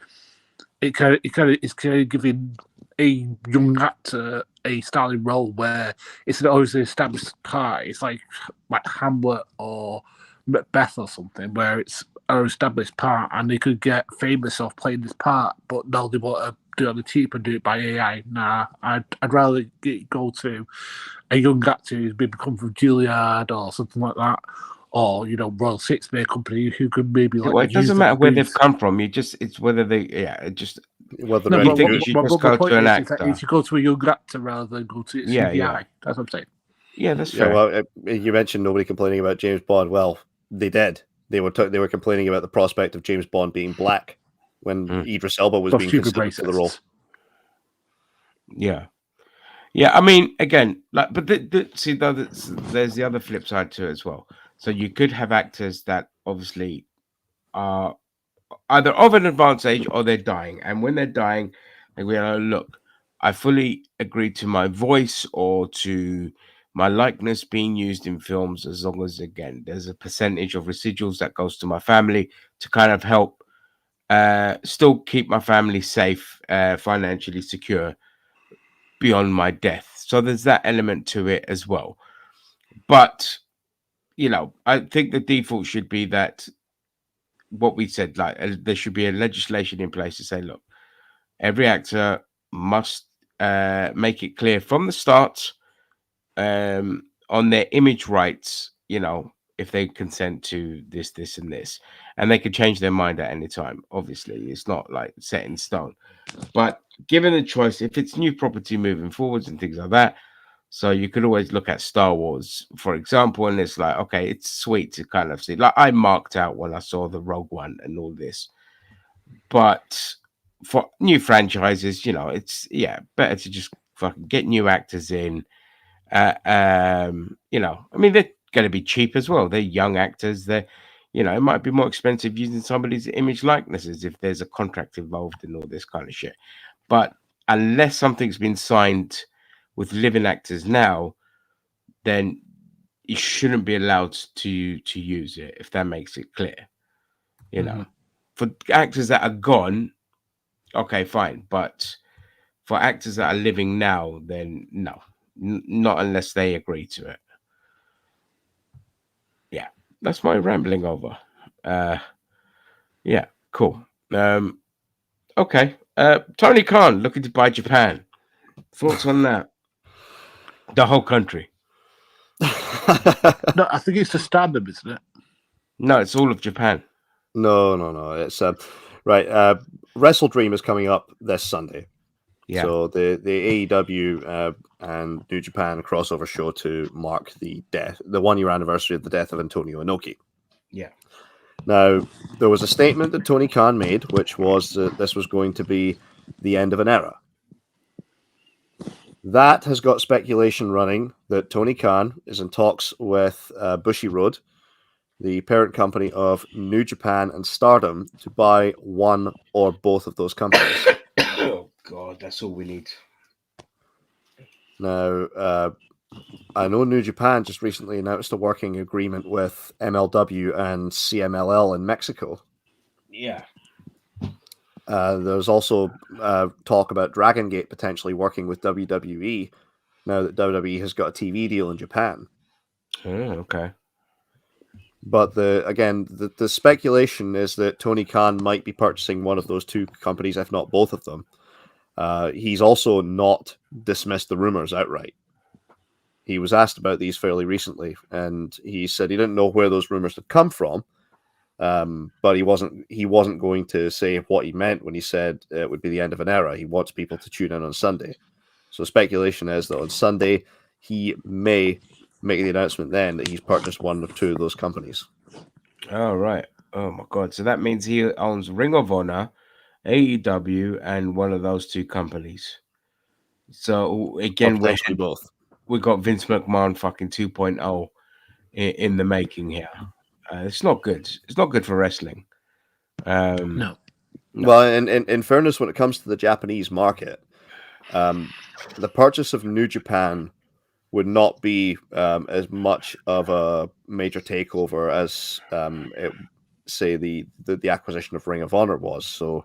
kind of giving a young actor a starting role where it's not always an established part. It's like Hamlet or Macbeth or something, where it's an established part, and they could get famous off playing this part, but now they want to do it on the cheap and do it by AI. Nah, I'd rather go to a young actor who's maybe come from Juilliard or something like that. Or Royal Shakespeare Company, who could maybe it doesn't matter where they've come from. It's whether they whether you think you should just go to an actor. You should go to a young actor rather than go to CGI. Yeah. That's what I'm saying. Yeah, that's fair. Well, you mentioned nobody complaining about James Bond. Well, they did. They were complaining about the prospect of James Bond being black when Idris Elba was being considered for the role. Yeah. I mean, again, there's the other flip side to it as well. So you could have actors that obviously are either of an advanced age or they're dying. And when they're dying, they go, look, I fully agree to my voice or to my likeness being used in films as long as, again, there's a percentage of residuals that goes to my family to kind of help still keep my family safe, financially secure beyond my death. So there's that element to it as well. But I think the default should be that what we said, there should be a legislation in place to say, look, every actor must make it clear from the start on their image rights, if they consent to this, this, and this. And they can change their mind at any time. Obviously, it's not like set in stone. But given the choice, if it's new property moving forwards and things like that, so you could always look at Star Wars, for example, and it's like, okay, it's sweet to kind of see. Like I marked out when I saw the Rogue One and all this. But for new franchises, it's better to just fucking get new actors in. I mean, they're going to be cheap as well. They're young actors. It might be more expensive using somebody's image likenesses if there's a contract involved in all this kind of shit. But unless something's been signed with living actors now, then you shouldn't be allowed to use it, if that makes it clear. For actors that are gone, okay, fine. But for actors that are living now, then no, not unless they agree to it. Yeah, that's my rambling over. Yeah, cool. Okay. Tony Khan looking to buy Japan. Thoughts on that? The whole country. No, I think it's the Stardom, isn't it? No, it's all of Japan. No. It's right. Wrestle Dream is coming up this Sunday. Yeah. So the AEW and New Japan crossover show to mark the 1 year anniversary of the death of Antonio Inoki. Yeah. Now, there was a statement that Tony Khan made, which was that this was going to be the end of an era. That has got speculation running that Tony Khan is in talks with Bushiroad, the parent company of New Japan and Stardom, to buy one or both of those companies. Oh God, that's all we need. Now, I know New Japan just recently announced a working agreement with MLW and CMLL in Mexico. Yeah. There's also talk about Dragon Gate potentially working with WWE now that WWE has got a TV deal in Japan. Oh, okay. But the speculation is that Tony Khan might be purchasing one of those two companies, if not both of them. He's also not dismissed the rumors outright. He was asked about these fairly recently, and he said he didn't know where those rumors had come from, but he wasn't going to say what he meant when he said it would be the end of an era. He wants people to tune in on Sunday. So speculation is that on Sunday he may make the announcement then that he's purchased one or two of those companies. Oh, right. Oh, my God. So that means he owns Ring of Honor, AEW, and one of those two companies. So, again, both. We got Vince McMahon fucking 2.0 in the making here. It's not good. It's not good for wrestling. No. Well, in fairness, when it comes to the Japanese market, the purchase of New Japan would not be as much of a major takeover as the acquisition of Ring of Honor was. So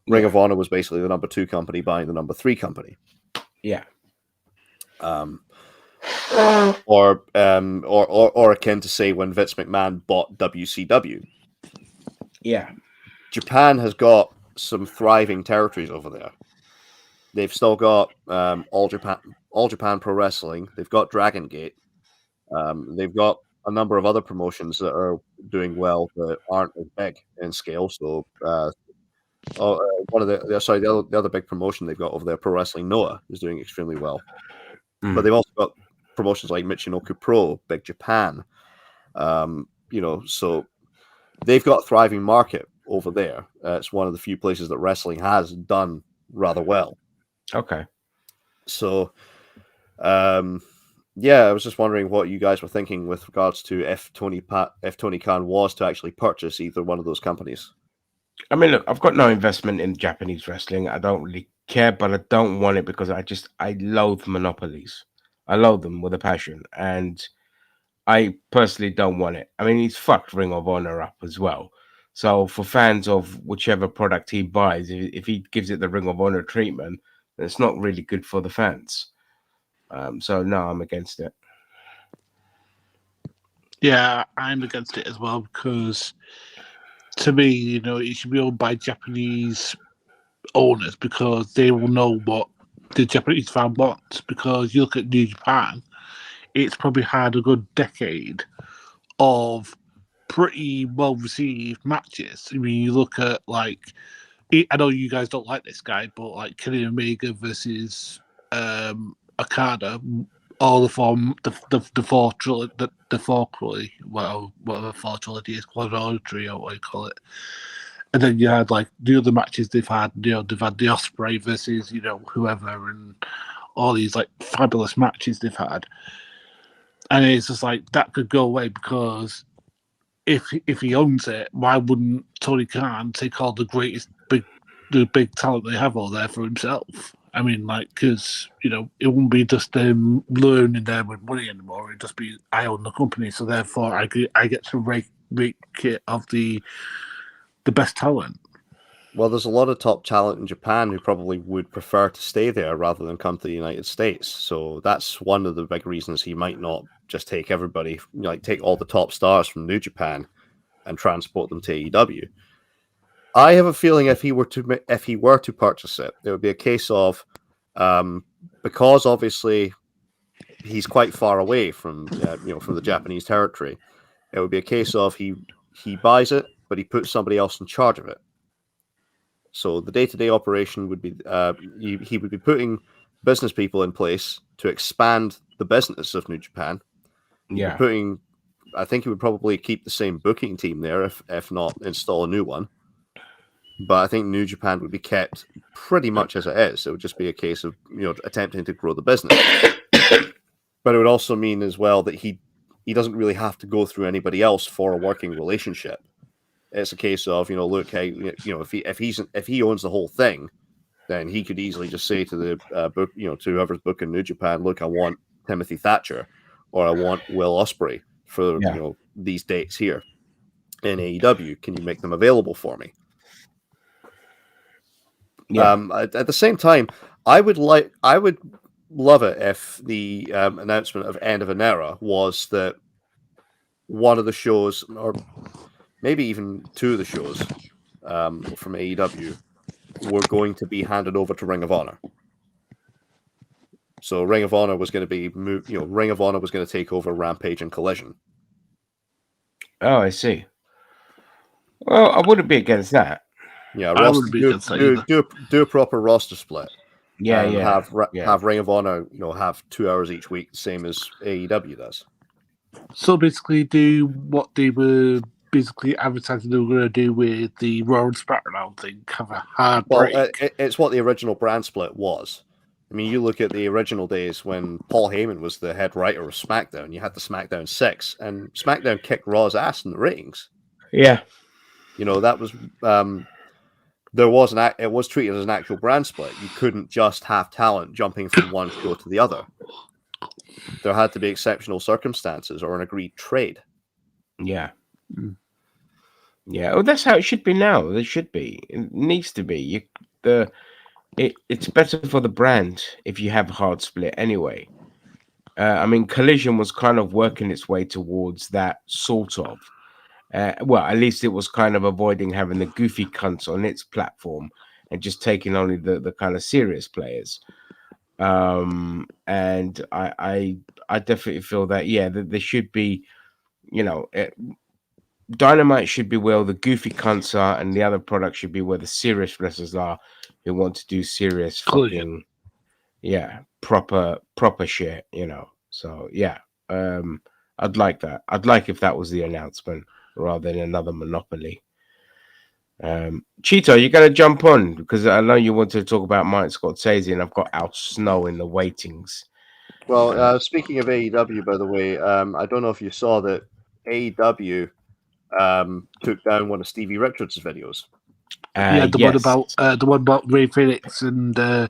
Ring of Honor was basically the number 2 company buying the number 3 company. Yeah. Or akin to say when Vince McMahon bought WCW. Yeah. Japan has got some thriving territories over there. They've still got All Japan Pro Wrestling. They've got Dragon Gate. They've got a number of other promotions that are doing well that aren't as big in scale. So, the other big promotion they've got over there, Pro Wrestling Noah, is doing extremely well. But they've also got promotions like Michinoku Pro, Big Japan. So they've got a thriving market over there. It's one of the few places that wrestling has done rather well. Okay. So, I was just wondering what you guys were thinking with regards to if Tony Khan was to actually purchase either one of those companies. I mean, look, I've got no investment in Japanese wrestling. I don't really care, but I don't want it because I loathe monopolies. I loathe them with a passion, and I personally don't want it. I mean, he's fucked Ring of Honor up as well. So for fans of whichever product he buys, if he gives it the Ring of Honor treatment, then it's not really good for the fans. So no, I'm against it. Yeah, I'm against it as well because to me, it should be owned by Japanese owners because they will know what the Japanese fan wants. Because you look at New Japan, it's probably had a good decade of pretty well received matches. I mean, you look at I know you guys don't like this guy, but like Kenny Omega versus Okada, all the four trilogy, whatever four trilogy is, quadrilogy or what you call it. And then you had like the other matches they've had. They've had the Ospreay versus whoever, and all these like fabulous matches they've had. And it's just like that could go away because if he owns it, why wouldn't Tony Khan take all the big talent they have all there for himself? I mean, because it wouldn't be just them learning there with money anymore. It'd just be I own the company, so therefore I get to rake it of the best talent. Well, there's a lot of top talent in Japan who probably would prefer to stay there rather than come to the United States. So that's one of the big reasons he might not just take everybody, take all the top stars from New Japan and transport them to AEW. I have a feeling if he were to purchase it, it would be a case of because obviously he's quite far away from the Japanese territory. It would be a case of he buys it, but he puts somebody else in charge of it. So the day-to-day operation would be he would be putting business people in place to expand the business of New Japan. Yeah, I think he would probably keep the same booking team there, if not install a new one. But I think New Japan would be kept pretty much as it is. It would just be a case of attempting to grow the business. But it would also mean as well that he doesn't really have to go through anybody else for a working relationship. It's a case of look, hey, if he owns the whole thing, then he could easily just say to the book, to whoever's booking New Japan, look, I want Timothy Thatcher or I want Will Ospreay for these dates here in AEW. Can you make them available for me? Yeah. At the same time, I would love it if the announcement of End of an Era was that one of the shows, or maybe even two of the shows from AEW, were going to be handed over to Ring of Honor. So Ring of Honor was going to be Ring of Honor was going to take over Rampage and Collision. Oh, I see. Well, I wouldn't be against that. Yeah, do a proper roster split. Yeah, and yeah. Have Ring of Honor, have 2 hours each week, same as AEW does. So basically, do what they were basically advertising they were going to do with the Raw and SmackDown thing. Have a hard break. It's what the original brand split was. I mean, you look at the original days when Paul Heyman was the head writer of SmackDown. You had the SmackDown 6, and SmackDown kicked Raw's ass in the ratings. Yeah, that was it was treated as an actual brand split. You couldn't just have talent jumping from one show to the other. There had to be exceptional circumstances or an agreed trade. Yeah. Yeah. Well, that's how it should be now. There should be. It needs to be. It's better for the brand if you have a hard split anyway. I mean, Collision was kind of working its way towards that sort of. Well, at least it was kind of avoiding having the goofy cunts on its platform and just taking only the kind of serious players. And I definitely feel that, that there should be, Dynamite should be where the goofy cunts are, and the other product should be where the serious wrestlers are who want to do serious fucking, proper shit, So I'd like that. I'd like if that was the announcement rather than another monopoly. Cheeto, you got to jump on because I know you want to talk about Mike Scorsese, and I've got Al Snow in the waitings. Well, speaking of AEW, by the way, I don't know if you saw that AEW took down one of Stevie Richards' videos. The one about Ray Phoenix and John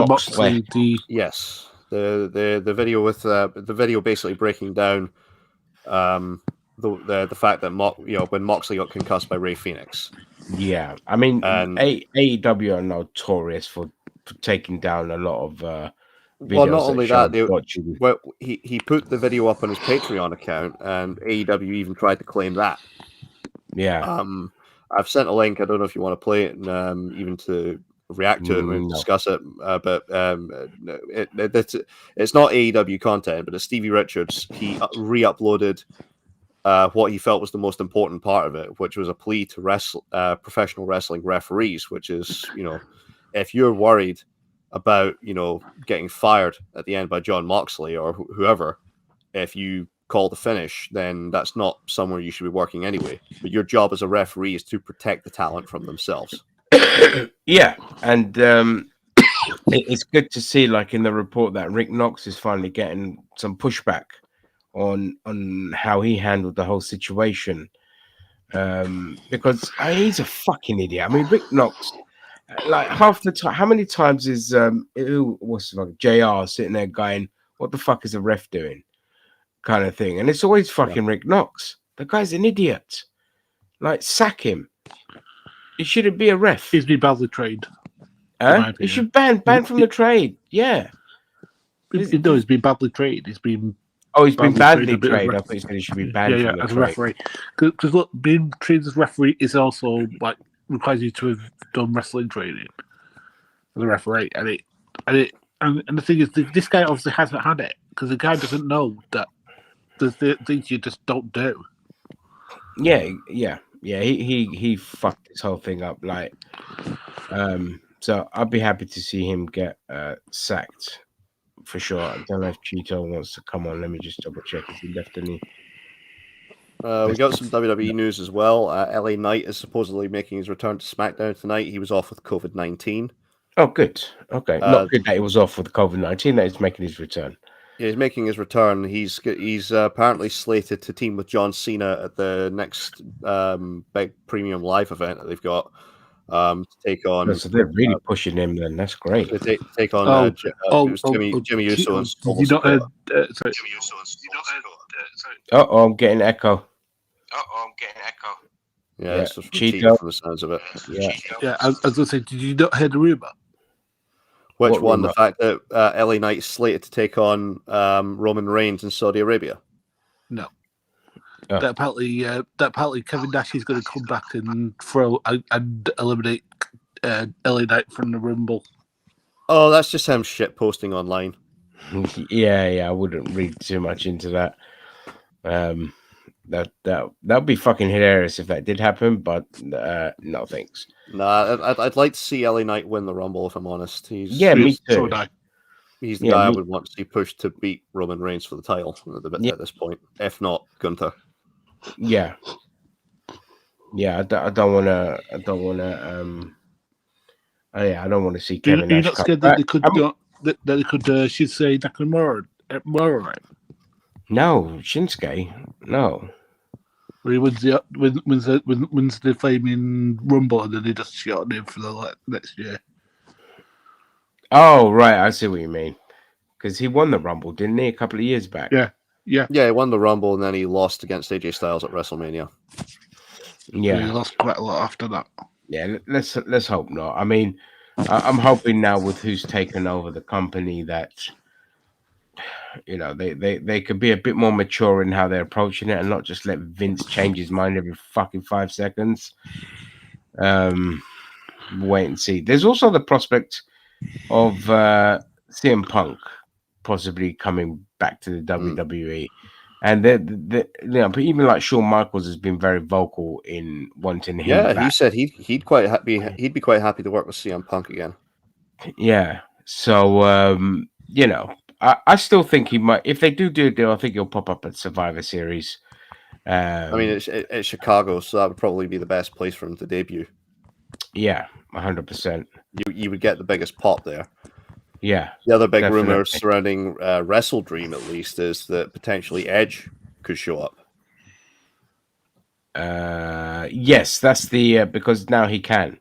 Moxley. Yes, the video with the video basically breaking down the fact that when Moxley got concussed by Ray Phoenix. Yeah, I mean, AEW are notorious for taking down a lot of videos. Well, not only that, he put the video up on his Patreon account, and AEW even tried to claim that. Yeah. I've sent a link. I don't know if you want to play it and even to react to it and discuss it. But it's not AEW content, but it's Stevie Richards. He re-uploaded what he felt was the most important part of it, which was a plea to professional wrestling referees, which is, if you're worried about, getting fired at the end by John Moxley or whoever, if you call the finish, then that's not somewhere you should be working anyway. But your job as a referee is to protect the talent from themselves. Yeah, and it's good to see, like in the report, that Rick Knox is finally getting some pushback on how he handled the whole situation, because he's a fucking idiot. I mean, Rick Knox, like half the time, how many times is JR sitting there going, "What the fuck is a ref doing?" kind of thing, and it's always fucking Rick Knox. The guy's an idiot. Like, sack him. He shouldn't be a ref. He's been badly trained. He should ban from the trade. Yeah. He's been badly trained. He's been. Oh, he's been badly trained. I thought he said he should be banned from the as trade. a referee. Because look, being trained as a referee is also like requires you to have done wrestling training as a referee, and the thing is, this guy obviously hasn't had it because the guy doesn't know that there's things you just don't do. Yeah. He fucked this whole thing up. Like, so I'd be happy to see him get sacked for sure. I don't know if Cheeto wants to come on. Let me just double check if he left any. We got some WWE news as well. LA Knight is supposedly making his return to SmackDown tonight. He was off with COVID-19. Oh, good. Okay, not good that he was off with COVID-19. That he's making his return. Yeah, he's making his return. He's apparently slated to team with John Cena at the next big premium live event that they've got to take on. So they're really pushing him. Then that's great. To take on Jimmy Uso and you not heard? Sorry. Oh, I'm getting echo. Yeah, it's just Cheeto. Cheeto from the sounds of it. Yeah. I was going to say, did you not hear the rumor? Which What one? rumor? The fact that LA Knight's slated to take on Roman Reigns in Saudi Arabia? No. Oh. That apparently Kevin Nash is going to come back and throw and eliminate LA Knight from the Rumble. Oh, that's just him shit posting online. Yeah, I wouldn't read too much into that. That'd be fucking hilarious if that did happen, but no thanks. Nah, I'd like to see LA Knight win the Rumble. If I'm honest, Me too. So would I. He's the guy I would want to see pushed to beat Roman Reigns for the title at this point. If not, Gunther. Yeah. I don't want to. I don't want to see Kevin You're Nash. not scared that they could should say Nakamura, right? No, Shinsuke. No. Where he wins the flaming Rumble and then they just shot him for the next year. Oh, right. I see what you mean. Because he won the Rumble, didn't he, a couple of years back? Yeah. He won the Rumble and then he lost against AJ Styles at WrestleMania. Yeah. He lost quite a lot after that. Yeah, let's hope not. I mean, I'm hoping now with who's taken over the company that, you know, they could be a bit more mature in how they're approaching it and not just let Vince change his mind every fucking 5 seconds. Wait and see. There's also the prospect of CM Punk possibly coming back to the WWE. And you know, but even like Shawn Michaels has been very vocal in wanting him back. He said he'd be quite happy to work with CM Punk again. Yeah. So you know, I still think he might. If they do a deal, I think he'll pop up at Survivor Series. I mean, it's Chicago, so that would probably be the best place for him to debut. Yeah, 100%. You would get the biggest pop there. Yeah. The other big definitely. rumor surrounding Wrestle Dream, at least, is that potentially Edge could show up. Yes, that's the because now he can.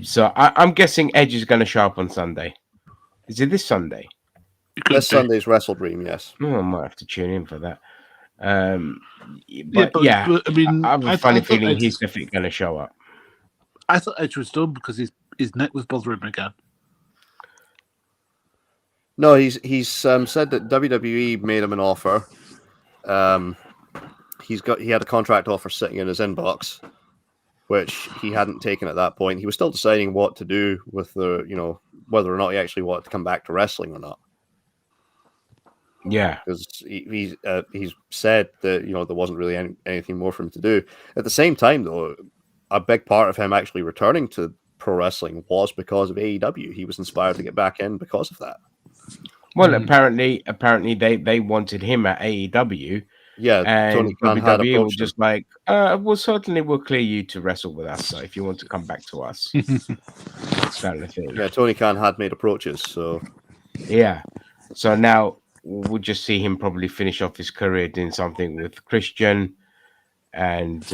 So I'm guessing Edge is going to show up on Sunday. Is it this Sunday? This Sunday's Wrestle Dream, yes. Oh, I might have to tune in for that. I mean, I have a funny feeling he's definitely going to show up. I thought Edge was done because his neck was bothering him again. No, he's said that WWE made him an offer. He had a contract offer sitting in his inbox, which he hadn't taken at that point. He was still deciding what to do with whether or not he actually wanted to come back to wrestling or not. Yeah, because he's said that there wasn't really anything more for him to do. At the same time, though, a big part of him actually returning to pro wrestling was because of AEW. He was inspired to get back in because of that. Well, apparently they wanted him at AEW. Yeah, and Tony Khan had WWE was just like, we'll clear you to wrestle with us. So if you want to come back to us, that's kind of thing. Yeah, Tony Khan had made approaches. So yeah, so now we'll just see him probably finish off his career doing something with Christian, and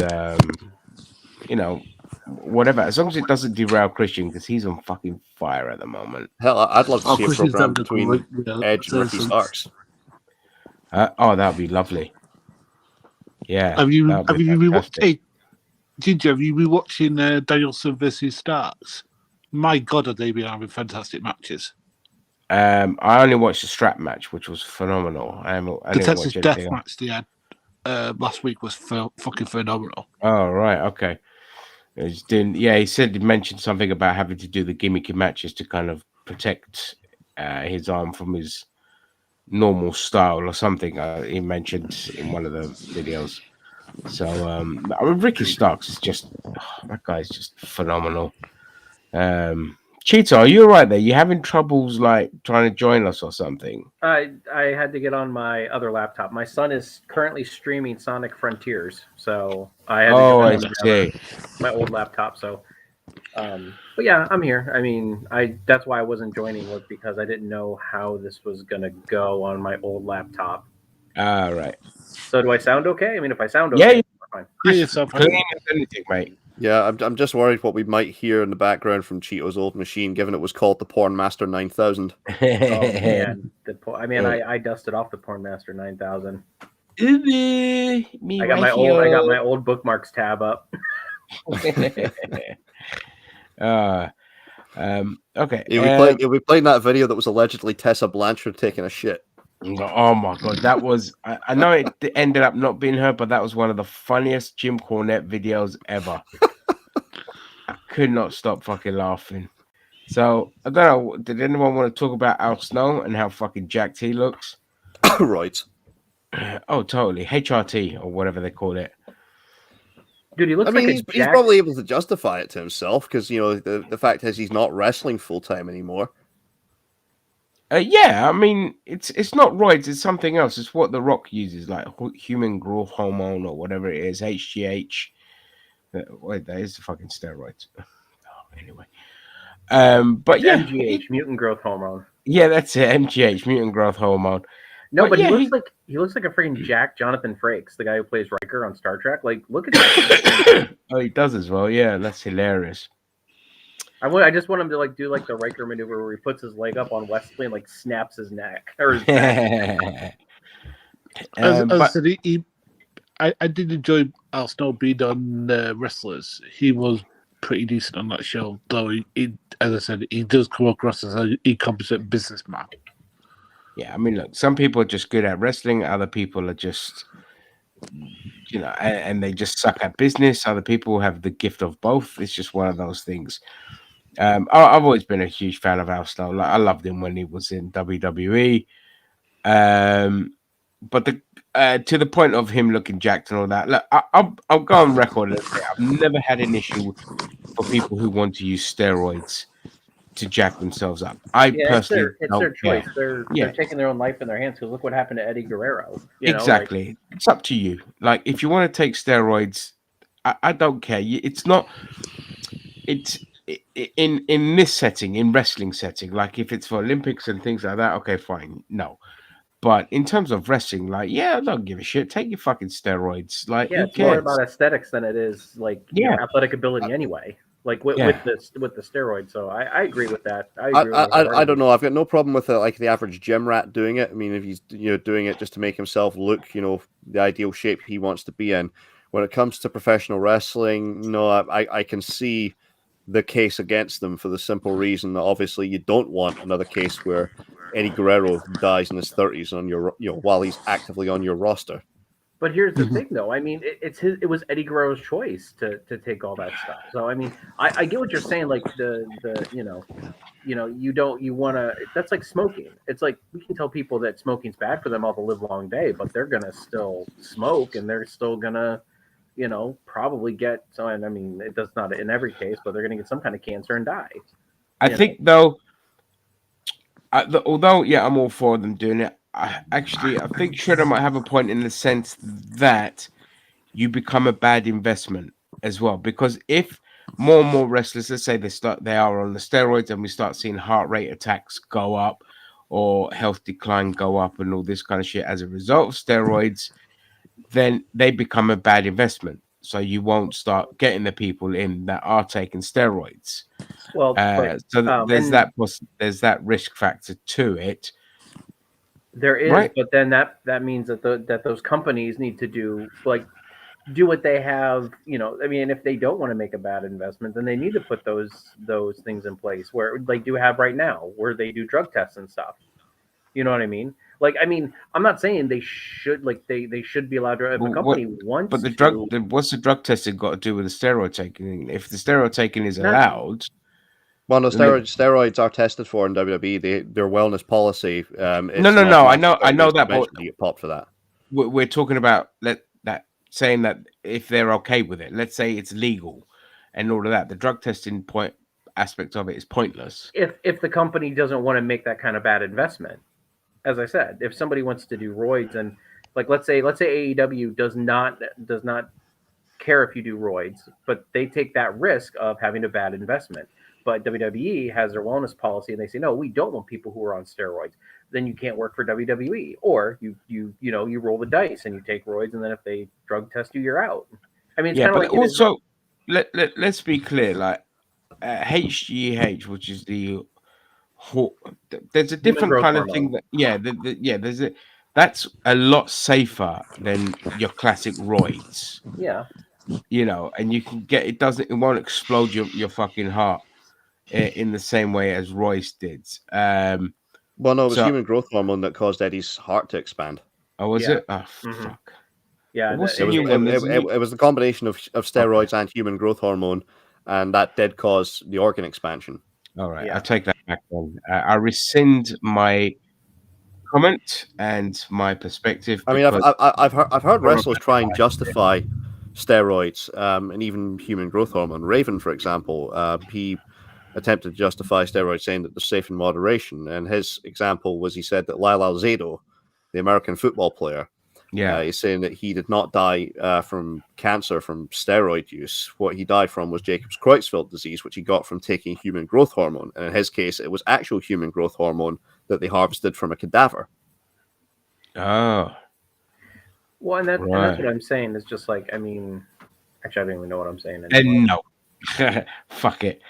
whatever. As long as it doesn't derail Christian, because he's on fucking fire at the moment. Hell, I'd love to see a program between Edge and Ricky Starks. That'd be lovely. Yeah. Have you been watching? Ginger, have you been watching Danielson versus Starks? My God, have they been having fantastic matches? I only watched the strap match, which was phenomenal. The Texas Death match they had last week was fucking phenomenal. Oh right, okay. He mentioned something about having to do the gimmicky matches to kind of protect his arm from his normal style or something. He mentioned in one of the videos. So Ricky Starks is that guy's just phenomenal. Cheetah, are you all right there? You having troubles like trying to join us or something? I had to get on my other laptop. My son is currently streaming Sonic Frontiers, so I had to I see. my old laptop. So But yeah, I'm here. I mean, that's why I wasn't joining, was because I didn't know how this was gonna go on my old laptop. All right. So do I sound okay? I mean, if I sound Yeah, okay, fine. Yeah, yourself. Clean as anything, mate. Yeah, I'm just worried what we might hear in the background from Cheeto's old machine, given it was called the Pornmaster 9000. Oh man, I dusted off the Pornmaster 9000. Me I got my old bookmarks tab up. Okay. You'll be playing that video that was allegedly Tessa Blanchard taking a shit. Oh my god, that was. I know it ended up not being her, but that was one of the funniest Jim Cornette videos ever. I could not stop fucking laughing. So I don't know. Did anyone want to talk about Al Snow and how fucking jacked he looks? Right. Oh, totally. HRT or whatever they call it. Dude, he looks he's probably able to justify it to himself because, you know, the fact is he's not wrestling full time anymore. Yeah, I mean, it's not roids, it's something else. It's what The Rock uses, like human growth hormone or whatever it is, HGH. Wait, that is the fucking steroids. Anyway. But it's yeah. MGH, mutant growth hormone. Yeah, that's it, MGH, mutant growth hormone. No, but yeah, he looks like a freaking Jack Jonathan Frakes, the guy who plays Riker on Star Trek. Like, look at that. Oh, he does as well. Yeah, that's hilarious. I just want him to like do like the Riker maneuver where he puts his leg up on Wesley and like snaps his neck or his back. As I said, I did enjoy Al Snow being on Wrestlers. He was pretty decent on that show, though. He, as I said, he does come across as an incompetent businessman. Yeah, I mean, look, some people are just good at wrestling. Other people are just, you know, and they just suck at business. Other people have the gift of both. It's just one of those things. I've always been a huge fan of Al Snow. Like, I loved him when he was in WWE. But to the point of him looking jacked and all that, look, I'll go on record and say I've never had an issue for people who want to use steroids to jack themselves up. Personally, it's their choice. They're taking their own life in their hands. Because look what happened to Eddie Guerrero. Exactly. It's up to you. Like, if you want to take steroids, I don't care. It's not. It's in this setting, in wrestling setting. Like, if it's for Olympics and things like that, okay, fine. No. But in terms of wrestling, like, yeah, I don't give a shit. Take your fucking steroids. Like, yeah, it's more about aesthetics than it is like your athletic ability anyway. Like with the steroids. So I agree with that. I don't know. I've got no problem with like the average gym rat doing it. I mean, if he's doing it just to make himself look the ideal shape he wants to be in. When it comes to professional wrestling, no, I can see the case against them for the simple reason that obviously you don't want another case where Eddie Guerrero dies in his 30s on your while he's actively on your roster. But here's the thing, though. I mean, it was Eddie Guerrero's choice to take all that stuff. So I mean, I get what you're saying. Like you want to. That's like smoking. It's like we can tell people that smoking's bad for them all the live long day, but they're gonna still smoke and they're still gonna, probably get. So and I mean, it does not in every case, but they're gonna get some kind of cancer and die. I think though. Although, yeah, I'm all for them doing it. I think Shredder might have a point in the sense that you become a bad investment as well. Because if more and more wrestlers, let's say they are on the steroids, and we start seeing heart rate attacks go up or health decline go up and all this kind of shit as a result of steroids, then they become a bad investment. So you won't start getting the people in that are taking steroids. Well, there's that risk factor to it. There is, right? But then that means that those companies need to do what they have. I mean, if they don't want to make a bad investment, then they need to put those things in place where they do have right now, where they do drug tests and stuff. You know what I mean? Like, I mean, I'm not saying they should they should be allowed to. If a company wants, but what's the drug testing got to do with the steroid taking? If the steroid taking is allowed. Well, no, steroids are tested for in WWE. Their wellness policy. No. I know that. But you get popped for that. We're talking about saying that if they're okay with it, let's say it's legal, and all of that. The drug testing aspect of it is pointless. If the company doesn't want to make that kind of bad investment, as I said, if somebody wants to do roids and let's say AEW does not care if you do roids, but they take that risk of having a bad investment. But WWE has their wellness policy, and they say, no, we don't want people who are on steroids. Then you can't work for WWE, or you roll the dice and you take roids, and then if they drug test you, you're out. I mean, it's kind of like also let's be clear, like HGH, which is there's a different kind of thing that that's a lot safer than your classic roids. Yeah. You know, and you can get it won't explode your fucking heart in the same way as roids did. Well, no, it was human growth hormone that caused Eddie's heart to expand. Oh, was it? Oh, fuck. Yeah, it was the combination of steroids and human growth hormone, and that did cause the organ expansion. All right, I'll take that back then. I rescind my comment and my perspective. I mean, I've heard wrestlers try and justify steroids and even human growth hormone. Raven, for example, he attempted to justify steroids, saying that they're safe in moderation. And his example was he said that Lyle Alzado, the American football player, he's saying that he did not die from cancer from steroid use. What he died from was Jacobs Creutzfeldt disease, which he got from taking human growth hormone. And in his case, it was actual human growth hormone that they harvested from a cadaver. Oh. Well, and that's what I'm saying. Is just like, I mean, actually, I don't even know what I'm saying anymore. And no, fuck it.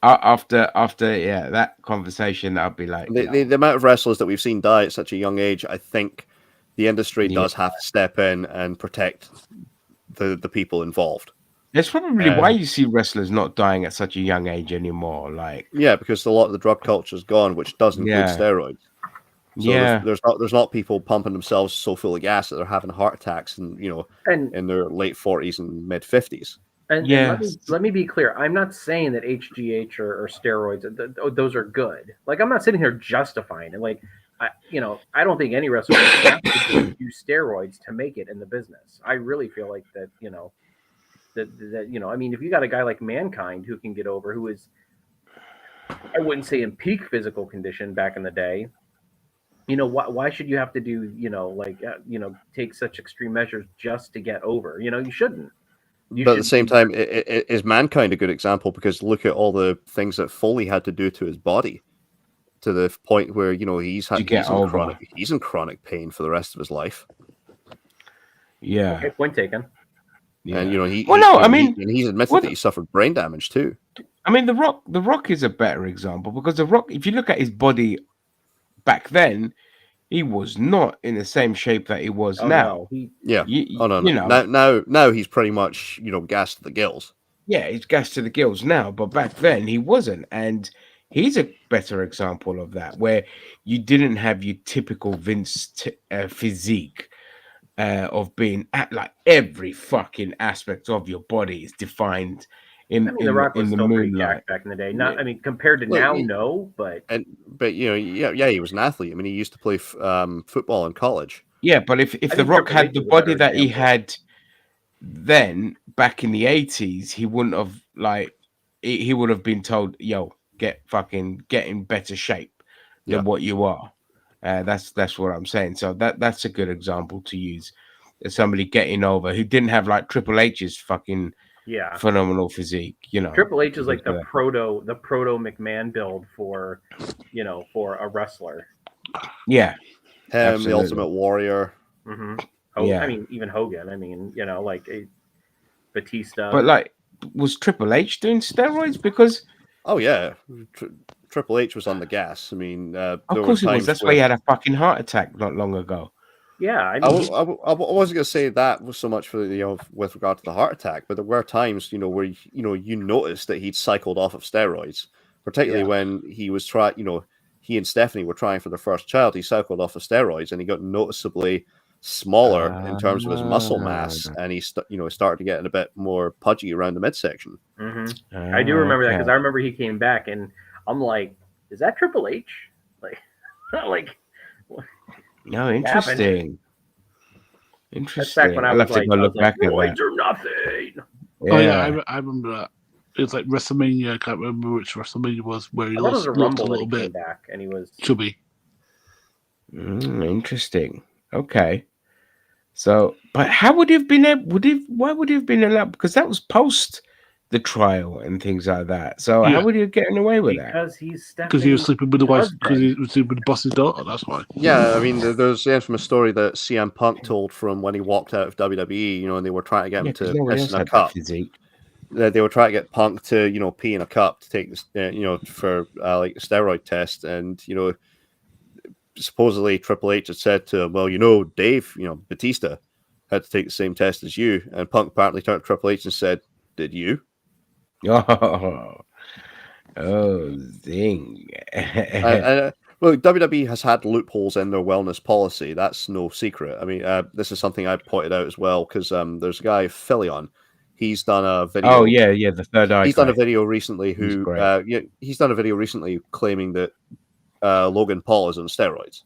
After that conversation, I'll be like, the amount of wrestlers that we've seen die at such a young age, I think the industry does have to step in and protect the people involved. That's probably why you see wrestlers not dying at such a young age anymore. Like, because a lot of the drug culture is gone, which does include steroids. So there's not people pumping themselves so full of gas that they're having heart attacks, and in their late 40s and mid 50s. And let me be clear. I'm not saying that HGH or steroids, those are good. Like, I'm not sitting here justifying it. Like, I don't think any wrestler has to do steroids to make it in the business. I really feel like that, I mean, if you got a guy like Mankind who can get over, who is, I wouldn't say in peak physical condition back in the day, why should you have to do, take such extreme measures just to get over? You shouldn't. But at the same time, is Mankind a good example? Because look at all the things that Foley had to do to his body, to the point where he's in chronic pain for the rest of his life. Yeah. Okay, point taken. Yeah. And he's admitted that he suffered brain damage too. I mean, The Rock is a better example, because The Rock, if you look at his body back then, he was not in the same shape that he was now. No. Now he's pretty much gassed to the gills. Yeah, he's gassed to the gills now, but back then he wasn't, and he's a better example of that, where you didn't have your typical Vince physique of being at like every fucking aspect of your body is defined. The Rock was still pretty jacked back in the day. Not, I mean, compared to now, no, but he was an athlete. I mean, he used to play football in college. Yeah, but if The Rock had the body that he had then back in the 80s, he wouldn't have he would have been told, "Yo, get in better shape than what you are." That's what I'm saying. So that's a good example to use. As somebody getting over who didn't have like Triple H's fucking phenomenal physique. Triple H is like the proto McMahon build for a wrestler. Yeah, the Ultimate Warrior. Mm-hmm. I mean, even Hogan. I mean, Batista. But was Triple H doing steroids? Because Triple H was on the gas. I mean, of course he was. That's why he had a fucking heart attack not long ago. Yeah, I wasn't going to say that was so much for with regard to the heart attack, but there were times where you noticed that he'd cycled off of steroids, particularly when he was he and Stephanie were trying for their first child. He cycled off of steroids and he got noticeably smaller in terms of his muscle mass, and he started to get a bit more pudgy around the midsection. Mm-hmm. I do remember that, because I remember he came back and I'm like, is that Triple H? No, interesting. That's back when I was like, look back at roids or nothing. Yeah. Oh yeah, I remember that. It was like WrestleMania. I can't remember which WrestleMania was, where he lost a little bit. Back and he was chubby. Interesting. Okay. So, but how would he have been able? Why would he have been allowed? Because that was post the trial and things like that. So, how would he have getting away with that? Because he's Because he was sleeping with the wife. Because he was sleeping with the boss's daughter. That's why. Yeah, I mean, there's the infamous story that CM Punk told from when he walked out of WWE. You know, and they were trying to get him to piss in a cup. They were trying to get Punk to, you know, pee in a cup to take this, you know, for like a steroid test, and you know, supposedly Triple H had said to him, "Well, you know, Dave, you know, Batista had to take the same test as you," and Punk apparently turned to Triple H and said, "Did you?" Oh, zing. Well, WWE has had loopholes in their wellness policy. That's no secret. I mean, this is something I pointed out as well, because there's a guy, Philion. He's done a video. Oh, yeah, the third eye. He's done a video recently. He's done a video recently claiming that Logan Paul is on steroids.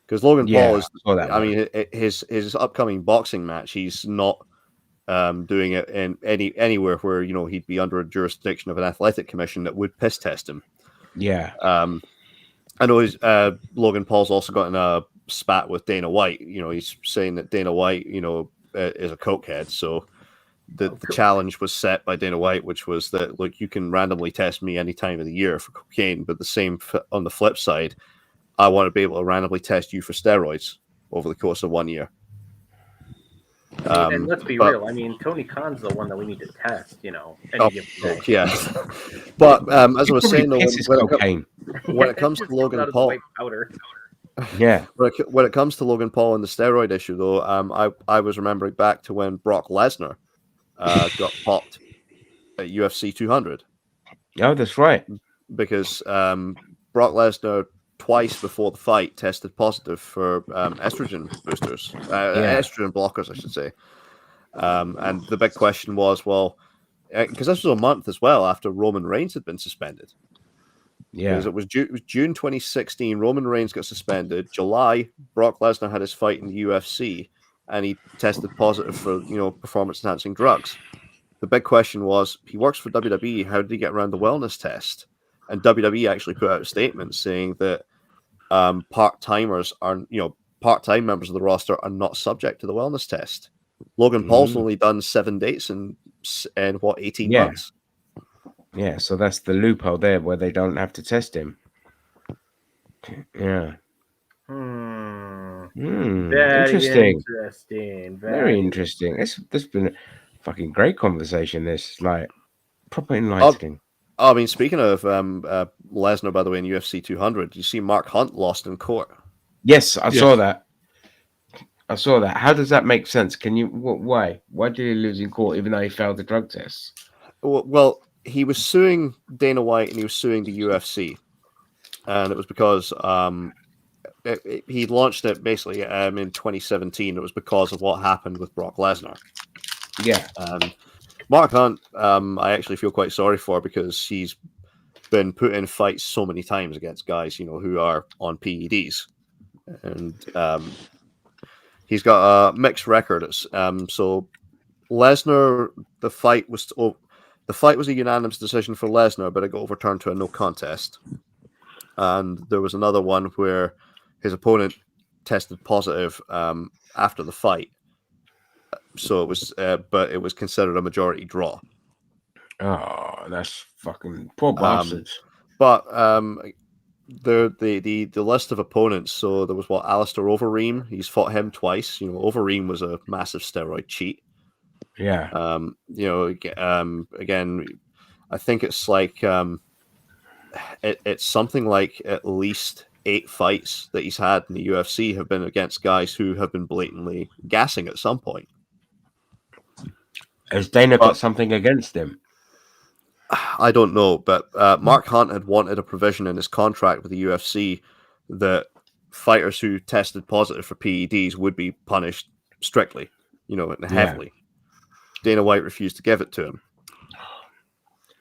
Because Logan Paul is, I mean, his upcoming boxing match, he's not doing it in anywhere where, you know, he'd be under a jurisdiction of an athletic commission that would piss test him. Yeah. I know Logan Paul's also got in a spat with Dana White. You know, he's saying that Dana White, you know, is a cokehead. So the challenge was set by Dana White, which was that, look, you can randomly test me any time of the year for cocaine, but the same on the flip side, I want to be able to randomly test you for steroids over the course of 1 year. And let's be real. I mean, Tony Khan's the one that we need to test, you know. Yeah. But as I was saying, though, when it comes to Logan Paul, yeah. When it comes to Logan Paul and the steroid issue, though, I was remembering back to when Brock Lesnar got popped at UFC 200. Oh, that's right. Because Brock Lesnar twice before the fight tested positive for estrogen boosters, estrogen blockers, I should say. And the big question was, well, because this was a month as well after Roman Reigns had been suspended. Yeah, because it was June 2016. Roman Reigns got suspended. July, Brock Lesnar had his fight in the UFC, and he tested positive for, you know, performance-enhancing drugs. The big question was, he works for WWE. How did he get around the wellness test? And WWE actually put out a statement saying that part-timers are, you know, part-time members of the roster are not subject to the wellness test. Logan Paul's only done 7 dates in 18 months. Yeah, so that's the loophole there where they don't have to test him. Yeah. Interesting. Very interesting. This has been a fucking great conversation. This, like, proper enlightening. I mean, speaking of Lesnar, by the way, in UFC 200, you see Mark Hunt lost in court. Yes, I saw that. How does that make sense? Can you? Why? Why did he lose in court even though he failed the drug test? Well, he was suing Dana White and he was suing the UFC, and it was because he launched it basically in 2017. It was because of what happened with Brock Lesnar. Yeah. Mark Hunt, I actually feel quite sorry for, because he's been put in fights so many times against guys, you know, who are on PEDs, and he's got a mixed record. So Lesnar, the fight was a unanimous decision for Lesnar, but it got overturned to a no contest. And there was another one where his opponent tested positive after the fight. So it was, but it was considered a majority draw. Oh, that's fucking poor bastards. But the list of opponents. So there was Alistair Overeem. He's fought him twice. You know, Overeem was a massive steroid cheat. Yeah. You know, again, I think it's like it's something like at least 8 fights that he's had in the UFC have been against guys who have been blatantly gassing at some point. Has Dana got something against him? I don't know, but Mark Hunt had wanted a provision in his contract with the UFC that fighters who tested positive for PEDs would be punished strictly, you know, and heavily. Dana White refused to give it to him.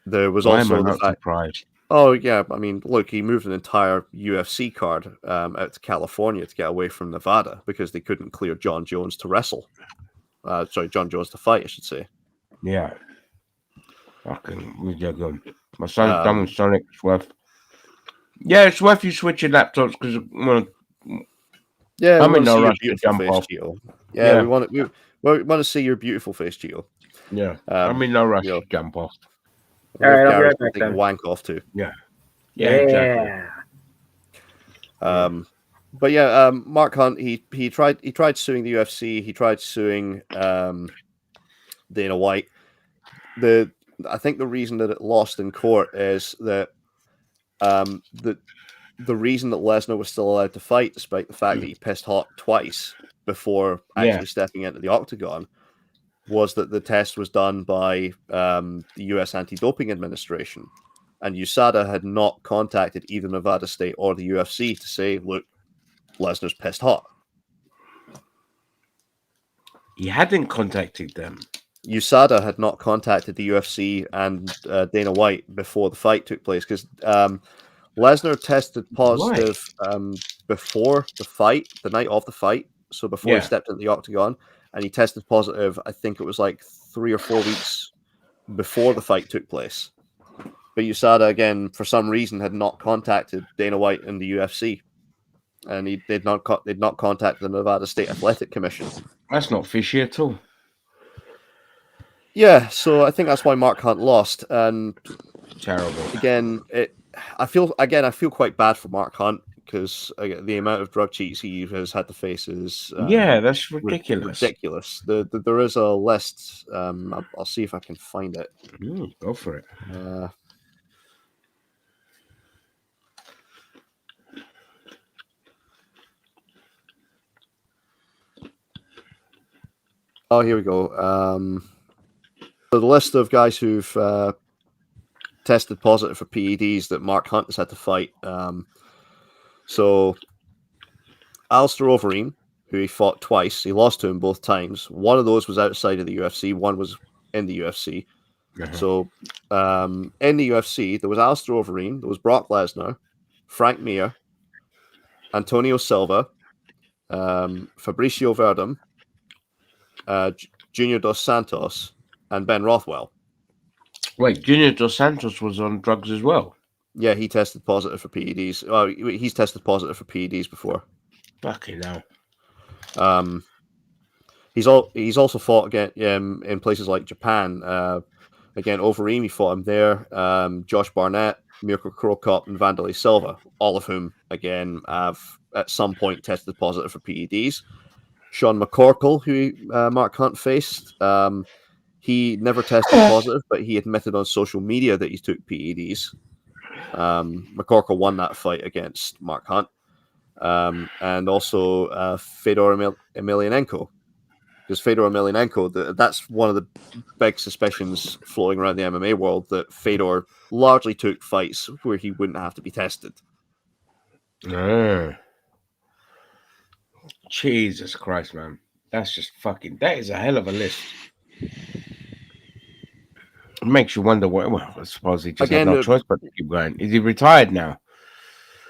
There was also the fact. Surprised? Oh yeah, I mean, look, he moved an entire UFC card out to California to get away from Nevada because they couldn't clear John Jones to wrestle. John Jones to fight, I should say. Yeah. Fucking my son's done with Sonic. It's worth. Yeah, it's worth you switching laptops because I'm in no rush to jump off. Yeah, we want to see your beautiful face, Gio. Yeah, I'm in no rush to jump off. All right, I'll be right back then. Wank off too. Yeah. Exactly. But yeah, Mark Hunt, he tried suing the UFC. He tried suing Dana White. I think the reason that it lost in court is that the reason that Lesnar was still allowed to fight, despite the fact that he pissed hot twice before actually stepping into the octagon, was that the test was done by the U.S. Anti-Doping Administration, and USADA had not contacted either Nevada State or the UFC to say, look, Lesnar's pissed hot. He hadn't contacted them. USADA had not contacted the UFC and Dana White before the fight took place, because Lesnar tested positive before the fight, the night of the fight, so before he stepped into the octagon, and he tested positive, I think it was like 3 or 4 weeks before the fight took place. But USADA, again, for some reason, had not contacted Dana White and the UFC, and they'd not contacted the Nevada State Athletic Commission. That's not fishy at all. Yeah, so I think that's why Mark Hunt lost. And terrible. Again, I feel quite bad for Mark Hunt, because the amount of drug cheats he has had to face is that's ridiculous. Ridiculous. There is a list. I'll see if I can find it. Go for it. Oh, here we go. So the list of guys who've tested positive for PEDs that Mark Hunt has had to fight. So Alistair Overeem, who he fought twice, he lost to him both times. One of those was outside of the UFC, one was in the UFC. So in the UFC, there was Alistair Overeem, there was Brock Lesnar, Frank Mir, Antonio Silva, Fabricio Verdum, Junior Dos Santos, and Ben Rothwell. Wait, Junior Dos Santos was on drugs as well? Yeah, he tested positive for PEDs. He's tested positive for PEDs before. Fucking hell. He's also fought again in places like Japan. Again, Overeem, he fought him there. Josh Barnett, Mirko Cro Cop, and Vanderlei Silva, all of whom, again, have at some point tested positive for PEDs. Sean McCorkle, who Mark Hunt faced, he never tested positive, but he admitted on social media that he took PEDs. McCorkle won that fight against Mark Hunt. And also Fedor Emelianenko. Because Fedor Emelianenko, that's one of the big suspicions floating around the MMA world, that Fedor largely took fights where he wouldn't have to be tested. Jesus Christ, man. That is a hell of a list. It makes you wonder what, well, I suppose he just had no choice but to keep going. Is he retired now?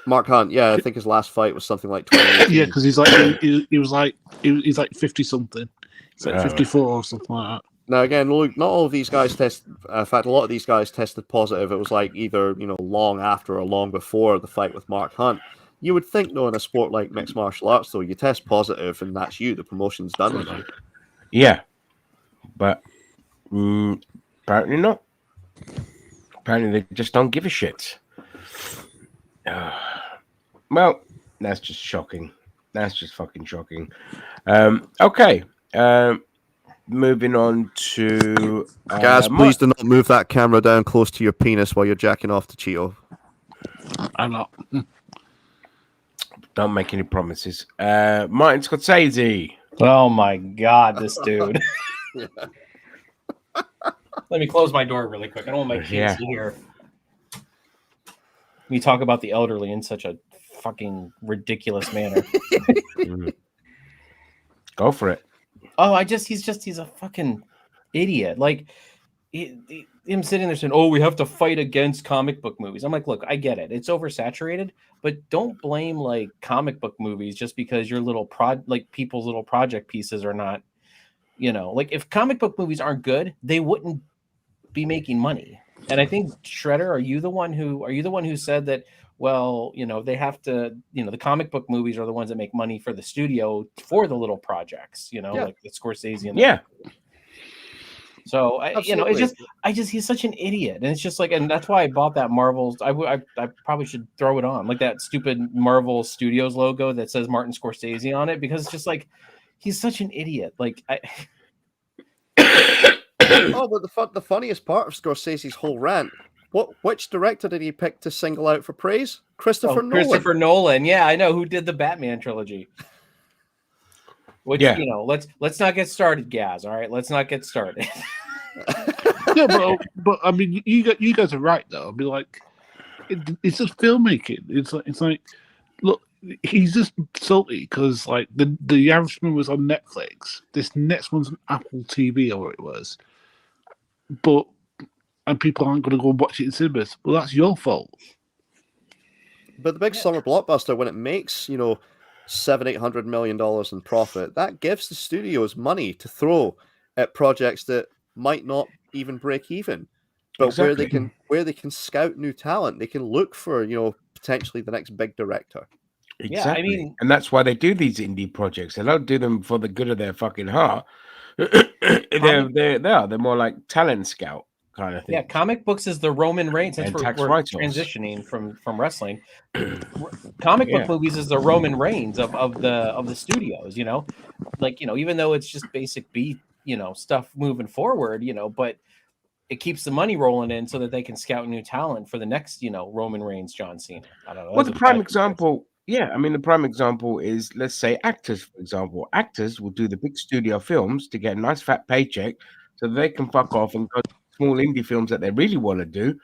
Mark Hunt, yeah, I think his last fight was something like 2018. Yeah, because he's like he's like 50 something. He's like 54 or something like that. Now again, look, not all of these guys tested. In fact, a lot of these guys tested positive. It was like either long after or long before the fight with Mark Hunt. You would think, though, in a sport like mixed martial arts, though, you test positive and that's you. The promotion's done with you. Yeah, but apparently not. Apparently they just don't give a shit. Well, that's just shocking. That's just fucking shocking. Okay. Moving on to... Guys, please do not move that camera down close to your penis while you're jacking off to Cheeto. I'm not. Don't make any promises. Martin Scorsese. Oh my God, this dude. Let me close my door really quick. I don't want my kids to hear me talk about the elderly in such a fucking ridiculous manner. Go for it. Oh, he's a fucking idiot. Like him sitting there saying, "Oh, we have to fight against comic book movies." I'm like, look, I get it. It's oversaturated, but don't blame like comic book movies just because your little people's little project pieces are not, like if comic book movies aren't good, they wouldn't be making money. And I think Shredder, are you the one who said that? Well, they have to. The comic book movies are the ones that make money for the studio for the little projects. Like the Scorsese and So he's such an idiot, and it's just like, and that's why I bought that Marvel's. I probably should throw it on, like that stupid Marvel Studios logo that says Martin Scorsese on it, because it's just like he's such an idiot. Like but the funniest part of Scorsese's whole rant. Which director did he pick to single out for praise? Christopher Nolan. Christopher Nolan, yeah, I know, who did the Batman trilogy. Which let's not get started, Gaz. All right, let's not get started. Yeah, but I mean, you guys are right though. I mean, like, it's just filmmaking. It's like, look, he's just salty because like the Irishman was on Netflix. This next one's on Apple TV or it was, and people aren't going to go and watch it in cinemas. Well, that's your fault. But the big summer blockbuster, when it makes $700-800 million in profit, that gives the studios money to throw at projects that might not even break even, but where they can scout new talent, they can look for potentially the next big director. Exactly. Yeah, and that's why they do these indie projects. They don't do them for the good of their fucking heart. They're more like talent scout kind of thing. Yeah, comic books is the Roman Reigns. Since we're transitioning from wrestling, comic book movies is the Roman Reigns of the studios. Even though it's just basic B stuff moving forward, but it keeps the money rolling in so that they can scout new talent for the next Roman Reigns, John Cena. I don't know. Well, the prime example. Yeah, I mean, the prime example is, let's say, actors, for example. Actors will do the big studio films to get a nice fat paycheck so that they can fuck off and go to small indie films that they really want to do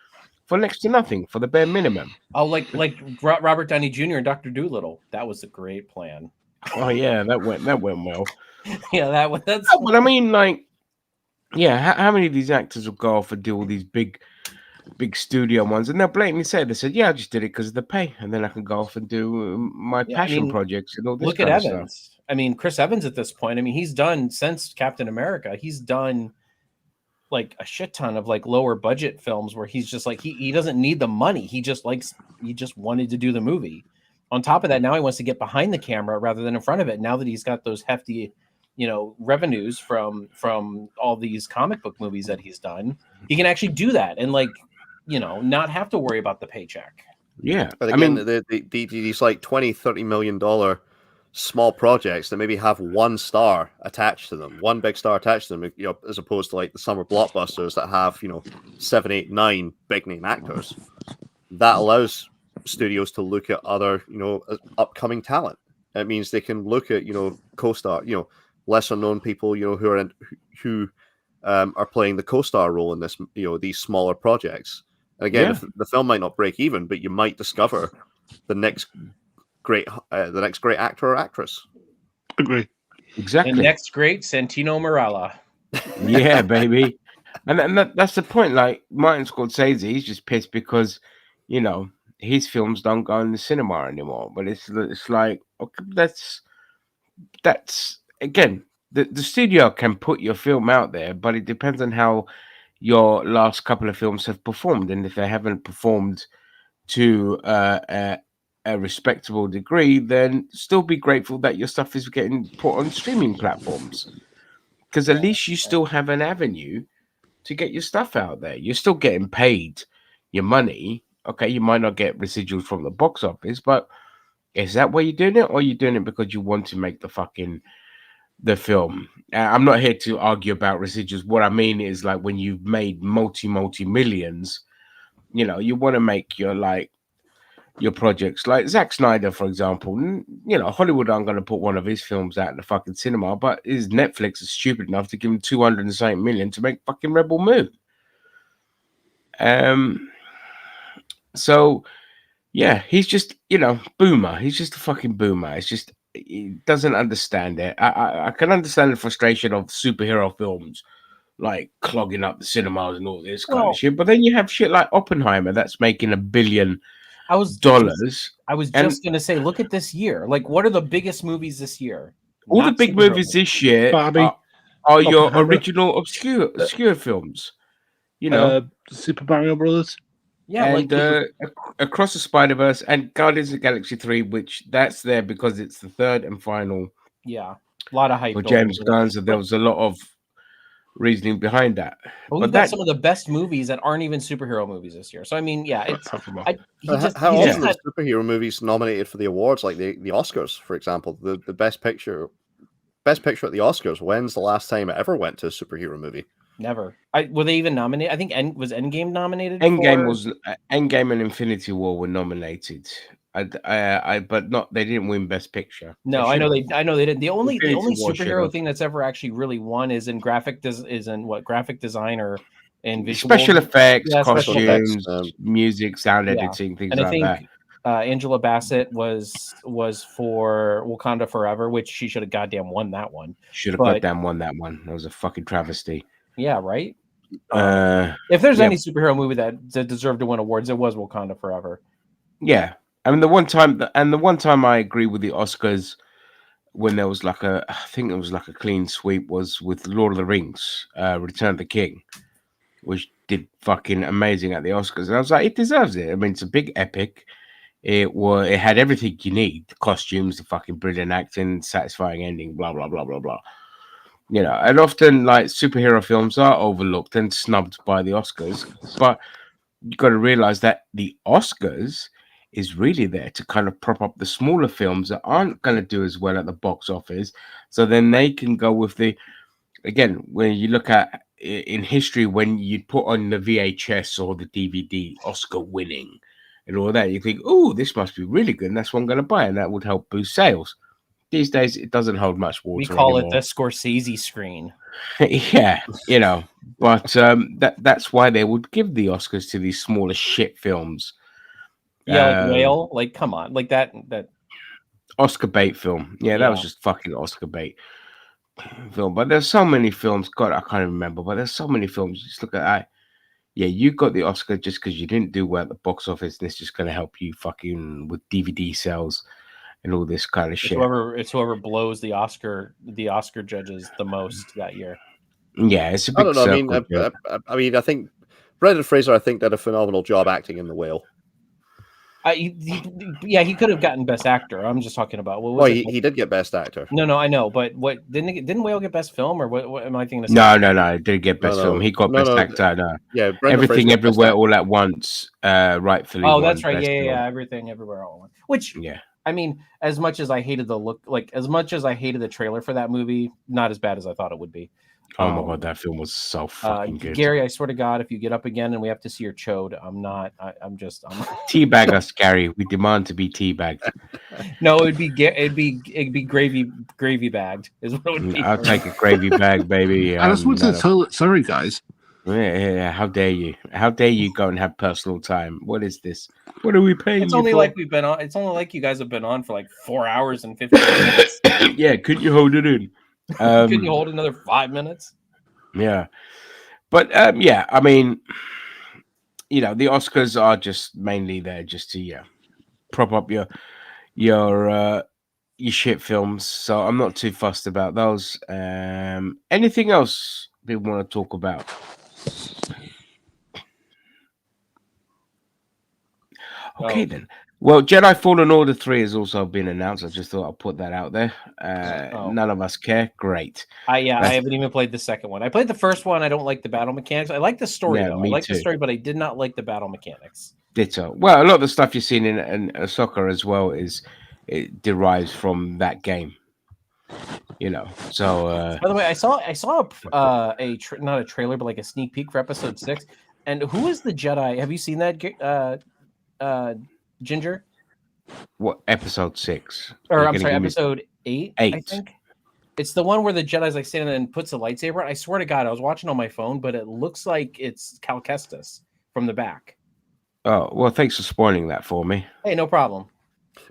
for next to nothing, for the bare minimum. Oh, like Robert Downey Jr. and Dr. Dolittle. That was a great plan. Oh, yeah, that went well. Yeah, that's... But I mean, like, yeah, how many of these actors will go off and do all these big studio ones, and they'll blatantly say, they said, yeah, I just did it because of the pay, and then I can go off and do my passion projects and all this. Look at Evans. Stuff. I mean, Chris Evans at this point, I mean, he's done, since Captain America, he's done like a shit ton of like lower budget films where he's just like, he doesn't need the money. He just wanted to do the movie. On top of that, now he wants to get behind the camera rather than in front of it. Now that he's got those hefty, revenues from all these comic book movies that he's done, he can actually do that and not have to worry about the paycheck. Yeah. But again, these like $20-30 million small projects that maybe have one star attached to them, one big star attached to them, as opposed to like the summer blockbusters that have 7, 8, 9 big name actors. That allows studios to look at other upcoming talent. It means they can look at co-star, lesser known people who are playing the co-star role in this these smaller projects. And again, the film might not break even, but you might discover the next great actor or actress. Agree. Exactly. The next great Santino Marella. Yeah, baby. And that's the point. Like Martin Scorsese, he's just pissed because his films don't go in the cinema anymore. But it's like, okay, that's again, the studio can put your film out there, but it depends on how your last couple of films have performed, and if they haven't performed to a respectable degree, then still be grateful that your stuff is getting put on streaming platforms, because at least you still have an avenue to get your stuff out there. You're still getting paid your money. Okay, you might not get residuals from the box office, but is that why you're doing it, or are you doing it because you want to make the film? I'm not here to argue about residuals. What I mean is, like, when you've made multi millions, you want to make your projects, like Zack Snyder, for example. Hollywood aren't going to put one of his films out in the fucking cinema, but is Netflix is stupid enough to give him $200 million to make fucking Rebel Moon. So yeah, he's just boomer. He's just a fucking boomer. It's just, he doesn't understand it. I can understand the frustration of superhero films like clogging up the cinemas and all this kind of shit, but then you have shit like Oppenheimer that's making $1 billion. I was just gonna say, look at this year. Like, what are the biggest movies this year? All the big movies this year are your original obscure films. you know, Super Mario Brothers. Yeah, and Across the Spider-Verse and Guardians of the Galaxy 3, which that's there because it's the third and final. Yeah, a lot of hype for James Gunn, so there was a lot of reasoning behind that. But we've got some of the best movies that aren't even superhero movies this year. So I mean, yeah, it's how often are superhero movies nominated for the awards, like the Oscars, for example, the best picture at the Oscars? When's the last time it ever went to a superhero movie? Never. Were they even nominated? I think was Endgame nominated? Endgame and Infinity War were nominated. But not they didn't win Best Picture. No, I know they didn't. The only superhero thing that's ever actually really won is in graphic design or in visual special effects, costumes, music, sound editing, things like that. Angela Bassett was for Wakanda Forever, which she should have goddamn won that one. Should have goddamn won that one. That was a fucking travesty. Yeah, right. If there's any superhero movie that deserved to win awards, it was Wakanda Forever. Yeah. I mean, the one time I agree with the Oscars when there was I think it was like a clean sweep was with Lord of the Rings, Return of the King, which did fucking amazing at the Oscars. And I was like, it deserves it. I mean, it's a big epic. It had everything you need: the costumes, the fucking brilliant acting, satisfying ending, blah blah blah blah blah. You know, and often like superhero films are overlooked and snubbed by the Oscars, but you got to realize that the Oscars is really there to kind of prop up the smaller films that aren't going to do as well at the box office. So then they can go with again, when you look at in history, when you put on the VHS or the DVD Oscar winning and all that, you think, oh, this must be really good. And that's what I'm going to buy. And that would help boost sales. These days, it doesn't hold much water. We call anymore. it the Scorsese screen. Yeah, you know, but that's why they would give the Oscars to these smaller shit films. Yeah, like Whale, like come on, like that Oscar bait film. Yeah, that was just fucking Oscar bait film. But there's so many films. God, I can't remember. But there's so many films. Just look at that. Yeah, you got the Oscar just because you didn't do well at the box office, and it's just going to help you fucking with DVD sales and all this kind of shit. It's whoever blows the Oscar judges the most that year. Yeah, it's a big. I don't know. I mean, I think Brendan Fraser, did a phenomenal job acting in The Whale. He could have gotten Best Actor. I'm just talking about. He did get Best Actor. No, I know, but what didn't Whale get Best Film or what am I thinking? No, he didn't get Best Film. He got Best Actor. No. Yeah, Everything, Everywhere, All at Once. Rightfully. Oh, that's right. Yeah, Everything, Everywhere, All at Once. Which, I mean, as much as I hated the look, as much as I hated the trailer for that movie, not as bad as I thought it would be. Oh my god, that film was so fucking good. Gary, I swear to God, if you get up again and we have to see your chode, I'm teabag us, Gary. We demand to be teabagged. No, it'd be gravy bagged is what it would be. I'll take a gravy bag, baby. I just went to the toilet. Sorry, guys. Yeah, how dare you? How dare you go and have personal time? What is this? What are we paying? It's only like we've been on. It's only like you guys have been on for like 4 hours and 15 minutes. Yeah, could you hold it in? Can you hold another 5 minutes? Yeah, but I mean, you know, the Oscars are just mainly there just to prop up your shit films. So I'm not too fussed about those. Anything else people want to talk about? Okay then. Well, Jedi Fallen Order 3 has also been announced. I just thought I'll put that out there. None of us care. Great. I haven't even played the second one. I played the first one. I don't like the battle mechanics. I like the story, though. I like the story, but I did not like the battle mechanics. Ditto. Well, a lot of the stuff you've seen in Ahsoka as well it derives from that game. You know, so... By the way, I saw not a trailer, but like a sneak peek for episode 6. And who is the Jedi? Have you seen that, Ginger? What, episode 6? Or I'm sorry, episode 8, I think. It's the one where the Jedi's like standing there and puts a lightsaber. I swear to God, I was watching on my phone, but it looks like it's Cal Kestis from the back. Oh, well, thanks for spoiling that for me. Hey, no problem.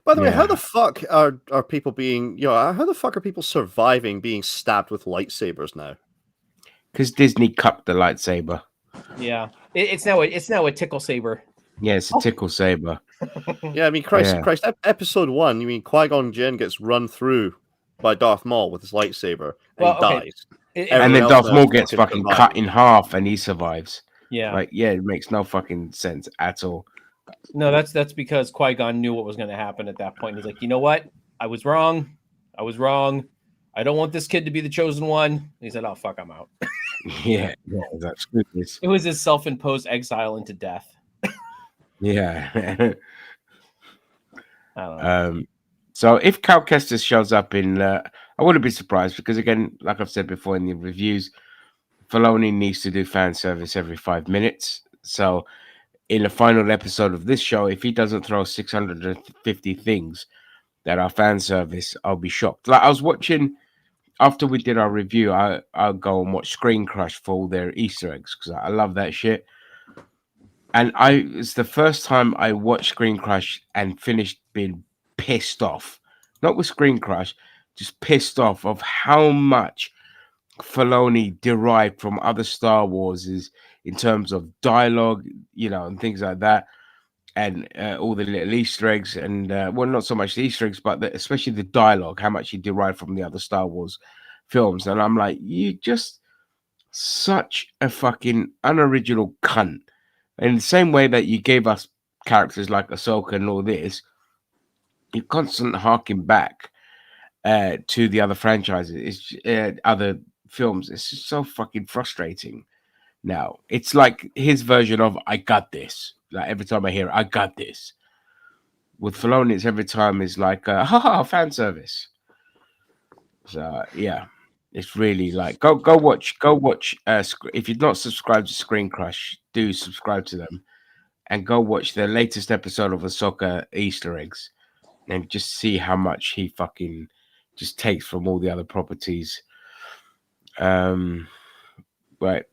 By the way, how the fuck are people being, how the fuck are people surviving being stabbed with lightsabers now? Because Disney cupped the lightsaber. Yeah. It's now a tickle saber. Yeah, it's a tickle saber. Yeah, I mean, Christ, episode 1, you mean Qui-Gon Jinn gets run through by Darth Maul with his lightsaber and dies. And then Darth Maul gets fucking cut in half and he survives. Yeah. Like, yeah, it makes no fucking sense at all. No, that's because Qui-Gon knew what was going to happen at that point. He's like, you know what? I was wrong. I don't want this kid to be the chosen one. He said, oh, fuck, I'm out. Yeah, that's good. It was his self-imposed exile into death. Yeah. I don't know. So if Cal Kestis shows up in, I wouldn't be surprised because, again, like I've said before in the reviews, Filoni needs to do fan service every 5 minutes. So in the final episode of this show, if he doesn't throw 650 things that are fan service, I'll be shocked. Like I was watching, after we did our review, I'll go and watch Screen Crush for all their Easter eggs because I love that shit. And it's the first time I watched Screen Crush and finished being pissed off. Not with Screen Crush, just pissed off of how much Filoni derived from other Star Warses in terms of dialogue, and things like that. And all the little Easter eggs and, well, not so much the Easter eggs, but especially the dialogue, how much he derived from the other Star Wars films. And I'm like, you just such a fucking unoriginal cunt. In the same way that you gave us characters like Ahsoka and all this, you constantly harking back to the other franchises, other films. It's just so fucking frustrating. Now it's like his version of "I got this." Like every time I hear it, "I got this." With Filoni, it's every time is like fan service. So yeah, it's really like go watch. If you're not subscribed to Screen Crush, do subscribe to them and go watch the latest episode of Ahsoka Easter eggs and just see how much he fucking just takes from all the other properties. Right.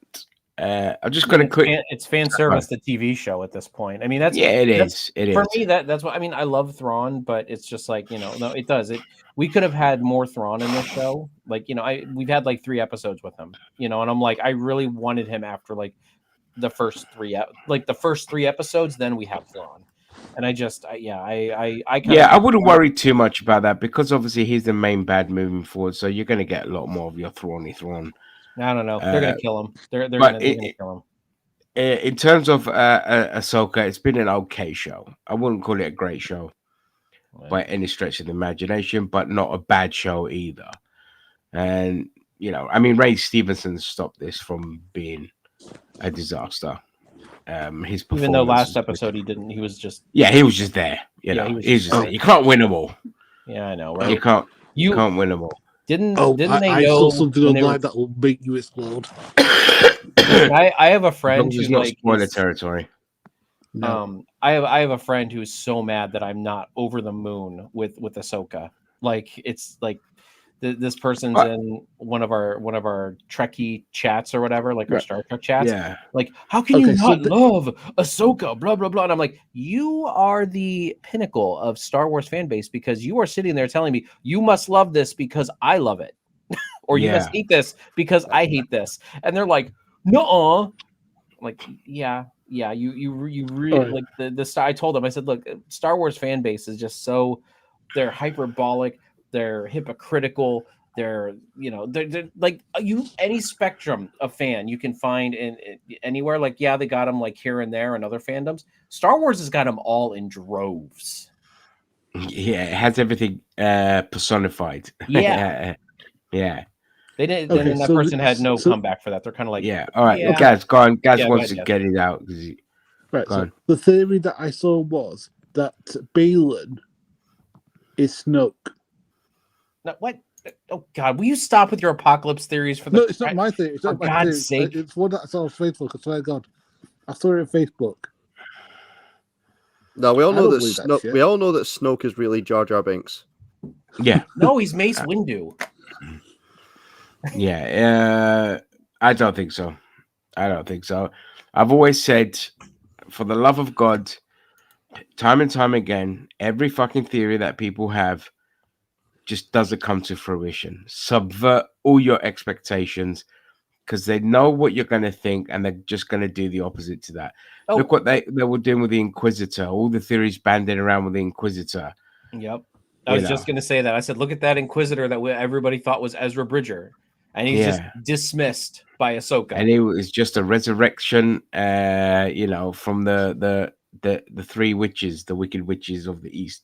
I'm just going to quick. It's fan service, the TV show at this point. I mean, that's it is. For me, that's what I mean. I love Thrawn, but it's just like, no, it does. We could have had more Thrawn in this show. Like, we've had like 3 episodes with him, and I'm like, I really wanted him after like the first 3 episodes. Then we have Thrawn. And I wouldn't worry too much about that because obviously he's the main bad moving forward. So you're going to get a lot more of your Thrawn. I don't know. They're going to kill him. They're going to kill him. In terms of Ahsoka, it's been an okay show. I wouldn't call it a great show by any stretch of the imagination, but not a bad show either. And, Ray Stevenson stopped this from being a disaster. His performance, even though last episode he didn't, he was just he was just there. He was just there. You can't win them all. Yeah, I know. Right? You can't win them all. Didn't they I know saw something online that will make you explode. I have a friend who's not spoiler territory. I have a friend who's so mad that I'm not over the moon with Ahsoka. Like it's like this person's in one of our Trekkie chats or whatever, like our Star Trek chats. Yeah. Like, how can you not love Ahsoka? Blah blah blah. And I'm like, you are the pinnacle of Star Wars fan base because you are sitting there telling me you must love this because I love it, or you must hate this because I hate this. And they're like, no, like yeah. You really like the I told them, I said, look, Star Wars fan base is just so they're hyperbolic. They're hypocritical. They're like any spectrum of fan you can find in anywhere. Like, yeah, they got them like here and there and other fandoms. Star Wars has got them all in droves. Yeah, it has everything personified. Yeah. Yeah. They didn't. Okay, and that person had no comeback for that. They're kind of like, all right, guys, go on. Guys wants to get it out. Right. So the theory that I saw was that Baylan is Snoke. No, what? Oh God! Will you stop with your apocalypse theories for the? No, it's not my theory. It's not for my God's theory. sake! It's one that I saw on Facebook. I swear to God, I saw it on Facebook. No, we all know that Snoke. We all know that Snoke is really Jar Jar Binks. Yeah. No, he's Mace Windu. Yeah. I don't think so. I've always said, for the love of God, time and time again, every fucking theory that people have just doesn't come to fruition. Subvert all your expectations because they know what you're going to think and they're just going to do the opposite to that. Look what they were doing with the Inquisitor. All the theories banded around with the Inquisitor. Yep. I was just going to say that. I said, look at that Inquisitor that everybody thought was Ezra Bridger. and he's just dismissed by Ahsoka. And it was just a resurrection, from the three witches, the wicked witches of the East,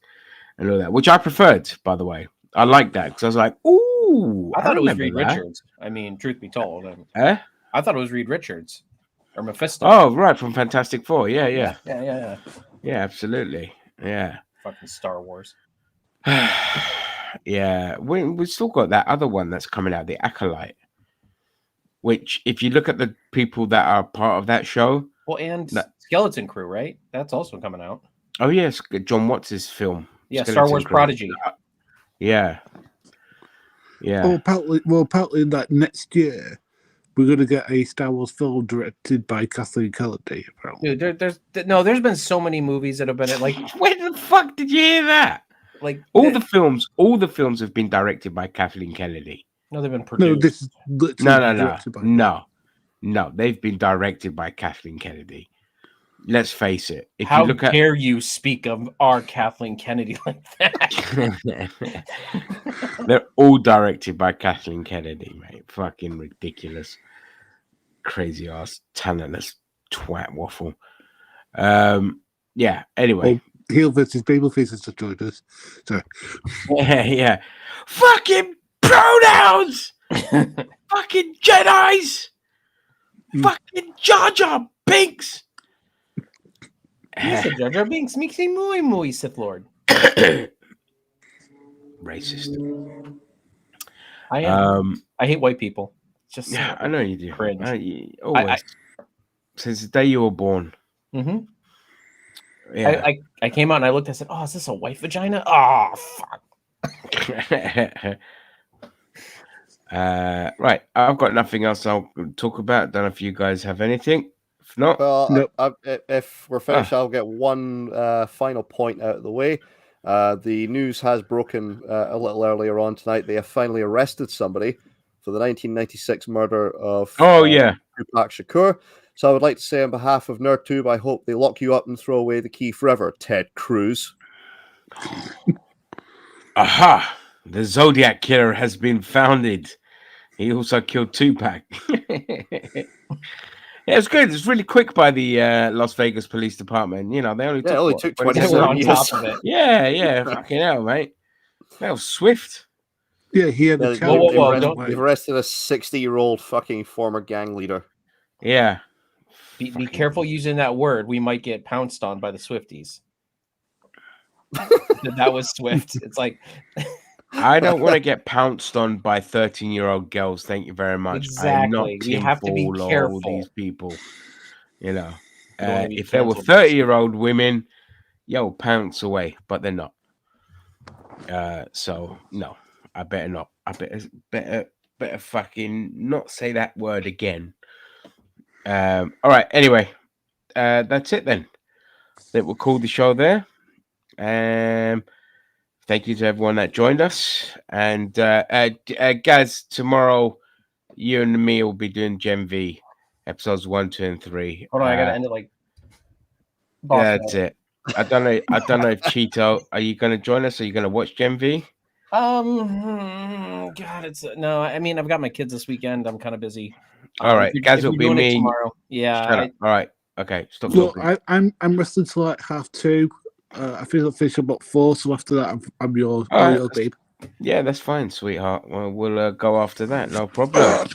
and all that, which I preferred, by the way. I liked that because I was like, ooh, I thought it was remember Reed that. Richards. I mean, truth be told, Eh? I thought it was Reed Richards or Mephisto. Oh, right, from Fantastic Four. Yeah, absolutely. Yeah. Fucking Star Wars. Yeah, we still got that other one that's coming out, The Acolyte, which, if you look at the people that are part of that show, well, and Skeleton Crew, right? That's also coming out. Oh yes, John Watts' film. Yeah, Skeleton Star Wars Crew. Prodigy. Yeah. Oh, apparently that next year we're going to get a Star Wars film directed by Kathleen Kennedy. Apparently, dude, there's been so many movies that have been like. Where the fuck did you hear that? Like all the films have been directed by Kathleen Kennedy. No, they've been produced. No, this is literally No, they've been directed by Kathleen Kennedy. Let's face it. If How you look dare you speak of our Kathleen Kennedy like that? They're all directed by Kathleen Kennedy, mate. Fucking ridiculous. Crazy ass, talentless twat waffle. Yeah, anyway. Heel versus Babel faces to join us. Sorry. Yeah. Fucking pronouns! Fucking Jedis! Fucking Jar Jar Binks! Mr. Jar Jar Binks makes a muy muy Sith Lord. Racist. I am. I hate white people. Just yeah, I know you do. Cringe. Always. Since the day you were born. Mm-hmm. Yeah. I came out and I looked. I said, "Oh, is this a white vagina?" Oh, fuck. Right. I've got nothing else I'll talk about. Don't know if you guys have anything. If not, well, if we're finished, I'll get one final point out of the way. The news has broken a little earlier on tonight. They have finally arrested somebody for the 1996 murder of Tupac Shakur. So I would like to say on behalf of NerdTube, I hope they lock you up and throw away the key forever, Ted Cruz. Aha! The Zodiac Killer has been founded. He also killed Tupac. Yeah, it's good. It's really quick by the Las Vegas Police Department. You know, they only took 27 years. Yeah, fucking hell, mate. That was swift. Yeah, he had They've arrested a 60-year-old fucking former gang leader. Yeah. Be careful using that word. We might get pounced on by the Swifties. That was swift. It's like I don't want to get pounced on by 13-year-old girls. Thank you very much. Exactly. We have to be careful. These people, you know, if there were 30-year-old women, yo, pounce away, but they're not. So no, I better not. I better fucking not say that word again. All right. Anyway, that's it then. That we'll call the show there. Thank you to everyone that joined us. And Gaz, tomorrow you and me will be doing Gen V episodes 1, 2, and 3. Hold on, I gotta end it like. That's it. I don't know if Cheeto, are you gonna join us? Are you gonna watch Gen V? God, it's no. I mean, I've got my kids this weekend. I'm kind of busy. All right, Gaz will be me tomorrow. Yeah. All right. Okay. Stop. Well, I'm wrestling till like 2:30. I think I'll finish about 4. So after that, I'm yours, babe. Yeah, that's fine, sweetheart. Well, we'll go after that. No problem.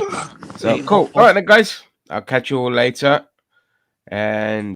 So cool. All right, then, guys. I'll catch you all later. And